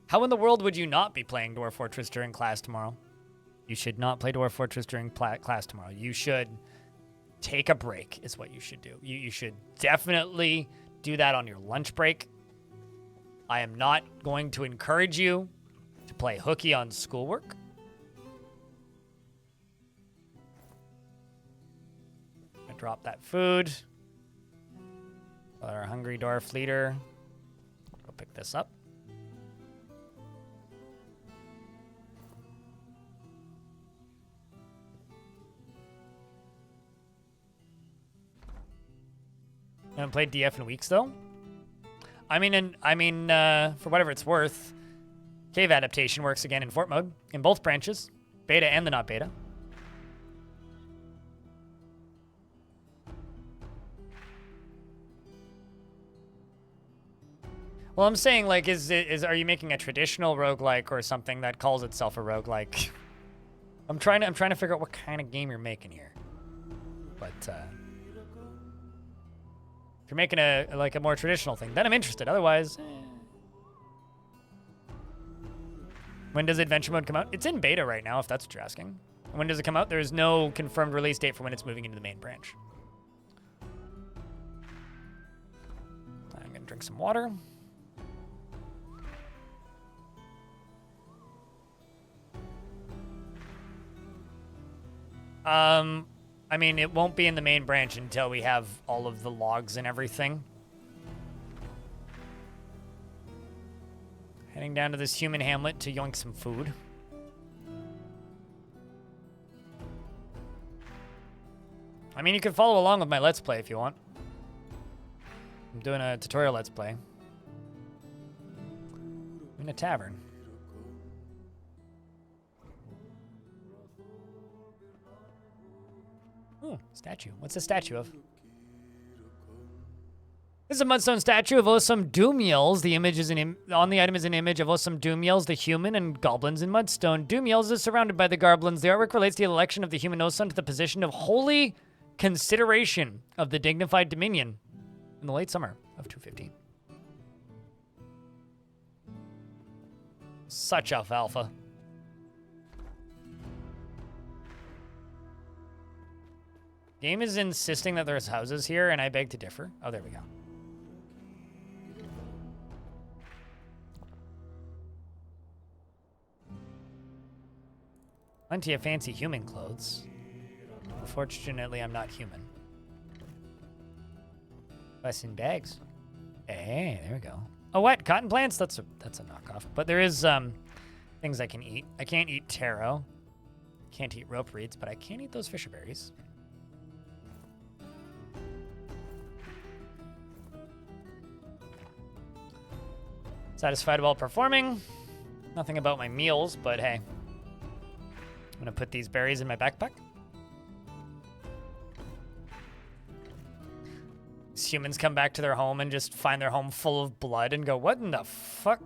How in the world would you not be playing Dwarf Fortress during class tomorrow? You should not play Dwarf Fortress during class tomorrow. You should take a break is what you should do. You should definitely do that on your lunch break. I am not going to encourage you to play hooky on schoolwork. I drop that food. Let our hungry dwarf leader go pick this up. I haven't played DF in weeks, though. I mean, for whatever it's worth, cave adaptation works again in fort mode in both branches, beta and the not beta. Well, I'm saying, like, are you making a traditional roguelike or something that calls itself a roguelike? I'm trying to figure out what kind of game you're making here. But if you're making a more traditional thing, then I'm interested. Otherwise, When does adventure mode come out? It's in beta right now, if that's what you're asking. When does it come out? There is no confirmed release date for when it's moving into the main branch. I'm gonna drink some water. I mean, it won't be in the main branch until we have all of the logs and everything. Heading down to this human hamlet to yoink some food. I mean, you can follow along with my Let's Play if you want. I'm doing a tutorial Let's Play. I'm in a tavern. Ooh, statue. What's a statue of? This is a mudstone statue of Osum Doomyels. The image is on the item is an image of Osum Doomyels, the human, and goblins in mudstone. Doomyels is surrounded by the goblins. The artwork relates to the election of the human Osum to the position of holy consideration of the dignified dominion in the late summer of 215. Such alfalfa. Game is insisting that there's houses here, and I beg to differ. Oh, there we go. Plenty of fancy human clothes. Unfortunately, I'm not human. Less in bags. Hey, there we go. Oh, what? Cotton plants? That's a knockoff. But there is things I can eat. I can't eat taro. Can't eat rope reeds, but I can eat those fisher berries. Satisfied while performing. Nothing about my meals, but hey. I'm gonna put these berries in my backpack. These humans come back to their home and just find their home full of blood and go, what in the fuck?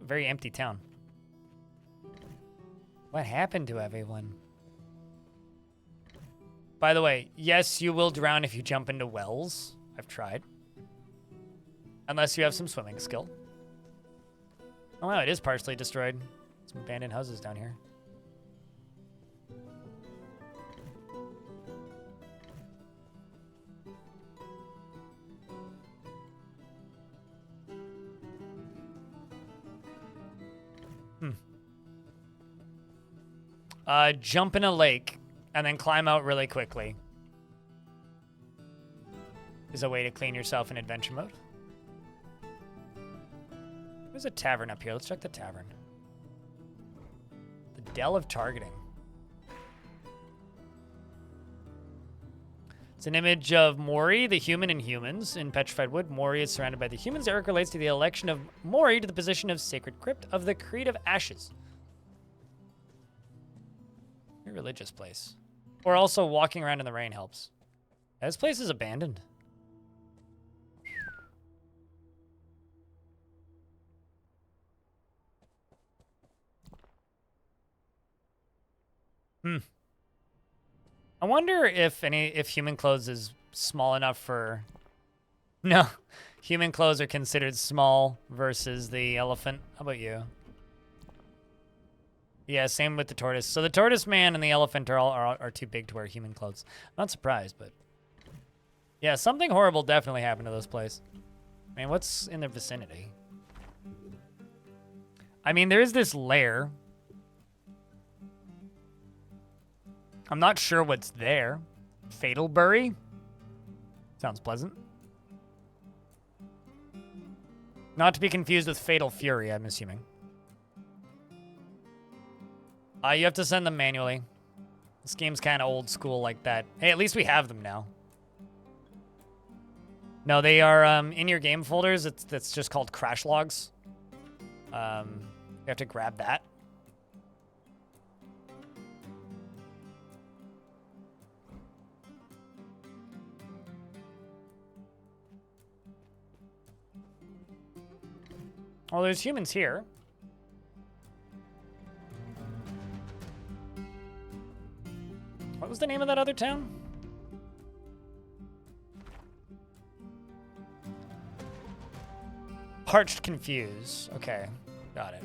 Very empty town. What happened to everyone? By the way, yes, you will drown if you jump into wells. I've tried. Unless you have some swimming skill. Oh wow, it is partially destroyed. Some abandoned houses down here. Jump in a lake and then climb out really quickly is a way to clean yourself in adventure mode. There's a tavern up here. Let's check the tavern. The Dell of Targeting. It's an image of Mori, the human in Humans. In Petrified Wood, Mori is surrounded by the humans. Eric relates to the election of Mori to the position of Sacred Crypt of the Creed of Ashes. A religious place. Or also walking around in the rain helps. This place is abandoned. I wonder if human clothes is small enough for... No. Human clothes are considered small versus the elephant. How about you? Yeah, same with the tortoise. So the tortoise man and the elephant are too big to wear human clothes. I'm not surprised, but... Yeah, something horrible definitely happened to this place. I mean, what's in the vicinity? I mean, there is this lair. I'm not sure what's there. Fatal Bury? Sounds pleasant. Not to be confused with Fatal Fury, I'm assuming. You have to send them manually. This game's kind of old school like that. Hey, at least we have them now. No, they are in your game folders. It's just called crash logs. You have to grab that. Well, there's humans here. What was the name of that other town? Parched Confuse. Okay, got it.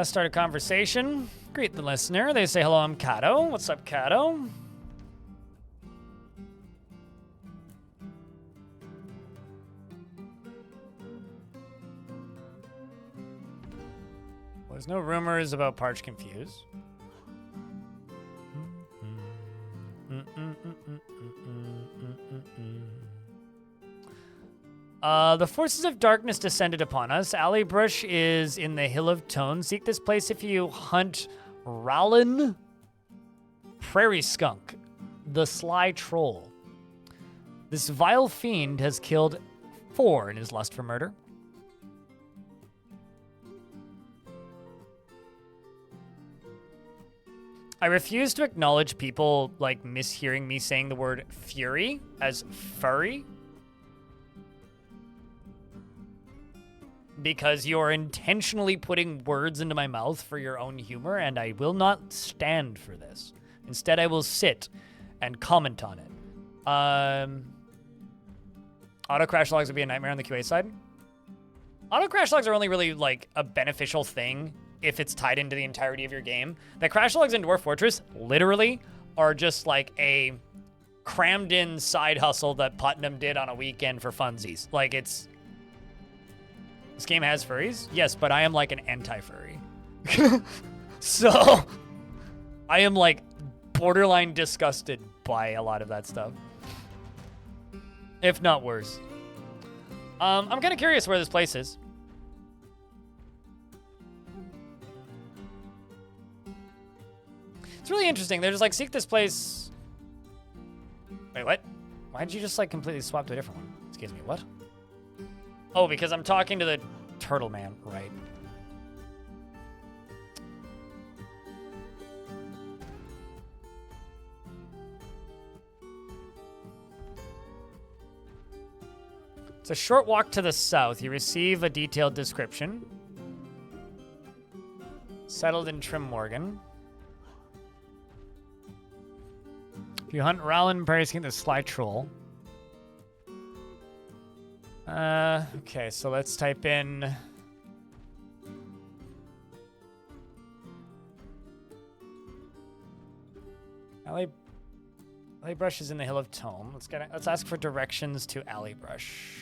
Start a conversation. Greet the listener. They say, hello, I'm Kato. What's up, Kato? There's no rumors about Parched Confuse. The forces of darkness descended upon us. Alley-brush is in the Hill of Tone. Seek this place if you hunt Rallin, Prairie Skunk, the Sly Troll. This vile fiend has killed 4 in his lust for murder. I refuse to acknowledge people, like, mishearing me saying the word fury as furry. Because you're intentionally putting words into my mouth for your own humor, and I will not stand for this. Instead, I will sit and comment on it. Auto crash logs would be a nightmare on the QA side. Auto crash logs are only really, like, a beneficial thing if it's tied into the entirety of your game. The crash logs in Dwarf Fortress literally are just like a crammed in side hustle that Putnam did on a weekend for funsies. Like, it's... This game has furries? Yes, but I am like an anti-furry. So, I am like borderline disgusted by a lot of that stuff. If not worse. I'm kind of curious where this place is. It's really interesting. They're just like, seek this place. Wait, what? Why'd you just like completely swap to a different one? Excuse me, what? Oh, because I'm talking to the turtle man, right? It's a short walk to the south. You receive a detailed description. Settled in Trim Morgan. If you hunt Rowland Prairie, the Sly Troll. Okay, so let's type in... Alley Brush is in the Hill of Tome. Let's ask for directions to Alley Brush.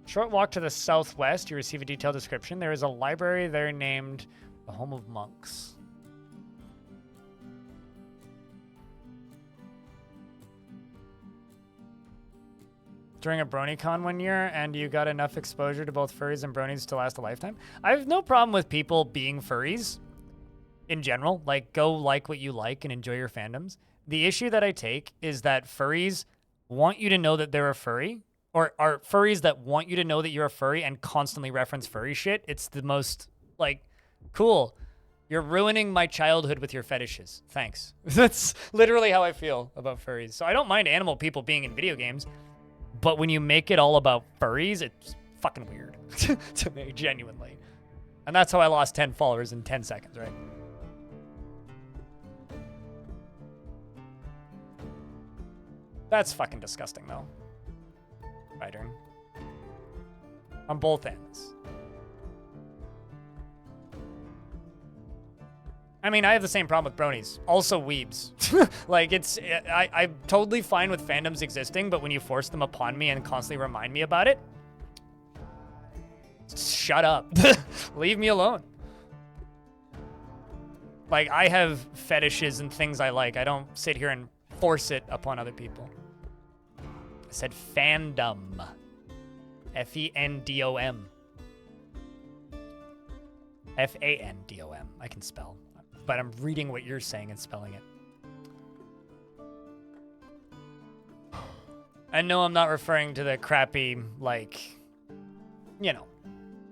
Short walk to the southwest. You receive a detailed description. There is a library there named the Home of Monks. During a BronyCon one year, and you got enough exposure to both furries and bronies to last a lifetime. I have no problem with people being furries in general. Like, go like what you like and enjoy your fandoms. The issue that I take is that furries want you to know that they're a furry, or are furries that want you to know that you're a furry and constantly reference furry shit. It's the most, like, cool. You're ruining my childhood with your fetishes. Thanks. That's literally how I feel about furries. So I don't mind animal people being in video games. But when you make it all about furries, it's fucking weird to me, genuinely. And that's how I lost 10 followers in 10 seconds, right? That's fucking disgusting, though. My turn. On both ends. I mean, I have the same problem with bronies. Also weebs. Like, I'm totally fine with fandoms existing, but when you force them upon me and constantly remind me about it, shut up. Leave me alone. Like, I have fetishes and things I like. I don't sit here and force it upon other people. I said fandom. F-E-N-D-O-M. F-A-N-D-O-M. I can spell. But I'm reading what you're saying and spelling it. And no, I'm not referring to the crappy, like, you know,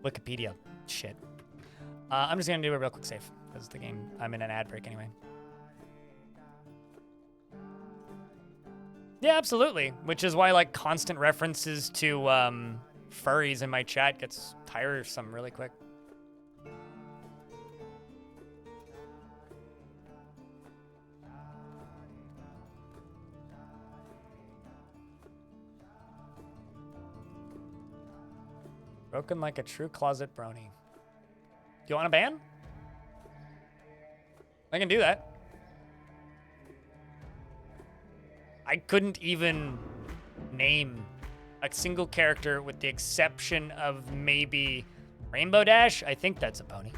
Wikipedia shit. I'm just going to do a real quick save, because the game, I'm in an ad break anyway. Yeah, absolutely. Which is why, like, constant references to furries in my chat gets tiresome really quick. Broken like a true closet brony. Do you want a ban? I can do that. I couldn't even name a single character with the exception of maybe Rainbow Dash. I think that's a pony.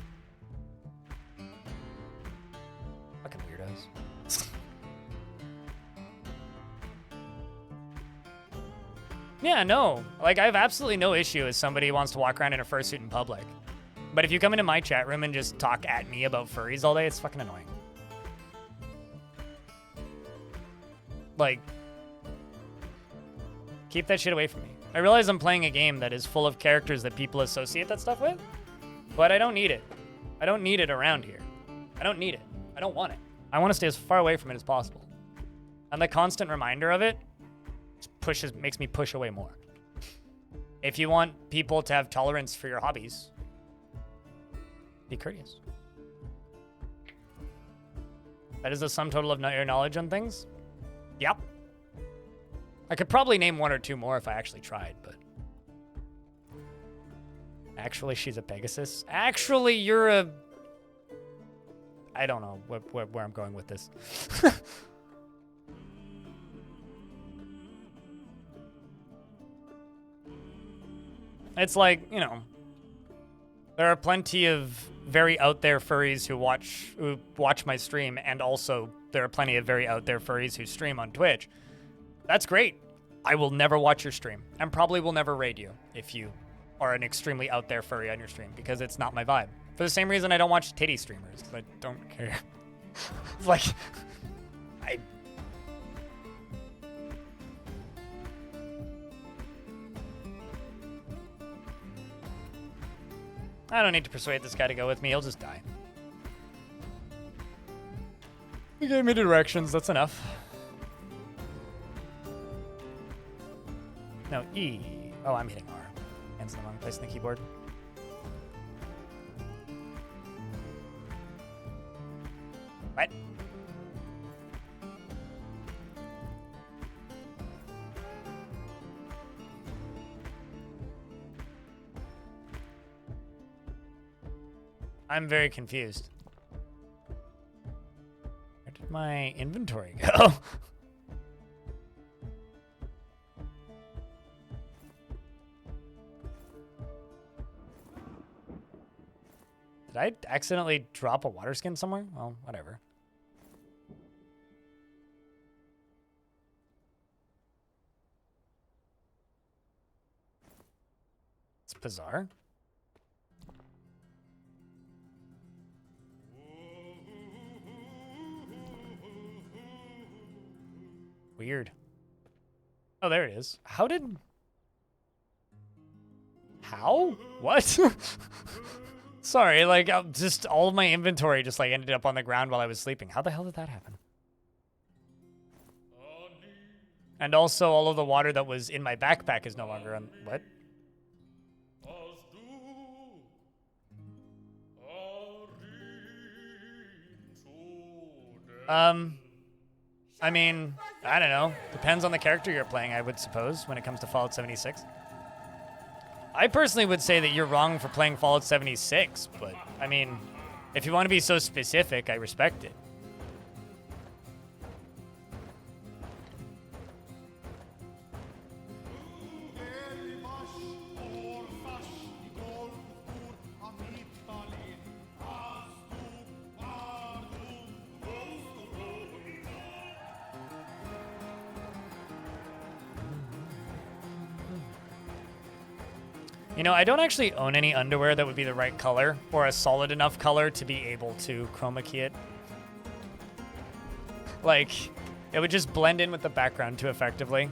Fucking weirdos. Yeah, no. Like, I have absolutely no issue if somebody wants to walk around in a fursuit in public. But if you come into my chat room and just talk at me about furries all day, it's fucking annoying. Like, keep that shit away from me. I realize I'm playing a game that is full of characters that people associate that stuff with, but I don't need it. I don't need it around here. I don't need it. I don't want it. I want to stay as far away from it as possible. And the constant reminder of it makes me push away more. If you want people to have tolerance for your hobbies, be courteous. That is the sum total of your knowledge on things? Yep. I could probably name one or two more if I actually tried, but... Actually, she's a Pegasus. Actually, you're a... I don't know where I'm going with this. It's like, you know, there are plenty of very out there furries who watch my stream, and also there are plenty of very out there furries who stream on Twitch. That's great. I will never watch your stream, and probably will never raid you if you are an extremely out there furry on your stream, because it's not my vibe. For the same reason I don't watch titty streamers, because I don't care. It's like, I don't need to persuade this guy to go with me. He'll just die. He gave me directions. That's enough. E. Oh, I'm hitting R. Hands in the wrong place on the keyboard. What? I'm very confused. Where did my inventory go? Did I accidentally drop a water skin somewhere? Well, whatever. It's bizarre. Weird. Oh, there it is. How? What? Sorry, like, just all of my inventory just, like, ended up on the ground while I was sleeping. How the hell did that happen? And also, all of the water that was in my backpack is no longer on... What? I mean, I don't know. Depends on the character you're playing, I would suppose, when it comes to Fallout 76. I personally would say that you're wrong for playing Fallout 76, but, I mean, if you want to be so specific, I respect it. You know, I don't actually own any underwear that would be the right color or a solid enough color to be able to chroma key it. Like, it would just blend in with the background too effectively.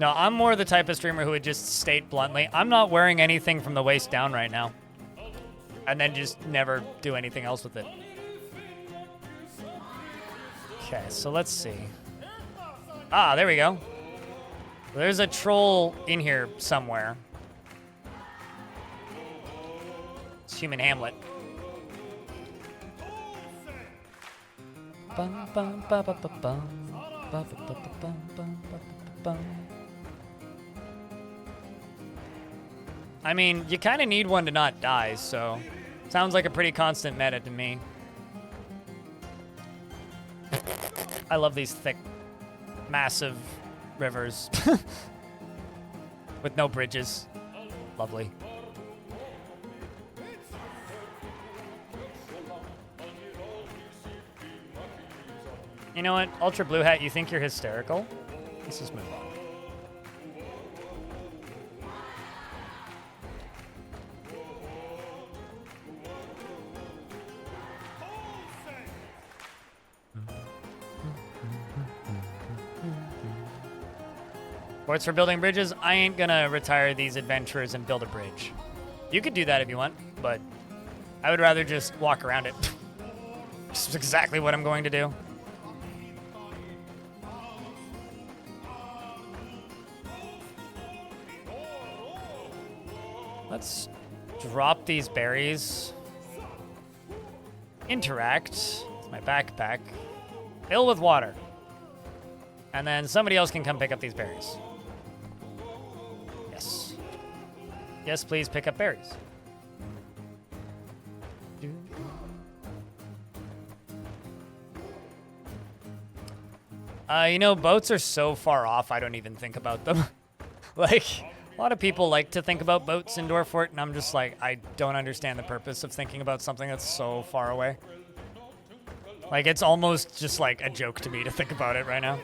No, I'm more the type of streamer who would just state bluntly, I'm not wearing anything from the waist down right now. And then just never do anything else with it. Okay, so let's see. Ah, there we go. There's a troll in here somewhere. It's Human Hamlet. I mean, you kind of need one to not die, so sounds like a pretty constant meta to me. I love these thick, massive rivers with no bridges. Lovely. You know what, Ultra Blue Hat, you think you're hysterical? Let's just move on. Ports for building bridges. I ain't gonna retire these adventurers and build a bridge. You could do that if you want, but I would rather just walk around it. This is exactly what I'm going to do. Let's drop these berries. Interact with my backpack. Fill with water. And then somebody else can come pick up these berries. Yes. Yes, please pick up berries. You know, boats are so far off, I don't even think about them. Like, a lot of people like to think about boats in Dwarf Fort, and I'm just like, I don't understand the purpose of thinking about something that's so far away. Like, it's almost just like a joke to me to think about it right now.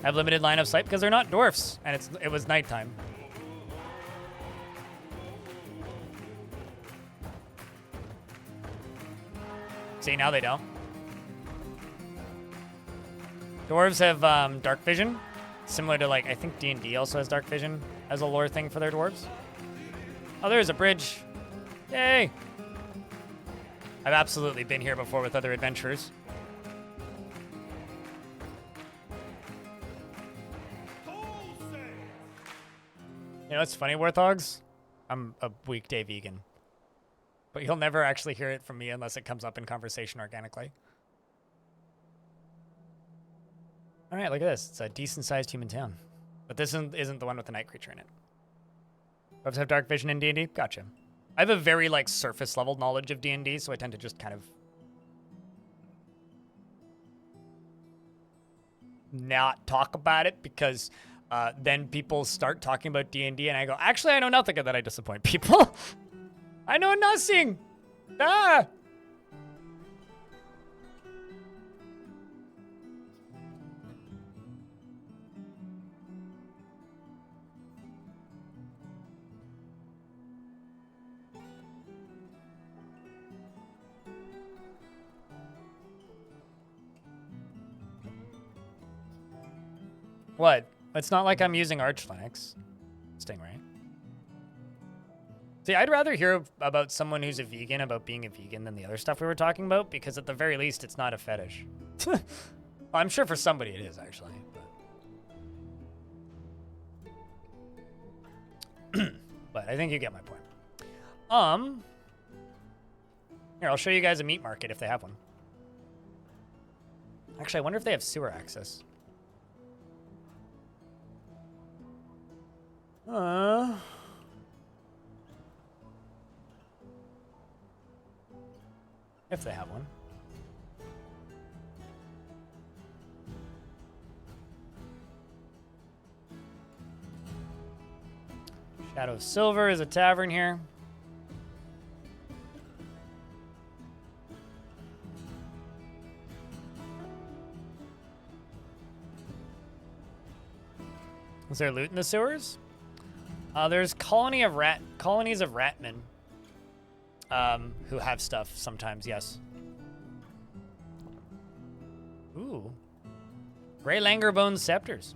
I have limited line of sight because they're not dwarfs, and it was nighttime. See, now they don't. Dwarves have dark vision, similar to, like, I think D&D also has dark vision as a lore thing for their dwarves. Oh, there's a bridge. Yay! I've absolutely been here before with other adventurers. know what's funny, Warthogs? I'm a weekday vegan. But you'll never actually hear it from me unless it comes up in conversation organically. All right, look at this. It's a decent-sized human town. But this isn't the one with the night creature in it. Does have dark vision in D&D? Gotcha. I have a very, like, surface-level knowledge of D&D, so I tend to just kind of not talk about it because then people start talking about D&D and I go, actually, I know nothing, and then I disappoint people. I know nothing. Ah! What? It's not like I'm using Arch Linux. Stingray. See, I'd rather hear about someone who's a vegan about being a vegan than the other stuff we were talking about, because at the very least, it's not a fetish. Well, I'm sure for somebody it is, actually. But I think you get my point. Here, I'll show you guys a meat market if they have one. Actually, I wonder if they have sewer access. If they have one. Shadow of Silver is a tavern here. Is there loot in the sewers? There's colonies of ratmen who have stuff sometimes, yes. Ooh. Gray Langerbone scepters.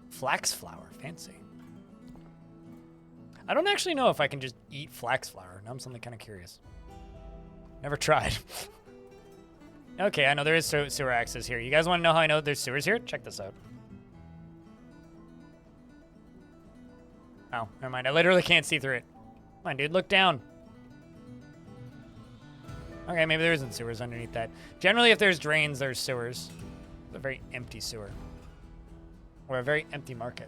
Flax flower, fancy. I don't actually know if I can just eat flax flower. Now I'm something kind of curious. Never tried. Okay, I know there is sewer access here. You guys want to know how I know there's sewers here? Check this out. Oh, never mind. I literally can't see through it. Come on, dude. Look down. Okay, maybe there isn't sewers underneath that. Generally, if there's drains, there's sewers. It's a very empty sewer. Or a very empty market.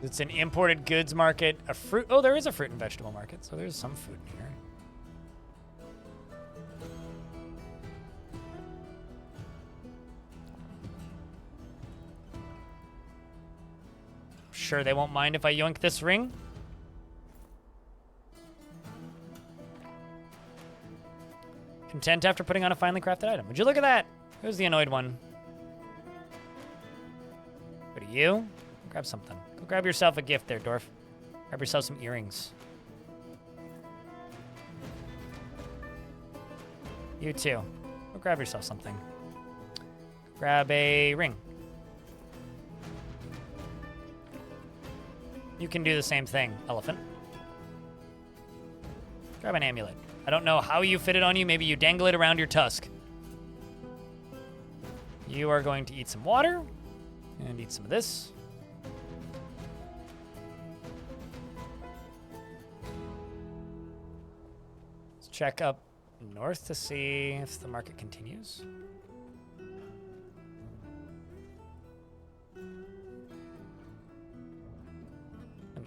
It's an imported goods market. A fruit... Oh, there is a fruit and vegetable market, so there's some food in here. Sure they won't mind if I yoink this ring. Content after putting on a finely crafted item. Would you look at that? Who's the annoyed one? What are you? Grab something. Go grab yourself a gift there, Dwarf. Grab yourself some earrings. You too. Go grab yourself something. Grab a ring. You can do the same thing, elephant. Grab an amulet. I don't know how you fit it on you. Maybe you dangle it around your tusk. You are going to eat some water and eat some of this. Let's check up north to see if the market continues.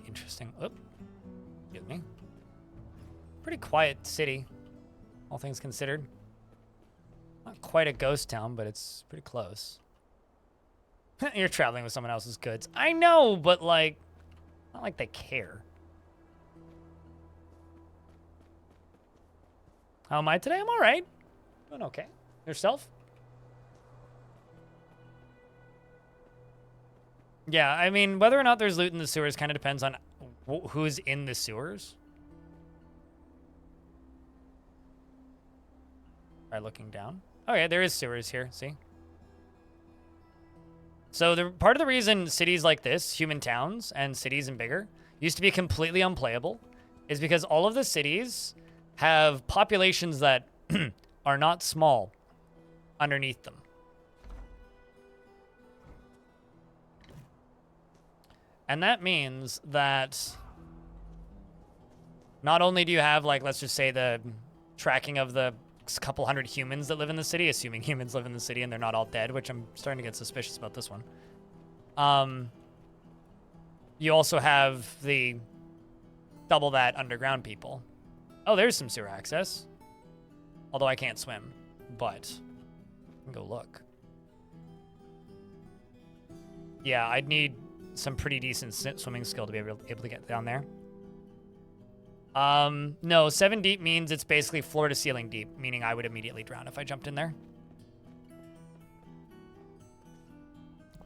Interesting. Oop. Excuse me. Pretty quiet city, all things considered. Not quite a ghost town, but it's pretty close. You're traveling with someone else's goods. I know, but like, not like they care. How am I today? I'm all right. Doing okay. Yourself? Yeah, I mean, whether or not there's loot in the sewers kind of depends on who's in the sewers. By looking down. Oh yeah, there is sewers here, see? So part of the reason cities like this, human towns and cities and bigger, used to be completely unplayable is because all of the cities have populations that are not small underneath them. And that means that not only do you have, like, let's just say the tracking of the couple hundred humans that live in the city, assuming humans live in the city and they're not all dead, which I'm starting to get suspicious about this one. You also have the double that underground people. Oh, there's some sewer access. Although I can't swim, but I can go look. Yeah, I'd need some pretty decent swimming skill to be able to get down there. No, 7 deep means it's basically floor to ceiling deep, meaning I would immediately drown if I jumped in there.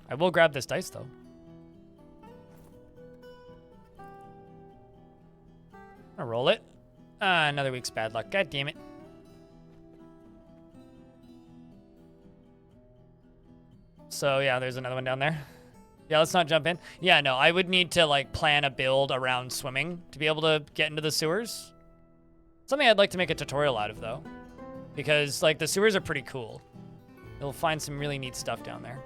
I will grab this dice, though. I'll roll it. Another week's bad luck. God damn it. So, yeah, there's another one down there. Yeah, let's not jump in. Yeah, no, I would need to, like, plan a build around swimming to be able to get into the sewers. Something I'd like to make a tutorial out of, though. Because, like, the sewers are pretty cool. You'll find some really neat stuff down there.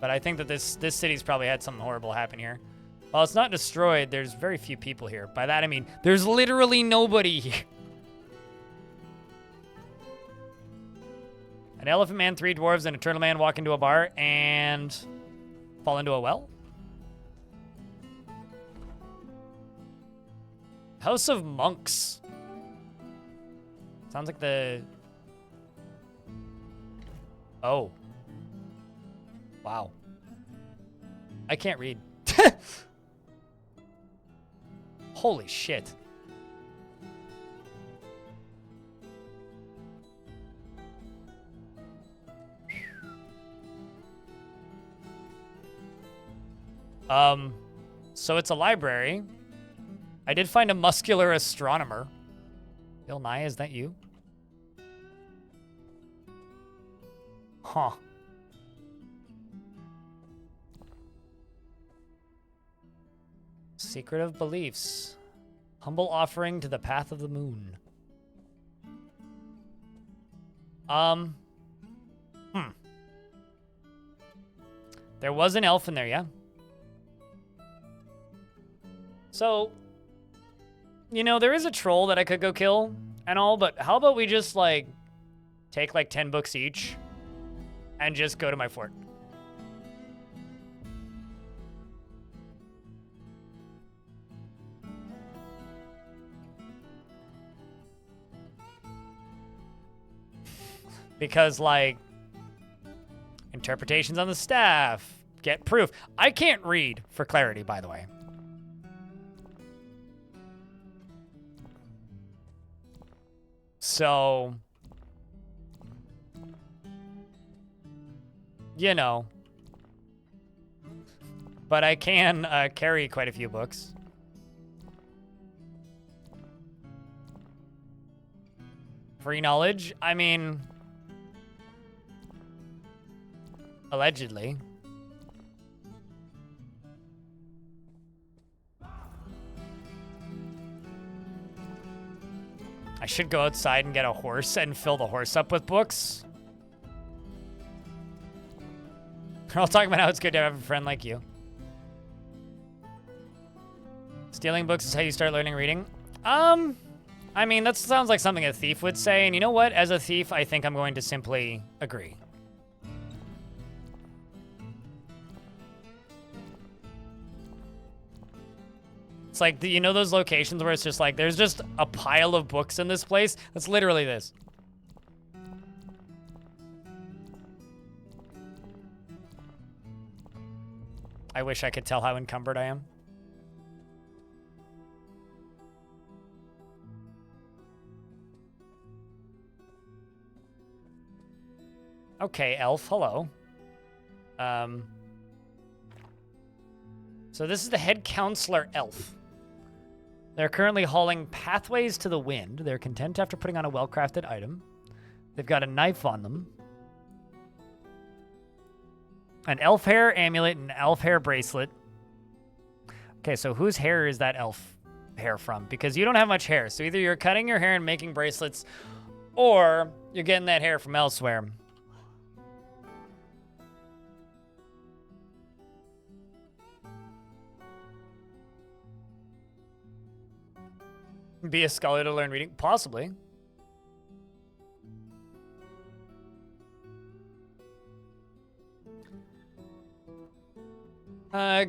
But I think that this city's probably had something horrible happen here. While it's not destroyed, there's very few people here. By that, I mean, there's literally nobody here. An elephant man, 3 dwarves, and a turtle man walk into a bar and fall into a well. House of Monks. Sounds like the... Oh. Wow. I can't read. Holy shit. So it's a library. I did find a muscular astronomer. Bill Nye, is that you? Huh. Secret of Beliefs. Humble offering to the path of the moon. There was an elf in there, yeah? So, you know, there is a troll that I could go kill and all, but how about we just, like, take, like, 10 books each and just go to my fort? Because, like, interpretations on the staff, get proof. I can't read, for clarity, by the way. So, you know, but I can carry quite a few books. Free knowledge? I mean, allegedly. I should go outside and get a horse and fill the horse up with books. We're all talking about how it's good to have a friend like you. Stealing books is how you start learning reading. I mean, that sounds like something a thief would say, and you know what? As a thief, I think I'm going to simply agree. It's like, you know those locations where it's just like, there's just a pile of books in this place? That's literally this. I wish I could tell how encumbered I am. Okay, elf, hello. So this is the head counselor elf. They're currently hauling pathways to the wind. They're content after putting on a well-crafted item. They've got a knife on them. An elf hair amulet and an elf hair bracelet. Okay, so whose hair is that elf hair from? Because you don't have much hair. So either you're cutting your hair and making bracelets, or you're getting that hair from elsewhere. Be a scholar to learn reading? Possibly.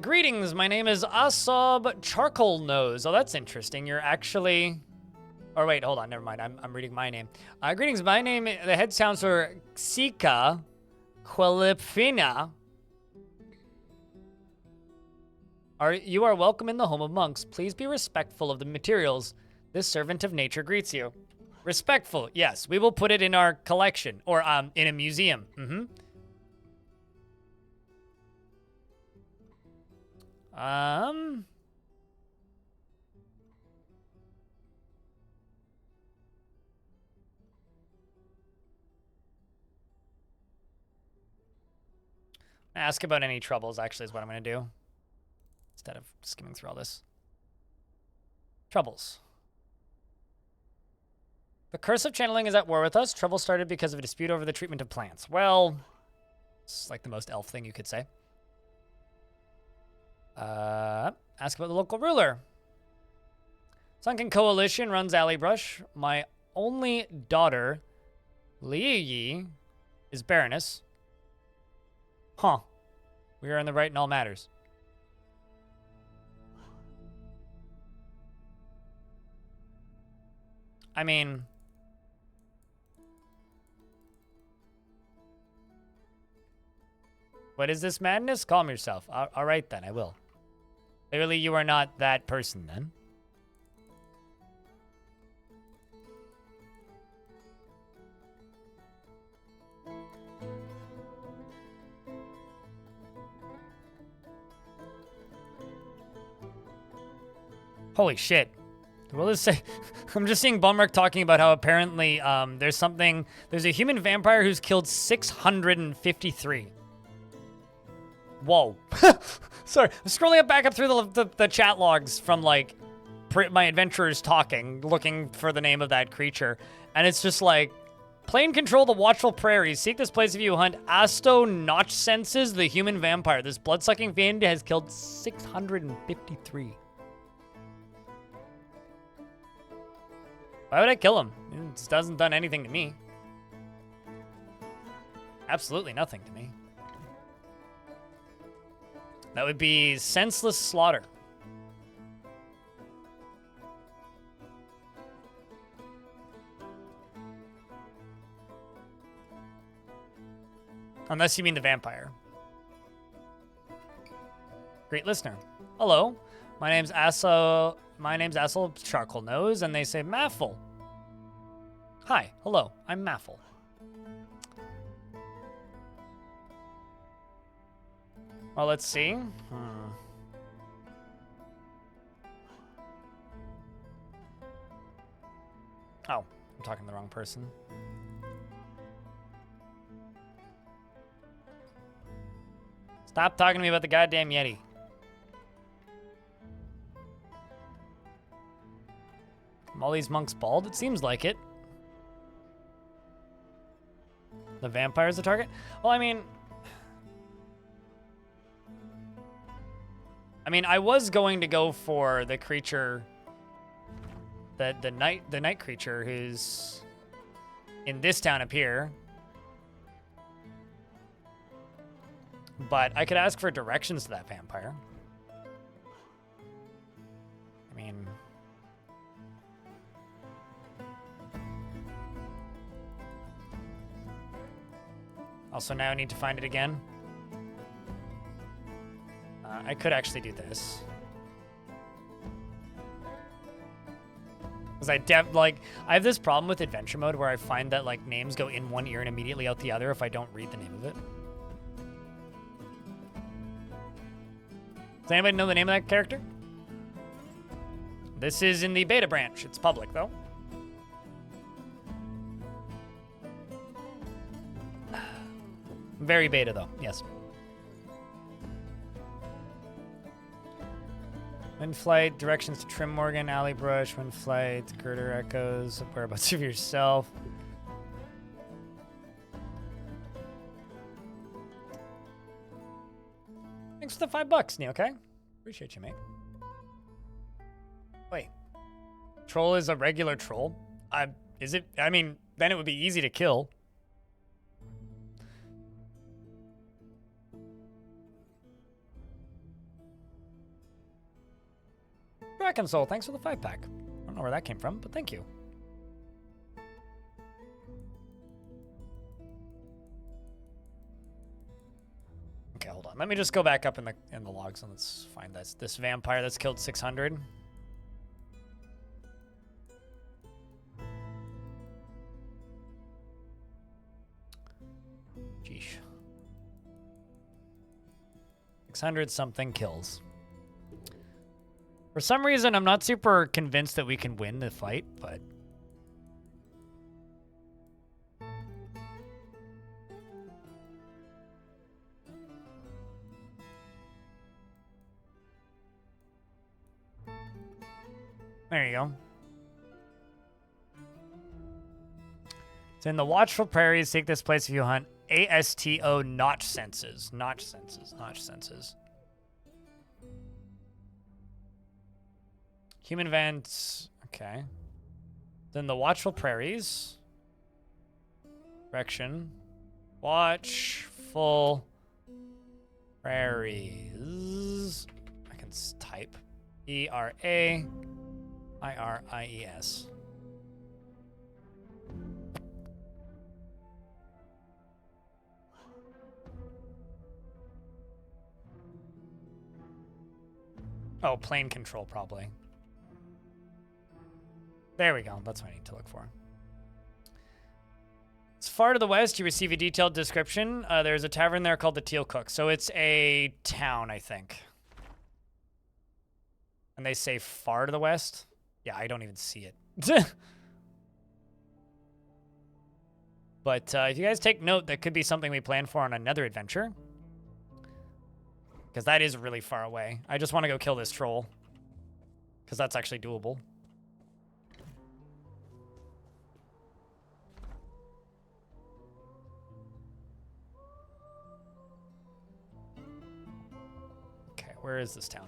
Greetings, my name is Asab Charcoal Nose. Oh, that's interesting. You're actually... Or wait, hold on, never mind. I'm reading my name. Greetings, my name... The head sounds are Xika Quelipfina. You are welcome in the home of monks. Please be respectful of the materials. This servant of nature greets you. Respectful, yes. We will put it in our collection. Or, in a museum. Mm-hmm. Ask about any troubles, actually, is what I'm going to do. Instead of skimming through all this. Troubles. The curse of channeling is at war with us. Trouble started because of a dispute over the treatment of plants. Well, it's like the most elf thing you could say. Ask about the local ruler. Sunken Coalition runs Alley-Brush. My only daughter, Liyi, is Baroness. Huh. We are in the right in all matters. I mean... What is this madness? Calm yourself. All right, then. I will. Clearly, you are not that person, then. Holy shit. Will this say? I'm just seeing Bumruck talking about how apparently there's a human vampire who's killed 653. Whoa. Sorry, I'm scrolling back up through the chat logs from like my adventurers talking, looking for the name of that creature. And it's just like, plane control the watchful prairies. Seek this place if you hunt Asto Notch Senses, the human vampire. This blood-sucking fiend has killed 653. Why would I kill him? It just hasn't done anything to me. Absolutely nothing to me. That would be senseless slaughter. Unless you mean the vampire. Great listener. Hello. My name's Assel Charcoal Nose, and they say Maffle. Hi. Hello. I'm Maffle. Well, let's see. Oh, I'm talking to the wrong person. Stop talking to me about the goddamn Yeti. Are all these monks bald? It seems like it. The vampire's the target? Well, I mean, I was going to go for the creature, the night creature who's in this town up here. But I could ask for directions to that vampire. I mean, also now I need to find it again. I could actually do this. Because I have this problem with adventure mode where I find that, like, names go in one ear and immediately out the other if I don't read the name of it. Does anybody know the name of that character? This is in the beta branch. It's public, though. Very beta, though. Yes. Wind flight, directions to Trim Morgan, Alley Brush, wind flight, Girder Echoes, whereabouts of yourself. Thanks for the $5, Neil, okay? Appreciate you, mate. Wait. Troll is a regular troll. Is it? I mean, then it would be easy to kill. Dragon Soul, thanks for the 5-pack. I don't know where that came from, but thank you. Okay, hold on. Let me just go back up in the logs and let's find this vampire that's killed 600. Jeesh. 600 something kills. For some reason, I'm not super convinced that we can win the fight, but... There you go. So in the Watchful Prairies, take this place if you hunt ASTO notch senses. Notch senses. Notch senses. Human vents. Okay. Then the Watchful Prairies. Direction. Watchful Prairies. I can type. E-R-A-I-R-I-E-S. Oh, plane control, probably. There we go. That's what I need to look for. It's far to the west. You receive a detailed description. There's a tavern there called the Teal Cook. So it's a town, I think. And they say far to the west? Yeah, I don't even see it. But if you guys take note, that could be something we plan for on another adventure. Because that is really far away. I just want to go kill this troll. Because that's actually doable. Okay, where is this town?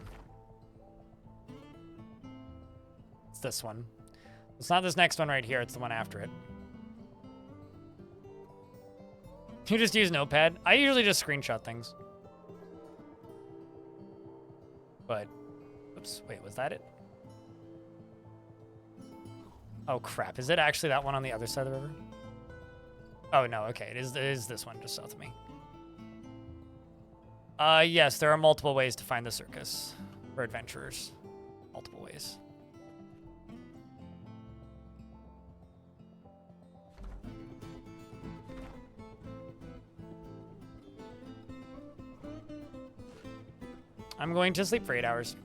It's this one. It's not this next one right here. It's the one after it. You just use Notepad? I usually just screenshot things. But, oops, wait, was that it? Oh, crap. Is it actually that one on the other side of the river? Oh, no, okay. It is this one just south of me. Yes, there are multiple ways to find the circus for adventurers. Multiple ways. I'm going to sleep for 8 hours.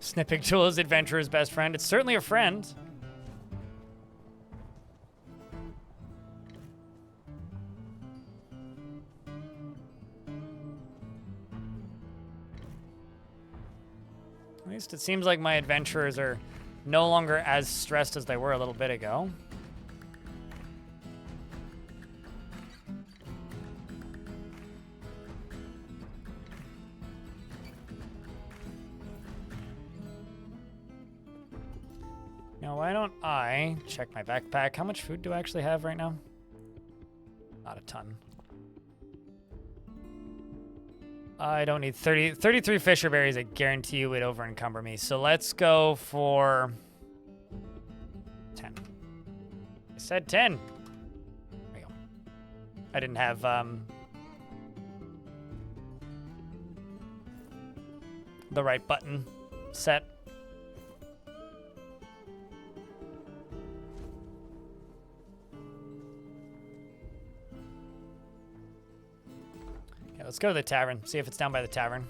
Snipping tool is adventurer's best friend. It's certainly a friend. At least it seems like my adventurers are no longer as stressed as they were a little bit ago. Now, why don't I check my backpack? How much food do I actually have right now? Not a ton. I don't need 33 fisher berries. I guarantee you would over encumber me. So let's go for 10. I said 10. There we go. I didn't have the right button set. Let's go to the tavern, see if it's down by the tavern.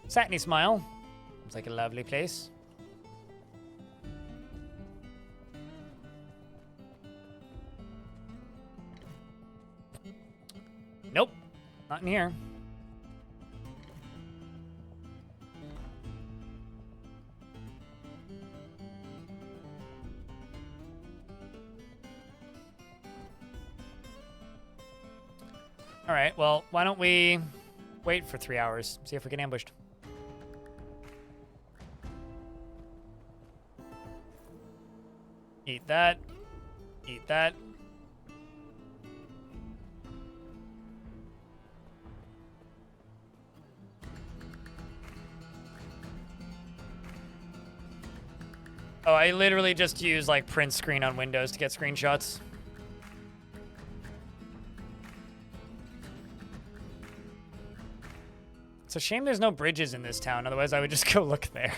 Satiny Smile. Looks like a lovely place. Nope, not in here. All right, well, why don't we wait for 3 hours, see if we get ambushed. Eat that. Eat that. Oh, I literally just use like print screen on Windows to get screenshots. It's a shame there's no bridges in this town, otherwise I would just go look there.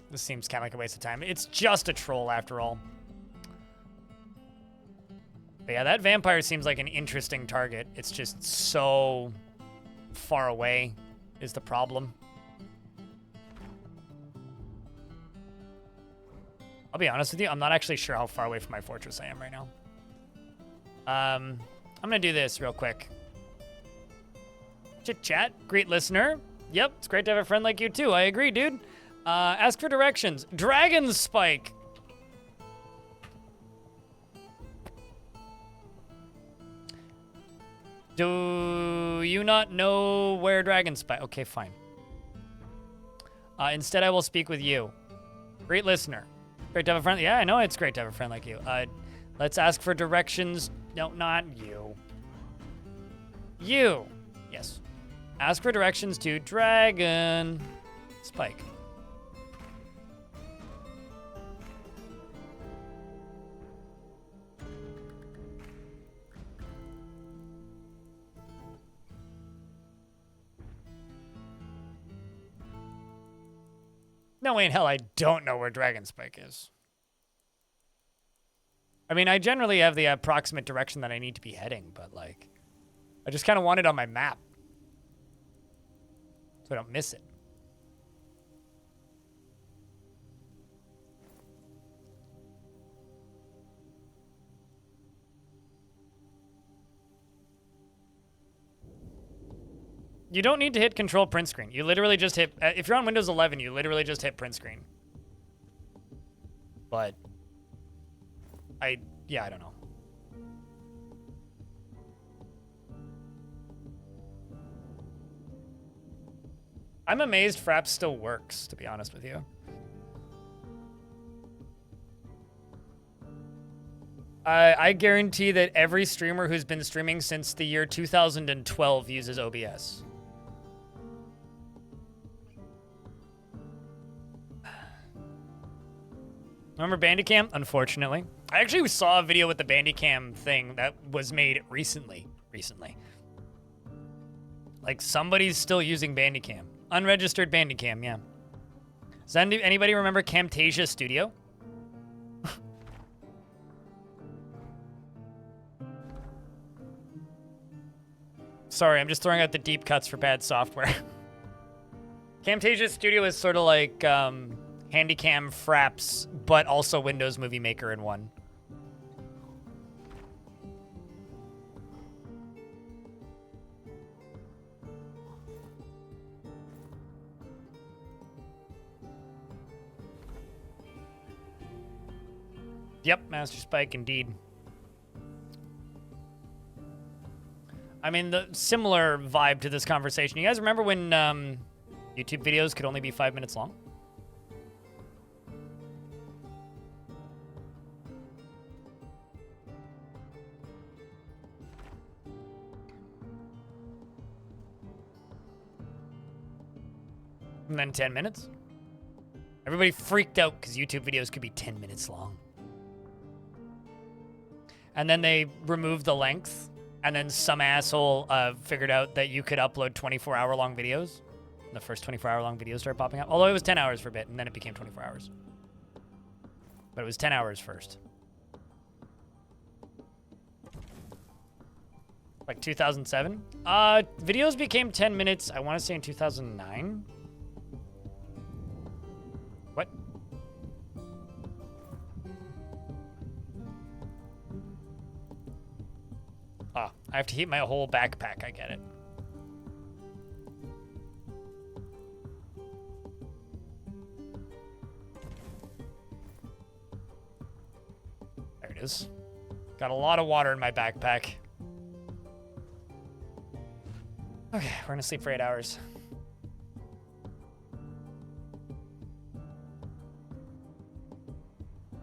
This seems kind of like a waste of time. It's just a troll after all. But yeah, that vampire seems like an interesting target. It's just so far away is the problem. I'll be honest with you, I'm not actually sure how far away from my fortress I am right now. I'm gonna do this real quick. Chit chat, great listener. Yep, it's great to have a friend like you too. I agree, dude. Ask for directions. Dragon Spike. Do you not know where Dragon Spike? Okay, fine. Instead, I will speak with you. Great listener. Great to have a friend. Yeah, I know it's great to have a friend like you. Let's ask for directions. No, not you. You. Yes. Ask for directions to Dragon Spike. No way in hell I don't know where Dragon Spike is. I mean, I generally have the approximate direction that I need to be heading, but like, I just kind of want it on my map so I don't miss it. You don't need to hit control print screen. You literally just hit, if you're on Windows 11, you literally just hit print screen. But, yeah, I don't know. I'm amazed Fraps still works, to be honest with you. I guarantee that every streamer who's been streaming since the year 2012 uses OBS. Remember Bandicam? Unfortunately. I actually saw a video with the Bandicam thing that was made recently. Like, somebody's still using Bandicam. Unregistered Bandicam, yeah. Does anybody remember Camtasia Studio? Sorry, I'm just throwing out the deep cuts for bad software. Camtasia Studio is sort of like, Handycam Fraps, but also Windows Movie Maker in one. Yep, Master Spike, indeed. I mean, the similar vibe to this conversation. You guys remember when YouTube videos could only be 5 minutes long? And then 10 minutes. Everybody freaked out because YouTube videos could be 10 minutes long. And then they removed the length. And then some asshole figured out that you could upload 24-hour-long videos. And the first 24-hour-long videos started popping up. Although it was 10 hours for a bit, and then it became 24 hours. But it was 10 hours first. Like 2007? Videos became 10 minutes, I want to say in 2009. What? Ah, I have to heat my whole backpack, I get it. is. Got a lot of water in my backpack. Okay, we're gonna sleep for 8 hours.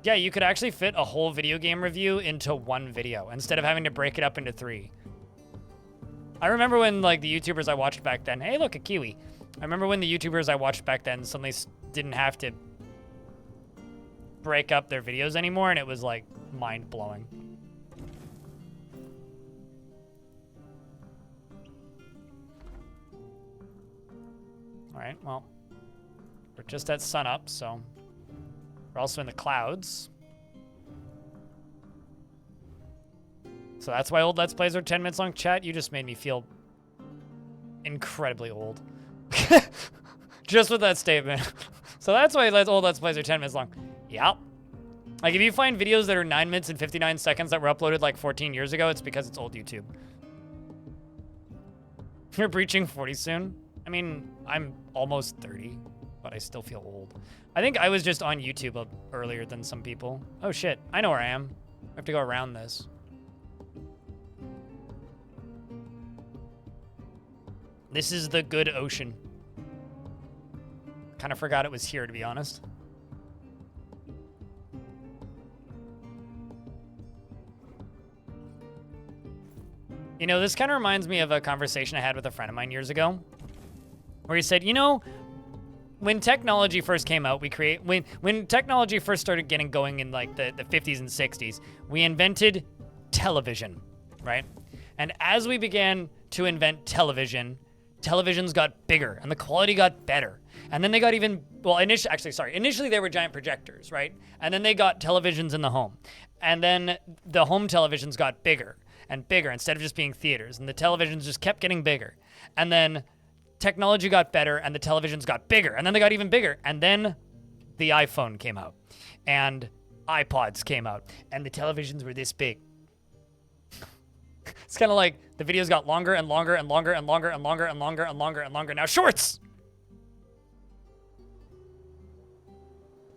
Yeah, you could actually fit a whole video game review into one video instead of having to break it up into 3. I remember when, like, the YouTubers I watched back then, hey, look, a kiwi. I remember when the YouTubers I watched back then suddenly didn't have to break up their videos anymore, and it was, like, mind-blowing. All right, well, we're just at sunup, so we're also in the clouds. So that's why old Let's Plays are 10 minutes long. Chat, you just made me feel incredibly old. Just with that statement. So that's why old Let's Plays are 10 minutes long. Yep. Like, if you find videos that are 9 minutes and 59 seconds that were uploaded like 14 years ago, it's because it's old YouTube. You're breaching 40 soon? I mean, I'm almost 30, but I still feel old. I think I was just on YouTube earlier than some people. Oh shit, I know where I am. I have to go around this. This is the good ocean. Kind of forgot it was here, to be honest. You know, this kind of reminds me of a conversation I had with a friend of mine years ago, where he said, you know, when technology first came out, when technology first started getting going in like the 50s and 60s, we invented television, right? And as we began to invent television, televisions got bigger and the quality got better. And then they got even, well, initially they were giant projectors, right? And then they got televisions in the home. And then the home televisions got bigger and bigger instead of just being theaters. And the televisions just kept getting bigger. And then technology got better and the televisions got bigger. And then they got even bigger. And then the iPhone came out and iPods came out and the televisions were this big. It's kind of like the videos got longer and longer and longer and longer and longer and longer and longer and longer. Now shorts!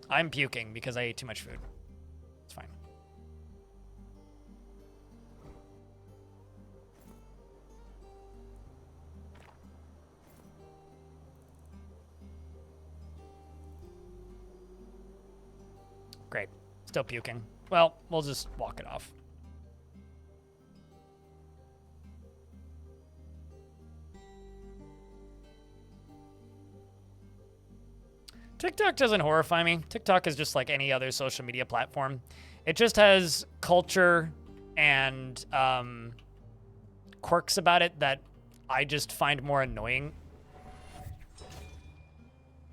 I'm puking because I ate too much food. It's fine. Great. Still puking. Well, we'll just walk it off. TikTok doesn't horrify me. TikTok is just like any other social media platform. It just has culture and quirks about it that I just find more annoying.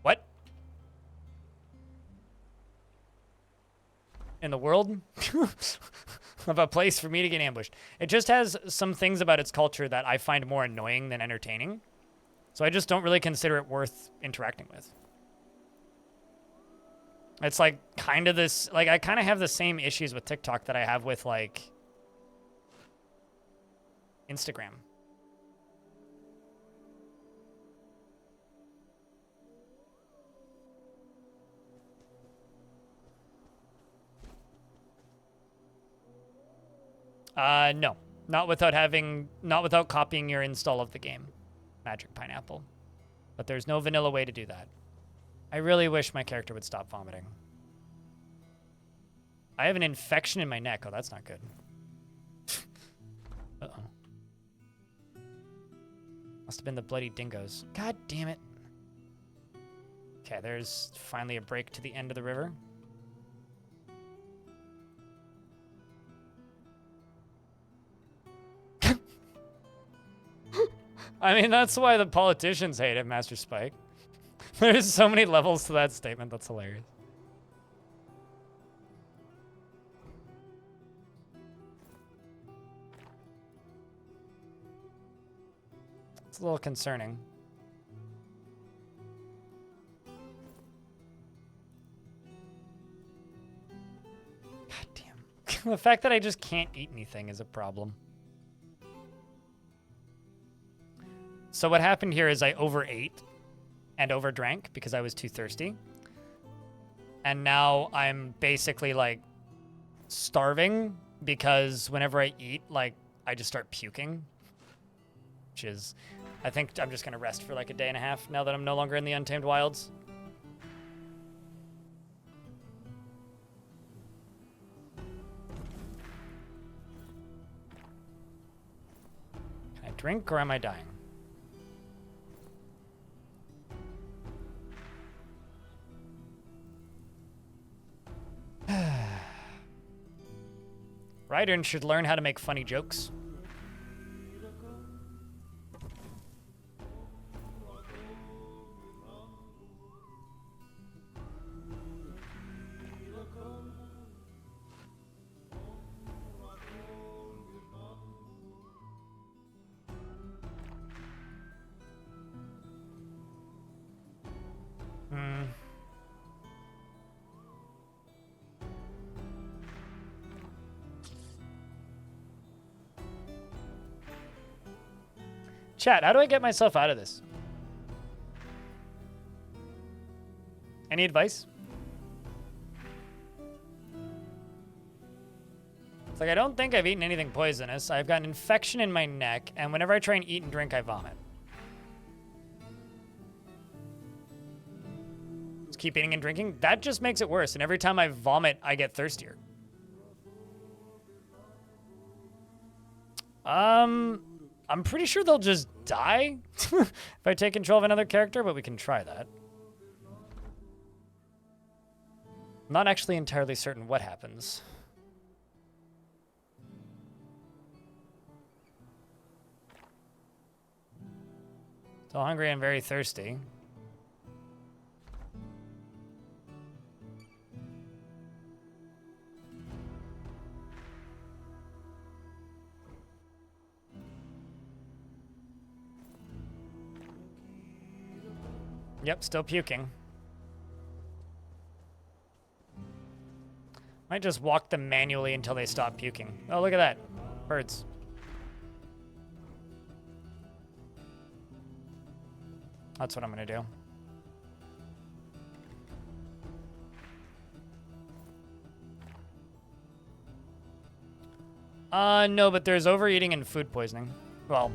What? In the world? Of a place for me to get ambushed. It just has some things about its culture that I find more annoying than entertaining. So I just don't really consider it worth interacting with. It's like kind of this, like I kind of have the same issues with TikTok that I have with like Instagram. No, not without copying your install of the game, Magic Pineapple. But there's no vanilla way to do that. I really wish my character would stop vomiting. I have an infection in my neck. Oh, that's not good. Uh-oh. Must have been the bloody dingoes. God damn it. Okay, there's finally a break to the end of the river. I mean, that's why the politicians hate it, Master Spike. There's so many levels to that statement. That's hilarious. It's a little concerning. God damn. The fact that I just can't eat anything is a problem. So what happened here is I overate and overdrank because I was too thirsty. And now I'm basically like starving because whenever I eat, like, I just start puking. Which is, I think I'm just gonna rest for like a day and a half now that I'm no longer in the Untamed Wilds. Can I drink or am I dying? Raiden should learn how to make funny jokes. Chat, how do I get myself out of this? Any advice? It's like, I don't think I've eaten anything poisonous. I've got an infection in my neck, and whenever I try and eat and drink, I vomit. Just keep eating and drinking? That just makes it worse, and every time I vomit, I get thirstier. I'm pretty sure they'll just die if I take control of another character, but we can try that. I'm not actually entirely certain what happens. Still hungry and very thirsty. Yep, still puking. Might just walk them manually until they stop puking. Oh, look at that. Birds. That's what I'm gonna do. No, but there's overeating and food poisoning. Well,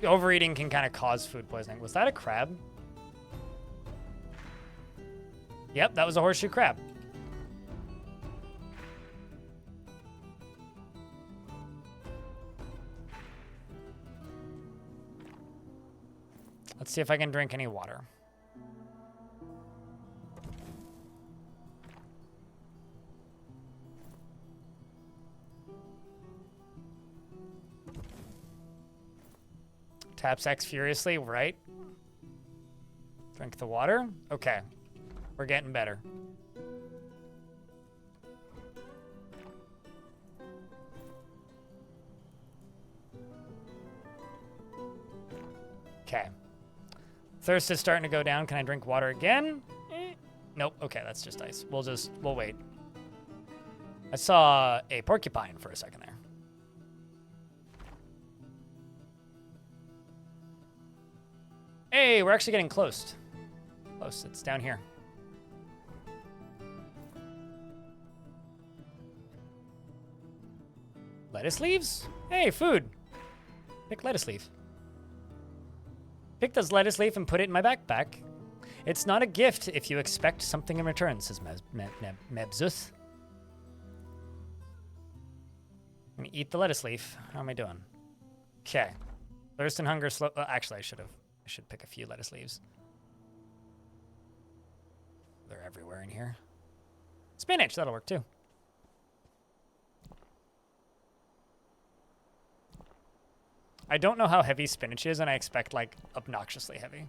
overeating can kind of cause food poisoning. Was that a crab? Yep, that was a horseshoe crab. Let's see if I can drink any water. Taps X furiously, right? Drink the water. Okay. We're getting better. Okay. Thirst is starting to go down. Can I drink water again? Nope. Okay, that's just ice. We'll wait. I saw a porcupine for a second there. Hey, we're actually getting close. Close. It's down here. Lettuce leaves? Hey, food. Pick lettuce leaf. Pick this lettuce leaf and put it in my backpack. It's not a gift if you expect something in return, says Mebzuth. I'm gonna eat the lettuce leaf. How am I doing? Okay. Thirst and hunger slow. Actually, I should pick a few lettuce leaves. They're everywhere in here. Spinach, that'll work too. I don't know how heavy spinach is, and I expect, like, obnoxiously heavy.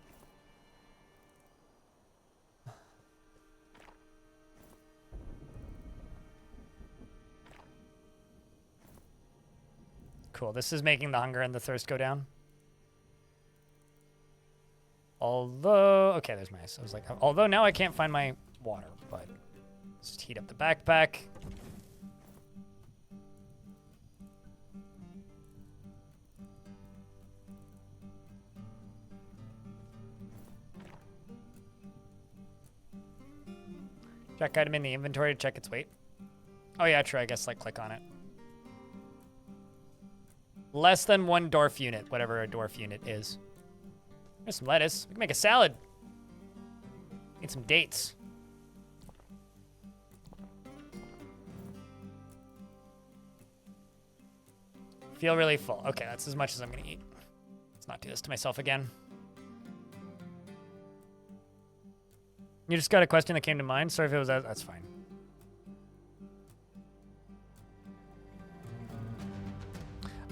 Cool, this is making the hunger and the thirst go down. Although, okay, there's my ice. I was like, although now I can't find my water, but just heat up the backpack. Check item in the inventory to check its weight. Oh yeah, true. I guess like click on it. Less than 1 dwarf unit, whatever a dwarf unit is. There's some lettuce. We can make a salad. Need some dates. Feel really full. Okay, that's as much as I'm gonna eat. Let's not do this to myself again. You just got a question that came to mind. Sorry if it was that. That's fine.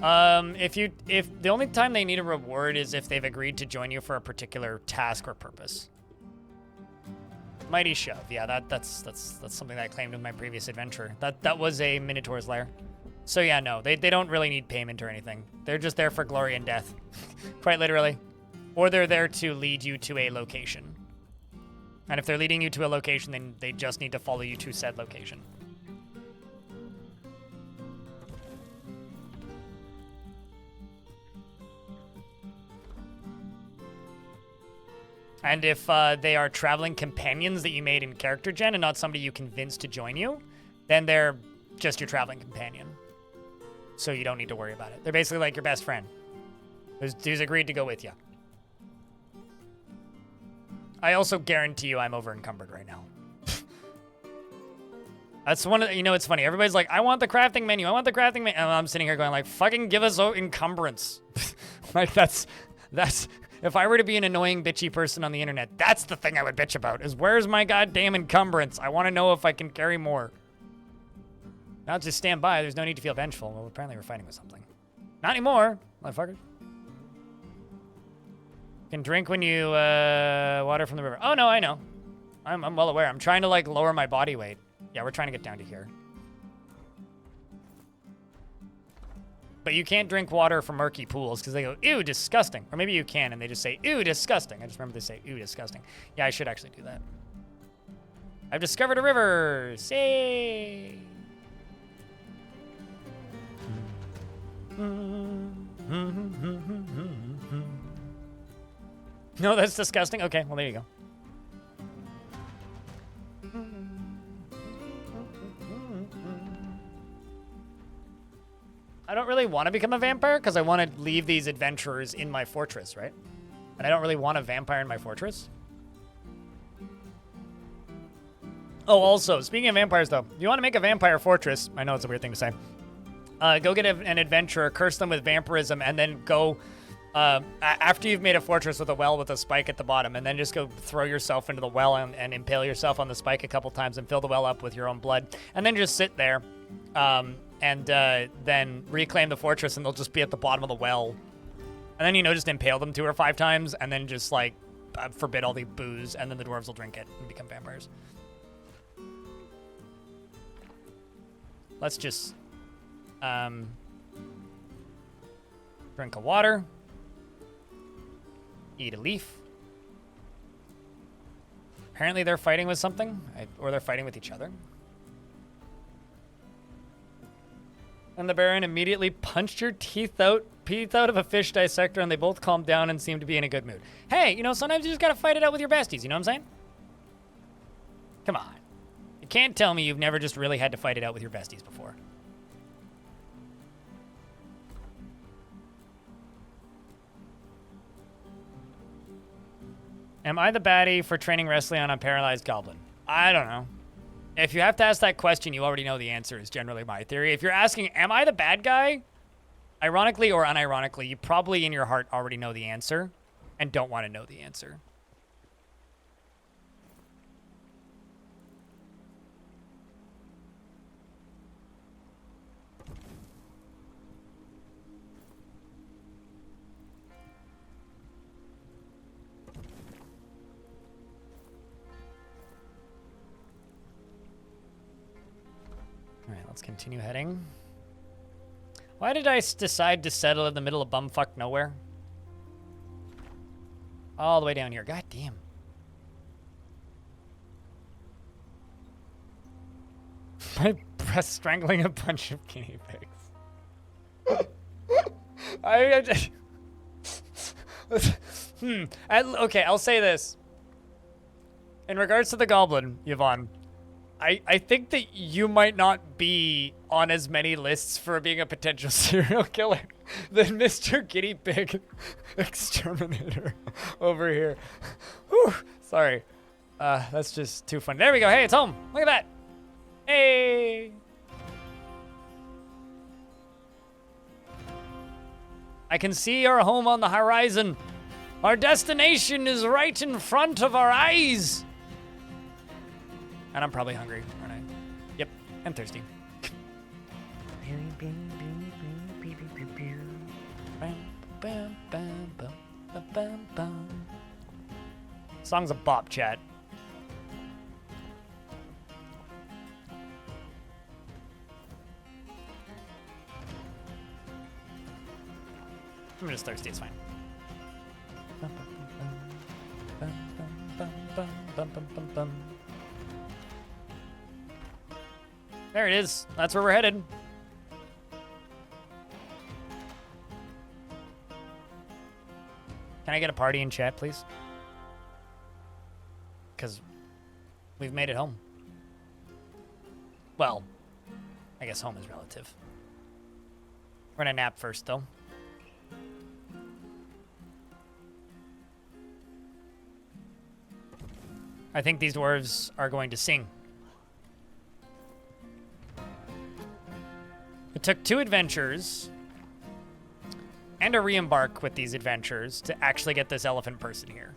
If the only time they need a reward is if they've agreed to join you for a particular task or purpose. Mighty Shove. Yeah, that's something that I claimed with my previous adventure. That was a Minotaur's lair. So yeah, no, they don't really need payment or anything. They're just there for glory and death. Quite literally. Or they're there to lead you to a location. And if they're leading you to a location, then they just need to follow you to said location. And if they are traveling companions that you made in character gen and not somebody you convinced to join you, then they're just your traveling companion. So you don't need to worry about it. They're basically like your best friend who's agreed to go with you. I also guarantee you I'm over encumbered right now. That's one of the, you know, it's funny. Everybody's like, I want the crafting menu. I want the crafting menu. And I'm sitting here going like, fucking give us encumbrance. Like that's, if I were to be an annoying bitchy person on the internet, that's the thing I would bitch about is where's my goddamn encumbrance? I want to know if I can carry more. Now just stand by. There's no need to feel vengeful. Well, apparently we're fighting with something. Not anymore, motherfuckers. Can drink when you water from the river. Oh no, I know. I'm well aware. I'm trying to like lower my body weight. Yeah, we're trying to get down to here. But you can't drink water from murky pools because they go, ew, disgusting. Or maybe you can and they just say, ew, disgusting. I just remember they say, ew, disgusting. Yeah, I should actually do that. I've discovered a river. Say. No, that's disgusting. Okay, well, there you go. I don't really want to become a vampire because I want to leave these adventurers in my fortress, right? And I don't really want a vampire in my fortress. Oh, also, speaking of vampires, though, you want to make a vampire fortress. I know it's a weird thing to say. Go get an adventurer, curse them with vampirism, and then go... after you've made a fortress with a well with a spike at the bottom, and then just go throw yourself into the well and impale yourself on the spike a couple times and fill the well up with your own blood. And then just sit there and then reclaim the fortress, and they'll just be at the bottom of the well. And then, you know, just impale them 2 or 5 times, and then just, like, forbid all the booze, and then the dwarves will drink it and become vampires. Let's just drink a water. Eat a leaf. Apparently they're fighting with something, or they're fighting with each other. And the Baron immediately punched your teeth out of a fish dissector, and they both calmed down and seemed to be in a good mood. Hey, you know, sometimes you just gotta fight it out with your besties, you know what I'm saying? Come on. You can't tell me you've never just really had to fight it out with your besties before. Am I the baddie for training wrestling on a paralyzed goblin? I don't know. If you have to ask that question, you already know the answer is generally my theory. If you're asking, am I the bad guy? Ironically or unironically, you probably in your heart already know the answer and don't want to know the answer. All right, let's continue heading. Why did I decide to settle in the middle of bumfuck nowhere? All the way down here. God damn. My breast strangling a bunch of guinea pigs. Okay, I'll say this. In regards to the goblin, Yvonne, I think that you might not be on as many lists for being a potential serial killer than Mr. Guinea Pig Exterminator over here. Whew, sorry. That's just too funny. There we go. Hey, it's home. Look at that. Hey. I can see our home on the horizon. Our destination is right in front of our eyes. And I'm probably hungry, aren't I? Yep, I'm thirsty. Song's a bop, chat. I'm just thirsty, it's fine. There it is. That's where we're headed. Can I get a party in chat, please? Because we've made it home. Well, I guess home is relative. We're gonna nap first, though. I think these dwarves are going to sing. It took 2 adventures and a re-embark with these adventures to actually get this elephant person here.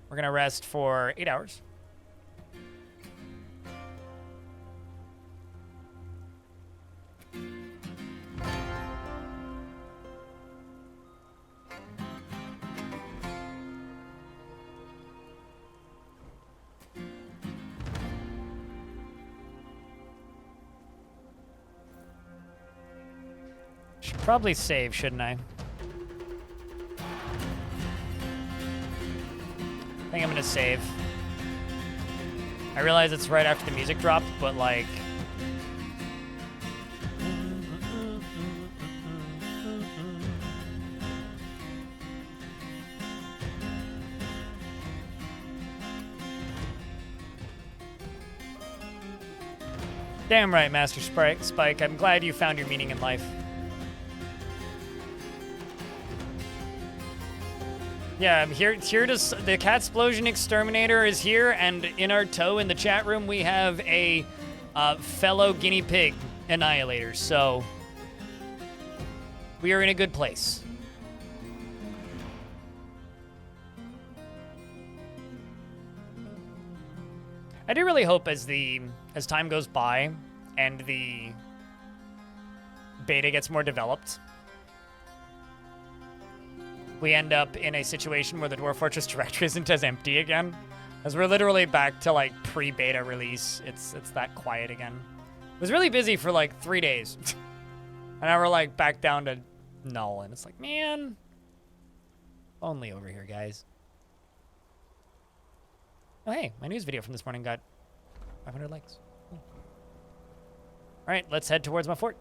We're gonna rest for 8 hours. Should probably save, shouldn't I? I think I'm gonna save. I realize it's right after the music dropped, but like... Damn right, Master Spike. I'm glad you found your meaning in life. Yeah, I'm here to... The Catsplosion Exterminator is here, and in our tow in the chat room, we have a fellow guinea pig annihilator, so... We are in a good place. I do really hope as time goes by, and the beta gets more developed, we end up in a situation where the Dwarf Fortress directory isn't as empty again. As we're literally back to like pre-beta release. It's that quiet again. It was really busy for like 3 days. And now we're like back down to null. And it's like, man, only over here, guys. Oh, hey, my news video from this morning got 500 likes. Cool. All right, let's head towards my fort.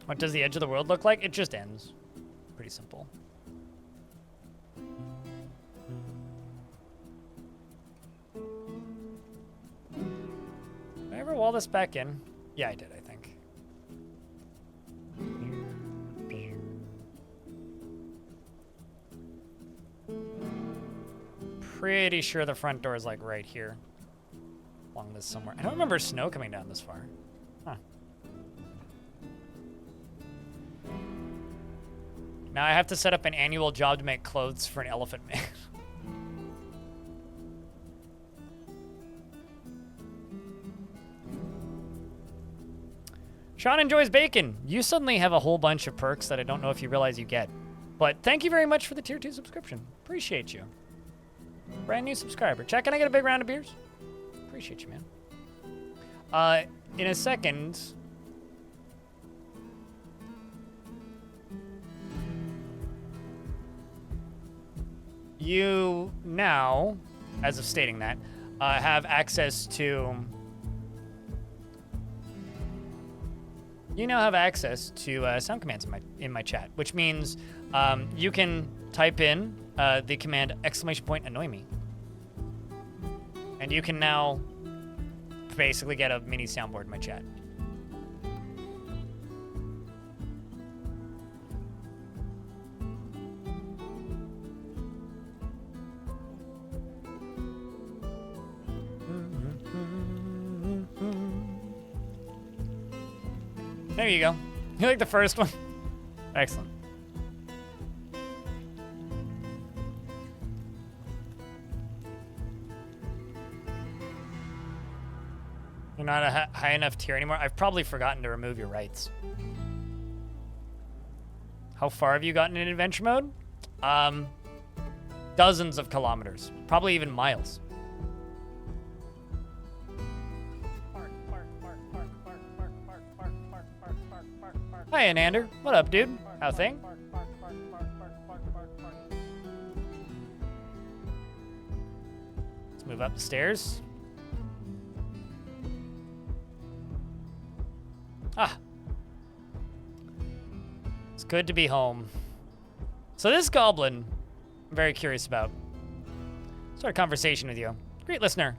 What does the edge of the world look like? It just ends. Pretty simple. Did I ever wall this back in? Yeah, I did, I think. Pretty sure the front door is like right here. Along this somewhere. I don't remember snow coming down this far. Huh. Now I have to set up an annual job to make clothes for an elephant man. Sean enjoys bacon. You suddenly have a whole bunch of perks that I don't know if you realize you get. But thank you very much for the tier 2 subscription. Appreciate you. Brand new subscriber. Chat, can I get a big round of beers? Appreciate you, man. In a second... you now, as of stating that, have access to... You now have access to sound commands in my chat, which means you can type in the command !annoy me. And you can now basically get a mini soundboard in my chat. There you go. You like the first one? Excellent. You're not a high enough tier anymore. I've probably forgotten to remove your rights. How far have you gotten in adventure mode? Dozens of kilometers. Probably even miles. Hi, Anander. What up, dude? How thing? Let's move up the stairs. Ah. It's good to be home. So this goblin, I'm very curious about. Start a conversation with you. Great listener.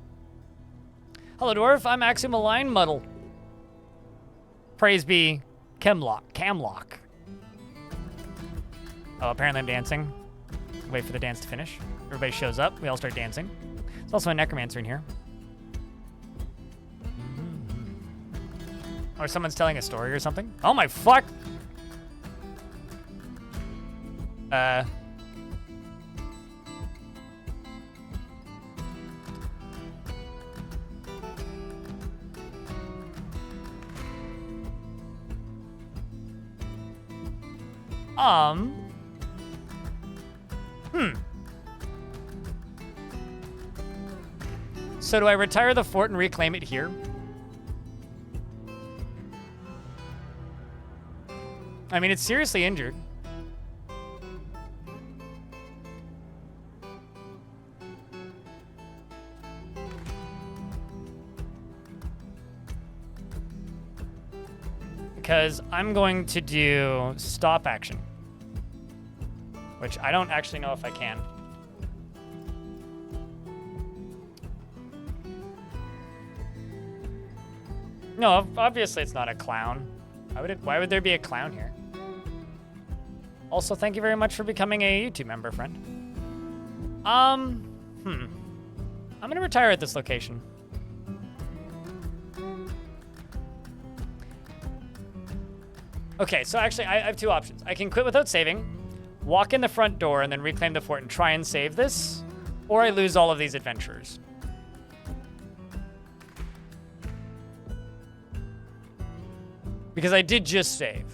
Hello, dwarf. I'm Axiom Align Muddle. Praise be Camlock. Oh, apparently I'm dancing. Wait for the dance to finish. Everybody shows up. We all start dancing. There's also a necromancer in here. Or someone's telling a story or something. Oh my fuck! So do I retire the fort and reclaim it here? I mean, it's seriously injured. Because I'm going to do stop action. Which I don't actually know if I can. No, obviously it's not a clown. Why would there be a clown here? Also, thank you very much for becoming a YouTube member, friend. I'm gonna retire at this location. Okay, so actually I have two options. I can quit without saving, walk in the front door, and then reclaim the fort and try and save this, or I lose all of these adventurers. Because I did just save.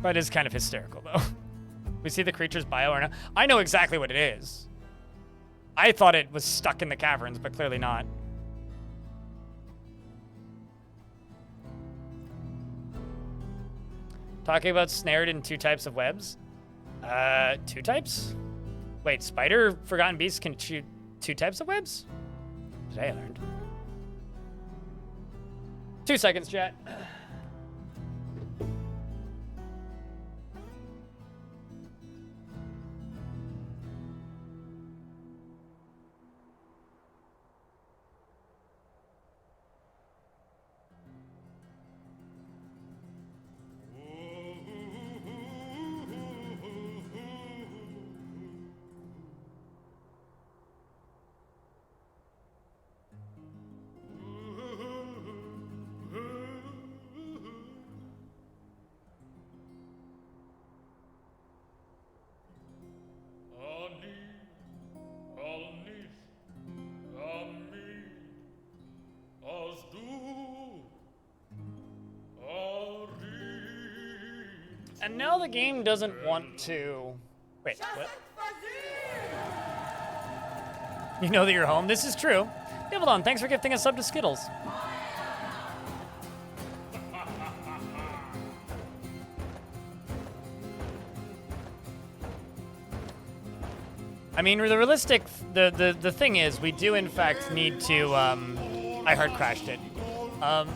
But it is kind of hysterical, though. We see the creature's bio or not. I know exactly what it is. I thought it was stuck in the caverns, but clearly not. Talking about snared in 2 types of webs. 2 types? Wait, spider forgotten beasts can shoot 2 types of webs? Today I learned. 2 seconds, chat. And now the game doesn't want to... Wait, what? You know that you're home? This is true. Hold on, thanks for gifting a sub to Skittles. mean, the thing is, we do in fact need to, I hard crashed it.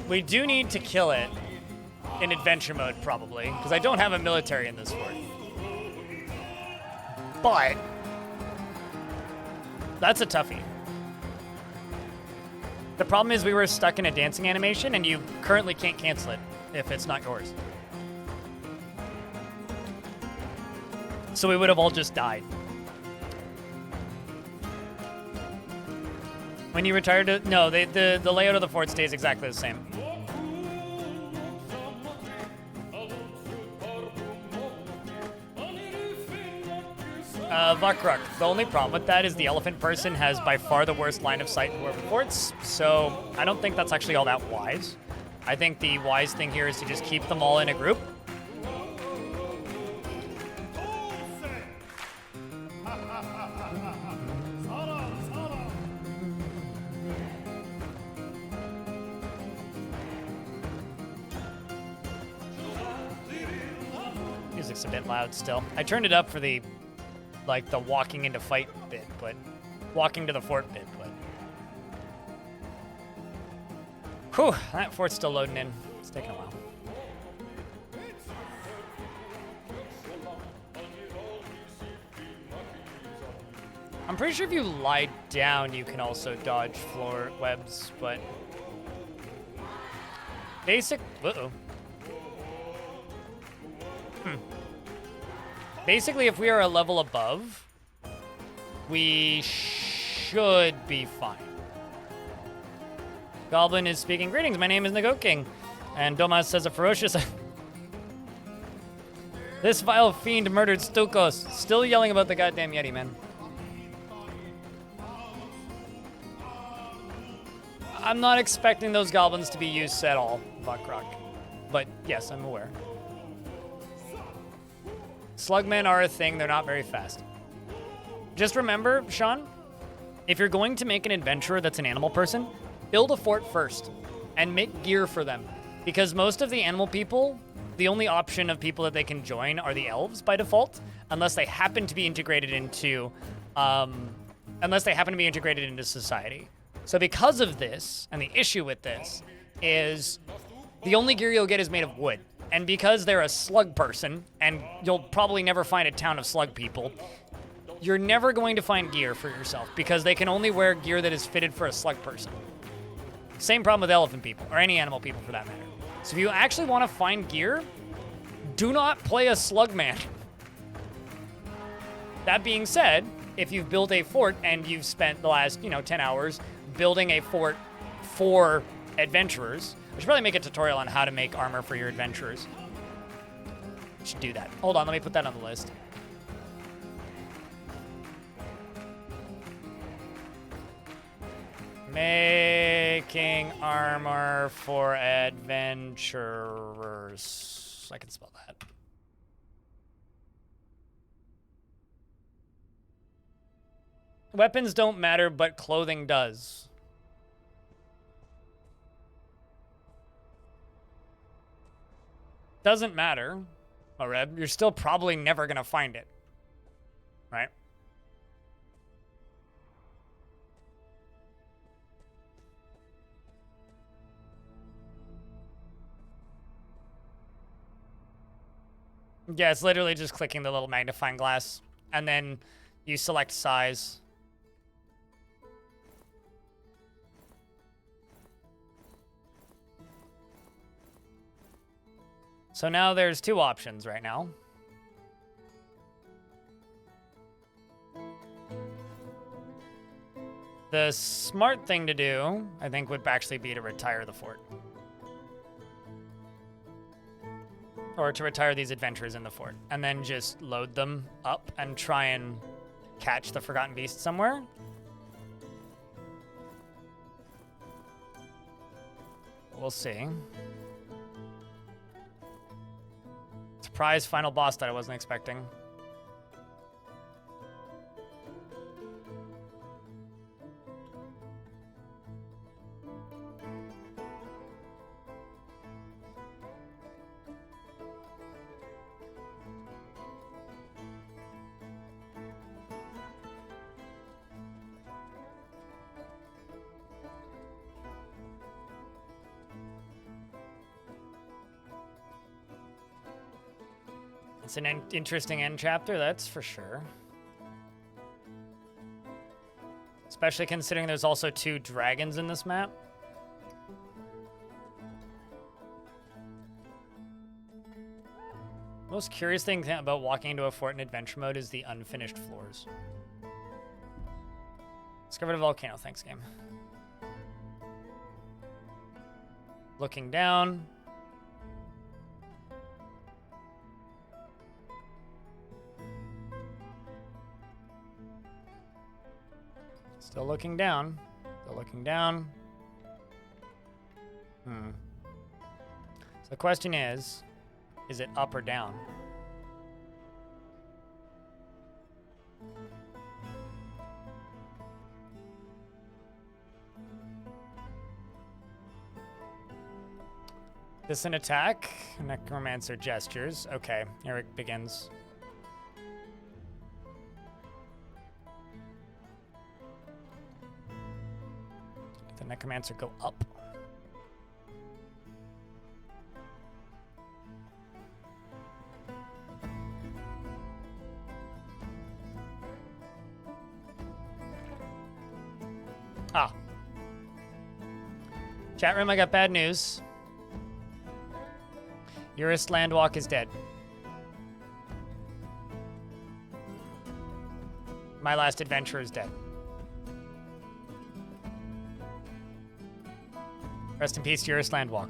We do need to kill it in adventure mode, probably, because I don't have a military in this fort. But that's a toughie. The problem is we were stuck in a dancing animation, and you currently can't cancel it if it's not yours. So we would have all just died. When you retire to... No, the layout of the fort stays exactly the same. Vakruk. The only problem with that is the elephant person has by far the worst line of sight in dwarven forts, so I don't think that's actually all that wise. I think the wise thing here is to just keep them all in a group. Music's a bit loud still. I turned it up for the walking into fight bit, but walking to the fort bit, but. Whew, that fort's still loading in. It's taking a while. I'm pretty sure if you lie down, you can also dodge floor webs, but. Basic. Uh-oh. Basically, if we are a level above, we should be fine. Goblin is speaking. Greetings, my name is Nago King. And Domas says a ferocious... This vile fiend murdered Stukos. Still yelling about the goddamn Yeti, man. I'm not expecting those goblins to be used at all, Vakruk. But yes, I'm aware. Slugmen are a thing, they're not very fast. Just remember, Sean, if you're going to make an adventurer that's an animal person, build a fort first and make gear for them. Because most of the animal people, the only option of people that they can join are the elves by default, unless they happen to be integrated into society. So because of this, and the issue with this, is the only gear you'll get is made of wood. And because they're a slug person, and you'll probably never find a town of slug people, you're never going to find gear for yourself because they can only wear gear that is fitted for a slug person. Same problem with elephant people, or any animal people for that matter. So if you actually want to find gear, do not play a slug man. That being said, if you've built a fort and you've spent the last, 10 hours building a fort for adventurers, I should probably make a tutorial on how to make armor for your adventurers. Should do that. Hold on, let me put that on the list. Making armor for adventurers. I can spell that. Weapons don't matter, but clothing does. Doesn't matter, Oreb. You're still probably never gonna find it, right? Yeah, it's literally just clicking the little magnifying glass, and then you select size. So now there's two options right now. The smart thing to do, I think, would actually be to retire the fort. Or to retire these adventurers in the fort. And then just load them up and try and catch the Forgotten Beast somewhere. We'll see. Surprise final boss that I wasn't expecting. It's an interesting end chapter, that's for sure. Especially considering there's also 2 dragons in this map. Most curious thing about walking into a fort in adventure mode is the unfinished floors. Discovered a volcano, thanks game. Looking down. Still looking down. Still looking down. So the question is it up or down? This an attack? Necromancer gestures. Okay, here it begins. Did the necromancer go up? Ah. Chat room, I got bad news. Eurus Landwalk is dead. My last adventure is dead. Rest in peace, Eurus Landwalk.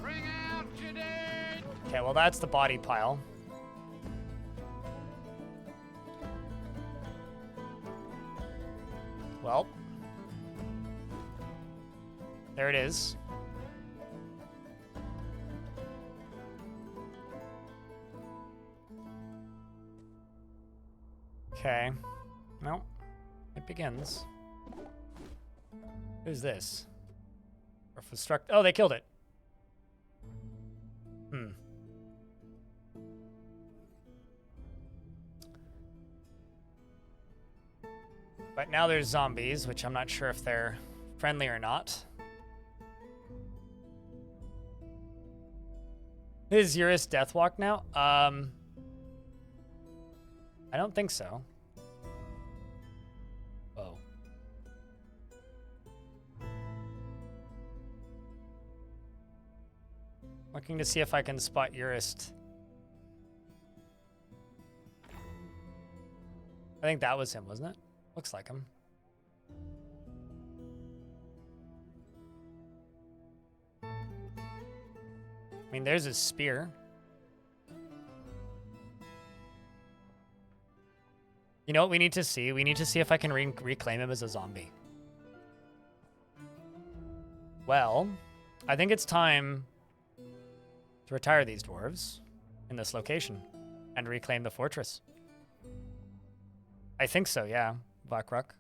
Bring out your dead. Okay, well that's the body pile. Well, there it is. Okay. No, it begins. Who's this? Oh, they killed it. But now there's zombies, which I'm not sure if they're friendly or not. Is Eurus Deathwalk now? I don't think so. Oh. Looking to see if I can spot Eurus. I think that was him, wasn't it? Looks like him. I mean, there's his spear. You know what we need to see? We need to see if I can reclaim him as a zombie. Well, I think it's time to retire these dwarves in this location and reclaim the fortress. I think so, yeah. Blackrock.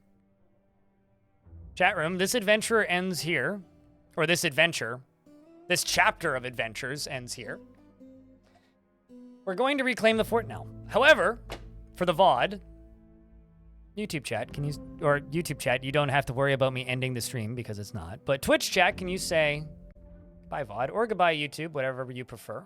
Chat room, this adventure ends here. Or this chapter of adventures ends here. We're going to reclaim the fort now. However, for the VOD, YouTube chat, you don't have to worry about me ending the stream because it's not. But Twitch chat, can you say goodbye VOD or goodbye YouTube, whatever you prefer.